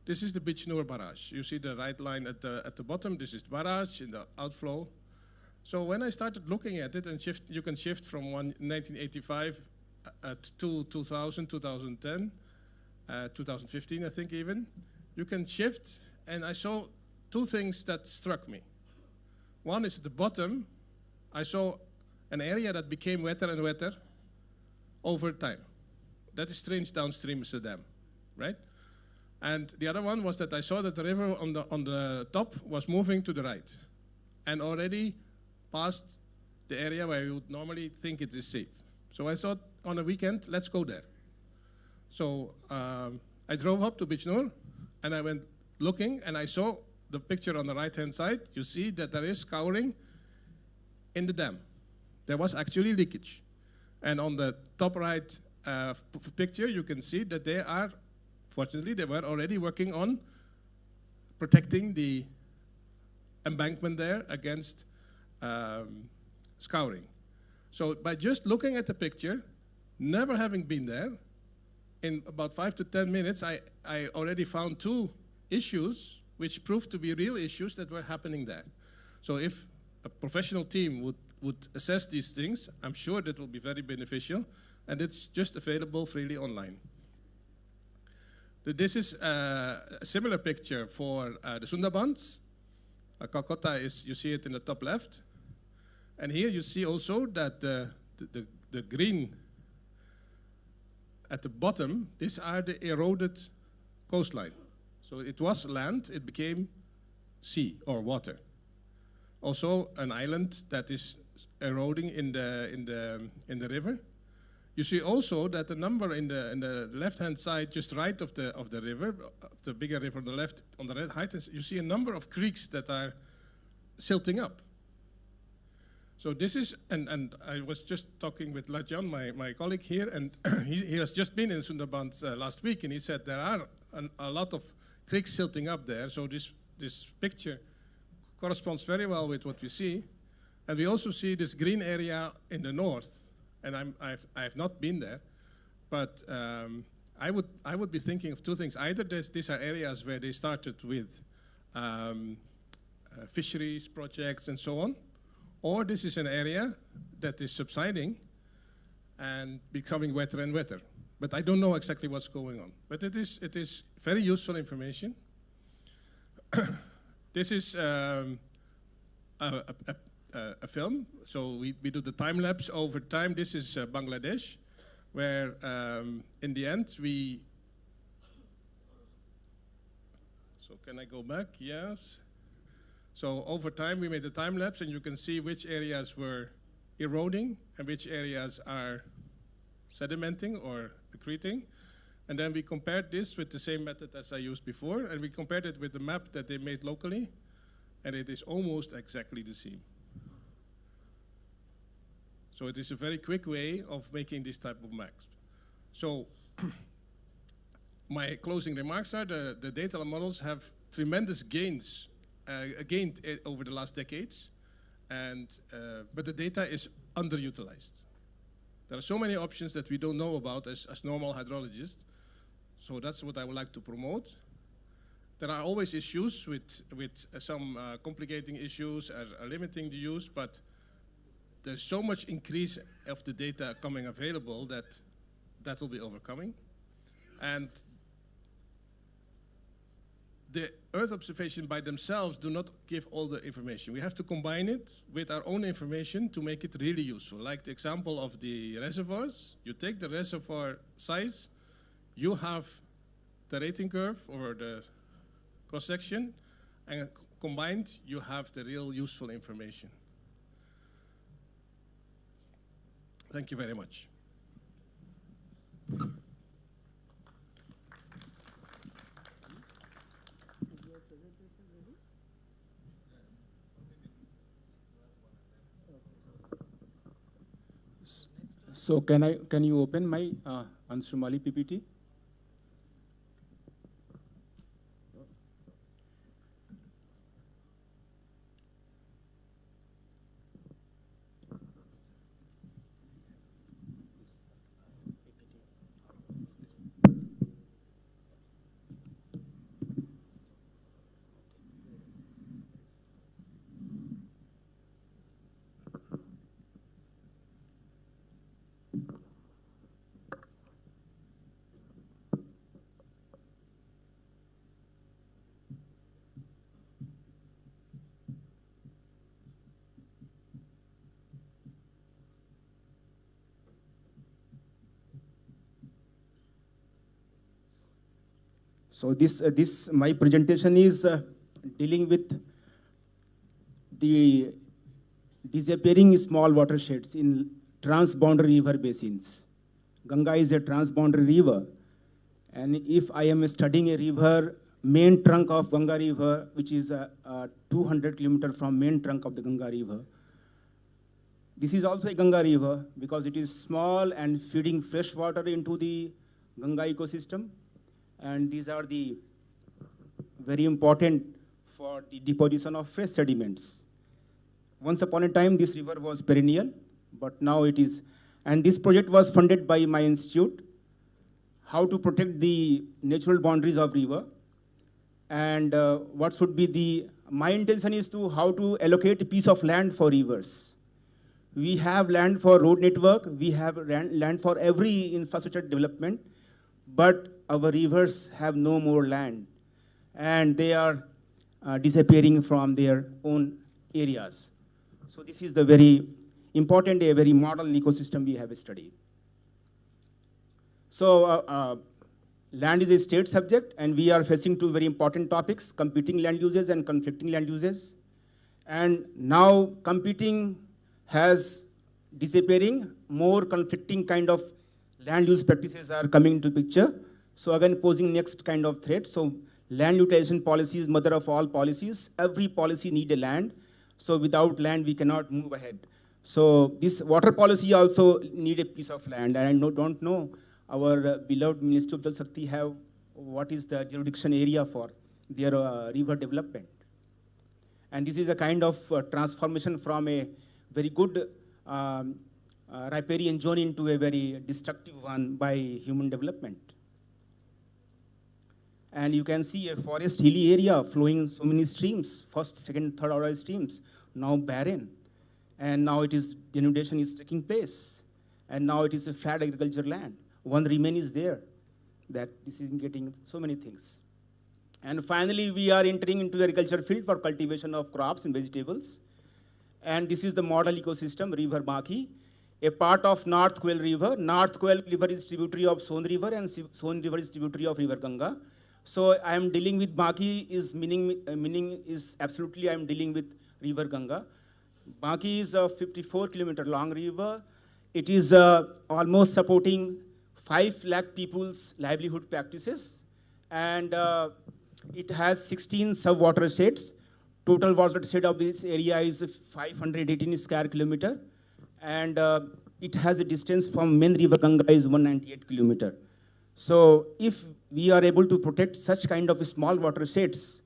this is the Bijnoor barrage. You see the right line at the bottom. This is the barrage in the outflow. So when I started looking at it, and you can shift from 1985 to 2000, 2010, 2015, I think even. You can shift, and I saw two things that struck me. One is at the bottom, I saw an area that became wetter and wetter over time. That is strange downstream of the dam, right? And the other one was that I saw that the river on the top was moving to the right, and already past the area where you would normally think it is safe. So I thought, on a weekend, let's go there. So I drove up to Bijnoor, and I went looking, and I saw the picture on the right-hand side. You see that there is scouring in the dam. There was actually leakage. And on the top right picture, you can see that they are, fortunately, they were already working on protecting the embankment there against scouring. So by just looking at the picture, never having been there, in about 5 to 10 minutes, I already found two issues which proved to be real issues that were happening there. So if a professional team would assess these things, I'm sure that will be very beneficial, and it's just available freely online. This is a similar picture for the Sundarbans. Calcutta is, you see it in the top left. And here you see also that the green at the bottom, these are the eroded coastline. So it was land, it became sea or water. Also an island that is eroding in the river. You see also that the number in the left-hand side, just right of the river, the bigger river on the left, on the right, you see a number of creeks that are silting up. So this is, and I was just talking with Lajan, my colleague here, and he has just been in Sundarbans last week, and he said there are a lot of creeks silting up there. So this picture corresponds very well with what we see. And we also see this green area in the north, and I've not been there, but I would be thinking of two things. Either these are areas where they started with fisheries projects and so on, or this is an area that is subsiding and becoming wetter and wetter. But I don't know exactly what's going on. But it is very useful information. This is a film. So we do the time lapse over time. This is Bangladesh, where in the end so can I go back? Yes. So over time we made a time lapse, and you can see which areas were eroding and which areas are sedimenting or accreting. And then we compared this with the same method as I used before, and we compared it with the map that they made locally, and it is almost exactly the same. So it is a very quick way of making this type of maps. So my closing remarks are the data models have tremendous gained over the last decades, and but the data is underutilized. There are so many options that we don't know about as normal hydrologists, so that's what I would like to promote. There are always issues with some complicating issues are limiting the use, but there's so much increase of the data coming available that will be overcoming. And the Earth observation by themselves do not give all the information. We have to combine it with our own information to make it really useful. Like the example of the reservoirs, you take the reservoir size, you have the rating curve or the cross-section, and combined you have the real useful information. Thank you very much. So can you open my Ansumali PPT? So this my presentation is dealing with the disappearing small watersheds in transboundary river basins. Ganga is a transboundary river, and if I am studying a river, main trunk of Ganga river, which is 200 kilometers from main trunk of the Ganga river, this is also a Ganga river because it is small and feeding fresh water into the Ganga ecosystem. And these are the very important for the deposition of fresh sediments. Once upon a time, this river was perennial, but now it is. And this project was funded by my institute, how to protect the natural boundaries of river. And what should be my intention is to how to allocate a piece of land for rivers. We have land for road network, we have land for every infrastructure development, but our rivers have no more land, and they are disappearing from their own areas. So this is the very important, a very model ecosystem we have studied. So land is a state subject, and we are facing two very important topics, competing land uses and conflicting land uses. And now competing has disappearing, more conflicting kind of land use practices are coming into picture. So again, posing next kind of threat. So land utilization policy is mother of all policies. Every policy need a land. So without land, we cannot move ahead. So this water policy also need a piece of land. And I don't know our beloved Ministry of Jal Shakti have what is the jurisdiction area for their river development. And this is a kind of transformation from a very good riparian zone into a very destructive one by human development. And you can see a forest hilly area flowing so many streams, first, second, third order streams, now barren. And now it is, denudation is taking place. And now it is a flat agriculture land. One remain is there, that this is getting so many things. And finally, we are entering into the agriculture field for cultivation of crops and vegetables. And this is the model ecosystem, River Baki, a part of North Quail River. North Quail River is tributary of Son River, and Son River is tributary of River Ganga. So I am dealing with Baki is meaning is absolutely I am dealing with River Ganga. Baki is a 54-kilometer long river. It is almost supporting 5 lakh people's livelihood practices. And it has 16 sub-watersheds. Total watershed of this area is 518 square kilometer. And it has a distance from main river Ganga is 198 kilometer. So if we are able to protect such kind of small watersheds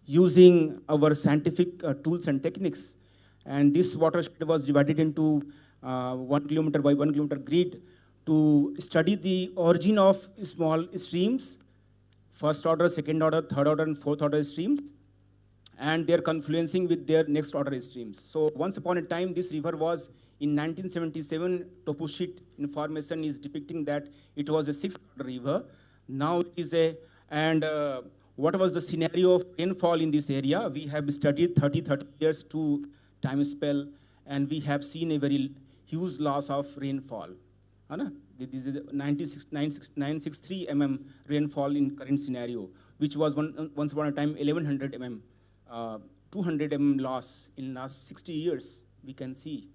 using our scientific tools and techniques, and this watershed was divided into 1 kilometer by 1 kilometer grid to study the origin of small streams, first order, second order, third order, and fourth order streams, and their confluencing with their next order streams. So once upon a time, this river was, in 1977, topo sheet information is depicting that it was a 6th order river. Now it is a, and what was the scenario of rainfall in this area? We have studied 30 years to time spell, and we have seen a very huge loss of rainfall. This is 963 mm rainfall in current scenario, which was once upon a time 1100 mm, 200 mm loss in last 60 years, we can see.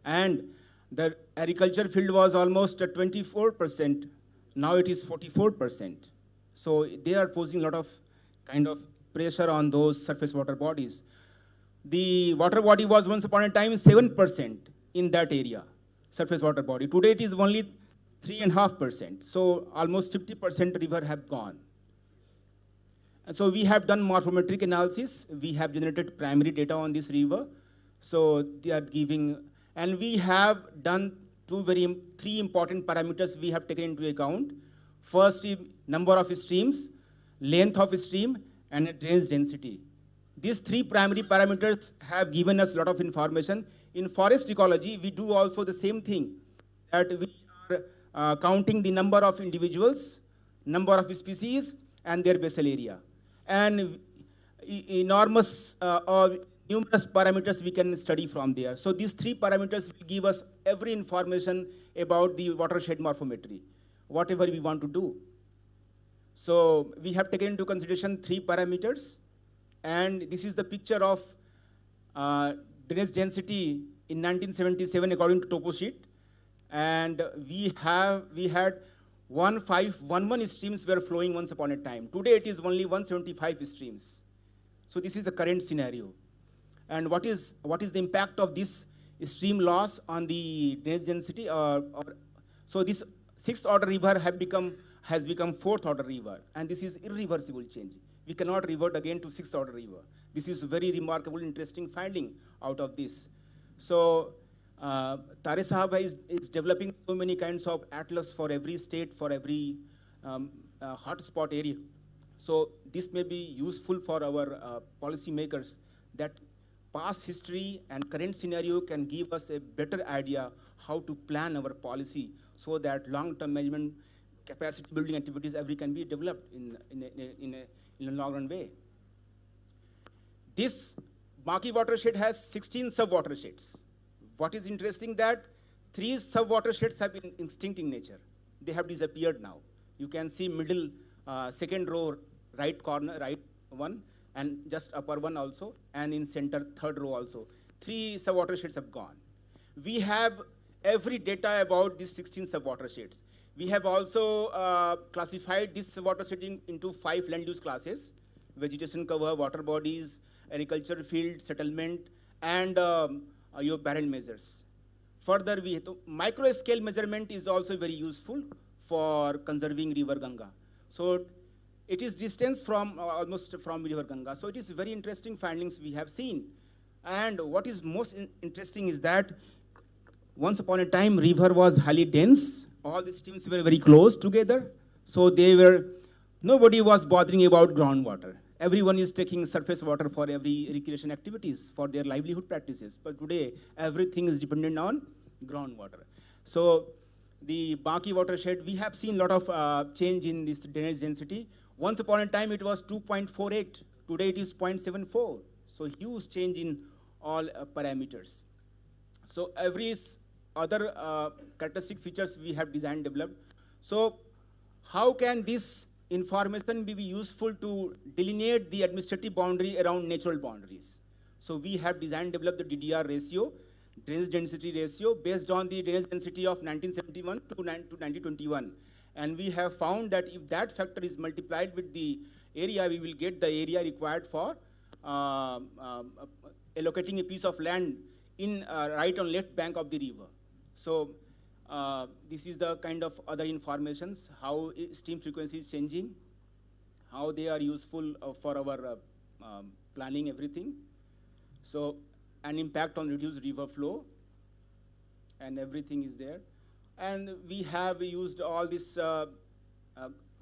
And the agriculture field was almost at 24%, now it is 44%. So they are posing a lot of kind of pressure on those surface water bodies. The water body was once upon a time 7% in that area, surface water body. Today it is only 3.5%. So almost 50% river have gone. And so we have done morphometric analysis. We have generated primary data on this river. So they are giving, and we have done three important parameters we have taken into account. First is number of streams, length of stream, and drainage density. These 3 primary parameters have given us a lot of information. In forest ecology, we do also the same thing, that we are counting the number of individuals, number of species, and their basal area. And enormous numerous parameters we can study from there. So these 3 parameters will give us every information about the watershed morphometry, whatever we want to do. So we have taken into consideration 3 parameters, and this is the picture of drainage density in 1977 according to topo sheet. And we had 1511 streams were flowing once upon a time. Today it is only 175 streams. So this is the current scenario. And what is the impact of this stream loss on the drainage density? So this 6th order river has become 4th order river, and this is irreversible change. We cannot revert again to 6th order river. This is a very remarkable, interesting finding out of this. So Tare Sahab is developing so many kinds of atlas for every state, for every hotspot area. So this may be useful for our policy makers, that past history and current scenario can give us a better idea how to plan our policy so that long-term management capacity building activities can be developed in a long-run way. This Baki watershed has 16 sub-watersheds. What is interesting that 3 sub-watersheds have been extinct in nature. They have disappeared now. You can see middle, second row, right corner, right one, and just upper one also, and in center, third row also. 3 sub-watersheds have gone. We have every data about these 16 sub-watersheds. We have also classified this watershed into 5 land use classes: vegetation cover, water bodies, agricultural field, settlement, and your barren measures. Further, micro scale measurement is also very useful for conserving river Ganga. So it is distance from almost from river Ganga. So it is very interesting findings we have seen. And what is most interesting is that once upon a time, river was highly dense. All the streams were very close together. So nobody was bothering about groundwater. Everyone is taking surface water for every recreation activities, for their livelihood practices. But today, everything is dependent on groundwater. So the Baki watershed, we have seen a lot of change in this drainage density. Once upon a time, it was 2.48. Today, it is 0.74. So huge change in all parameters. So every other characteristic features we have designed, developed. So how can this information be useful to delineate the administrative boundary around natural boundaries? So we have designed, developed the DDR ratio, drainage density ratio, based on the drainage density of 1971 to 1921. And we have found that if that factor is multiplied with the area, we will get the area required for allocating a piece of land in right on left bank of the river. So this is the kind of other informations, how stream frequency is changing, how they are useful for our planning, everything. So an impact on reduced river flow, and everything is there. And we have used all this,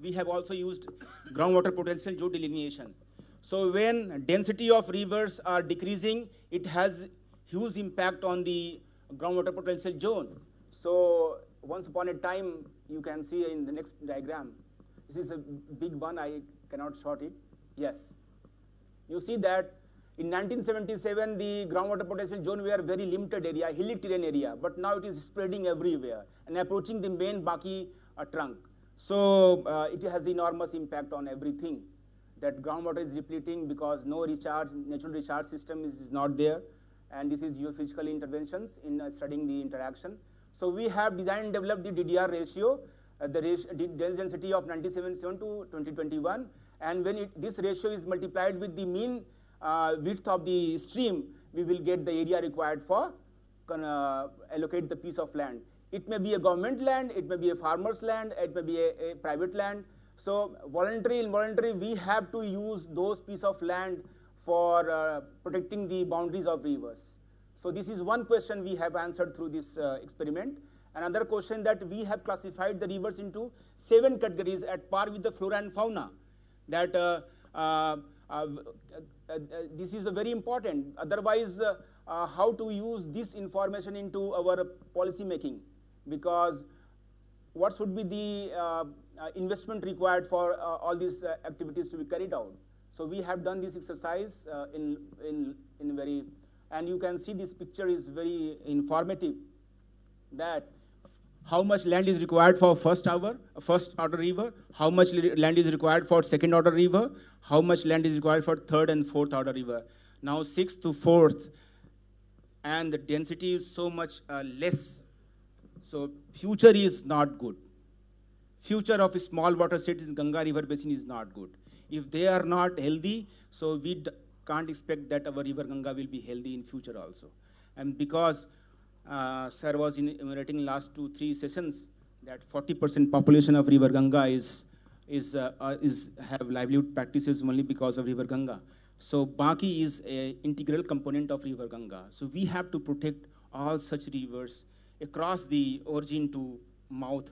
we have also used groundwater potential zone delineation. So when density of rivers are decreasing, it has huge impact on the groundwater potential zone. So once upon a time, you can see in the next diagram, this is a big one, I cannot short it. Yes. You see that in 1977, the groundwater potential zone were very limited area, hilly terrain area, but now it is spreading everywhere and approaching the main Baki trunk. So it has enormous impact on everything. That groundwater is depleting because no recharge, natural recharge system is not there. And this is geophysical interventions in studying the interaction. So we have designed and developed the DDR ratio, the drainage density of 1977 to 2021. And when this ratio is multiplied with the mean width of the stream, we will get the area required for allocate the piece of land. It may be a government land, it may be a farmer's land, it may be a private land. So voluntary, involuntary, we have to use those piece of land for protecting the boundaries of rivers. So this is one question we have answered through this experiment. Another question that we have classified the rivers into 7 categories at par with the flora and fauna. That this is very important. Otherwise, how to use this information into our policy making? Because what should be the investment required for all these activities to be carried out? So we have done this exercise in very, and you can see this picture is very informative, that how much land is required for first order river, how much land is required for second order river, how much land is required for third and fourth order river. Now 6th to 4th, and the density is so much less. So future is not good. Future of a small watershed in Ganga river basin is not good. If they are not healthy, so we can't expect that our river Ganga will be healthy in future also. And because Sir was enumerating last 2-3 sessions that 40% population of river Ganga have livelihood practices only because of river Ganga. So Baki is an integral component of river Ganga. So we have to protect all such rivers across the origin to mouth,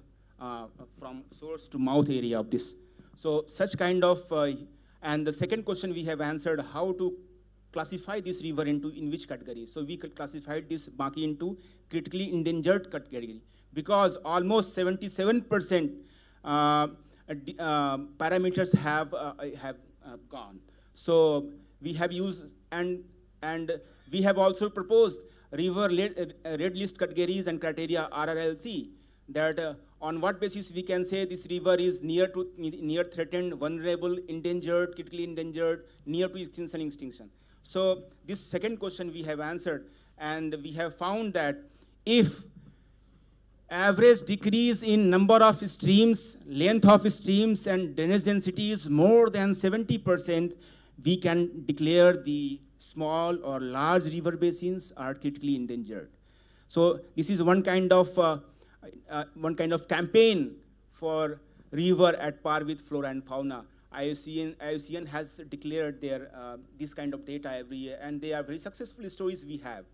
from source to mouth area of this. So such kind of, and the second question we have answered, how to classify this river in which category. So we could classify this Baki into critically endangered category, because almost 77% parameters have gone. So we have used, and we have also proposed river red list categories and criteria, RRLC, that on what basis we can say this river is near threatened, vulnerable, endangered, critically endangered, near to extinction. So this second question we have answered, and we have found that if average decrease in number of streams, length of streams, and drainage density is more than 70%, we can declare the small or large river basins are critically endangered. So this is one kind of campaign for river at par with flora and fauna. IUCN has declared their this kind of data every year, and they are very successful stories we have.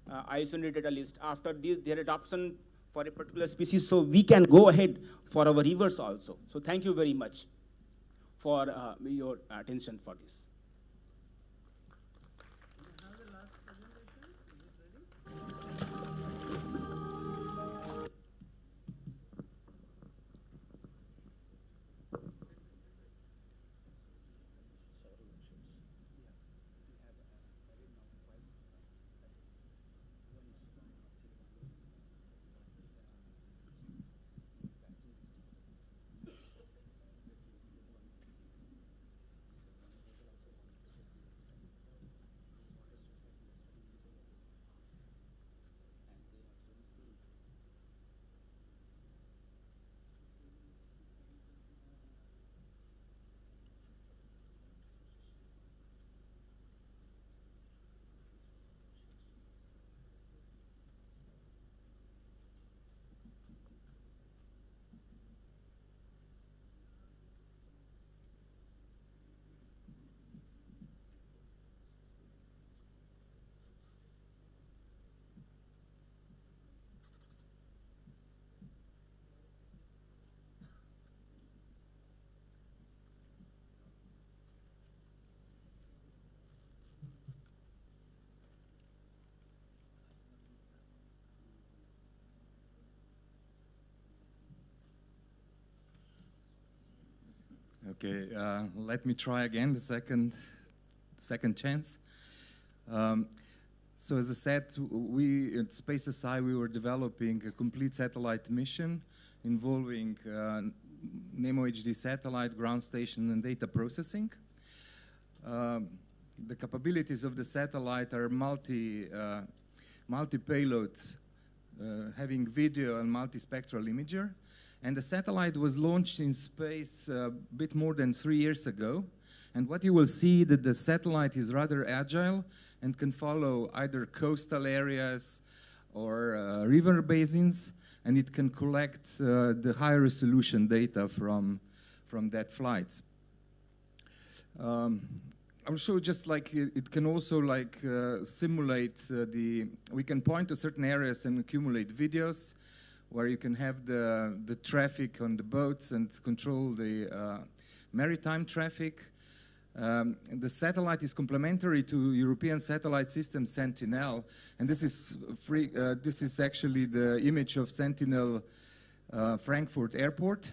IUCN data list after their adoption for a particular species, so we can go ahead for our rivers also. So thank you very much for your attention for this. Okay, let me try again the second chance. So as I said, we at Space SI, we were developing a complete satellite mission involving NEMO HD satellite, ground station, and data processing. The capabilities of the satellite are multi-payloads, having video and multispectral imager. And the satellite was launched in space a bit more than 3 years ago. And what you will see that the satellite is rather agile and can follow either coastal areas or river basins, and it can collect the high resolution data from that flights. I'll show just like it can also like simulate we can point to certain areas and accumulate videos where you can have the traffic on the boats and control the maritime traffic. The satellite is complementary to European satellite system Sentinel, and this is free. This is actually the image of Sentinel Frankfurt Airport.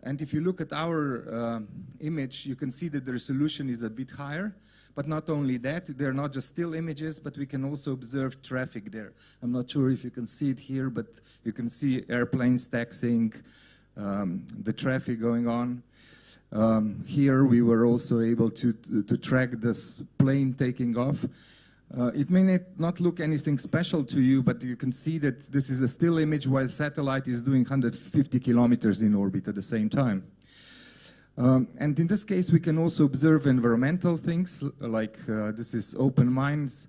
And if you look at our image, you can see that the resolution is a bit higher. But not only that, they're not just still images, but we can also observe traffic there. I'm not sure if you can see it here, but you can see airplanes taxiing, the traffic going on. Here we were also able to track this plane taking off. It may not look anything special to you, but you can see that this is a still image while satellite is doing 150 kilometers in orbit at the same time. And in this case, we can also observe environmental things, like this is open mines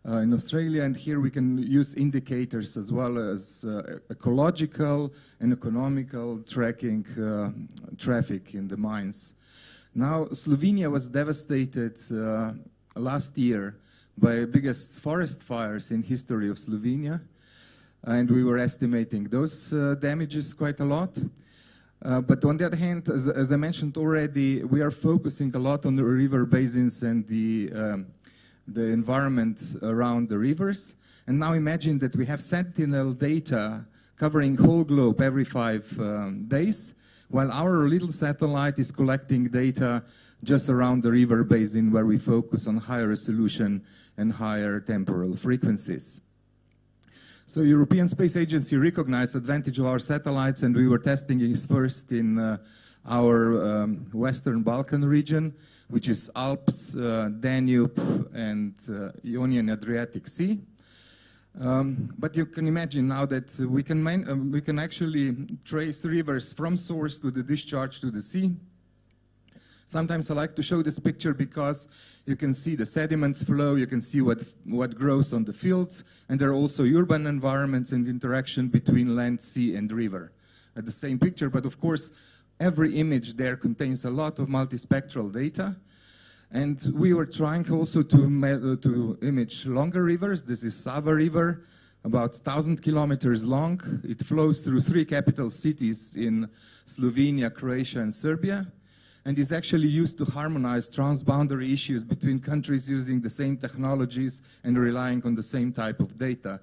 in Australia, and here we can use indicators as well as ecological and economical tracking traffic in the mines. Now, Slovenia was devastated last year by biggest forest fires in history of Slovenia, and we were estimating those damages quite a lot. But on the other hand, as I mentioned already, we are focusing a lot on the river basins and the environment around the rivers. And now imagine that we have Sentinel data covering whole globe every 5 days, while our little satellite is collecting data just around the river basin where we focus on higher resolution and higher temporal frequencies. So European Space Agency recognized the advantage of our satellites, and we were testing it first in our Western Balkan region, which is Alps, Danube, and Ionian Adriatic Sea. But you can imagine now that we can actually trace rivers from source to the discharge to the sea. Sometimes I like to show this picture because you can see the sediments flow, you can see what grows on the fields, and there are also urban environments and interaction between land, sea, and river at the same picture. But of course, every image there contains a lot of multispectral data. And we were trying also to image longer rivers. This is Sava River, about 1,000 kilometers long. It flows through 3 capital cities in Slovenia, Croatia, and Serbia, and is actually used to harmonize transboundary issues between countries using the same technologies and relying on the same type of data.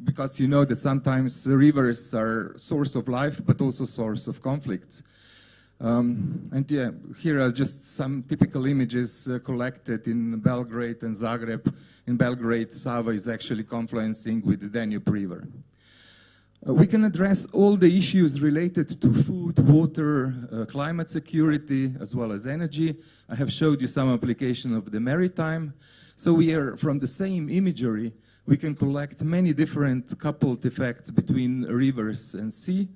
Because you know that sometimes rivers are source of life, but also source of conflicts. And yeah, here are just some typical images collected in Belgrade and Zagreb. In Belgrade, Sava is actually confluencing with the Danube River. We can address all the issues related to food, water, climate security, as well as energy. I have showed you some application of the maritime. So we are, from the same imagery, we can collect many different coupled effects between rivers and sea.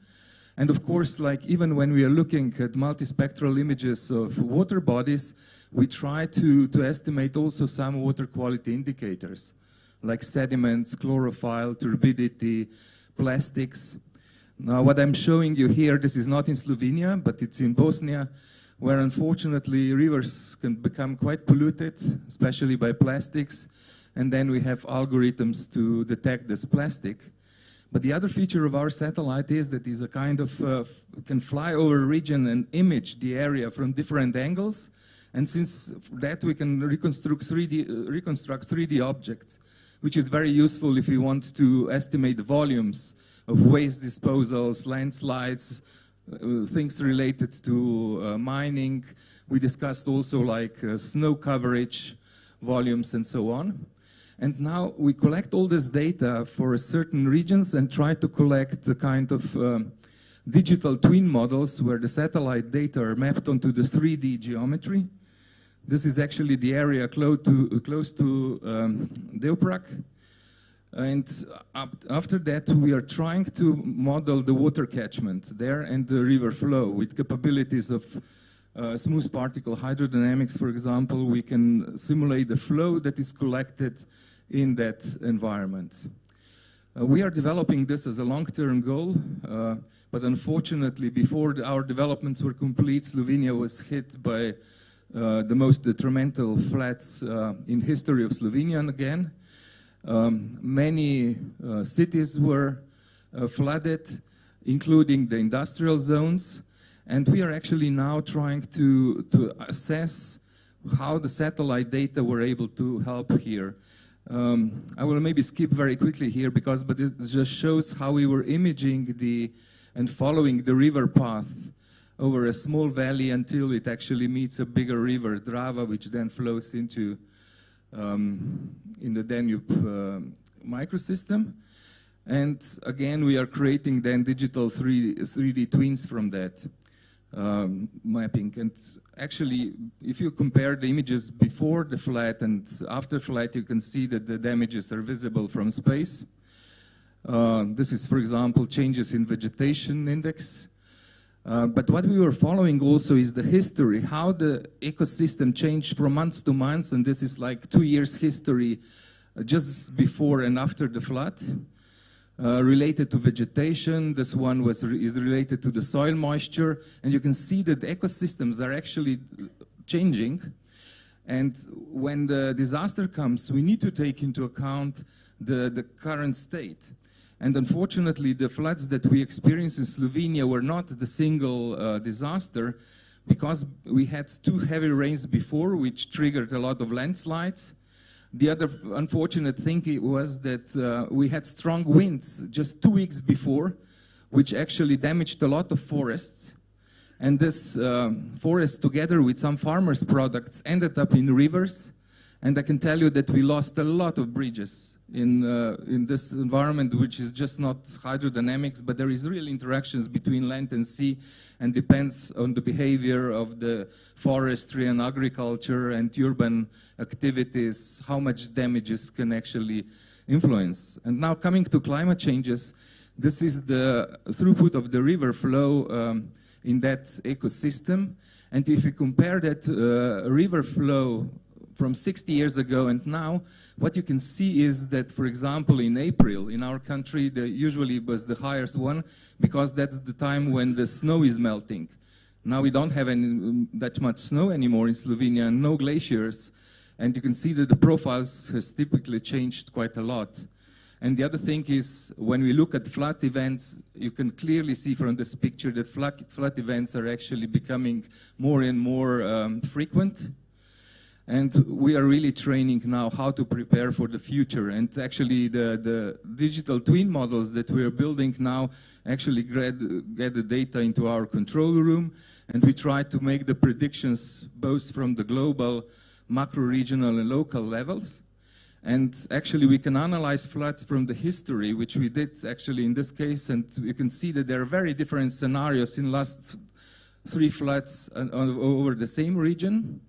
And of course, like even when we are looking at multispectral images of water bodies, we try to estimate also some water quality indicators, like sediments, chlorophyll, turbidity, plastics. Now, what I'm showing you here, this is not in Slovenia, but it's in Bosnia, where unfortunately rivers can become quite polluted, especially by plastics, and then we have algorithms to detect this plastic. But the other feature of our satellite is that it's a kind of, can fly over a region and image the area from different angles. And since that we can reconstruct 3D objects, which is very useful if you want to estimate volumes of waste disposals, landslides, things related to mining. We discussed also like snow coverage, volumes, and so on. And now we collect all this data for certain regions and try to collect the kind of digital twin models where the satellite data are mapped onto the 3D geometry. This is actually the area close to Deuprac. And after that, we are trying to model the water catchment there and the river flow with capabilities of smooth particle hydrodynamics, for example. We can simulate the flow that is collected in that environment. We are developing this as a long-term goal, but unfortunately, before our developments were complete, Slovenia was hit by the most detrimental floods in history of Slovenia again. Many cities were flooded, including the industrial zones, and we are actually now trying to assess how the satellite data were able to help here. I will maybe skip very quickly here but it just shows how we were imaging and following the river path over a small valley until it actually meets a bigger river, Drava, which then flows into in the Danube microsystem. And again, we are creating then digital 3D twins from that mapping. And actually, if you compare the images before the flood and after flood, you can see that the damages are visible from space. This is, for example, changes in vegetation index. But what we were following also is the history, how the ecosystem changed from months to months, and this is like 2 years history just before and after the flood. Related to vegetation, this one is related to the soil moisture, and you can see that the ecosystems are actually changing. And when the disaster comes, we need to take into account the current state. And unfortunately, the floods that we experienced in Slovenia were not the single disaster, because we had 2 heavy rains before, which triggered a lot of landslides. The other unfortunate thing was that we had strong winds just 2 weeks before, which actually damaged a lot of forests. And this forest, together with some farmers' products, ended up in rivers. And I can tell you that we lost a lot of bridges in this environment, which is just not hydrodynamics, but there is real interactions between land and sea, and depends on the behavior of the forestry and agriculture and urban activities, how much damages can actually influence. And now coming to climate changes, this is the throughput of the river flow in that ecosystem. And if you compare that river flow from 60 years ago and now, what you can see is that, for example, in April, in our country, usually was the highest one, because that's the time when the snow is melting. Now we don't have that much snow anymore in Slovenia, and no glaciers, and you can see that the profiles has typically changed quite a lot. And the other thing is, when we look at flood events, you can clearly see from this picture that flood events are actually becoming more and more frequent. And we are really training now how to prepare for the future. And actually the digital twin models that we are building now actually get the data into our control room, and we try to make the predictions both from the global, macro-regional and local levels. And actually we can analyze floods from the history, which we did actually in this case, and you can see that there are very different scenarios in last 3 floods over the same region.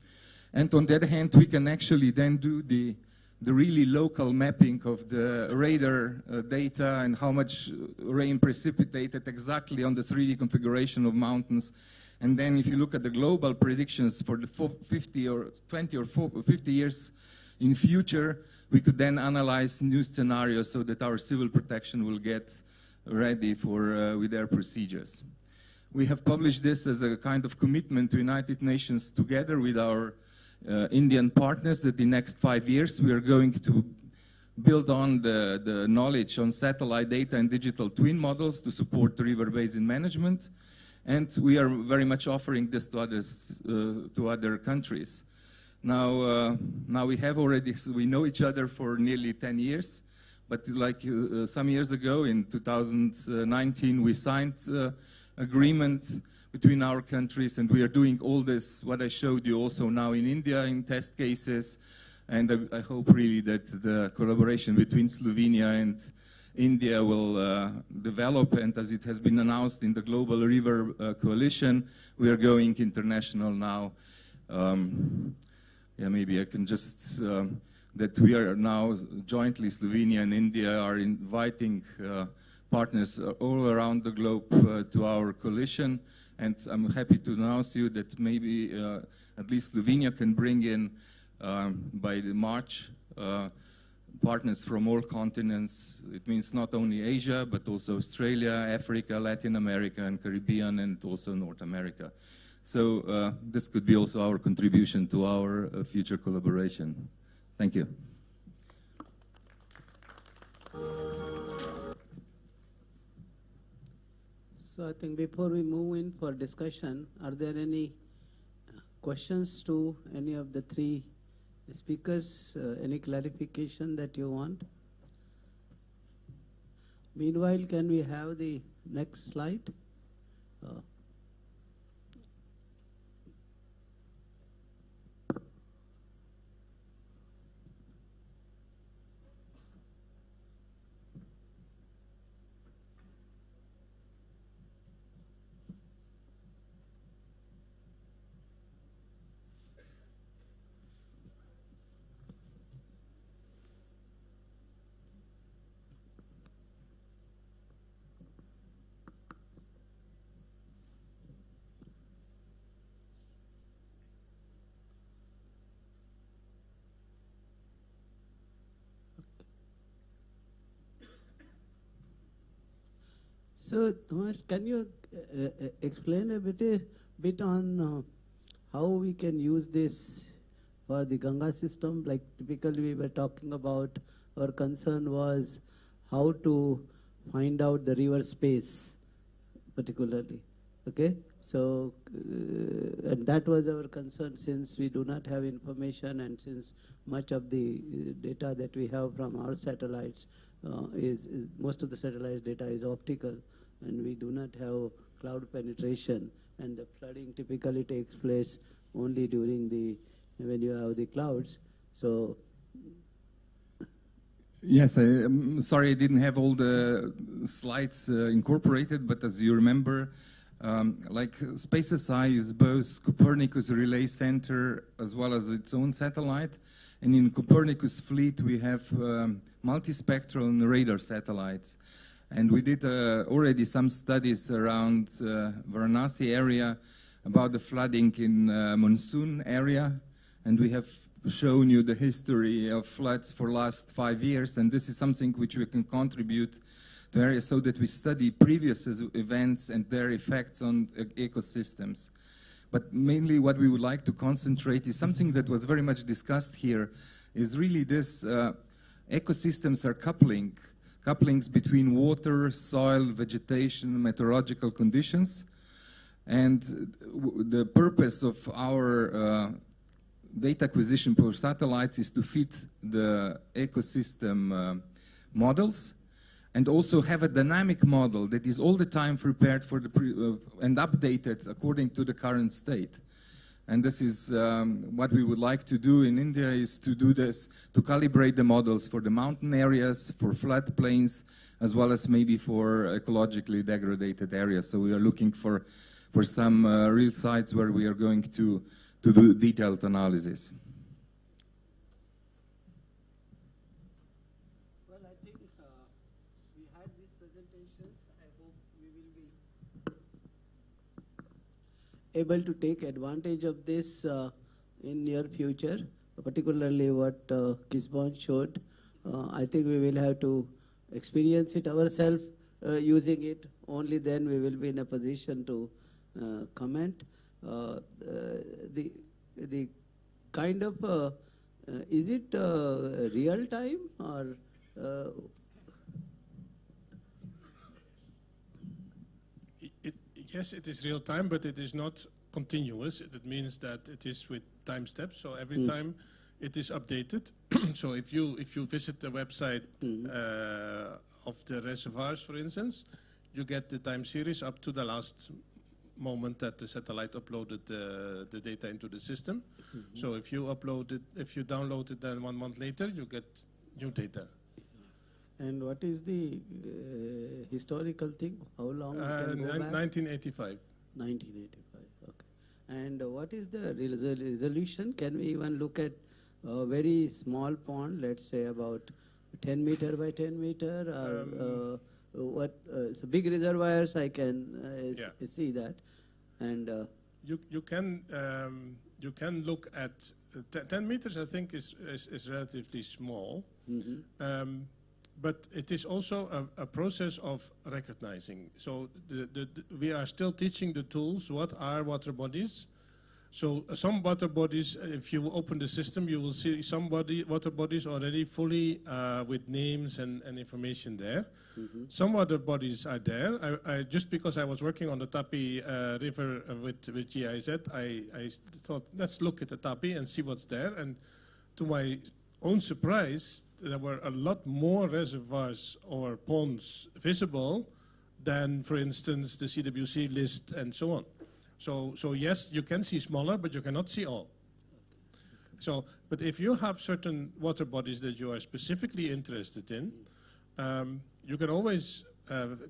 And on the other hand, we can actually then do the really local mapping of the radar data and how much rain precipitated exactly on the 3D configuration of mountains. And then if you look at the global predictions for the 50 or 20 or 50 years in future, we could then analyze new scenarios so that our civil protection will get ready for with their procedures. We have published this as a kind of commitment to United Nations together with our Indian partners, that in the next 5 years we are going to build on the knowledge on satellite data and digital twin models to support the river basin management. And we are very much offering this to others, to other countries. Now we have already, we know each other for nearly 10 years, but like some years ago in 2019 we signed agreement between our countries, and we are doing all this, what I showed you also now in India in test cases, and I hope really that the collaboration between Slovenia and India will develop, and as it has been announced in the Global River Coalition, we are going international now. Yeah, maybe I can just, that we are now jointly, Slovenia and India are inviting partners all around the globe to our coalition. And I'm happy to announce you that maybe at least Slovenia can bring in by March partners from all continents. It means not only Asia, but also Australia, Africa, Latin America, and Caribbean, and also North America. So this could be also our contribution to our future collaboration. Thank you. So I think before we move in for discussion, are there any questions to any of the 3 speakers? Any clarification that you want? Meanwhile, can we have the next slide? So, Thomas, can you explain a bit on how we can use this for the Ganga system? Like typically we were talking about, our concern was how to find out the river space particularly, okay? So, and that was our concern, since we do not have information, and since much of the data that we have from our satellites most of the satellites data is optical, and we do not have cloud penetration, and the flooding typically takes place only during when you have the clouds. So Yes, sorry I didn't have all the slides incorporated, but as you remember, like SpaceSI is both Copernicus Relay Center as well as its own satellite. And in Copernicus fleet, we have multispectral and radar satellites. And we did already some studies around Varanasi area about the flooding in monsoon area. And we have shown you the history of floods for last 5 years. And this is something which we can contribute to areas so that we study previous events and their effects on ecosystems. But mainly what we would like to concentrate is something that was very much discussed here, is really this ecosystems are couplings between water, soil, vegetation, meteorological conditions. And the purpose of our data acquisition for satellites is to fit the ecosystem models, and also have a dynamic model that is all the time prepared for the and updated according to the current state. And this is what we would like to do in India, is to do this, to calibrate the models for the mountain areas, for floodplains, as well as maybe for ecologically degraded areas. So we are looking for some real sites where we are going to do detailed analysis. Able to take advantage of this in near future, particularly what Gisborne showed. I think we will have to experience it ourselves using it. Only then we will be in a position to comment. The kind of, is it real time or Yes, it is real time, but it is not continuous. It means that it is with time steps. So every time it is updated. So if you visit the website of the reservoirs, for instance, you get the time series up to the last moment that the satellite uploaded the data into the system. So if you download it, then 1 month later you get new data. And what is the historical thing? How long it can go back? 1985. 1985, okay. And what is the resolution? Can we even look at a very small pond, let's say about 10 meter by 10 meter? Or so big reservoirs, I can see that. And you can look at 10 meters. I think is relatively small. But it is also a process of recognizing. So we are still teaching the tools what are water bodies. So some water bodies, if you open the system, you will see some water bodies already fully with names and information there. Some water bodies are there. I just because I was working on the Tapi River with GIZ, I thought, let's look at the Tapi and see what's there. And to my own surprise, there were a lot more reservoirs or ponds visible than, for instance, the CWC list and so on. So yes, you can see smaller, but you cannot see all. So, but if you have certain water bodies that you are specifically interested in, you can always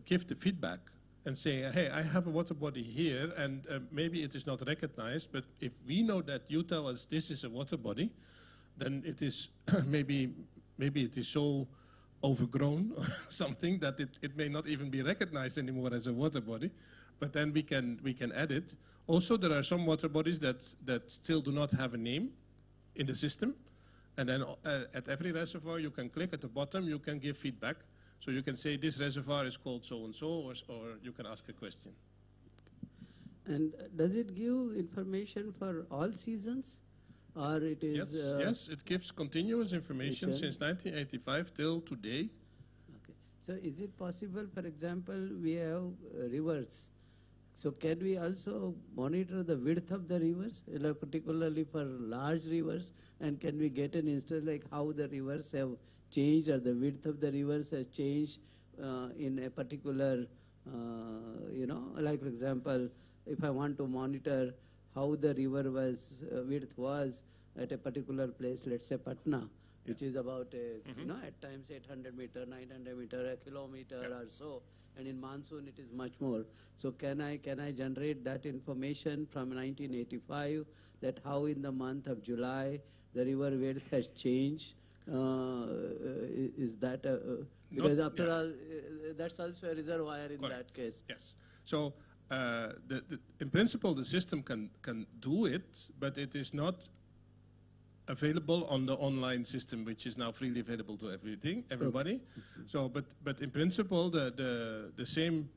give the feedback and say, hey, I have a water body here, and maybe it is not recognized, but if we know that you tell us this is a water body, then it is maybe it is so overgrown or something that it may not even be recognized anymore as a water body, but then we can add it. Also, there are some water bodies that still do not have a name in the system, and then at every reservoir you can click at the bottom, you can give feedback. So you can say this reservoir is called so-and-so, or you can ask a question. And does it give information for all seasons? Or it is yes, it gives continuous information since 1985 till today. Okay. So is it possible, for example, we have rivers. So can we also monitor the width of the rivers, particularly for large rivers? And can we get an instance like how the rivers have changed or the width of the rivers has changed in a particular, like for example, if I want to monitor how the river width was at a particular place, let's say Patna, which is about, at times 800 meter, 900 meter, a kilometer or so, and in monsoon it is much more. So can I generate that information from 1985, that how in the month of July the river width has changed? Is that, because after all, that's also a reservoir in that case. Yes. So in principle, the system can do it, but it is not available on the online system, which is now freely available to everybody. Okay. So, but in principle, the same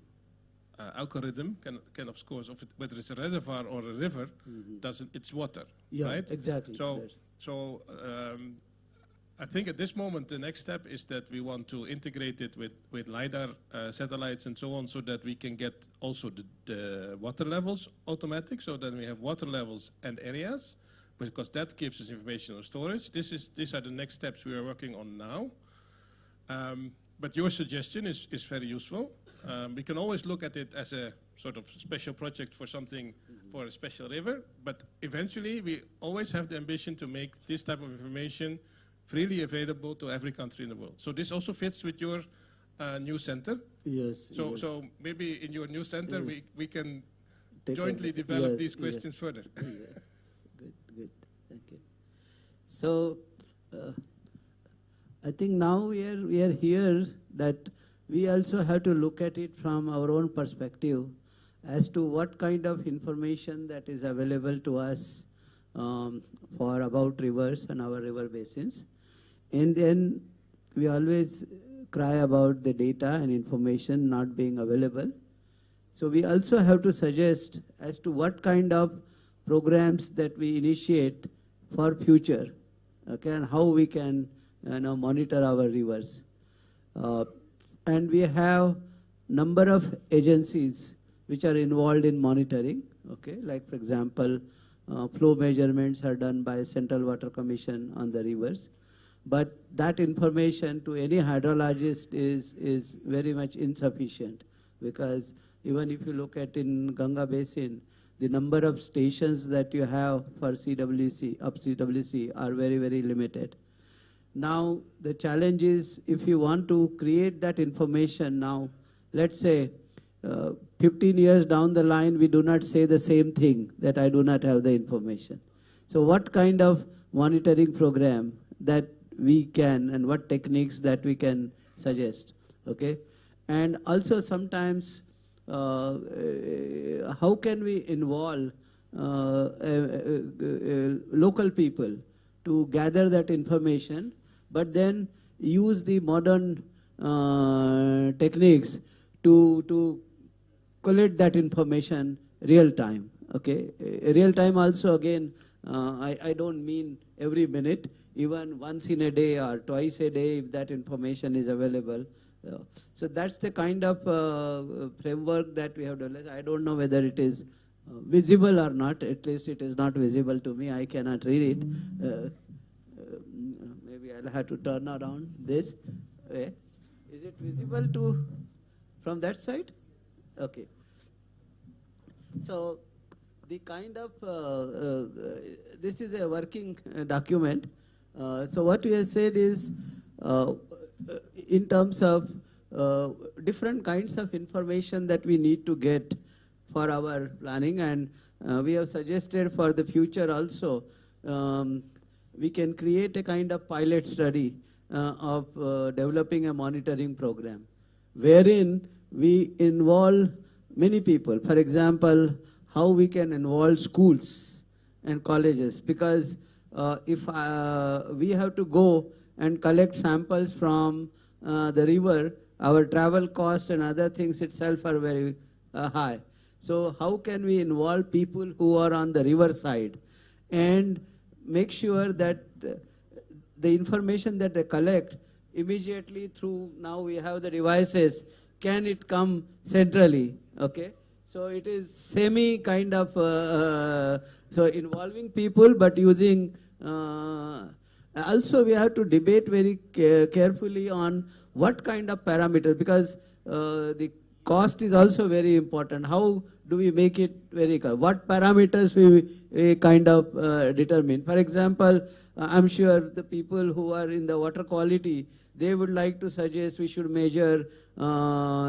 algorithm can of course, whether it's a reservoir or a river, it's water, Yeah, right? exactly. So I think at this moment the next step is that we want to integrate it with LiDAR satellites and so on, so that we can get also the water levels automatic, so that we have water levels and areas, because that gives us information on storage. These are the next steps we are working on now. But your suggestion is very useful. We can always look at it as a sort of special project for something, for a special river, but eventually we always have the ambition to make this type of information freely available to every country in the world. So this also fits with your new center. Yes. So maybe in your new center we can jointly develop these questions further. Good. Thank you. So I think now we are here that we also have to look at it from our own perspective as to what kind of information that is available to us for about rivers and our river basins. And then we always cry about the data and information not being available. So we also have to suggest as to what kind of programs that we initiate for future, okay, and how we can monitor our rivers. And we have number of agencies which are involved in monitoring, okay, like for example, flow measurements are done by Central Water Commission on the rivers. But that information to any hydrologist is very much insufficient, because even if you look at in Ganga Basin, the number of stations that you have for CWC are very, very limited. Now, the challenge is if you want to create that information now, let's say 15 years down the line, we do not say the same thing, that I do not have the information. So what kind of monitoring program that we can, and what techniques that we can suggest, okay? And also sometimes, how can we involve local people to gather that information, but then use the modern techniques to collect that information real time, okay? Real time also, again, I don't mean every minute, even once in a day or twice a day if that information is available. So that's the kind of framework that we have developed. I don't know whether it is visible or not. At least it is not visible to me. I cannot read it. Maybe I'll have to turn around this way. Is it visible from that side? Okay. So the kind of, this is a working document. So what we have said is, in terms of different kinds of information that we need to get for our planning, and we have suggested for the future also, we can create a kind of pilot study of developing a monitoring program, wherein we involve many people. For example, how we can involve schools and colleges, because if we have to go and collect samples from the river, our travel costs and other things itself are very high. So how can we involve people who are on the river side and make sure that the information that they collect immediately through, now we have the devices, can it come centrally, okay? So it is semi kind of, so involving people but using, also we have to debate very carefully on what kind of parameters, because the cost is also very important. How do we make it very clear? What parameters we kind of determine? For example, I'm sure the people who are in the water quality, they would like to suggest we should measure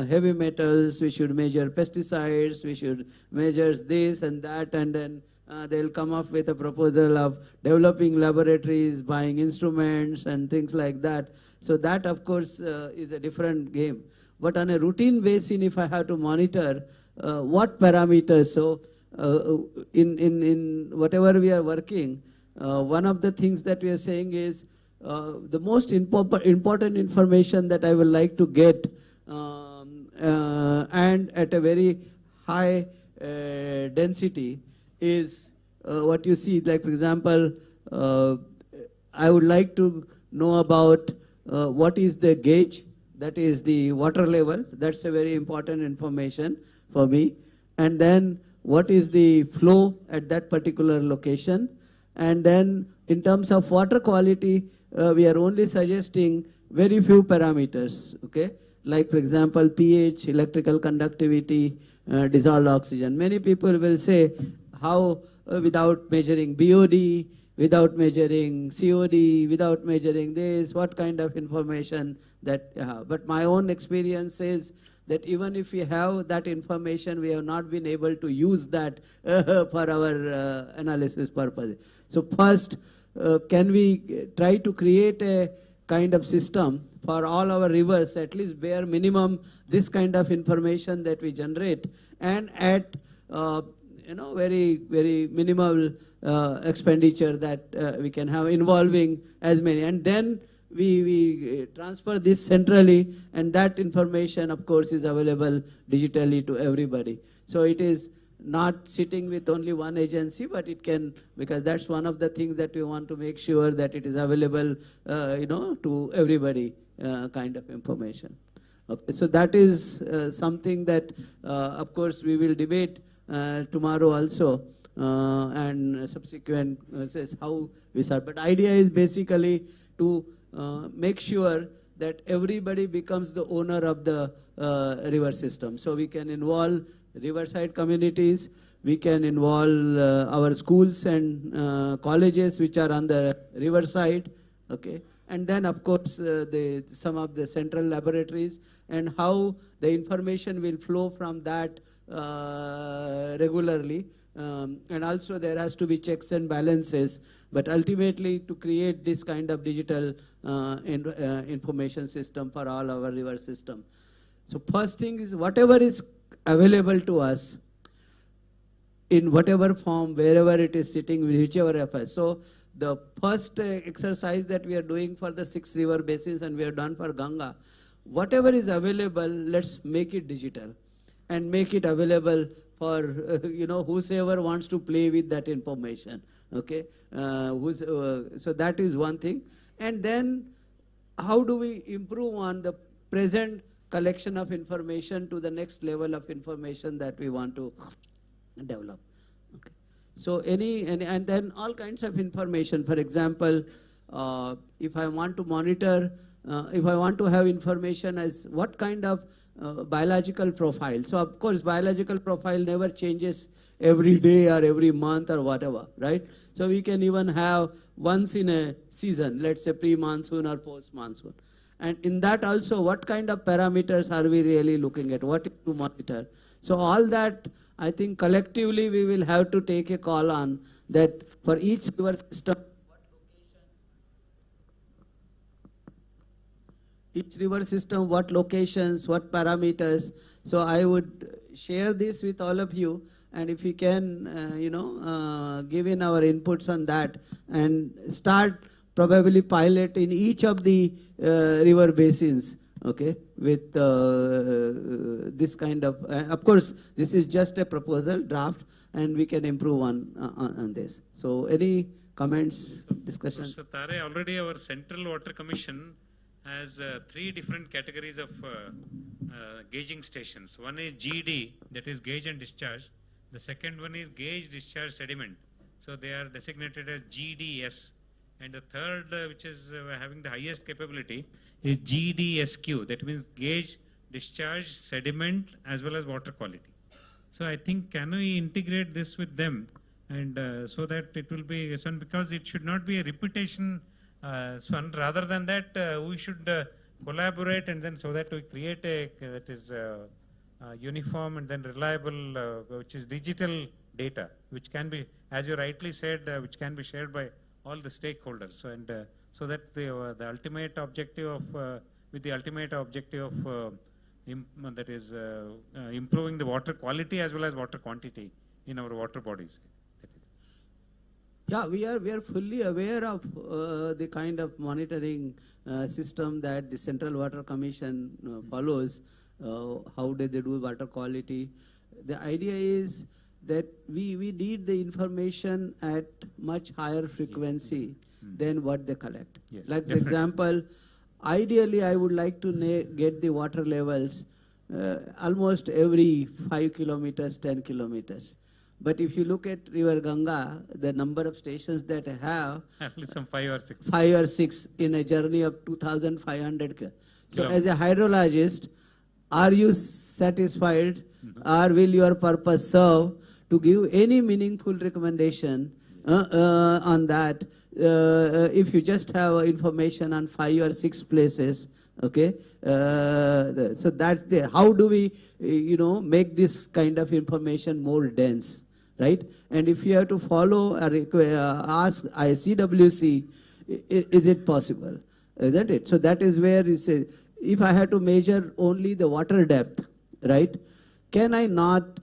heavy metals, we should measure pesticides, we should measure this and that, and then they'll come up with a proposal of developing laboratories, buying instruments and things like that. So that, of course, is a different game. But on a routine basis, if I have to monitor what parameters, so in whatever we are working, one of the things that we are saying is the most important information that I would like to get and at a very high density is what you see. Like, for example, I would like to know about what is the gauge, that is the water level. That's a very important information for me. And then what is the flow at that particular location. And then in terms of water quality, we are only suggesting very few parameters, okay? Like, for example, pH, electrical conductivity, dissolved oxygen. Many people will say how without measuring BOD, without measuring COD, without measuring this, what kind of information that you have. But my own experience is that even if we have that information, we have not been able to use that for our analysis purpose. So first, can we try to create a kind of system for all our rivers, at least bare minimum, this kind of information that we generate, and at very, very minimal expenditure that we can have involving as many. And then we transfer this centrally, and that information, of course, is available digitally to everybody. So it is not sitting with only one agency, but it can, because that's one of the things that we want to make sure that it is available, to everybody, kind of information. Okay, so that is something that, of course, we will debate tomorrow also, and subsequent says how we start. But idea is basically to make sure that everybody becomes the owner of the river system. So we can involve riverside communities, we can involve our schools and colleges which are on the riverside, okay? And then, of course, some of the central laboratories, and how the information will flow from that regularly. And also there has to be checks and balances, but ultimately to create this kind of digital information system for all our river system. So first thing is whatever is available to us in whatever form, wherever it is sitting, whichever affairs. So the first exercise that we are doing for the 6 river basins, and we have done for Ganga, whatever is available, let's make it digital and make it available for whosoever wants to play with that information, okay? So that is one thing. And then how do we improve on the present collection of information to the next level of information that we want to develop? Okay. So and then all kinds of information. For example, if I want to monitor, if I want to have information as what kind of biological profile. So of course, biological profile never changes every day or every month or whatever, right? So we can even have once in a season, let's say pre-monsoon or post-monsoon. And in that also, what kind of parameters are we really looking at? What is to monitor? So all that, I think collectively we will have to take a call on that for each river system. Each river system, what locations, what parameters. So I would share this with all of you, and if you can, give in our inputs on that and start probably pilot in each of the river basins, okay, with this kind of course, this is just a proposal draft, and we can improve on this. So any comments, discussions? So Tare, already our Central Water Commission has 3 different categories of gauging stations. One is GD, that is gauge and discharge. The second one is gauge, discharge, sediment. So they are designated as GDS. And the third, which is having the highest capability, is GDSQ. That means gauge, discharge, sediment, as well as water quality. So I think can we integrate this with them, and so that it will be Swan, because it should not be a repetition, Swan. Rather than that, we should collaborate, and then so that we create a that is uniform and then reliable, which is digital data, which can be, as you rightly said, which can be shared by all the stakeholders. So, and so that the ultimate objective of with the ultimate objective of that is improving the water quality as well as water quantity in our water bodies. Yeah, we are fully aware of the kind of monitoring system that the Central Water Commission follows. How do they do water quality? The idea is that we need the information at much higher frequency than what they collect. Yes, like, for example, ideally, I would like to get the water levels almost every 5 kilometers, 10 kilometers. But if you look at River Ganga, the number of stations that I have, at least some 5 or 6. 5 or 6 in a journey of 2,500 kilometers. So as a hydrologist, are you satisfied or will your purpose serve to give any meaningful recommendation on that if you just have information on 5 or 6 places? Okay, so that's the, how do we, make this kind of information more dense, right? And if you have to follow or ask ICWC, is it possible? Isn't it? So that is where it says, if I have to measure only the water depth, right? Can I not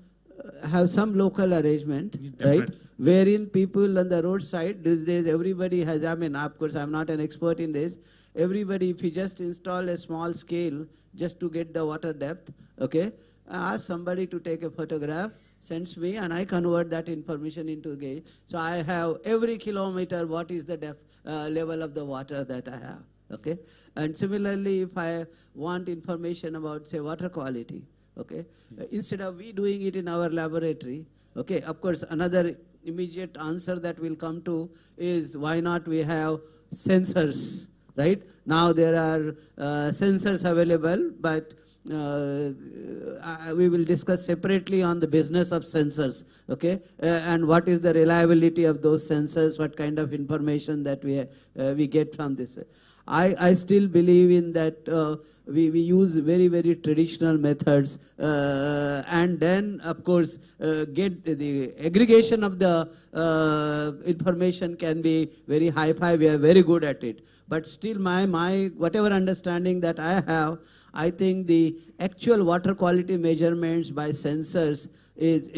have some local arrangement, right? Wherein people on the roadside, these days everybody has, I mean, of course I'm not an expert in this, everybody, if you just install a small scale just to get the water depth, okay, ask somebody to take a photograph, sends me, and I convert that information into gauge. So I have every kilometer what is the depth level of the water that I have, okay? And similarly, if I want information about, say, water quality, okay, instead of we doing it in our laboratory, okay, of course, another immediate answer that will come to is why not we have sensors, right? Now there are sensors available, but we will discuss separately on the business of sensors, okay? And what is the reliability of those sensors, what kind of information that we get from this. I still believe in that we use very, very traditional methods and then, of course, get the aggregation of the information can be very high-fi. We are very good at it. But still my whatever understanding that I have, I think the actual water quality measurements by sensors is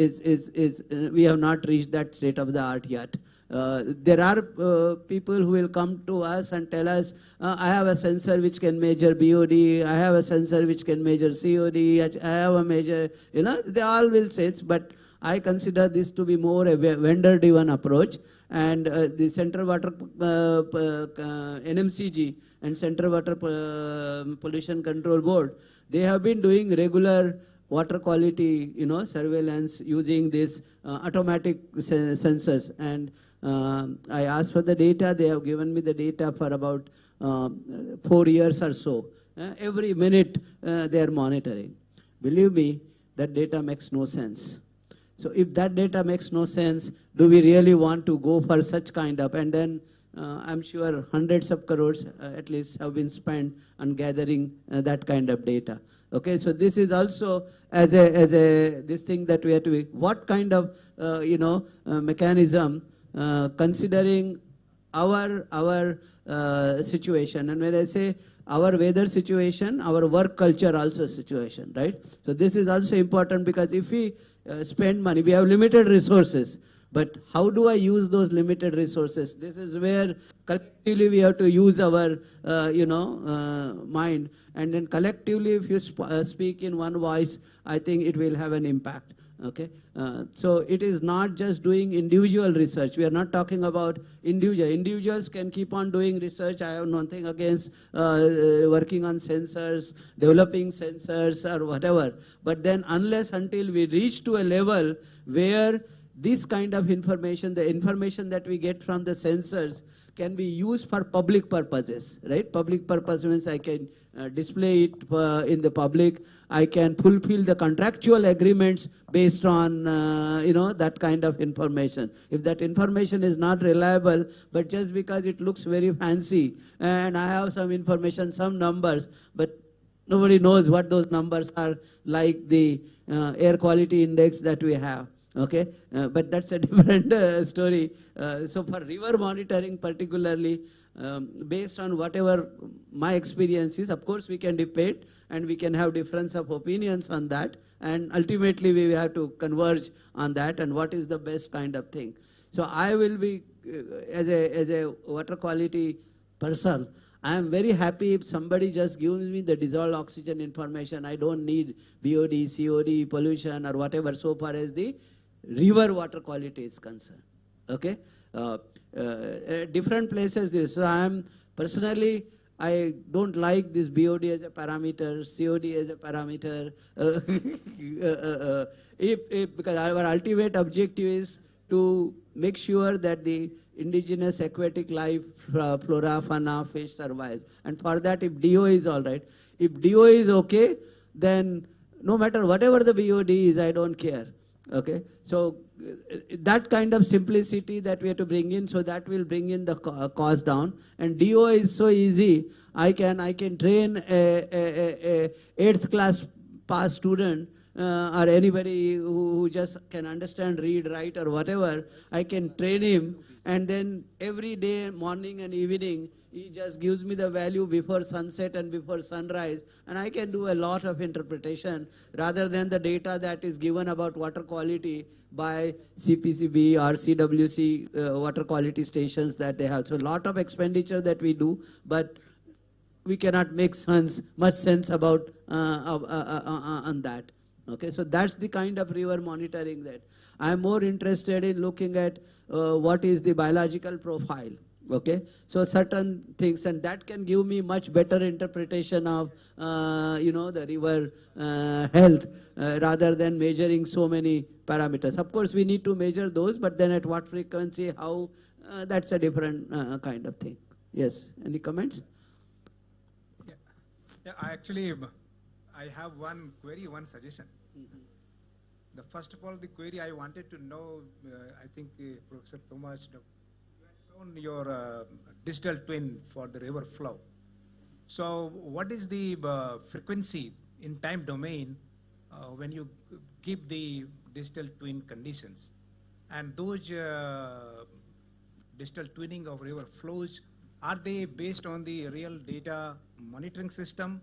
we have not reached that state of the art yet. There are people who will come to us and tell us, I have a sensor which can measure BOD, I have a sensor which can measure COD, I have a measure, they all will say it, but I consider this to be more a vendor-driven approach, and the Central Water NMCG and Central Water Pollution Control Board, they have been doing regular water quality, surveillance using these automatic sensors. And I asked for the data. They have given me the data for about 4 years or so. Every minute they are monitoring. Believe me, that data makes no sense. So if that data makes no sense, do we really want to go for such kind of, and then I'm sure hundreds of crores at least have been spent on gathering that kind of data. Okay, so this is also as a this thing that we have to, what kind of mechanism considering our situation, and when I say our weather situation, our work culture also situation, right? So this is also important, because if we spend money, we have limited resources, but how do I use those limited resources? This is where collectively we have to use our mind, and then collectively if you speak in one voice, I think it will have an impact. Okay, so it is not just doing individual research. We are not talking about individuals can keep on doing research. I have nothing against working on sensors, developing sensors or whatever. But then unless until we reach to a level where this kind of information, the information that we get from the sensors, can be used for public purposes, right? Public purpose means I can display it in the public. I can fulfill the contractual agreements based on, that kind of information. If that information is not reliable, but just because it looks very fancy, and I have some information, some numbers, but nobody knows what those numbers are, like the air quality index that we have. Okay, but that's a different story. So for river monitoring particularly, based on whatever my experience is, of course we can debate and we can have difference of opinions on that, and ultimately we have to converge on that and what is the best kind of thing. So I will be, as a water quality person, I am very happy if somebody just gives me the dissolved oxygen information. I don't need BOD, COD, pollution or whatever so far as the river water quality is concerned. Okay, different places. So I am personally, I don't like this BOD as a parameter, COD as a parameter, because our ultimate objective is to make sure that the indigenous aquatic life, flora, fauna, fish survives. And for that, if DO is all right, if DO is okay, then no matter whatever the BOD is, I don't care. Okay, so that kind of simplicity that we have to bring in, so that will bring in the cost down. And DO is so easy. I can train a 8th class pass student or anybody who just can understand, read, write or whatever. I can train him, and then every day, morning and evening, he just gives me the value before sunset and before sunrise, and I can do a lot of interpretation rather than the data that is given about water quality by CPCB or CWC water quality stations that they have. So a lot of expenditure that we do, but we cannot make much sense about on that. Okay, so that's the kind of river monitoring that I'm more interested in looking at what is the biological profile. Okay, so certain things, and that can give me much better interpretation of, the river health rather than measuring so many parameters. Of course, we need to measure those, but then at what frequency, how, that's a different kind of thing. Yes, any comments? Yeah, I have one query, one suggestion. The first of all, the query I wanted to know, I think Professor Thomas, your digital twin for the river flow. So what is the frequency in time domain when you keep the digital twin conditions? And those digital twinning of river flows, are they based on the real data monitoring system,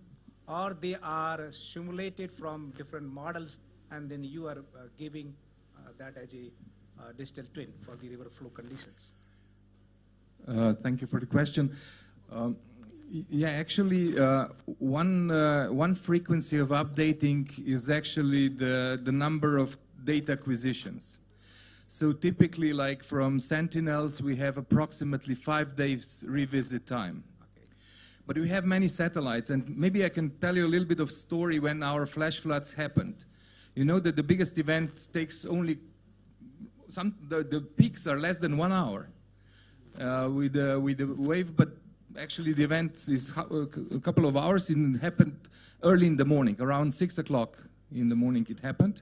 or they are simulated from different models and then you are giving that as a digital twin for the river flow conditions? Thank you for the question. Yeah, actually, one frequency of updating is actually the number of data acquisitions. So typically, like from Sentinels, we have approximately 5 days revisit time. Okay. But we have many satellites, and maybe I can tell you a little bit of story when our flash floods happened. You know that the biggest event takes only, the peaks are less than 1 hour. With the wave, but actually the event is a couple of hours, and it happened early in the morning, around 6 o'clock in the morning it happened.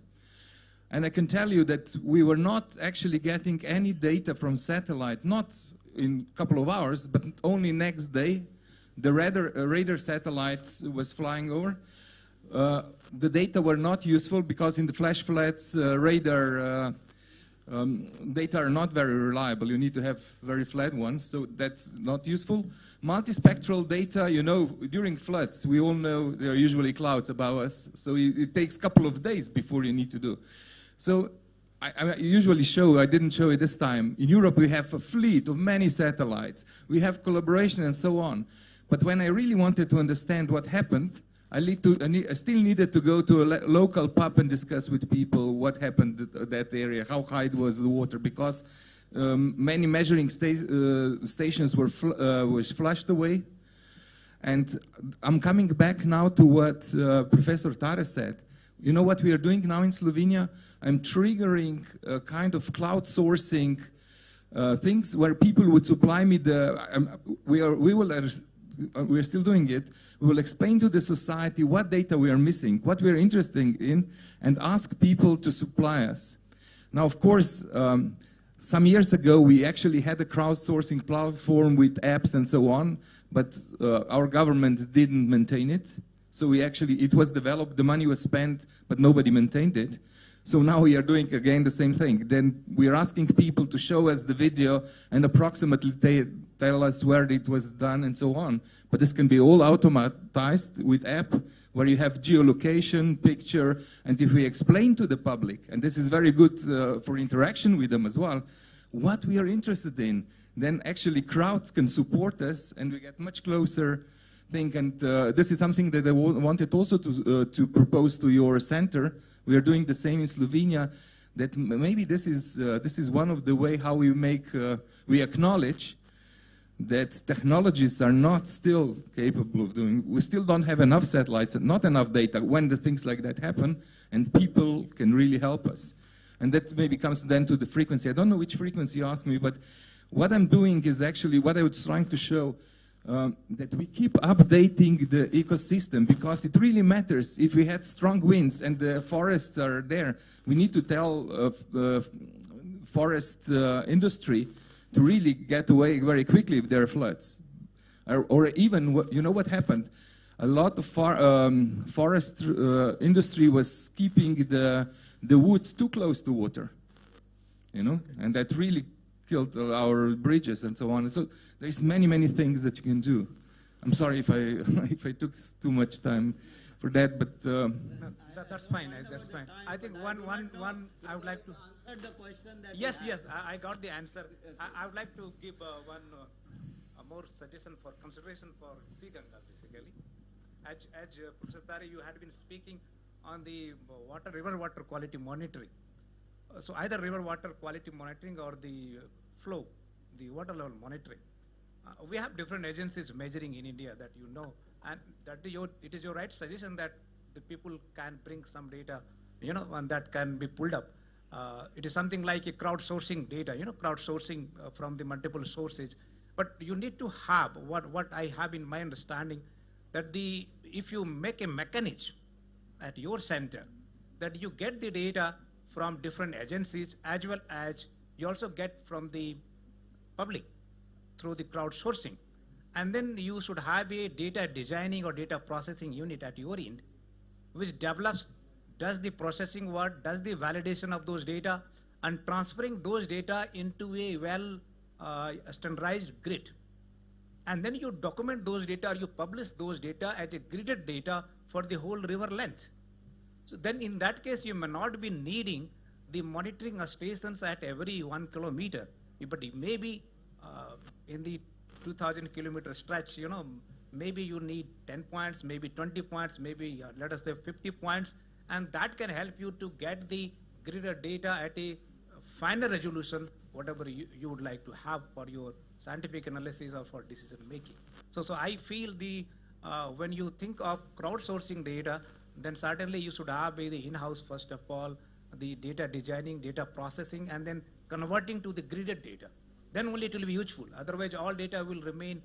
And I can tell you that we were not actually getting any data from satellite, not in a couple of hours, but only next day. The radar satellites was flying over. The data were not useful because in the flash floods, radar data are not very reliable. You need to have very flat ones, so that's not useful. Multispectral data, during floods, we all know there are usually clouds above us, so it takes a couple of days before you need to do. So I usually show, I didn't show it this time, in Europe we have a fleet of many satellites. We have collaboration and so on. But when I really wanted to understand what happened, I still needed to go to a local pub and discuss with people what happened in that area, how high was the water, because many measuring stations were was flushed away. And I'm coming back now to what Professor Tare said. You know what we are doing now in Slovenia? I'm triggering a kind of cloud sourcing things where people would supply me we're still doing it. We will explain to the society what data we are missing, what we are interested in, and ask people to supply us. Now, of course, some years ago, we actually had a crowdsourcing platform with apps and so on, but our government didn't maintain it. So it was developed, the money was spent, but nobody maintained it. So now we are doing again the same thing. Then we are asking people to show us the video and approximately tell us where it was done and so on. But this can be all automatized with app where you have geolocation, picture, and if we explain to the public, and this is very good for interaction with them as well, what we are interested in, then actually crowds can support us and we get much closer thing. And this is something that I wanted also to propose to your center. We are doing the same in Slovenia, that maybe this is one of the way how we acknowledge that technologies are not still capable of doing. We still don't have enough satellites and not enough data when the things like that happen, and people can really help us. And that maybe comes then to the frequency. I don't know which frequency you asked me, but what I'm doing is actually what I was trying to show, that we keep updating the ecosystem, because it really matters. If we had strong winds and the forests are there, we need to tell forest industry to really get away very quickly if there are floods. Or even, you know what happened? A lot of forest industry was keeping the woods too close to water, you know, and that really killed our bridges and so on. And so there's many things that you can do. I'm sorry if I took too much time for that, but that's fine. That's fine. I think one I would like to answer the question that yes, I got the answer. I would like to give one more suggestion for consideration for Gange basically. As Professor Tare, you had been speaking on the river water quality monitoring. So either river water quality monitoring or the flow, the water level monitoring. We have different agencies measuring in India that you know, and it is your right suggestion that the people can bring some data, you know, and that can be pulled up. It is something like a crowdsourcing data, you know, crowdsourcing from the multiple sources. But you need to have what I have in my understanding, that if you make a mechanism at your center, that you get the data from different agencies as well as you also get from the public through the crowdsourcing. And then you should have a data designing or data processing unit at your end, which develops, does the processing work, does the validation of those data, and transferring those data into a standardized grid. And then you document those data, or you publish those data as a gridded data for the whole river length. So then in that case, you may not be needing the monitoring stations at every 1 kilometer, but maybe in the 2,000 kilometer stretch, you know, maybe you need 10 points, maybe 20 points, maybe let us say 50 points, and that can help you to get the gridded data at a finer resolution, whatever you would like to have for your scientific analysis or for decision making. So I feel when you think of crowdsourcing data, then certainly you should have the in-house, first of all, the data designing, data processing, and then converting to the gridded data. Then only it will be useful. Otherwise, all data will remain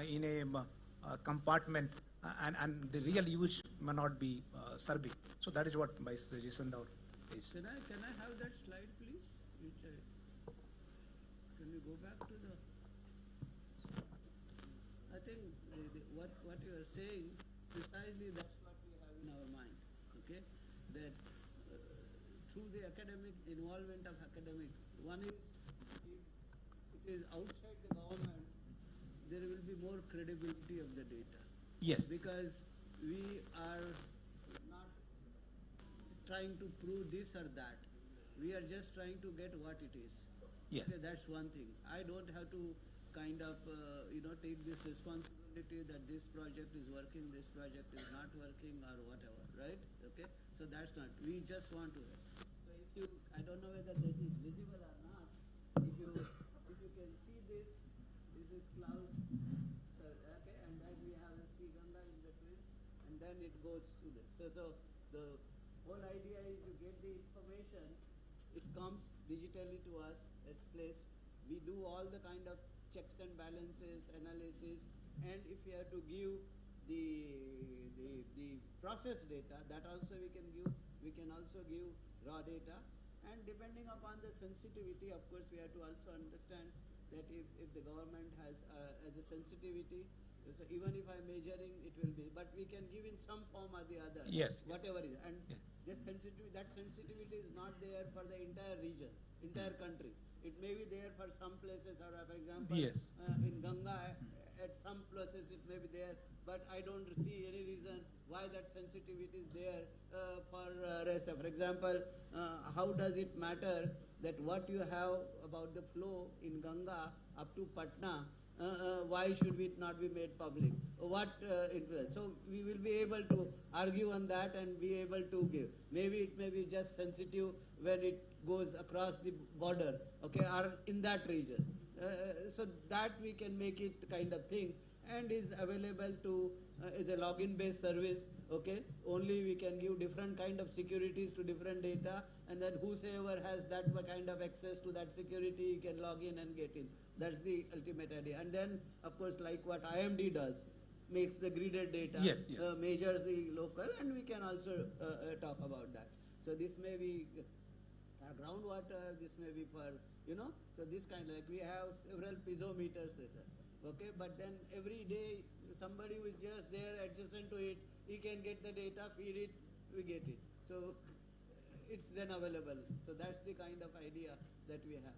in a compartment, and the real use may not be serving. So that is what my suggestion now is. Can I have that slide, please? Can you go back to the? I think what you are saying, precisely that's what we have in our mind. Okay, that through the academic involvement of academic, one is it is outside the government, there will be more credibility of the data. Yes. Because we are not trying to prove this or that. We are just trying to get what it is. Yes. Okay, that's one thing. I don't have to kind of, take this responsibility that this project is working, this project is not working, or whatever, right? Okay? So that's not. We just want to. So if you, I don't know whether this is visible or not. If you can see this is cloud, okay, and then we have a Gange in between, and then it goes to this. So the whole idea is you get the information, it comes digitally to us, it's placed, we do all the kind of checks and balances, analysis, and if we have to give the process data, that also we can give. We can also give raw data, and depending upon the sensitivity, of course, we have to also understand that if the government has a sensitivity, so even if I'm measuring, it will be, but we can give in some form or the other, Yes. whatever is, and that sensitivity is not there for the entire region, entire country. It may be there for some places, or for example, Yes. In Ganga, at some places it may be there, but I don't see any reason why that sensitivity is there for rest. For example, how does it matter that what you have about the flow in Ganga up to Patna, why should it not be made public? What influence? So we will be able to argue on that and be able to give. Maybe it may be just sensitive when it goes across the border, okay, or in that region. So that we can make it kind of thing, and is available to, is a login based service, okay. Only we can give different kind of securities to different data, and then whosoever has that kind of access to that security can log in and get in. That's the ultimate idea. And then, of course, like what IMD does, makes the gridded data, Yes, yes. measures the local, and we can also talk about that. So this may be groundwater, this may be for, so this kind, like we have several piezometers there, okay, but then every day somebody who is just there adjacent to it, he can get the data, feed it, we get it. So it's then available. So that's the kind of idea that we have.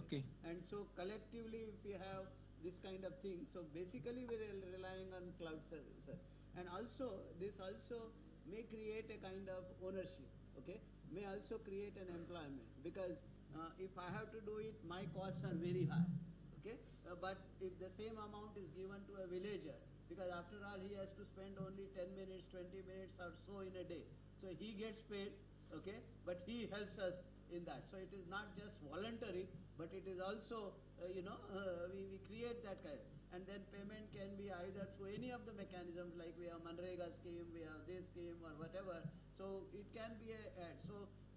Okay. And so collectively, if we have this kind of thing, so basically we're relying on cloud services. And also, this also may create a kind of ownership, okay? May also create an employment, because if I have to do it, my costs are very high, okay? But if the same amount is given to a villager, because after all he has to spend only 10 minutes, 20 minutes or so in a day. So he gets paid, okay? But he helps us in that. So it is not just voluntary, but it is also, we create that kind. And then payment can be either through any of the mechanisms, like we have Manrega scheme, we have this scheme or whatever. So it can be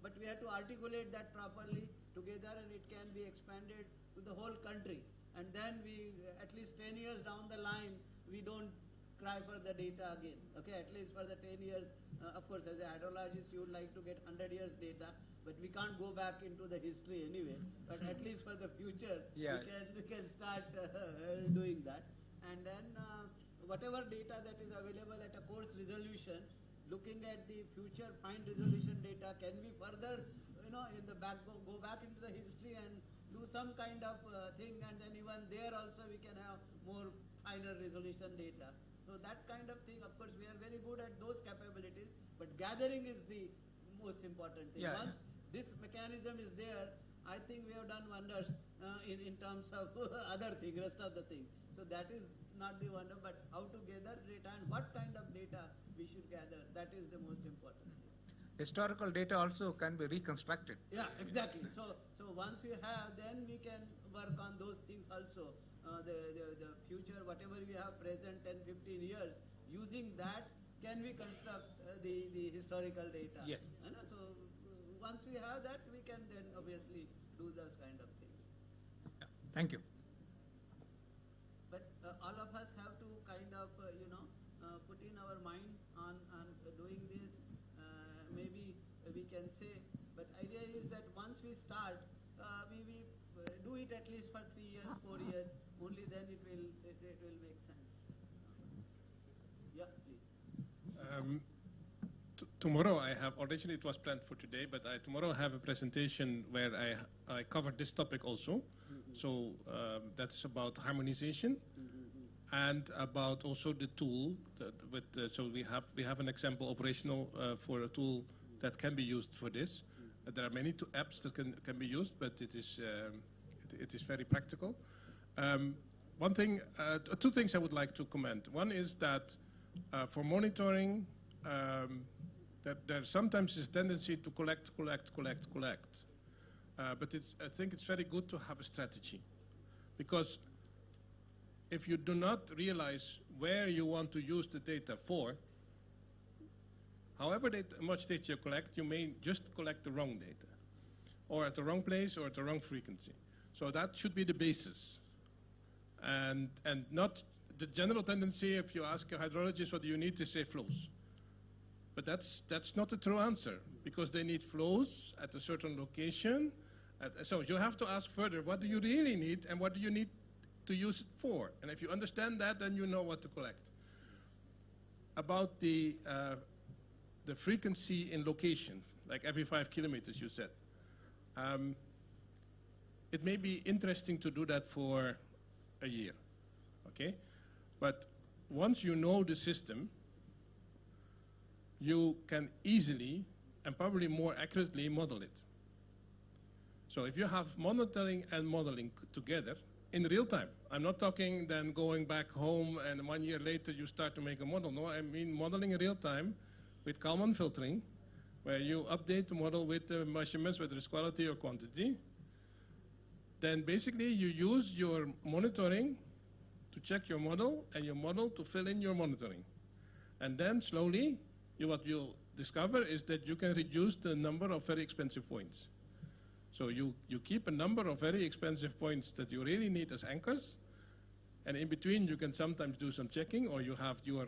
but we have to articulate that properly together, and it can be expanded to the whole country. And then we, at least 10 years down the line, we don't cry for the data again, okay? At least for the 10 years, of course, as a hydrologist, you would like to get 100 years data, but we can't go back into the history anyway. But at least for the future, Yes. we can start doing that. And then whatever data that is available at a course resolution, looking at the future fine resolution data, can we further, in the back, go back into the history and do some kind of thing, and then even there also we can have more finer resolution data. So that kind of thing, of course, we are very good at those capabilities, but gathering is the most important thing. Yeah. Once this mechanism is there, I think we have done wonders in terms of other thing, rest of the thing. So that is not the wonder, but how to gather data and what kind of data we should gather, that is the most important thing. Historical data also can be reconstructed. Yeah, exactly. So once we have, then we can work on those things also. The future, whatever we have present 10, 15 years, using that, can we construct the historical data? Yes. So once we have that, we can then obviously do those kind of things. Yeah. Thank you. But all of us have to kind of, put in our mind on doing this. Maybe we can say, but idea is that once we start, we do it at least for 3 years, 4 years. Only then it will make sense. Yeah, please. Tomorrow I have, originally it was planned for today, but tomorrow I have a presentation where I covered this topic also. So that's about harmonization and about also the tool. So we have an example operational for a tool that can be used for this. There are many apps that can be used, but it is very practical. Two things I would like to comment. One is that for monitoring, that there sometimes is tendency to collect. But I think it's very good to have a strategy, because if you do not realize where you want to use the data for, however much data you collect, you may just collect the wrong data, or at the wrong place, or at the wrong frequency. So that should be the basis. And not the general tendency, if you ask a hydrologist what do you need, to say flows. But that's not the true answer, because they need flows at a certain location. So you have to ask further, what do you really need and what do you need to use it for? And if you understand that, then you know what to collect. About the frequency in location, like every 5 kilometers you said. It may be interesting to do that for a year, okay? But once you know the system, you can easily and probably more accurately model it. So if you have monitoring and modeling together in real time, I'm not talking then going back home and 1 year later you start to make a model. No, I mean modeling in real time with Kalman filtering, where you update the model with the measurements, whether it's quality or quantity. Then basically you use your monitoring to check your model and your model to fill in your monitoring. And then slowly, what you'll discover is that you can reduce the number of very expensive points. So you keep a number of very expensive points that you really need as anchors, and in between you can sometimes do some checking, or you have your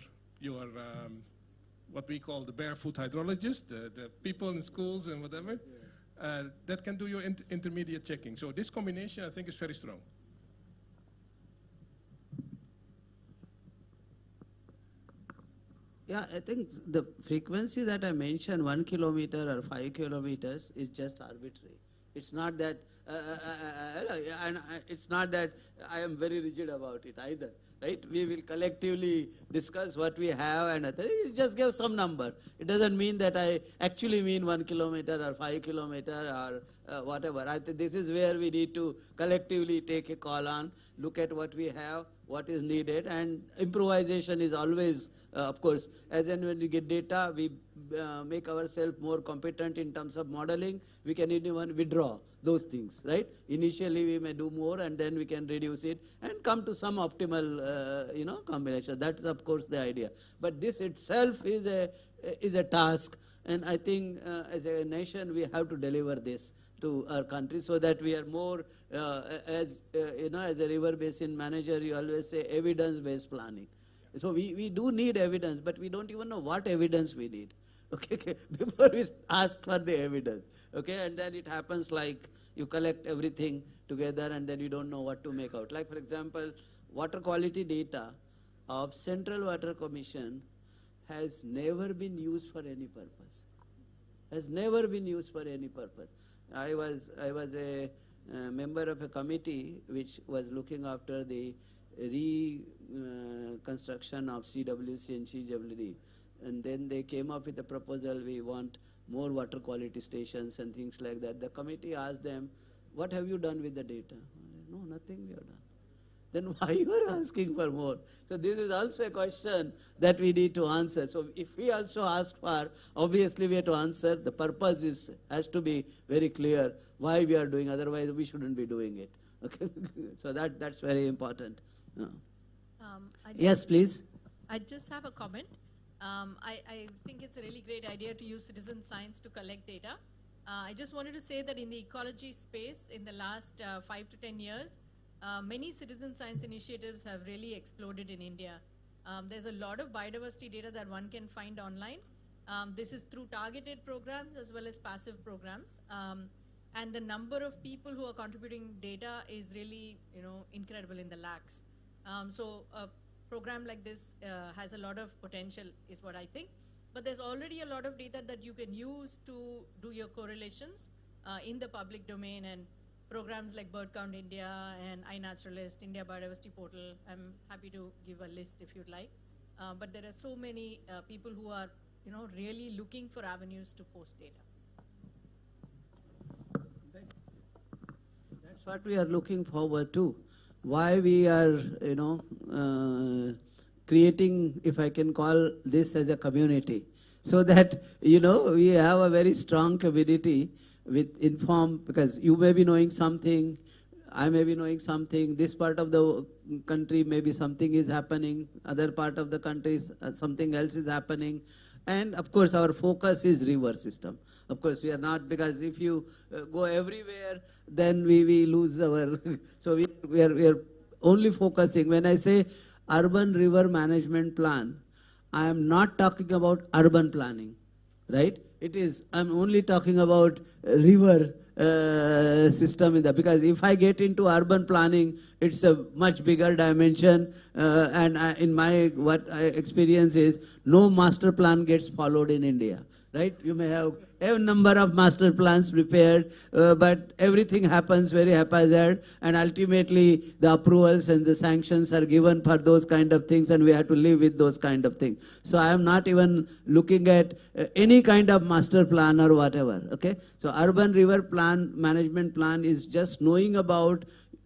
what we call the barefoot hydrologist, the people in schools and whatever, that can do your intermediate checking. So this combination, I think, is very strong. Yeah, I think the frequency that I mentioned, 1 kilometer or 5 kilometers, is just arbitrary. It's not that, it's not that I am very rigid about it either, right? We will collectively discuss what we have, and it just give some number. It doesn't mean that I actually mean 1 kilometer or 5 kilometer or whatever. I think this is where we need to collectively take a call on, look at what we have, what is needed, and improvisation is always, of course, as and when we get data, we make ourselves more competent in terms of modeling. We can even withdraw those things, right? Initially we may do more and then we can reduce it and come to some optimal combination. That's of course the idea. But this itself is a task, and I think as a nation we have to deliver this to our country so that we are more, as a river basin manager, you always say evidence-based planning. So we do need evidence, but we don't even know what evidence we need. Okay, before we ask for the evidence. Okay, and then it happens like you collect everything together and then you don't know what to make out. Like for example, water quality data of Central Water Commission has never been used for any purpose. Has never been used for any purpose. I was a member of a committee which was looking after the reconstruction of CWC and CWD. And then they came up with a proposal, we want more water quality stations and things like that. The committee asked them, what have you done with the data? No, nothing we have done. Then why you are asking for more? So this is also a question that we need to answer. So if we also ask for, obviously we have to answer, the purpose has to be very clear why we are doing, otherwise we shouldn't be doing it. Okay, so that's very important. Yes, please. I just have a comment. I think it's a really great idea to use citizen science to collect data. I just wanted to say that in the ecology space, in the last 5 to 10 years, many citizen science initiatives have really exploded in India. There's a lot of biodiversity data that one can find online. This is through targeted programs as well as passive programs. And the number of people who are contributing data is really, incredible in the lakhs. So a program like this has a lot of potential, is what I think. But there's already a lot of data that you can use to do your correlations in the public domain, and programs like Bird Count India and iNaturalist, India Biodiversity Portal. I'm happy to give a list if you'd like. But there are so many people who are, really looking for avenues to post data. That's what we are looking forward to. Why we are, creating, if I can call this as a community, so that, we have a very strong community with informed, because you may be knowing something, I may be knowing something, this part of the country maybe something is happening, other part of the country something else is happening, And of course, our focus is river system. Of course, we are not, because if you go everywhere, then we lose our, so we are only focusing. When I say urban river management plan, I am not talking about urban planning, right? I'm only talking about river system in that, because if I get into urban planning, it's a much bigger dimension, and in my experience is no master plan gets followed in India, right? You may have a number of master plans prepared, but everything happens very haphazard, and ultimately the approvals and the sanctions are given for those kind of things, and we have to live with those kind of things. So I am not even looking at any kind of master plan or whatever, okay? So urban river plan, management plan is just knowing about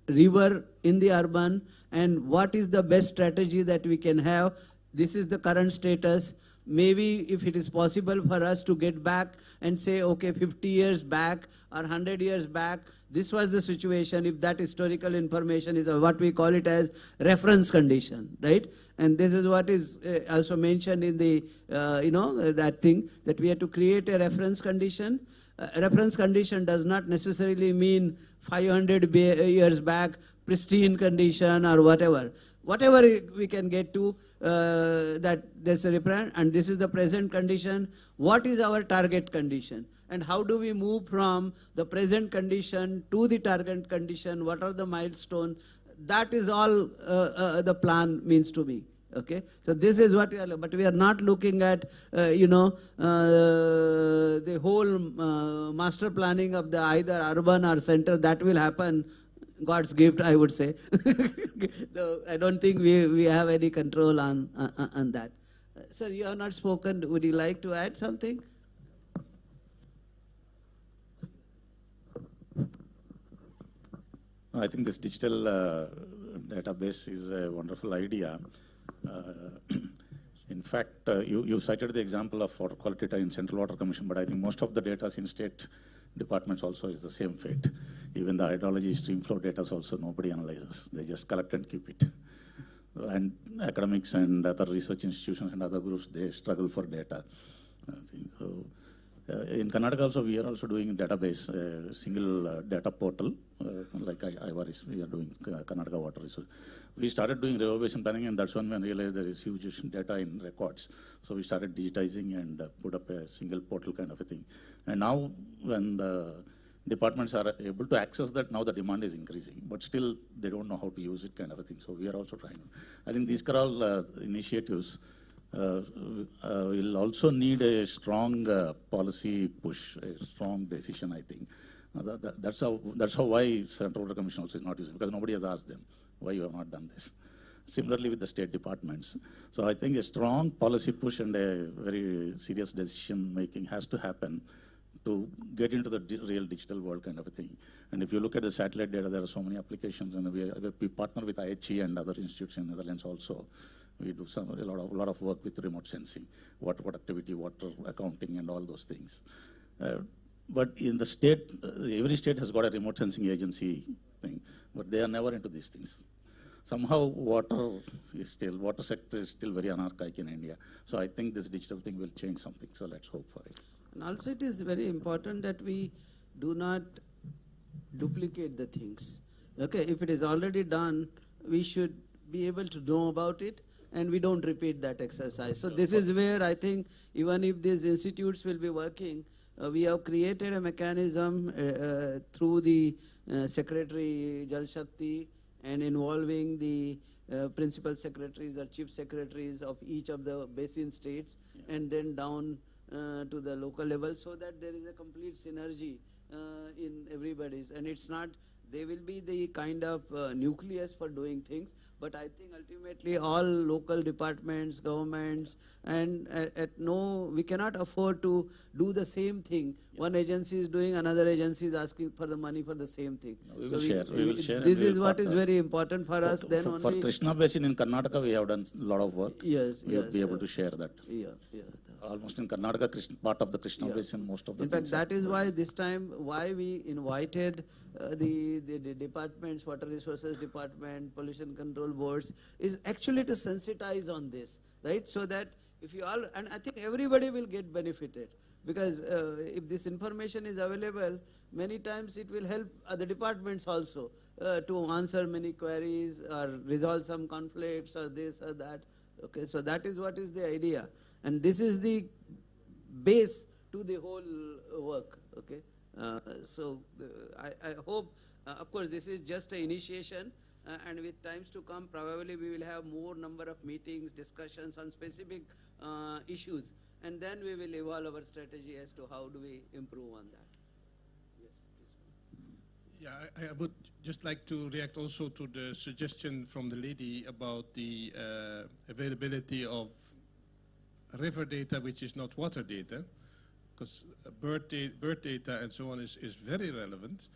river in the urban and what is the best strategy that we can have. This is the current status. Maybe if it is possible for us to get back and say, okay, 50 years back or 100 years back, this was the situation, if that historical information is what we call it as reference condition, right? And this is what is also mentioned in the, that thing, that we have to create a reference condition. Reference condition does not necessarily mean 500 years back, pristine condition or whatever. Whatever we can get to, that there's a reference, and this is the present condition. What is our target condition? And how do we move from the present condition to the target condition? What are the milestones? That is all the plan means to me. Okay, so this is what we are, but we are not looking at, the whole master planning of the either urban or center. That will happen, God's gift, I would say. So I don't think we have any control on that. Sir, you have not spoken. Would you like to add something? I think this digital database is a wonderful idea. In fact, you cited the example of water quality data in Central Water Commission, but I think most of the data in state departments also is the same fate. Even the hydrology stream flow data also nobody analyzes. They just collect and keep it. And academics and other research institutions and other groups, they struggle for data. I think so. In Karnataka also, we are also doing database, single data portal, like IWARIS, we are doing Karnataka Water Resource. We started doing river basin planning, and that's when we realized there is huge data in records. So we started digitizing and put up a single portal kind of a thing. And now when the departments are able to access that, now the demand is increasing, but still they don't know how to use it kind of a thing. So we are also trying. I think these are all initiatives. We'll also need a strong policy push, a strong decision, I think. That's how why Central Water Commission also is not using, because nobody has asked them why you have not done this. Similarly with the state departments. So I think a strong policy push and a very serious decision making has to happen to get into the real digital world kind of a thing. And if you look at the satellite data, there are so many applications, and we partner with IHE and other institutes in the Netherlands also. We do a lot of work with remote sensing, water productivity, water accounting, and all those things. But in the state, every state has got a remote sensing agency thing, but they are never into these things. Somehow water sector is still very anarchic in India. So I think this digital thing will change something, so let's hope for it. And also it is very important that we do not duplicate the things. Okay, if it is already done, we should be able to know about it, and we don't repeat that exercise. So this is where I think even if these institutes will be working, we have created a mechanism through the Secretary Jal Shakti and involving the principal secretaries or chief secretaries of each of the basin states, and then down to the local level, so that there is a complete synergy in everybody's. And it's not, they will be the kind of nucleus for doing things, but I think ultimately all local departments, governments, and we cannot afford to do the same thing. One agency is doing, another agency is asking for the money for the same thing. We will share. This is what is very important for us. Then only for Krishna Basin in Karnataka, we have done a lot of work. Yes, we will be able to share that. Yeah. Almost in Karnataka, part of the Krishna Basin, most of the. In fact, that is why this time, why we invited the departments, water resources department, pollution control boards, is actually to sensitize on this, right? So that If you all, and I think everybody will get benefited, because if this information is available, many times it will help other departments also to answer many queries or resolve some conflicts or this or that. Okay, so that is what is the idea, and this is the base to the whole work. Okay, I hope, of course, this is just an initiation, and with times to come, probably we will have more number of meetings, discussions on specific issues, and then we will evolve our strategy as to how do we improve on that. Yes, please. Yeah, I would just like to react also to the suggestion from the lady about the availability of river data, which is not water data, because bird data and so on is very relevant,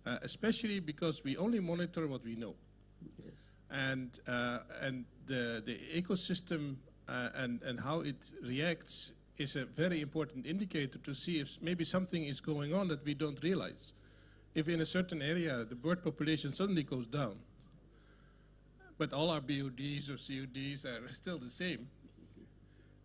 especially because we only monitor what we know. Yes. And the ecosystem and how it reacts is a very important indicator to see if maybe something is going on that we don't realize. If in a certain area the bird population suddenly goes down, but all our BODs or CODs are still the same,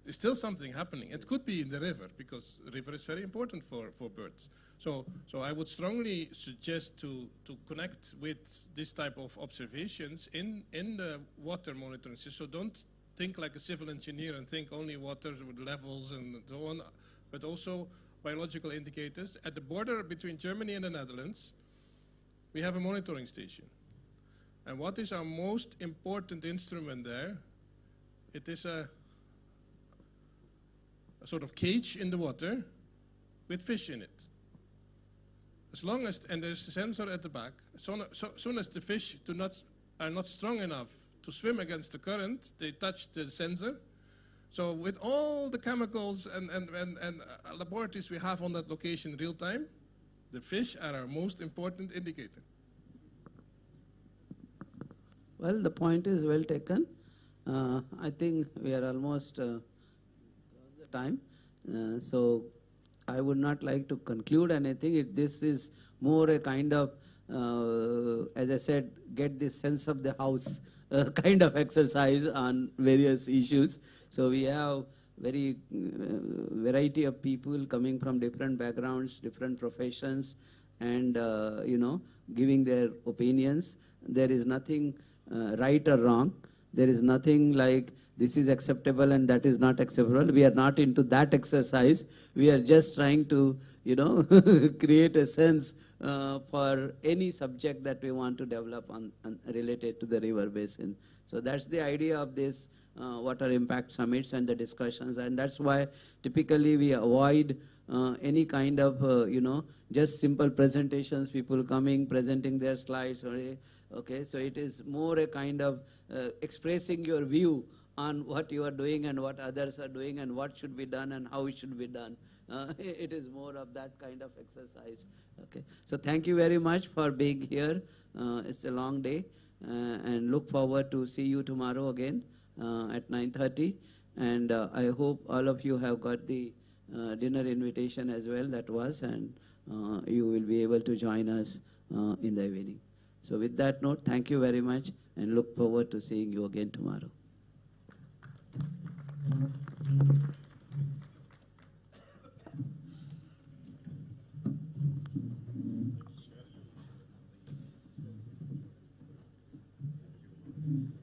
there's still something happening. It could be in the river, because the river is very important for birds. So I would strongly suggest to connect with this type of observations in the water monitoring system. So don't think like a civil engineer and think only water with levels and so on, but also biological indicators. At the border between Germany and the Netherlands, we have a monitoring station. And what is our most important instrument there? It is a sort of cage in the water with fish in it. As long as, and there's a sensor at the back, so soon as the fish are not strong enough to swim against the current, they touch the sensor. So with all the chemicals and laboratories we have on that location in real time, the fish are our most important indicator. Well, the point is well taken. I think we are almost across the time. So I would not like to conclude anything. This is more a kind of, as I said, get the sense of the house kind of exercise on various issues. So we have very variety of people coming from different backgrounds, different professions, and giving their opinions. There is nothing right or wrong. There is nothing like this is acceptable and that is not acceptable. We are not into that exercise. We are just trying to, create a sense for any subject that we want to develop on related to the river basin. So that's the idea of this water impact summits and the discussions, and that's why typically we avoid any kind of, just simple presentations, people coming, presenting their slides. Okay, so it is more a kind of expressing your view on what you are doing and what others are doing and what should be done and how it should be done. It is more of that kind of exercise. Okay, so thank you very much for being here. It's a long day, and look forward to see you tomorrow again at 9:30. And I hope all of you have got the dinner invitation as well. That was, and you will be able to join us in the evening. So with that note, thank you very much, and look forward to seeing you again tomorrow. Mm-hmm.